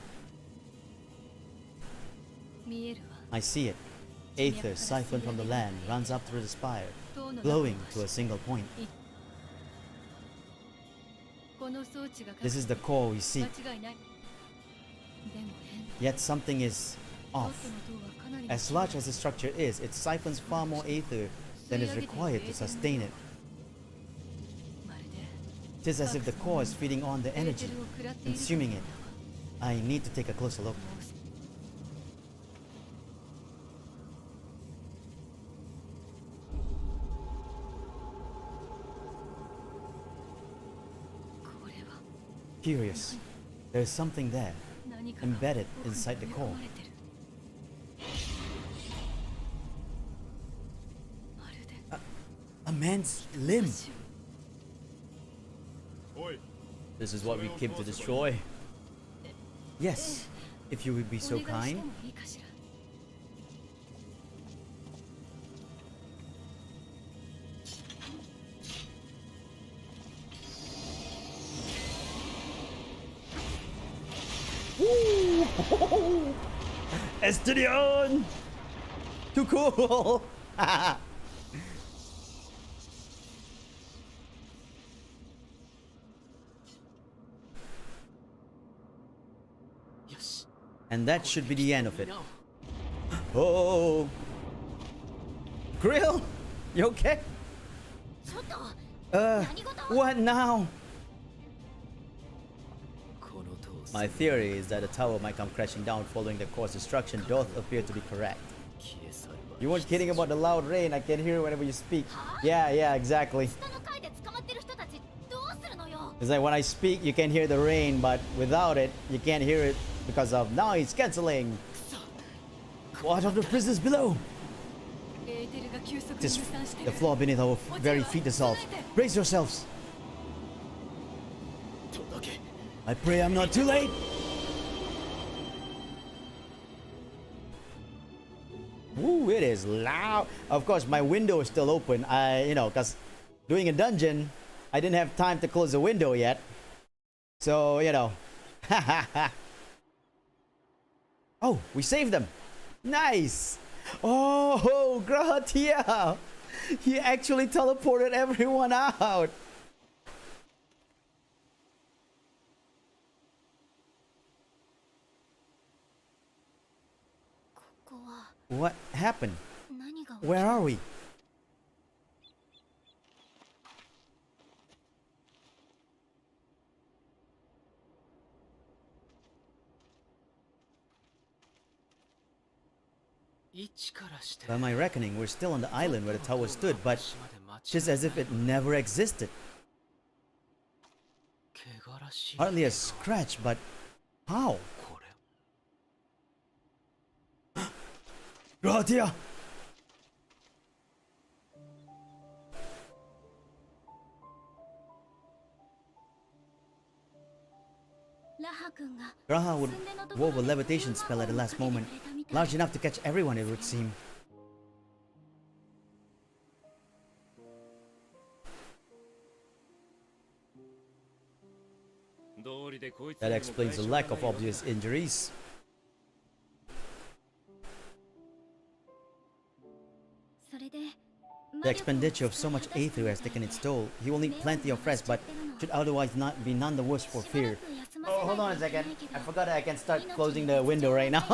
I see it. Aether siphoned from the land runs up through the spire, glowing to a single point. This is the core we seek. Yet something is off. As large as the structure is, it siphons far more aether than is required to sustain it. It is as if the core is feeding on the energy, consuming it. I need to take a closer look. Curious. There is something there, embedded inside the core. man's limb. おい This is what we came to destroy. Yes, if you would be so お願いして kind. もいいかしら。 Estinian! Too cool! よし And that should be the end of it. なお Oh! Grill? You okay? ちょっと Uh, 何事 what now? この塔 My theory is that the tower might come crashing down following the core's destruction. Both appear to be correct. 消え去れば You weren't kidding about the loud rain. I can hear it whenever you speak. Yeah, exactly. 下の階で捕まってる人たちどうするのよ。 It's like when I speak, you can hear the rain, but without it, you can't hear it because of noise canceling. Watch out the prisoners below. エーテルが急速に Just 無散して the る。 floor beneath our very feet dissolve. Brace yourselves. 届け I pray I'm not too late. Ooh, it is loud. Of course, my window is still open. Because doing a dungeon, I didn't have time to close the window yet. So, Oh, we saved them. Nice. Oh, Gratia. He actually teleported everyone out. What happened? 何が起き Where are we? By my reckoning, we're still on the island where the tower stood, but just as if it never existed. Hardly a scratch, but how? Gratia! Graha would wove a levitation spell at the last moment, large enough to catch everyone, it would seem. That explains the lack of obvious injuries. The expenditure of so much aether has taken its toll. He will need plenty of rest, but should otherwise not be none the worse for fear. Oh, hold on a second. I forgot I can start closing the window right now.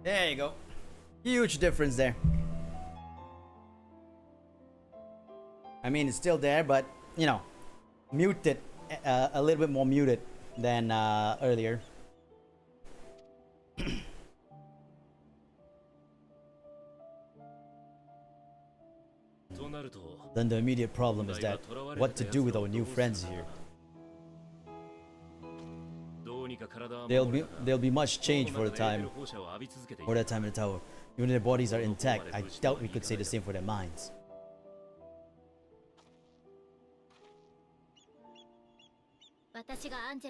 There you go. Huge difference there. I mean, it's still there, but, muted. A little bit more muted than earlier. Then the immediate problem is that what to do with our new friends here. There'll be much change for that time in the tower. Even if their bodies are intact, I doubt we could say the same for their minds.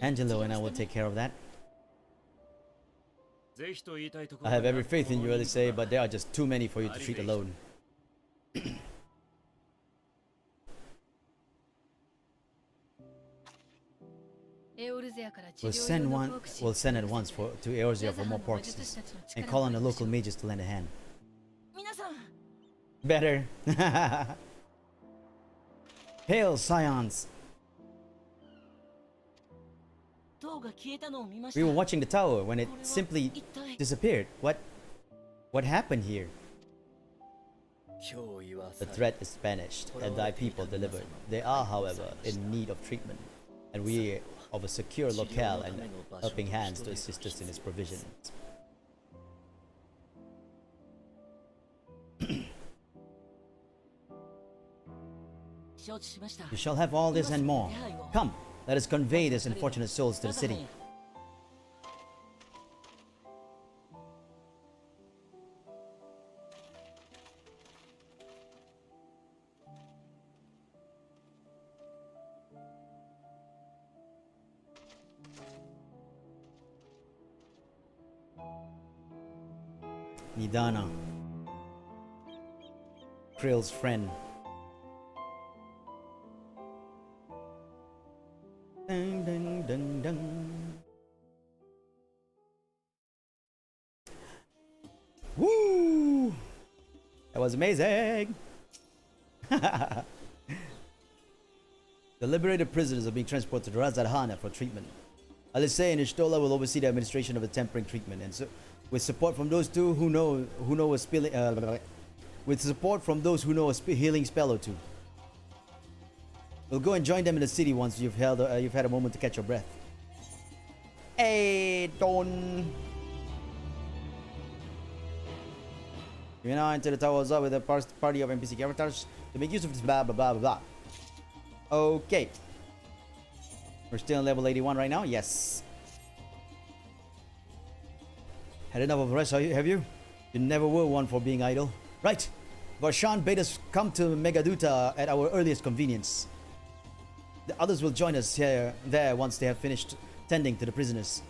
Angelo and I will take care of that. I have every faith in you, they say, but there are just too many for you to treat alone. We'll send at once to Eorzea for more proxies, and call on the local mages to lend a hand. 皆さん Better. Hail, Scions! 塔が消えたのを見まし We た were watching the tower when it simply disappeared. What? What happened here? 脅威は The 去り threat is banished, and thy people delivered. They are, however, in need of treatment, and we of a secure locale and helping hands to assist us in its provision. You shall have all this and more. Come, let us convey these unfortunate souls to the city. Nidana, Krill's friend. Dun, dun, dun, dun. Woo! That was amazing! The liberated prisoners are being transported to Razarhana for treatment. Alisei and Ishtola will oversee the administration of the tempering treatment, and so, with support from those two who know a spilling, with support from those who know a healing spell or two. We'll go and join them in the city once you've had a moment to catch your breath. Hey, Don. You now enter the Tower of Zod with a party of NPC characters to make use of this blah blah blah blah blah. Okay. We're still on level 81 right now. Yes. Had enough of rest, have you? You never were one for being idle. Right. Varshan bade us come to Megaduta at our earliest convenience. The others will join us there once they have finished tending to the prisoners.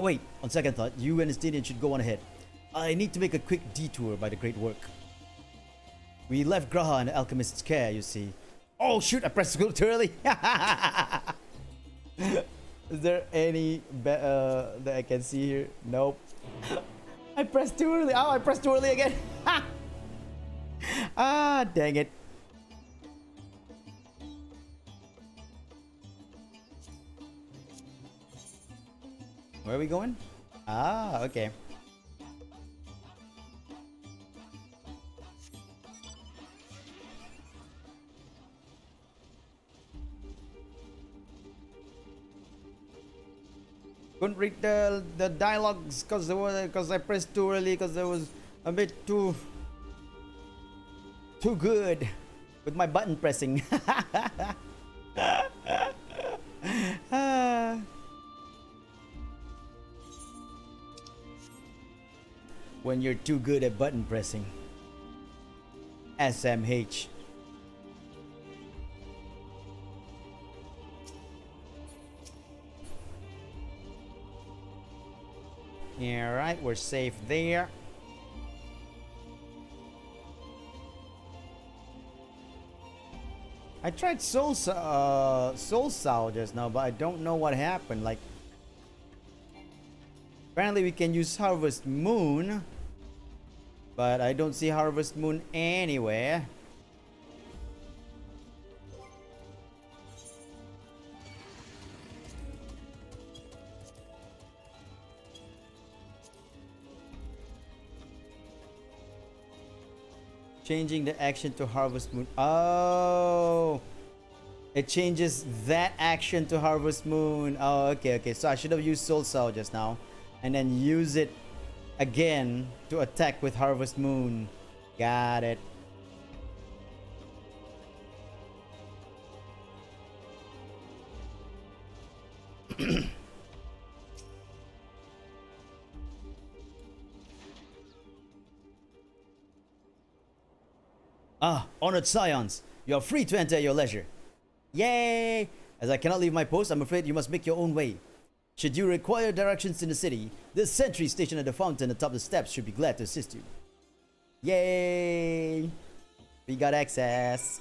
Wait, on second thought, you and Estinian should go on ahead. I need to make a quick detour by the great work. We left Graha in the alchemist's care, you see. Oh shoot, I pressed go too early. Is there any that I can see here? Nope. I pressed too early. Oh, I pressed too early again. Ah, dang it. Where are we going? Ah, okay. Couldn't read the dialogues because I pressed too early because it was a bit too good with my button pressing. When you're too good at button pressing. SMH. Alright, we're safe there. I tried Soul Sow just now, but I don't know what happened. Like, apparently we can use Harvest Moon, but I don't see Harvest Moon anywhere. Changing the action to Harvest Moon. Oh, it changes that action to Harvest Moon. Oh, okay. So I should have used Soul Sow just now, and then use it again to attack with Harvest Moon. Got it. Ah, honored scions, you are free to enter at your leisure. Yay! As I cannot leave my post, I'm afraid you must make your own way. Should you require directions in the city, the sentry stationed at the fountain atop the steps should be glad to assist you. Yay! We got access.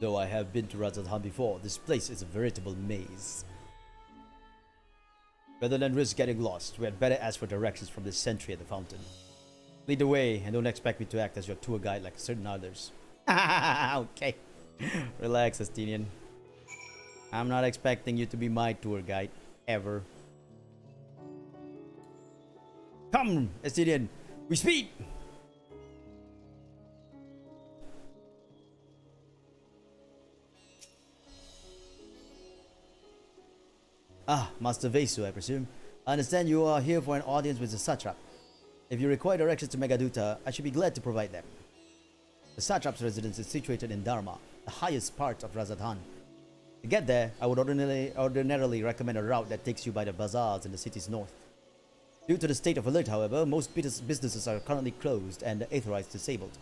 Though I have been to Razadhan before, this place is a veritable maze. Rather than risk getting lost, we had better ask for directions from the sentry at the fountain. Lead the way and don't expect me to act as your tour guide like certain others. Okay. Relax, Astinian. I'm not expecting you to be my tour guide. Ever. Come, Astinian. We speed! Ah, Master Vesu, I presume. I understand you are here for an audience with the Satrap. If you require directions to Megaduta, I should be glad to provide them. The Satrap's residence is situated in Dharma, the highest part of Razadhan. To get there, I would ordinarily recommend a route that takes you by the bazaars in the city's north. Due to the state of alert, however, most businesses are currently closed and the Aetherites disabled.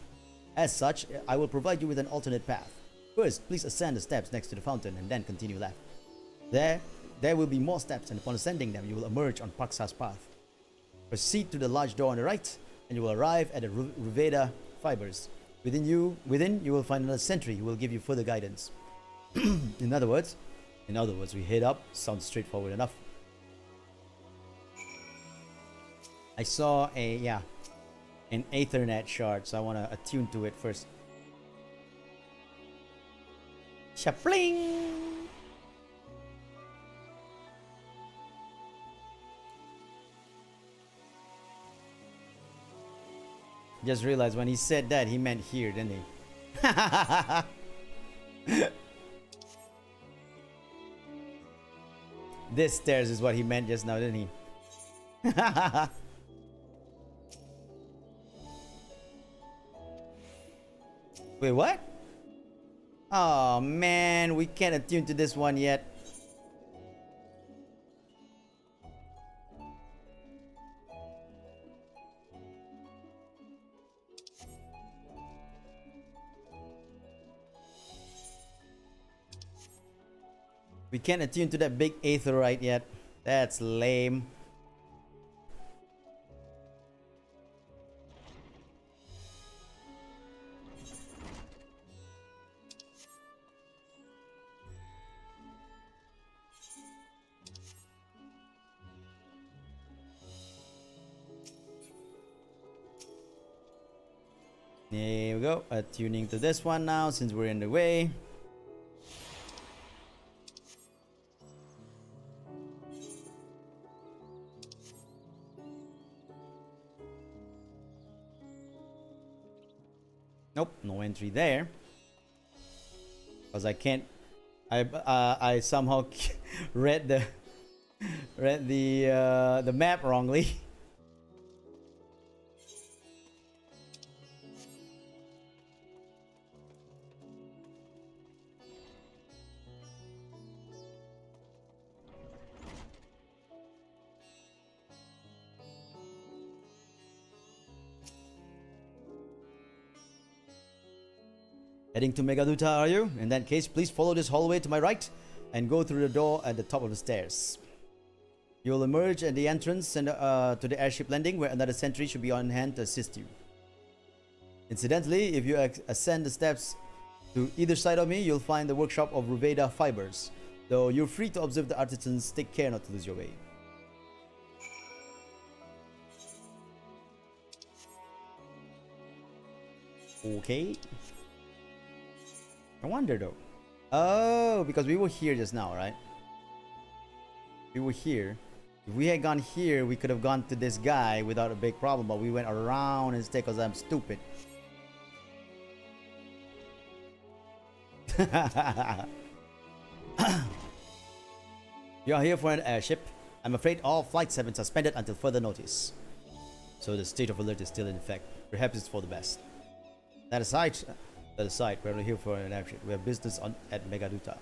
As such, I will provide you with an alternate path. First, please ascend the steps next to the fountain and then continue left. There will be more steps, and upon ascending them, you will emerge on Paksa's path. Proceed to the large door on the right, and you will arrive at the Ruveda fibers. Within you will find another sentry who will give you further guidance. In other words, we head up. Sounds straightforward enough. I saw an Ethernet shard, so I want to attune to it first. Shapling! Just realized when he said that, he meant here, didn't he? This stairs is what he meant just now, didn't he? Wait, what? Oh man, we can't attune to this one yet. We can't attune to that big aetherite yet. That's lame. There we go. Attuning to this one now since we're in the way. Nope, no entry there. Because I can't. I somehow read the map wrongly. Heading to Megaduta, are you? In that case, please follow this hallway to my right and go through the door at the top of the stairs. You will emerge at the entrance and to the airship landing, where another sentry should be on hand to assist you. Incidentally, if you ascend the steps to either side of me, you'll find the workshop of Ruveda fibers. Though you're free to observe the artisans, take care not to lose your way. Okay. I wonder though. Oh, because we were here just now, right? We were here. If we had gone here, we could have gone to this guy without a big problem, but we went around instead because I'm stupid. You are here for an airship. I'm afraid all flights have been suspended until further notice. So the state of alert is still in effect. Perhaps it's for the best. That aside, we're only here for an airship. We have business at Megaduta.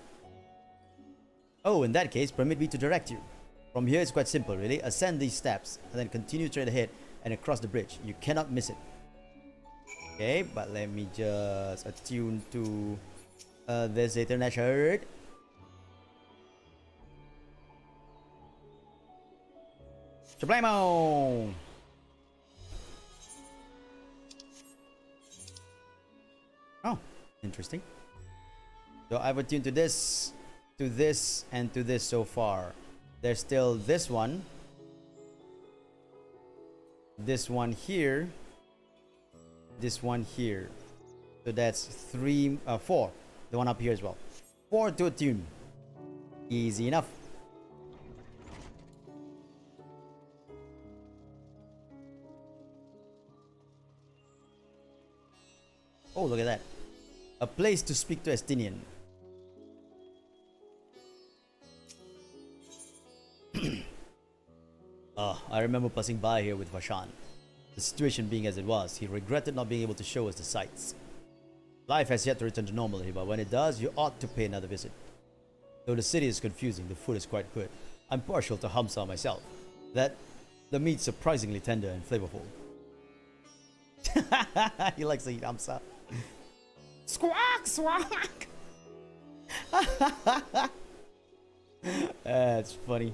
Oh, in that case, permit me to direct you. From here, it's quite simple, really. Ascend these steps and then continue straight ahead and across the bridge. You cannot miss it. Okay, but let me just attune to this Ethernet shard. Sublimo! Oh, interesting. So I've attuned to this, and to this so far. There's still this one here, this one here. So that's 4. The one up here as well. 4 to attune. Easy enough. Oh, look at that. A place to speak to Estinian. I remember passing by here with Vashan. The situation being as it was, he regretted not being able to show us the sights. Life has yet to return to normality, but when it does, you ought to pay another visit. Though the city is confusing, the food is quite good. I'm partial to hamsa myself. The meat's surprisingly tender and flavorful. He likes to eat hamsa. Squawk, squawk! That's funny.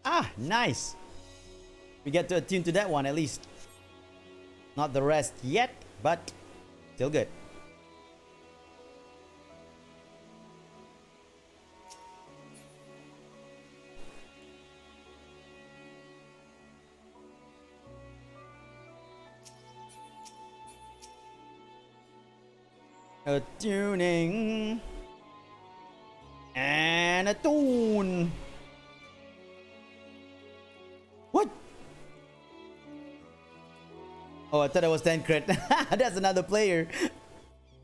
Ah, nice. We get to attune to that one at least. Not the rest yet, but still good. Attuning and attune. What? Oh, I thought it was 10 crit. That's another player.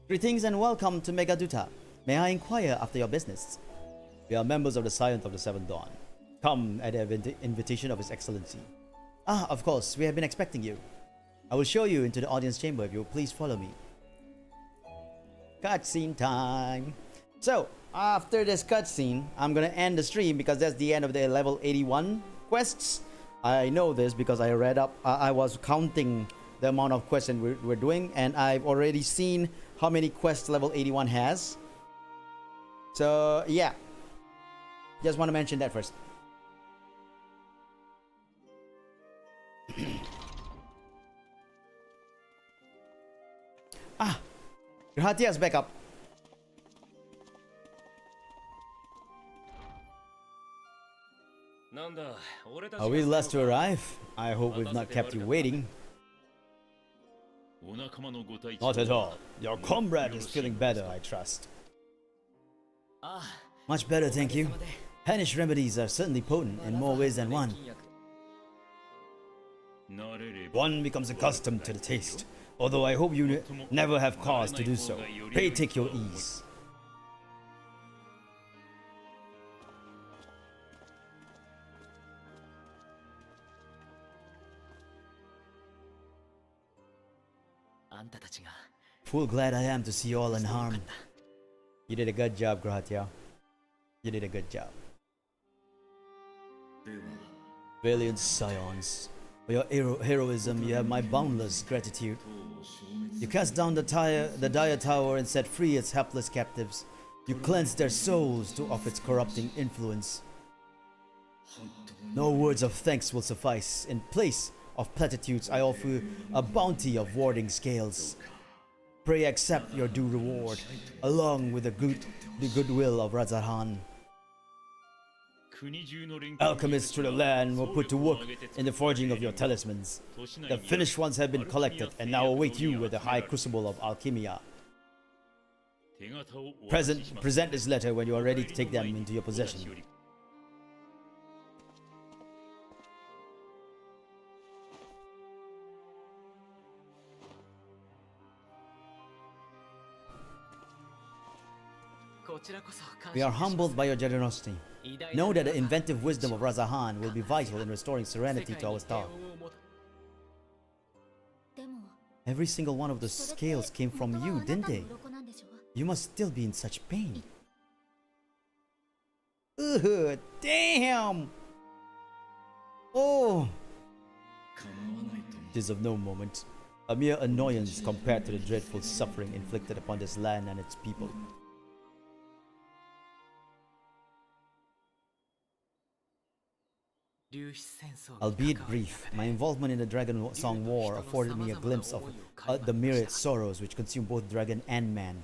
Greetings and welcome to Megaduta. May I inquire after your business? We are members of the Science of the Seventh Dawn. Come at the invitation of His Excellency. Ah, of course, we have been expecting you. I will show you into the audience chamber if you will please follow me. Cutscene time. So, after this cutscene, I'm gonna end the stream because that's the end of the level 81 quests. I know this because I read up, I was counting the amount of quests we're doing, and I've already seen how many quests level 81 has. So, yeah. Just want to mention that first. Gratia's back up. Are we last to arrive? I hope we've not kept you waiting. Not at all. Your comrade is feeling better, I trust. Much better, thank you. Hellish remedies are certainly potent in more ways than one. One becomes accustomed to the taste. Although I hope you never have cause to do so. Pray take your ease. Full glad I am to see you all unharmed. You did a good job, Gratia. You did a good job. Valiant scions. For your heroism, you have my boundless gratitude. You cast down the dire tower and set free its helpless captives. You cleansed their souls of its corrupting influence. No words of thanks will suffice. In place of platitudes, I offer a bounty of warding scales. Pray accept your due reward, along with the goodwill of Razahan. Alchemists through the land were put to work in the forging of your talismans. The finished ones have been collected and now await you with the high crucible of Alchemia. Present this letter when you are ready to take them into your possession. We are humbled by your generosity. Know that the inventive wisdom of Razahan will be vital in restoring serenity to our star. Every single one of the scales came from you, didn't they? You must still be in such pain. Ugh, damn! Oh! It is of no moment. A mere annoyance compared to the dreadful suffering inflicted upon this land and its people. Albeit brief, my involvement in the Dragon Song War afforded me a glimpse of the myriad sorrows which consume both dragon and man.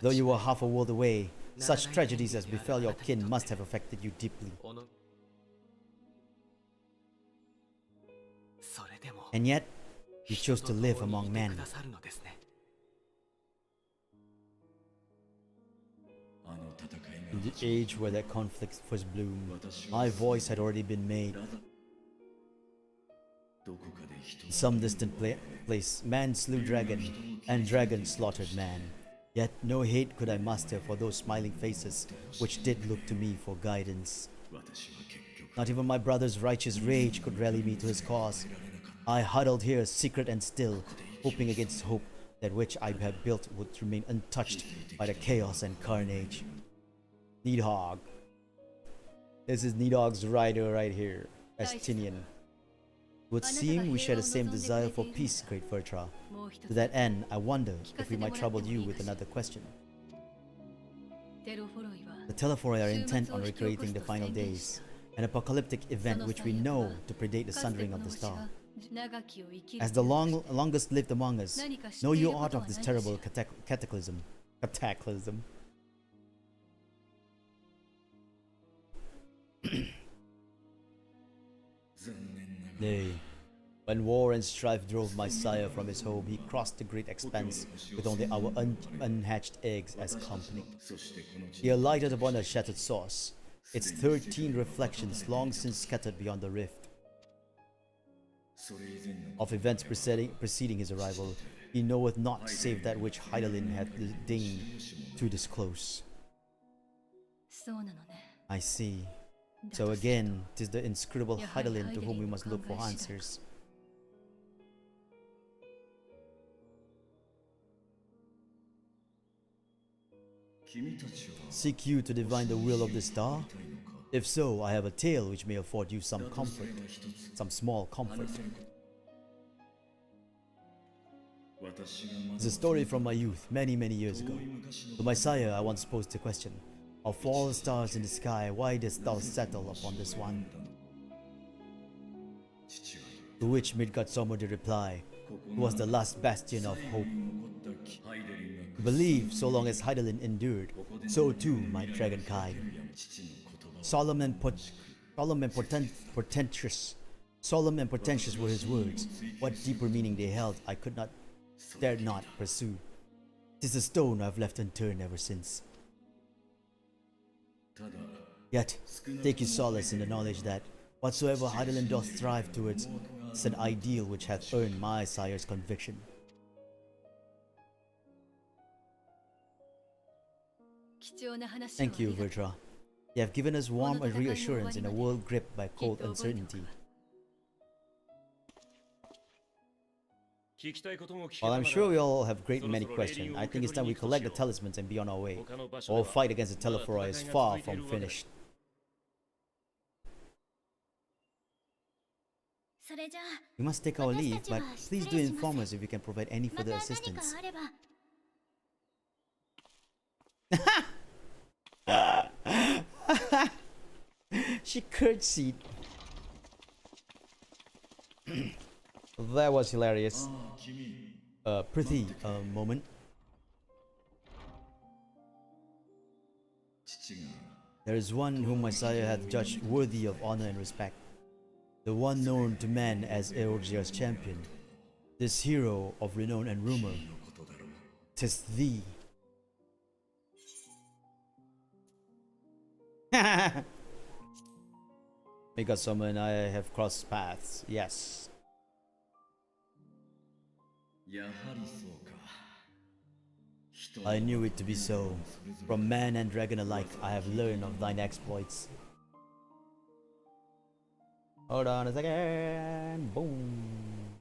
Though you were half a world away, such tragedies as befell your kin must have affected you deeply. でも And yet, you chose 人 to と live 共に among いて men. くださるのですね。 In the age where that conflict first bloomed, my voice had already been made. In some distant place, man slew dragon, and dragon slaughtered man. Yet no hate could I muster for those smiling faces which did look to me for guidance. Not even my brother's righteous rage could rally me to his cause. I huddled here secret and still, hoping against hope that which I had built would remain untouched by the chaos and carnage. Needhog. This is Needhog's rider right here, Estinian. It would seem we share the same desire for peace, great Vertra. もう一 To つ that end, I wonder if we might trouble you with another question. テロフォロイは The Telephori are intent on recreating the final days, an apocalyptic event which we know to predate the かつて sundering こ of の the 星が star. 長きを生きる As the longest lived among us, 何か知って know い you るこ aught とは of ない this でしょ terrible cataclysm? Cataclysm. Nay, when war and strife drove my sire from his home, he crossed the great expanse with only our unhatched eggs as company. He alighted upon a shattered source, its 13 reflections long since scattered beyond the rift. Of events preceding his arrival, he knoweth not save that which Heidelin hath deigned to disclose. そうなのね I see. だ So とする again, 'tis the inscrutable Yeah, Heidelin to whom we Heidelin must look for conversion. answers. Seek you to divine the will of the star? If so, I have a tale which may afford you some comfort, some small comfort. It's a story from my youth, many, many years ago. To my sire, I once posed the question, of all the stars in the sky, why dost thou settle upon this one? To which Midgard Sommer did reply, it was the last bastion of hope. Believe, so long as Heidelin endured, so too might dragonkind. Solemn and portentous were his words. What deeper meaning they held, I dared not pursue. 'Tis a stone I've left unturned ever since. Yet, take you solace in the knowledge that whatsoever Heidelin doth strive towards is an ideal which hath earned my sire's conviction. Thank you, Vertra. You have given us warmth and reassurance in a world gripped by cold uncertainty. 聞きたいことも聞け While た I'm なら sure we all have great many questions, I think it's time we collect the talismans and be on our way. 他の場所で Our は fight against the Telephori is まだ戦いが far 続いてい from るわけだ finished. それじゃあ We must take our 私 leave, たちは but 失礼 please し do ます inform us if you can provide any また further 何か assistance. あれば She curtsied. That was hilarious. Prithee, a moment. There is one whom my sire hath judged worthy of honor and respect. The one known to men as Eorgia's champion. This hero of renown and rumor. 'Tis thee. Mikasoma and I have crossed paths, yes. I knew it to be so. From man and dragon alike, I have learned of thine exploits. Hold on a second. Boom.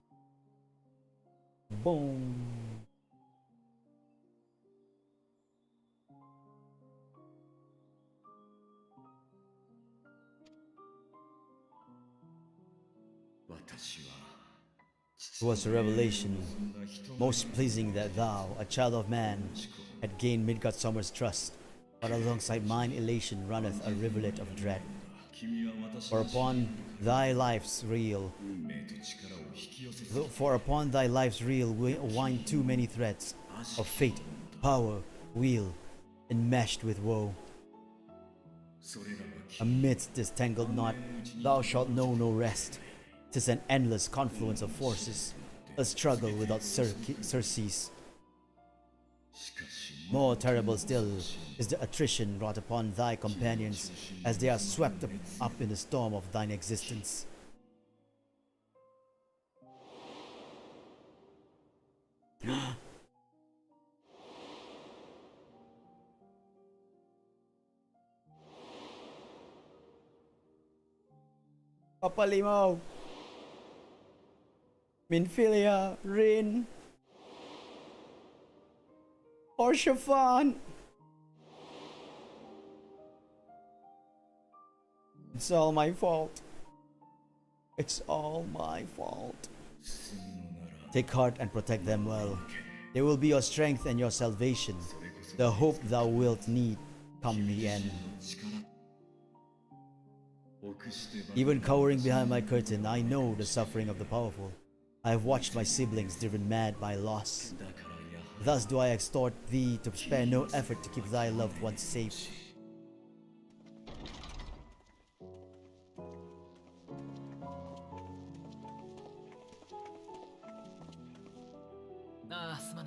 Boom. It was a revelation, most pleasing that thou, a child of man, had gained Midgard Sommer's trust, but alongside mine elation runneth a rivulet of dread. For upon thy life's reel wind too many threads of fate, power, wheel, enmeshed with woe. Amidst this tangled knot, thou shalt know no rest, 'Tis an endless confluence of forces, a struggle without surcease. More terrible still is the attrition wrought upon thy companions as they are swept up in the storm of thine existence. Papa Limau, Minfilia, Rin, Orshafan. It's all my fault. It's all my fault. Take heart and protect them well. They will be your strength and your salvation, the hope thou wilt need come the end. Even cowering behind my curtain, I know the suffering of the powerful. I have watched my siblings driven mad by loss. Thus do I exhort thee to spare no effort to keep thy loved ones safe.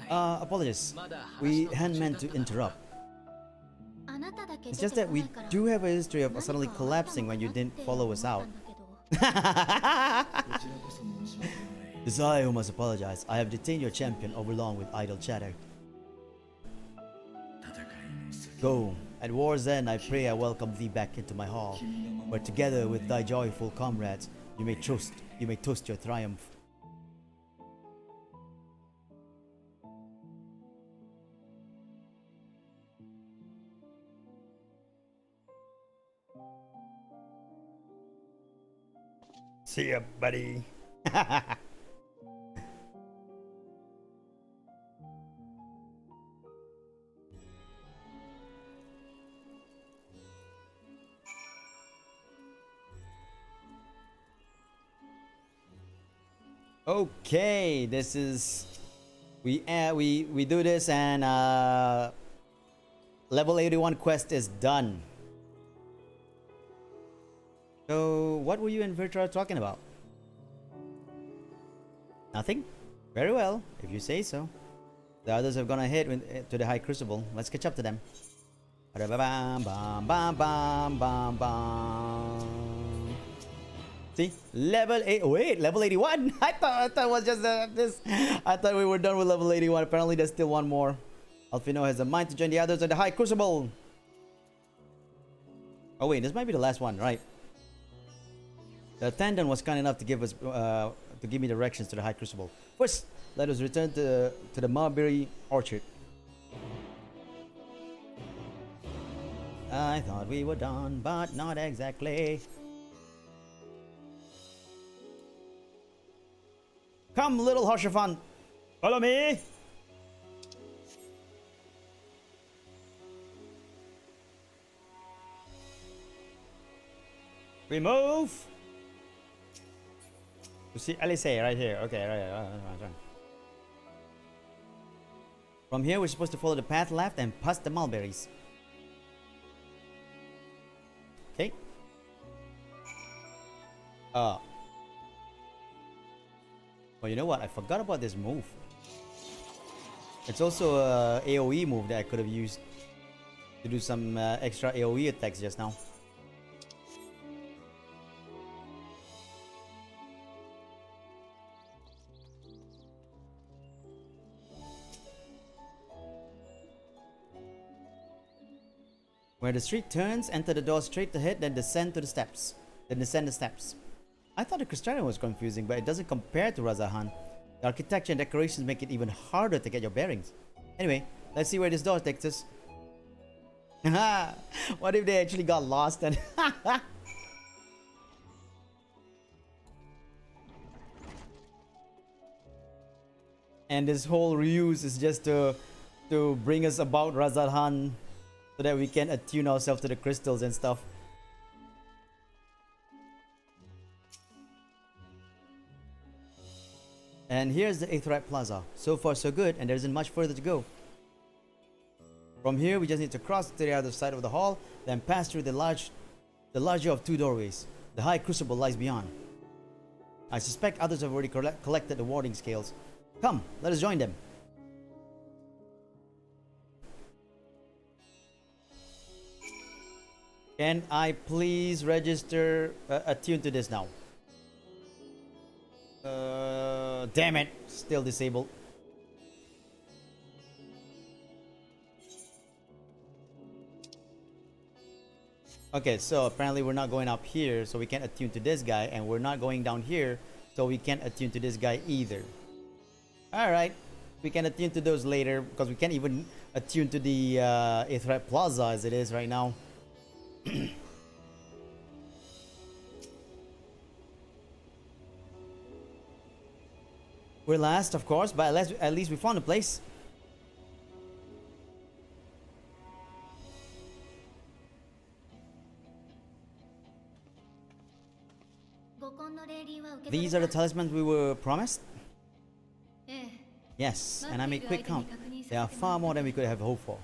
Apologies. We hadn't meant to interrupt. It's just that we do have a history of suddenly collapsing when you didn't follow us out. It's I who must apologize. I have detained your champion overlong with idle chatter. Go. At war's end, I pray I welcome thee back into my hall, where together with thy joyful comrades, you may toast your triumph. See ya, buddy. Okay, this is we do this and level 81 quest is done. So, what were you and Virtra talking about? Nothing? Very well, if you say so. The others have gone ahead to the High Crucible. Let's catch up to them. See? Level 8. Wait, level 81? I thought it was just this. I thought we were done with level 81. Apparently, there's still one more. Alfino has a mind to join the others at the High Crucible. Oh, wait, this might be the last one, right? The attendant was kind enough to give us to give me directions to the High Crucible. First, let us return to the Mulberry Orchard. I thought we were done, but not exactly. Come, little Hoshafan, follow me. We move. You see Alice right here. Okay, right. From here, we're supposed to follow the path left and past the mulberries. Okay. Oh, you know what? I forgot about this move. It's also a AoE move that I could have used to do some extra AoE attacks just now. Where the street turns, enter the door straight ahead, then descend the steps. I thought the Crystarium was confusing, but it doesn't compare to Razahan. The architecture and decorations make it even harder to get your bearings. Anyway, let's see where this door takes us. What if they actually got lost and... And this whole ruse is just to bring us about Razahan, so that we can attune ourselves to the crystals and stuff. And here's the Aetheryte Plaza. So far so good, and there isn't much further to go. From here, we just need to cross to the other side of the hall, then pass through the larger of two doorways. The High Crucible lies beyond. I suspect others have already collected the warding scales. Come, let us join them. Can I please register attune to this now? Damn it, still disabled. Okay, so apparently we're not going up here, so we can't attune to this guy, and we're not going down here, so we can't attune to this guy either. Alright, we can attune to those later, because we can't even attune to the Aetherite Plaza as it is right now. We're last, of course, but at least we found a place. These are the talismans we were promised? Yes, and I made quick count. There are far more than we could have hoped for.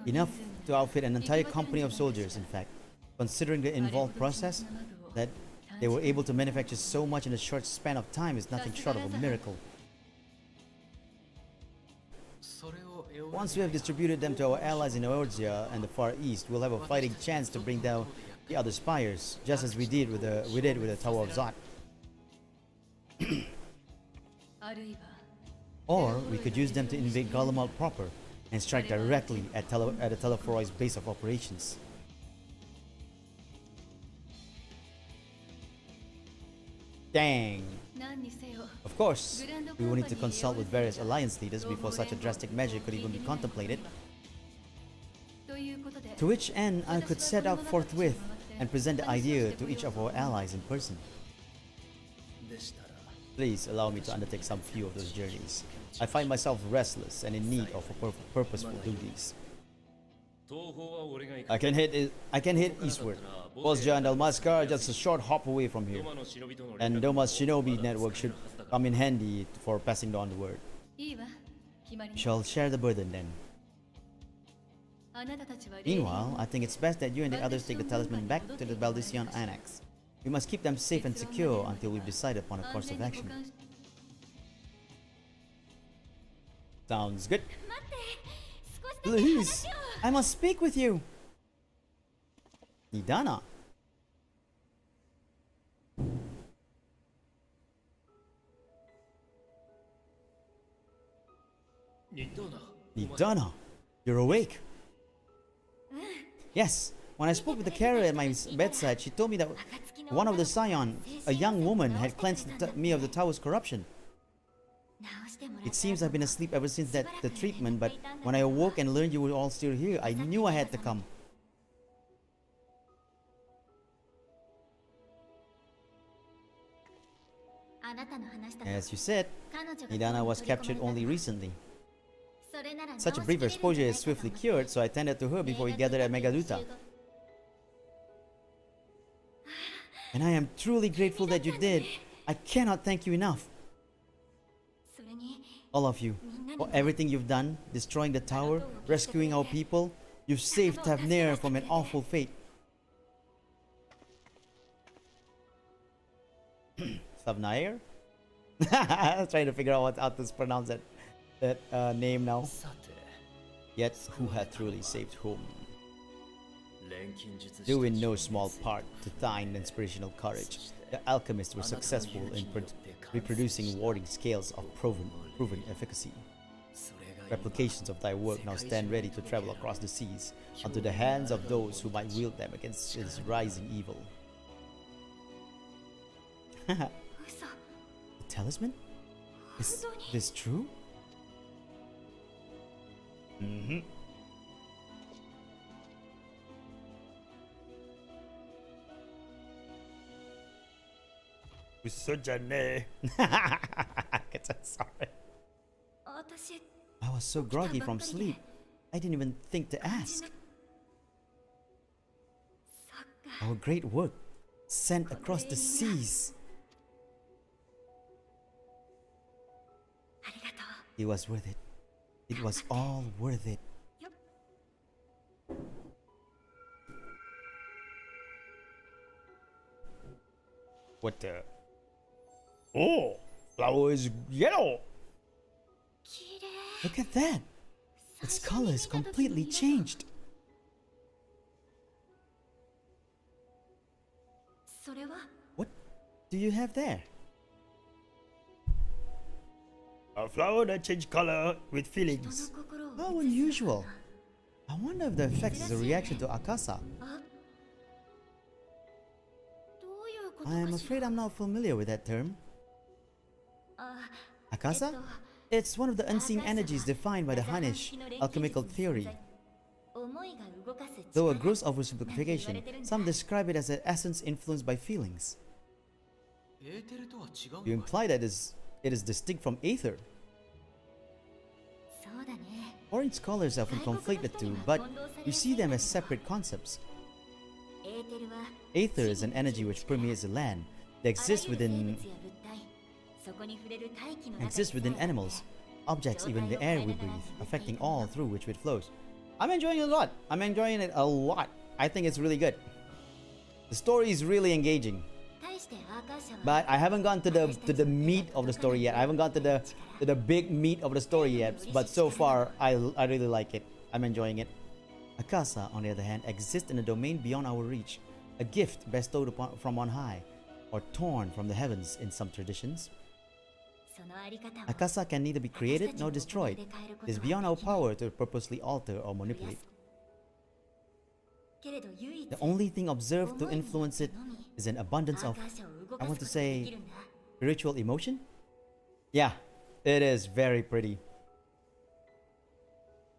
Enough to outfit an entire company of soldiers, in fact. Considering the involved process, that they were able to manufacture so much in a short span of time is nothing short of a miracle. Once we have distributed them to our allies in Eorzea and the Far East, we'll have a fighting chance to bring down the other spires, just as we did with the Tower of Zot. Or we could use them to invade Garlemald proper and strike directly at the Telephoroid's base of operations. Dang. Of course, we will need to consult with various alliance leaders before such a drastic measure could even be contemplated. To which end I could set out forthwith and present the idea to each of our allies in person. Please allow me to undertake some few of those journeys. I find myself restless and in need of purposeful duties. I can hit eastward. Bosja and Almaskar are just a short hop away from here. And Doma's shinobi network should come in handy for passing on the word. We shall share the burden then. Meanwhile, I think it's best that you and the others take the talisman back to the Baldician Annex. We must keep them safe and secure until we've decided upon a course of action. Sounds good. Please, I must speak with you. Nidana. Nidana, you're awake. Yes, when I spoke with the carrier at my bedside, she told me that one of the Scion, a young woman, had cleansed me of the tower's corruption. It seems I've been asleep ever since the treatment, but when I awoke and learned you were all still here, I knew I had to come. As you said, Nidana was captured only recently. Such a brief exposure is swiftly cured, so I tended to her before we gathered at Megaduta. And I am truly grateful that you did. I cannot thank you enough. All of you, for everything you've done, destroying the tower, rescuing our people. You've saved Tavnir from an awful fate. Tavnir? I was trying to figure out how to pronounce that name now. Yet, who had truly saved whom? Due in no small part to thine inspirational courage, the alchemists were successful in reproducing warding scales of proven efficacy. Replications of thy work now stand ready to travel across the seas onto the hands of those who might wield them against its rising evil. The talisman? Is this true? Mm-hmm. Sorry. I was so groggy from sleep, I didn't even think to ask. Our great work sent across the seas. It was worth it. It was all worth it. What the? Oh, flower is yellow. 綺麗 Look at that. Its color is completely changed. それは What do you have there? A flower that changed color with 人 feelings. の心を How 映す unusual. I wonder if the effect is a reaction to Akasa. あどういうこと I am かし afraid ら I'm not familiar with that term. あ Akasa? It's one of the unseen energies defined by the Hainish alchemical theory. 思いが動かす Though a 力 gross oversimplification, some describe it as an essence influenced by feelings. エーテルとは違うの You か imply that it is distinct from aether. そうだね Foreign scholars often conflate the two, but you see them as separate concepts. エーテルは Aether is an energy which permeates the land. They あらゆる exist 生物 within や物体そこに触れる大気の中 exists で within さえ animals, objects, even the air we breathe, affecting all through which it flows. I'm enjoying it a lot. I'm enjoying it a lot. I think it's really good. The story is really engaging, 対してアーカーシャは but I haven't gone to the meat of the story yet. I haven't gone to the big meat of the story yet. But so far, I really like it. I'm enjoying it. Akasa, on the other hand, exists in a domain beyond our reach, a gift bestowed from on high, or torn from the heavens in some traditions. そのあり方を Akasa can neither be created nor destroyed. It is beyond our power to purposely alter or manipulate. けれど唯一 The only thing observed to influence it is an abundance アー of カーシャを動 I か want す to ことができ say るんだ spiritual emotion? Yeah, it is very pretty.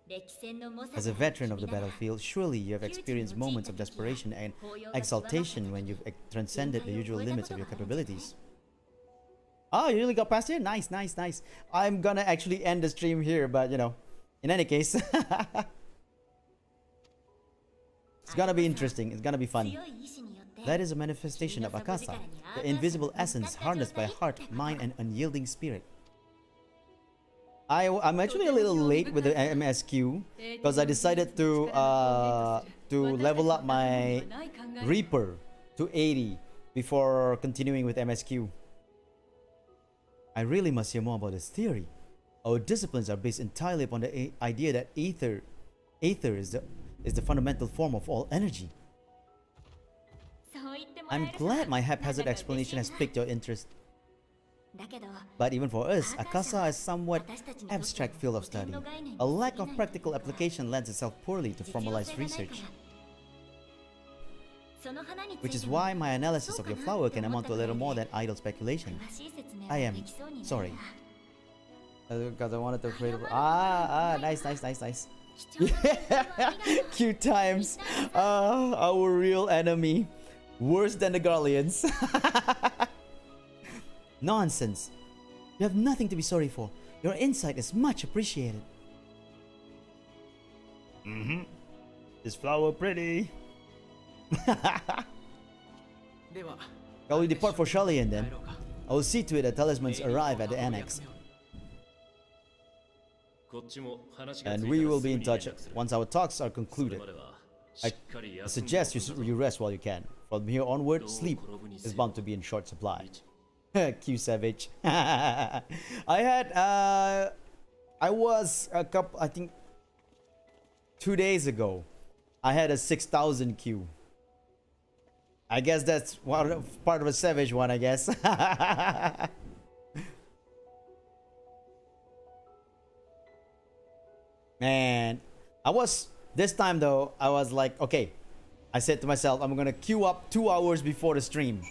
歴戦の猛者 As a である veteran of the 君なら battlefield, surely you have experienced moments of desperation and exaltation when you've transcended the usual limits of your capabilities. Oh, you really got past here? Nice, nice, nice. I'm gonna actually end the stream here, but you know, in any case, it's gonna be interesting. It's gonna be fun. 強い意志によって That is a manifestation of Akasa, the invisible essence harnessed by heart, mind, and unyielding spirit. I'm actually a little late with the MSQ because I decided to level up my Reaper to 80 before continuing with MSQ. I really must hear more about this theory. Our disciplines are based entirely upon the idea that ether is the fundamental form of all energy. そう言ってもらえ I'm ると glad my なんだ haphazard か explanation has 嬉しいな piqued your interest. だけど But even for us, Akasa is somewhat 私たちにとって abstract field of study. の概念に A lack 過 of ぎない practical application lends itself poorly to 実用性 formalized がないから research, その花につい which て is も why my analysis of your flower can amount to a little more than idle speculation. 詳しい説明 I が am できそうになる sorry. な Because I wanted to create a... nice, nice, nice, nice. 貴重な情報ありがとう Cute times. Our real enemy. Worse than the Garleans. Nonsense. You have nothing to be sorry for. Your insight is much appreciated. Is flower pretty? では Shall we depart for Shalien then? 帰ろうか I will see to it that talismans arrive at the annex. こっちも話がつい And た we ら will す be ぐ in に連 touch 絡する once our talks are それ concluded. まではしっかり I 休んで suggest you rest while you can. From here onward, どう sleep 転ぶに is せよ bound to be in short supply. Q Savage. I was a couple, I think 2 days ago, I had a 6,000 Q. I guess that's part of a Savage one, I guess. Man, this time though, I was like, okay, I said to myself, I'm gonna queue up 2 hours before the stream.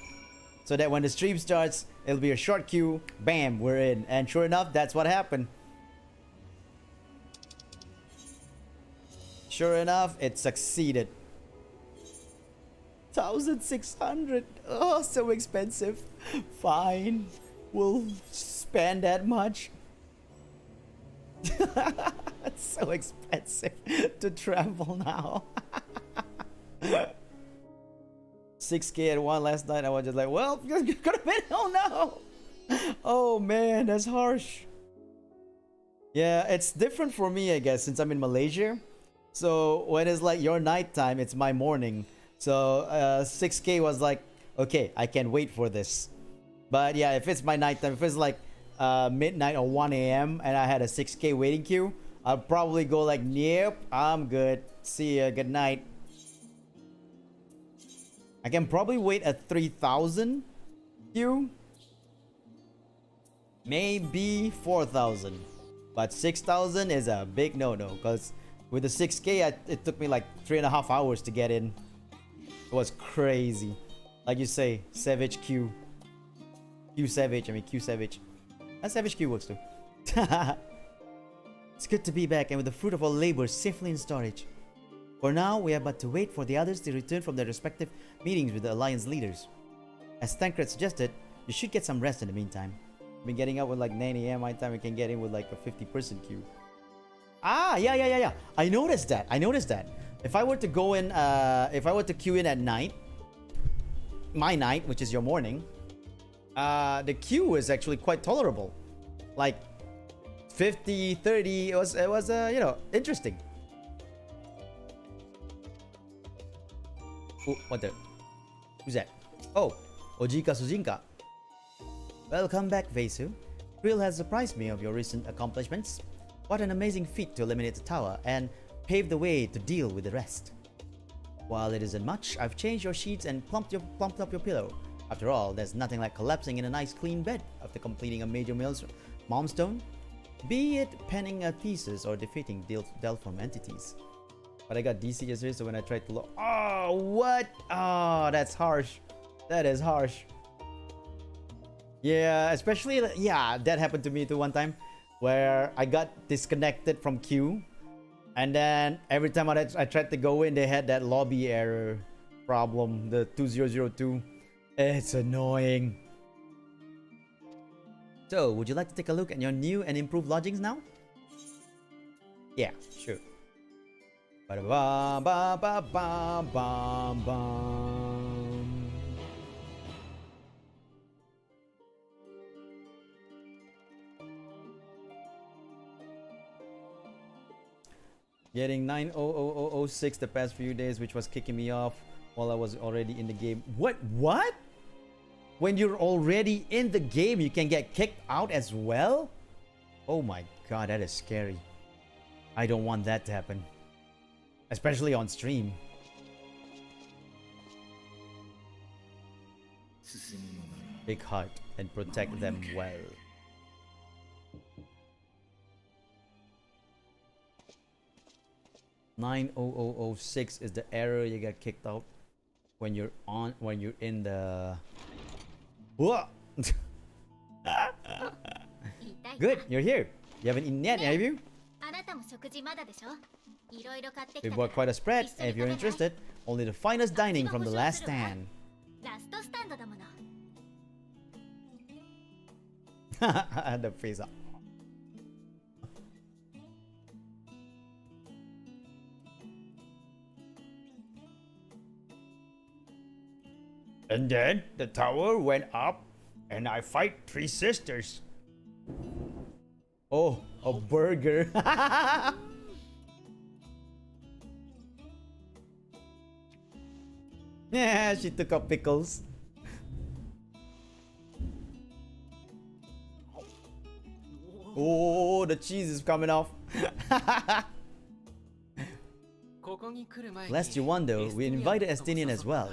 So that when the stream starts, it'll be a short queue. Bam, we're in. And sure enough, that's what happened. Sure enough, it succeeded. 1,600. Oh, so expensive. Fine. We'll spend that much. It's so expensive to travel now. 6K at one last night. I was just like, well, you're gonna be. Oh no. Oh man, that's harsh. Yeah, it's different for me, I guess, since I'm in Malaysia. So when it's like your nighttime, it's my morning. So 6K was like okay, I can wait for this. But yeah, if it's my nighttime, if it's like midnight or 1 a.m. and I had a 6K waiting queue, I'll probably go like, nope, I'm good. See ya, good night. I can probably wait a 3,000 queue. Maybe 4,000. But 6,000 is a big no-no, because with the 6K, it took me like 3.5 hours to get in. It was crazy. Like you say, Savage Q. Q Savage, Q Savage. And Savage Q works too. It's good to be back and with the fruit of our labor safely in storage. For now, we have but to wait for the others to return from their respective meetings with the Alliance leaders. As Tancred suggested, you should get some rest in the meantime. I've been getting up with like 9 a.m. my time, we can get in with like a 50-person queue. Ah, yeah. I noticed that. If I were to go in, if I were to queue in at night, my night, which is your morning, the queue is actually quite tolerable. Like 50, 30, it was you know, interesting. Oh, what the? Who's that? Oh, Ojika Sujinka. Welcome back, Vesu. Krill has surprised me of your recent accomplishments. What an amazing feat to eliminate the tower and pave the way to deal with the rest. While it isn't much, I've changed your sheets and plumped up your pillow. After all, there's nothing like collapsing in a nice clean bed after completing a major milestone, be it penning a thesis or defeating Delphium entities. But I got DC yesterday, so when I tried to look, oh, what? Oh, that's harsh. That is harsh. Yeah, especially, yeah, that happened to me too one time, where I got disconnected from queue, and then every time I tried to go in, they had that lobby error problem, the 2002. It's annoying. So, would you like to take a look at your new and improved lodgings now? Yeah, sure. Ba-da-ba-ba-ba-ba-bam-bam. Getting 90006 the past few days, which was kicking me off while I was already in the game. What? When you're already in the game, you can get kicked out as well? Oh my god, that is scary. I don't want that to happen. Especially on stream. Big heart and protect them well. "90006 is the error you get kicked out when you're in the... Whoa! Good, you're here. You haven't eaten yet, have you? We bought quite a spread, and if you're interested, only the finest dining from the last stand." The face up. And then the tower went up, and I fight 3 sisters. Oh, a burger. Yeah, she took up pickles. Oh, the cheese is coming off. Lest you wonder, we invited Estinian as well.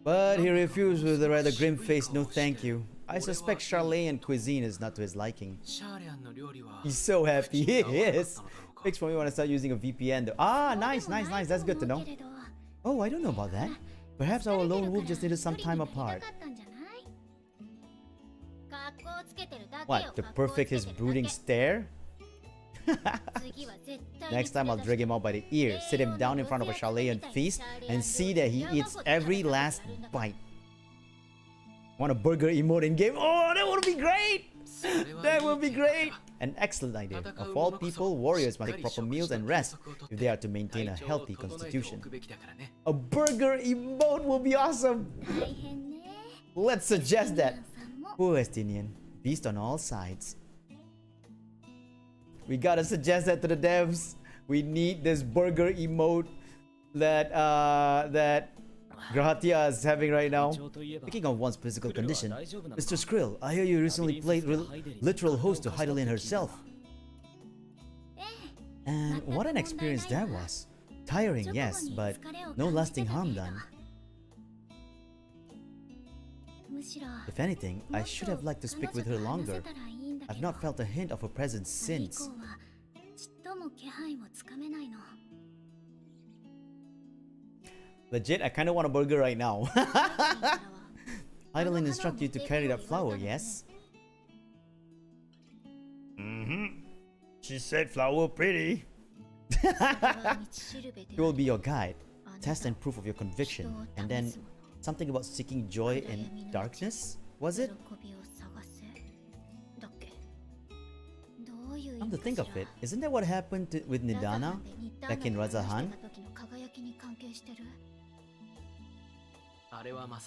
But he refused with a rather grim face, no thank you. I suspect Charlatan cuisine is not to his liking. He's so happy. He is. Fix for me when I start using a VPN though. Ah, nice. That's good to know. Oh, I don't know about that. Perhaps our lone wolf just needed some time apart. What, to perfect his brooding stare? Next time I'll drag him out by the ear, sit him down in front of a Charlatan feast, and see that he eats every last bite. Want a burger emote in game? Oh, that would be great! That would be great! An excellent idea. Of all people, warriors must take proper meals and rest if they are to maintain a healthy constitution. A burger emote will be awesome! Let's suggest that. Poor Estinian, beast on all sides. We gotta suggest that to the devs. We need this burger emote that Grahatia is having right now. Speaking of one's physical condition, Mr. Skrill, I hear you recently played literal host to Heidelin herself. And what an experience that was. Tiring, yes, but no lasting harm done. If anything, I should have liked to speak with her longer. I've not felt a hint of her presence since. Legit, I kinda want a burger right now. Heidelin instructed you to carry that flower, yes? Mm-hmm. She said flower pretty. He will be your guide, test and proof of your conviction, and then something about seeking joy in darkness, was it? Come to think of it, isn't that what happened with Nidana back in Razahan?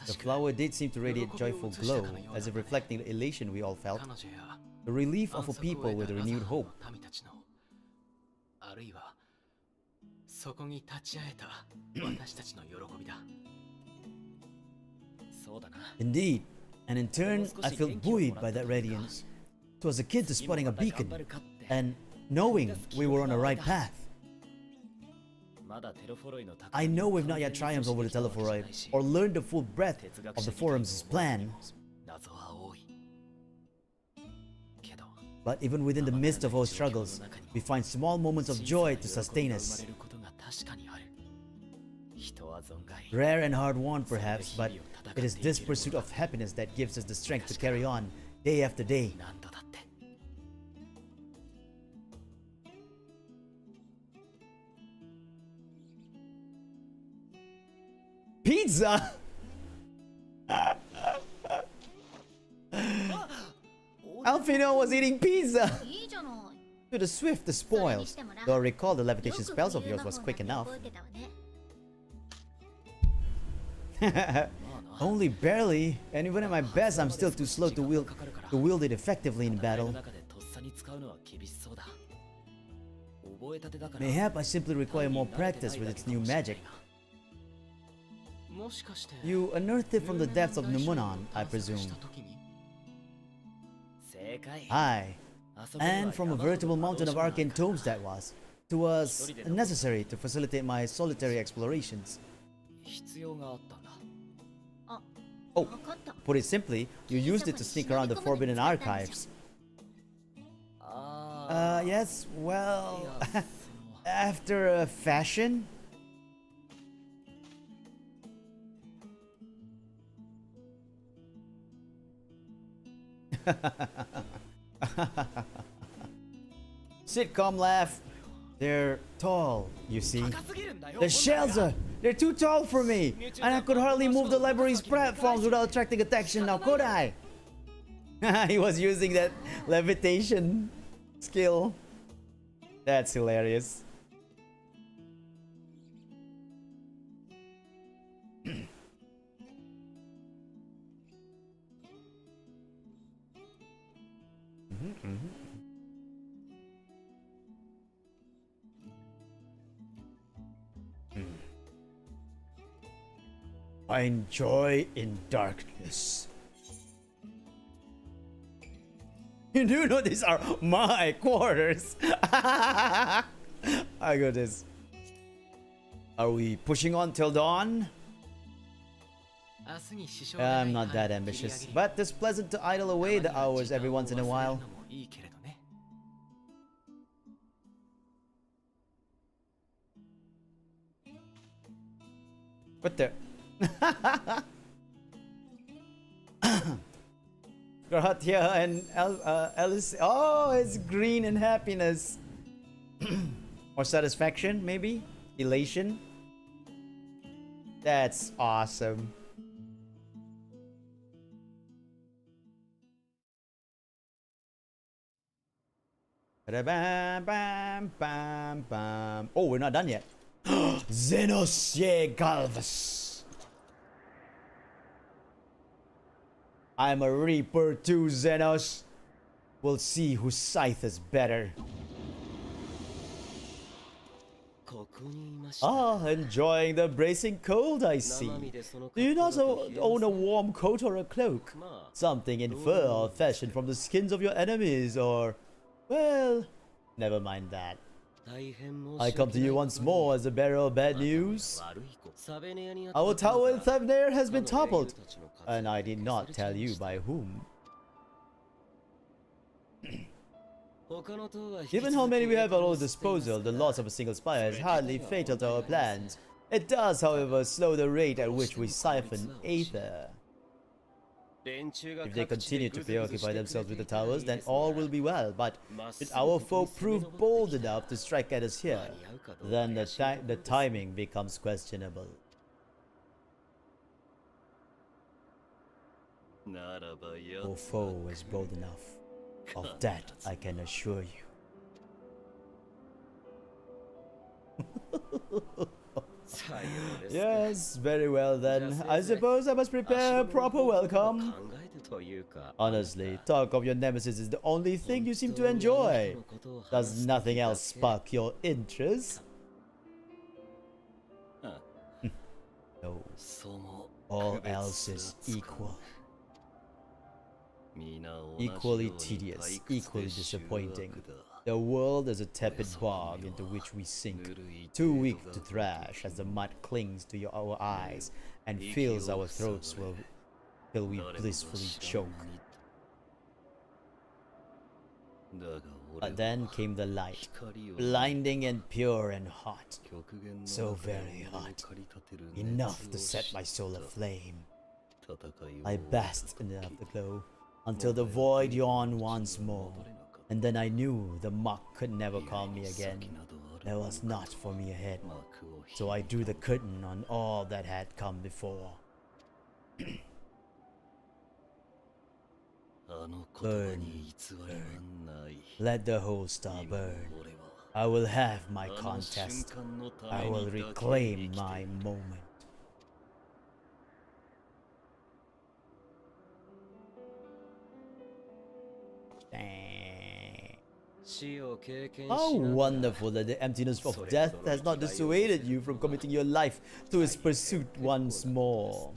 The flower did seem to radiate joyful glow, as if reflecting the elation we all felt, the relief of a people with a renewed hope. Indeed, and in turn, I felt buoyed by that radiance. It was akin to spotting a beacon, and knowing we were on the right path. I know we've not yet triumphed over the Telephoroid, or learned the full breadth of the Forum's plan. But even within the midst of our struggles, we find small moments of joy to sustain us. Rare and hard-won perhaps, but it is this pursuit of happiness that gives us the strength to carry on day after day. Pizza! Alfino was eating pizza! To the swift, the spoils. Though I recall the levitation spells of yours was quick enough. Only barely, and even at my best I'm still too slow to wield it effectively in battle. Mayhap I simply require more practice with its new magic. You unearthed it from the depths of Numunon, I presume. Aye, and from a veritable mountain of arcane tomes that was. It was necessary to facilitate my solitary explorations. Oh, put it simply, you used it to sneak around the Forbidden Archives. Yes, well, after a fashion? Sitcom laugh. They're tall, you see. The shells they're too tall for me, and I could hardly move the library's platforms without attracting attention now, could I? He was using that levitation skill. That's hilarious. Find joy in darkness. You do know these are my quarters. I got this. Are we pushing on till dawn? I'm not that ambitious, but it's pleasant to idle away the hours every once in a while. What the? Grahatia and Alice. Oh, it's green and happiness. Or satisfaction, maybe? Elation? That's awesome. Bam, bam, bam, bam. Oh, we're not done yet. Xenos ye Galvus. I'm a Reaper too, Xenos. We'll see whose scythe is better. Ah, enjoying the bracing cold, I see. Do you not own a warm coat or a cloak? Something in fur or fashioned from the skins of your enemies, or... Well, never mind that. I come to you once more as a bearer of bad news. Our tower in Thavnair has been toppled, and I did not tell you by whom. Given how many we have at our disposal, the loss of a single spire is hardly fatal to our plans. It does, however, slow the rate at which we siphon Aether. If they continue to preoccupy themselves with the towers, then all will be well, but if our foe prove bold enough to strike at us here, then the timing becomes questionable. Our foe is bold enough. Of that, I can assure you. Yes, very well then. I suppose I must prepare a proper welcome. Honestly, talk of your nemesis is the only thing you seem to enjoy. Does nothing else spark your interest? No. All else is equal. Equally tedious, equally disappointing. The world is a tepid bog into which we sink, too weak to thrash as the mud clings to our eyes and fills our throats till we blissfully choke. But then came the light, blinding and pure and hot, so very hot, enough to set my soul aflame. I basked in the afterglow until the void yawned once more, and then I knew the muck could never calm me again. There was not for me ahead, so I drew the curtain on all that had come before. Burn, burn. Let the whole star burn. I will have my contest. I will reclaim my moment. How wonderful that the emptiness of death has not dissuaded you from committing your life to its pursuit once more.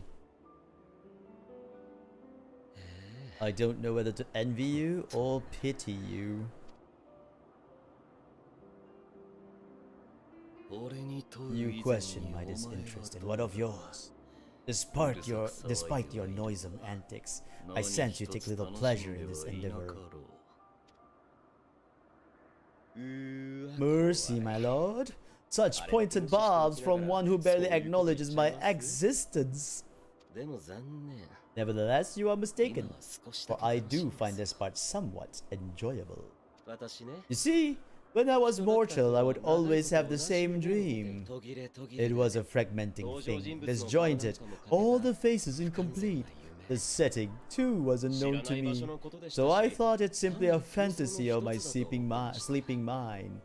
I don't know whether to envy you or pity you. You question my disinterest, and what of yours? Despite your noisome antics, I sense you take little pleasure in this endeavor. Mercy, my lord. Such pointed barbs from one who barely acknowledges my existence. Nevertheless, you are mistaken, for I do find this part somewhat enjoyable. You see, when I was mortal, I would always have the same dream. It was a fragmenting thing, disjointed, all the faces incomplete. The setting, too, was unknown to me, so I thought it simply a fantasy of my sleeping mind.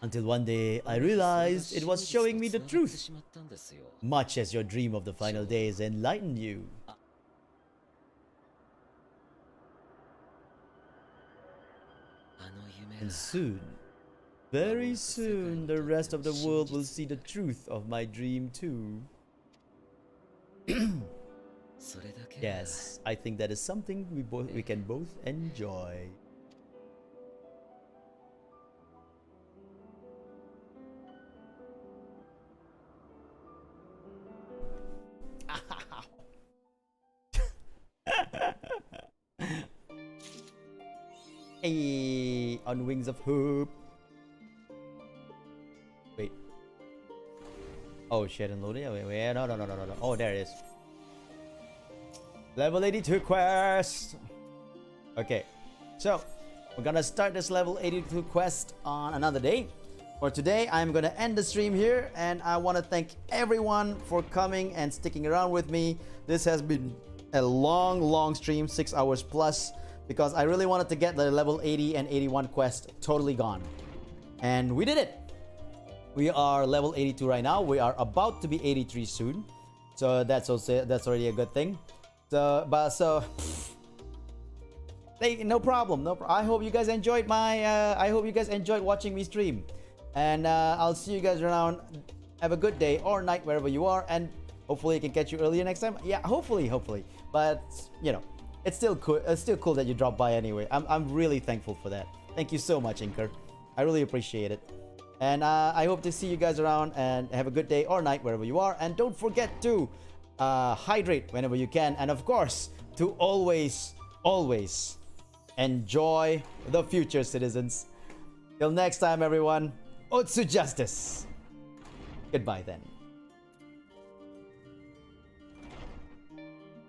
Until one day, I realized it was showing me the truth, much as your dream of the final days enlightened you. And soon, very soon, the rest of the world will see the truth of my dream too. Yes, I think that is something we can both enjoy. Hey, on wings of hope. Wait. Oh, share and loading. Wait, no. Oh, there it is. Level 82 quest. Okay, so we're gonna start this level 82 quest on another day. For today, I'm gonna end the stream here, and I want to thank everyone for coming and sticking around with me. This has been a long stream, 6 hours plus, because I really wanted to get the level 80 and 81 quest totally gone, and we did it. We are level 82 right now. We are about to be 83 soon, so that's already a good thing. No problem. I hope you guys enjoyed I hope you guys enjoyed watching me stream, and I'll see you guys around. Have a good day or night wherever you are, and hopefully I can catch you earlier next time. Yeah, hopefully. But you know, it's still cool. It's still cool that you dropped by anyway. I'm really thankful for that. Thank you so much, Inker. I really appreciate it. And I hope to see you guys around, and have a good day or night wherever you are. And don't forget to hydrate whenever you can, and of course to always enjoy the future, citizens. Till next time, everyone. Otsu Justice. Goodbye then.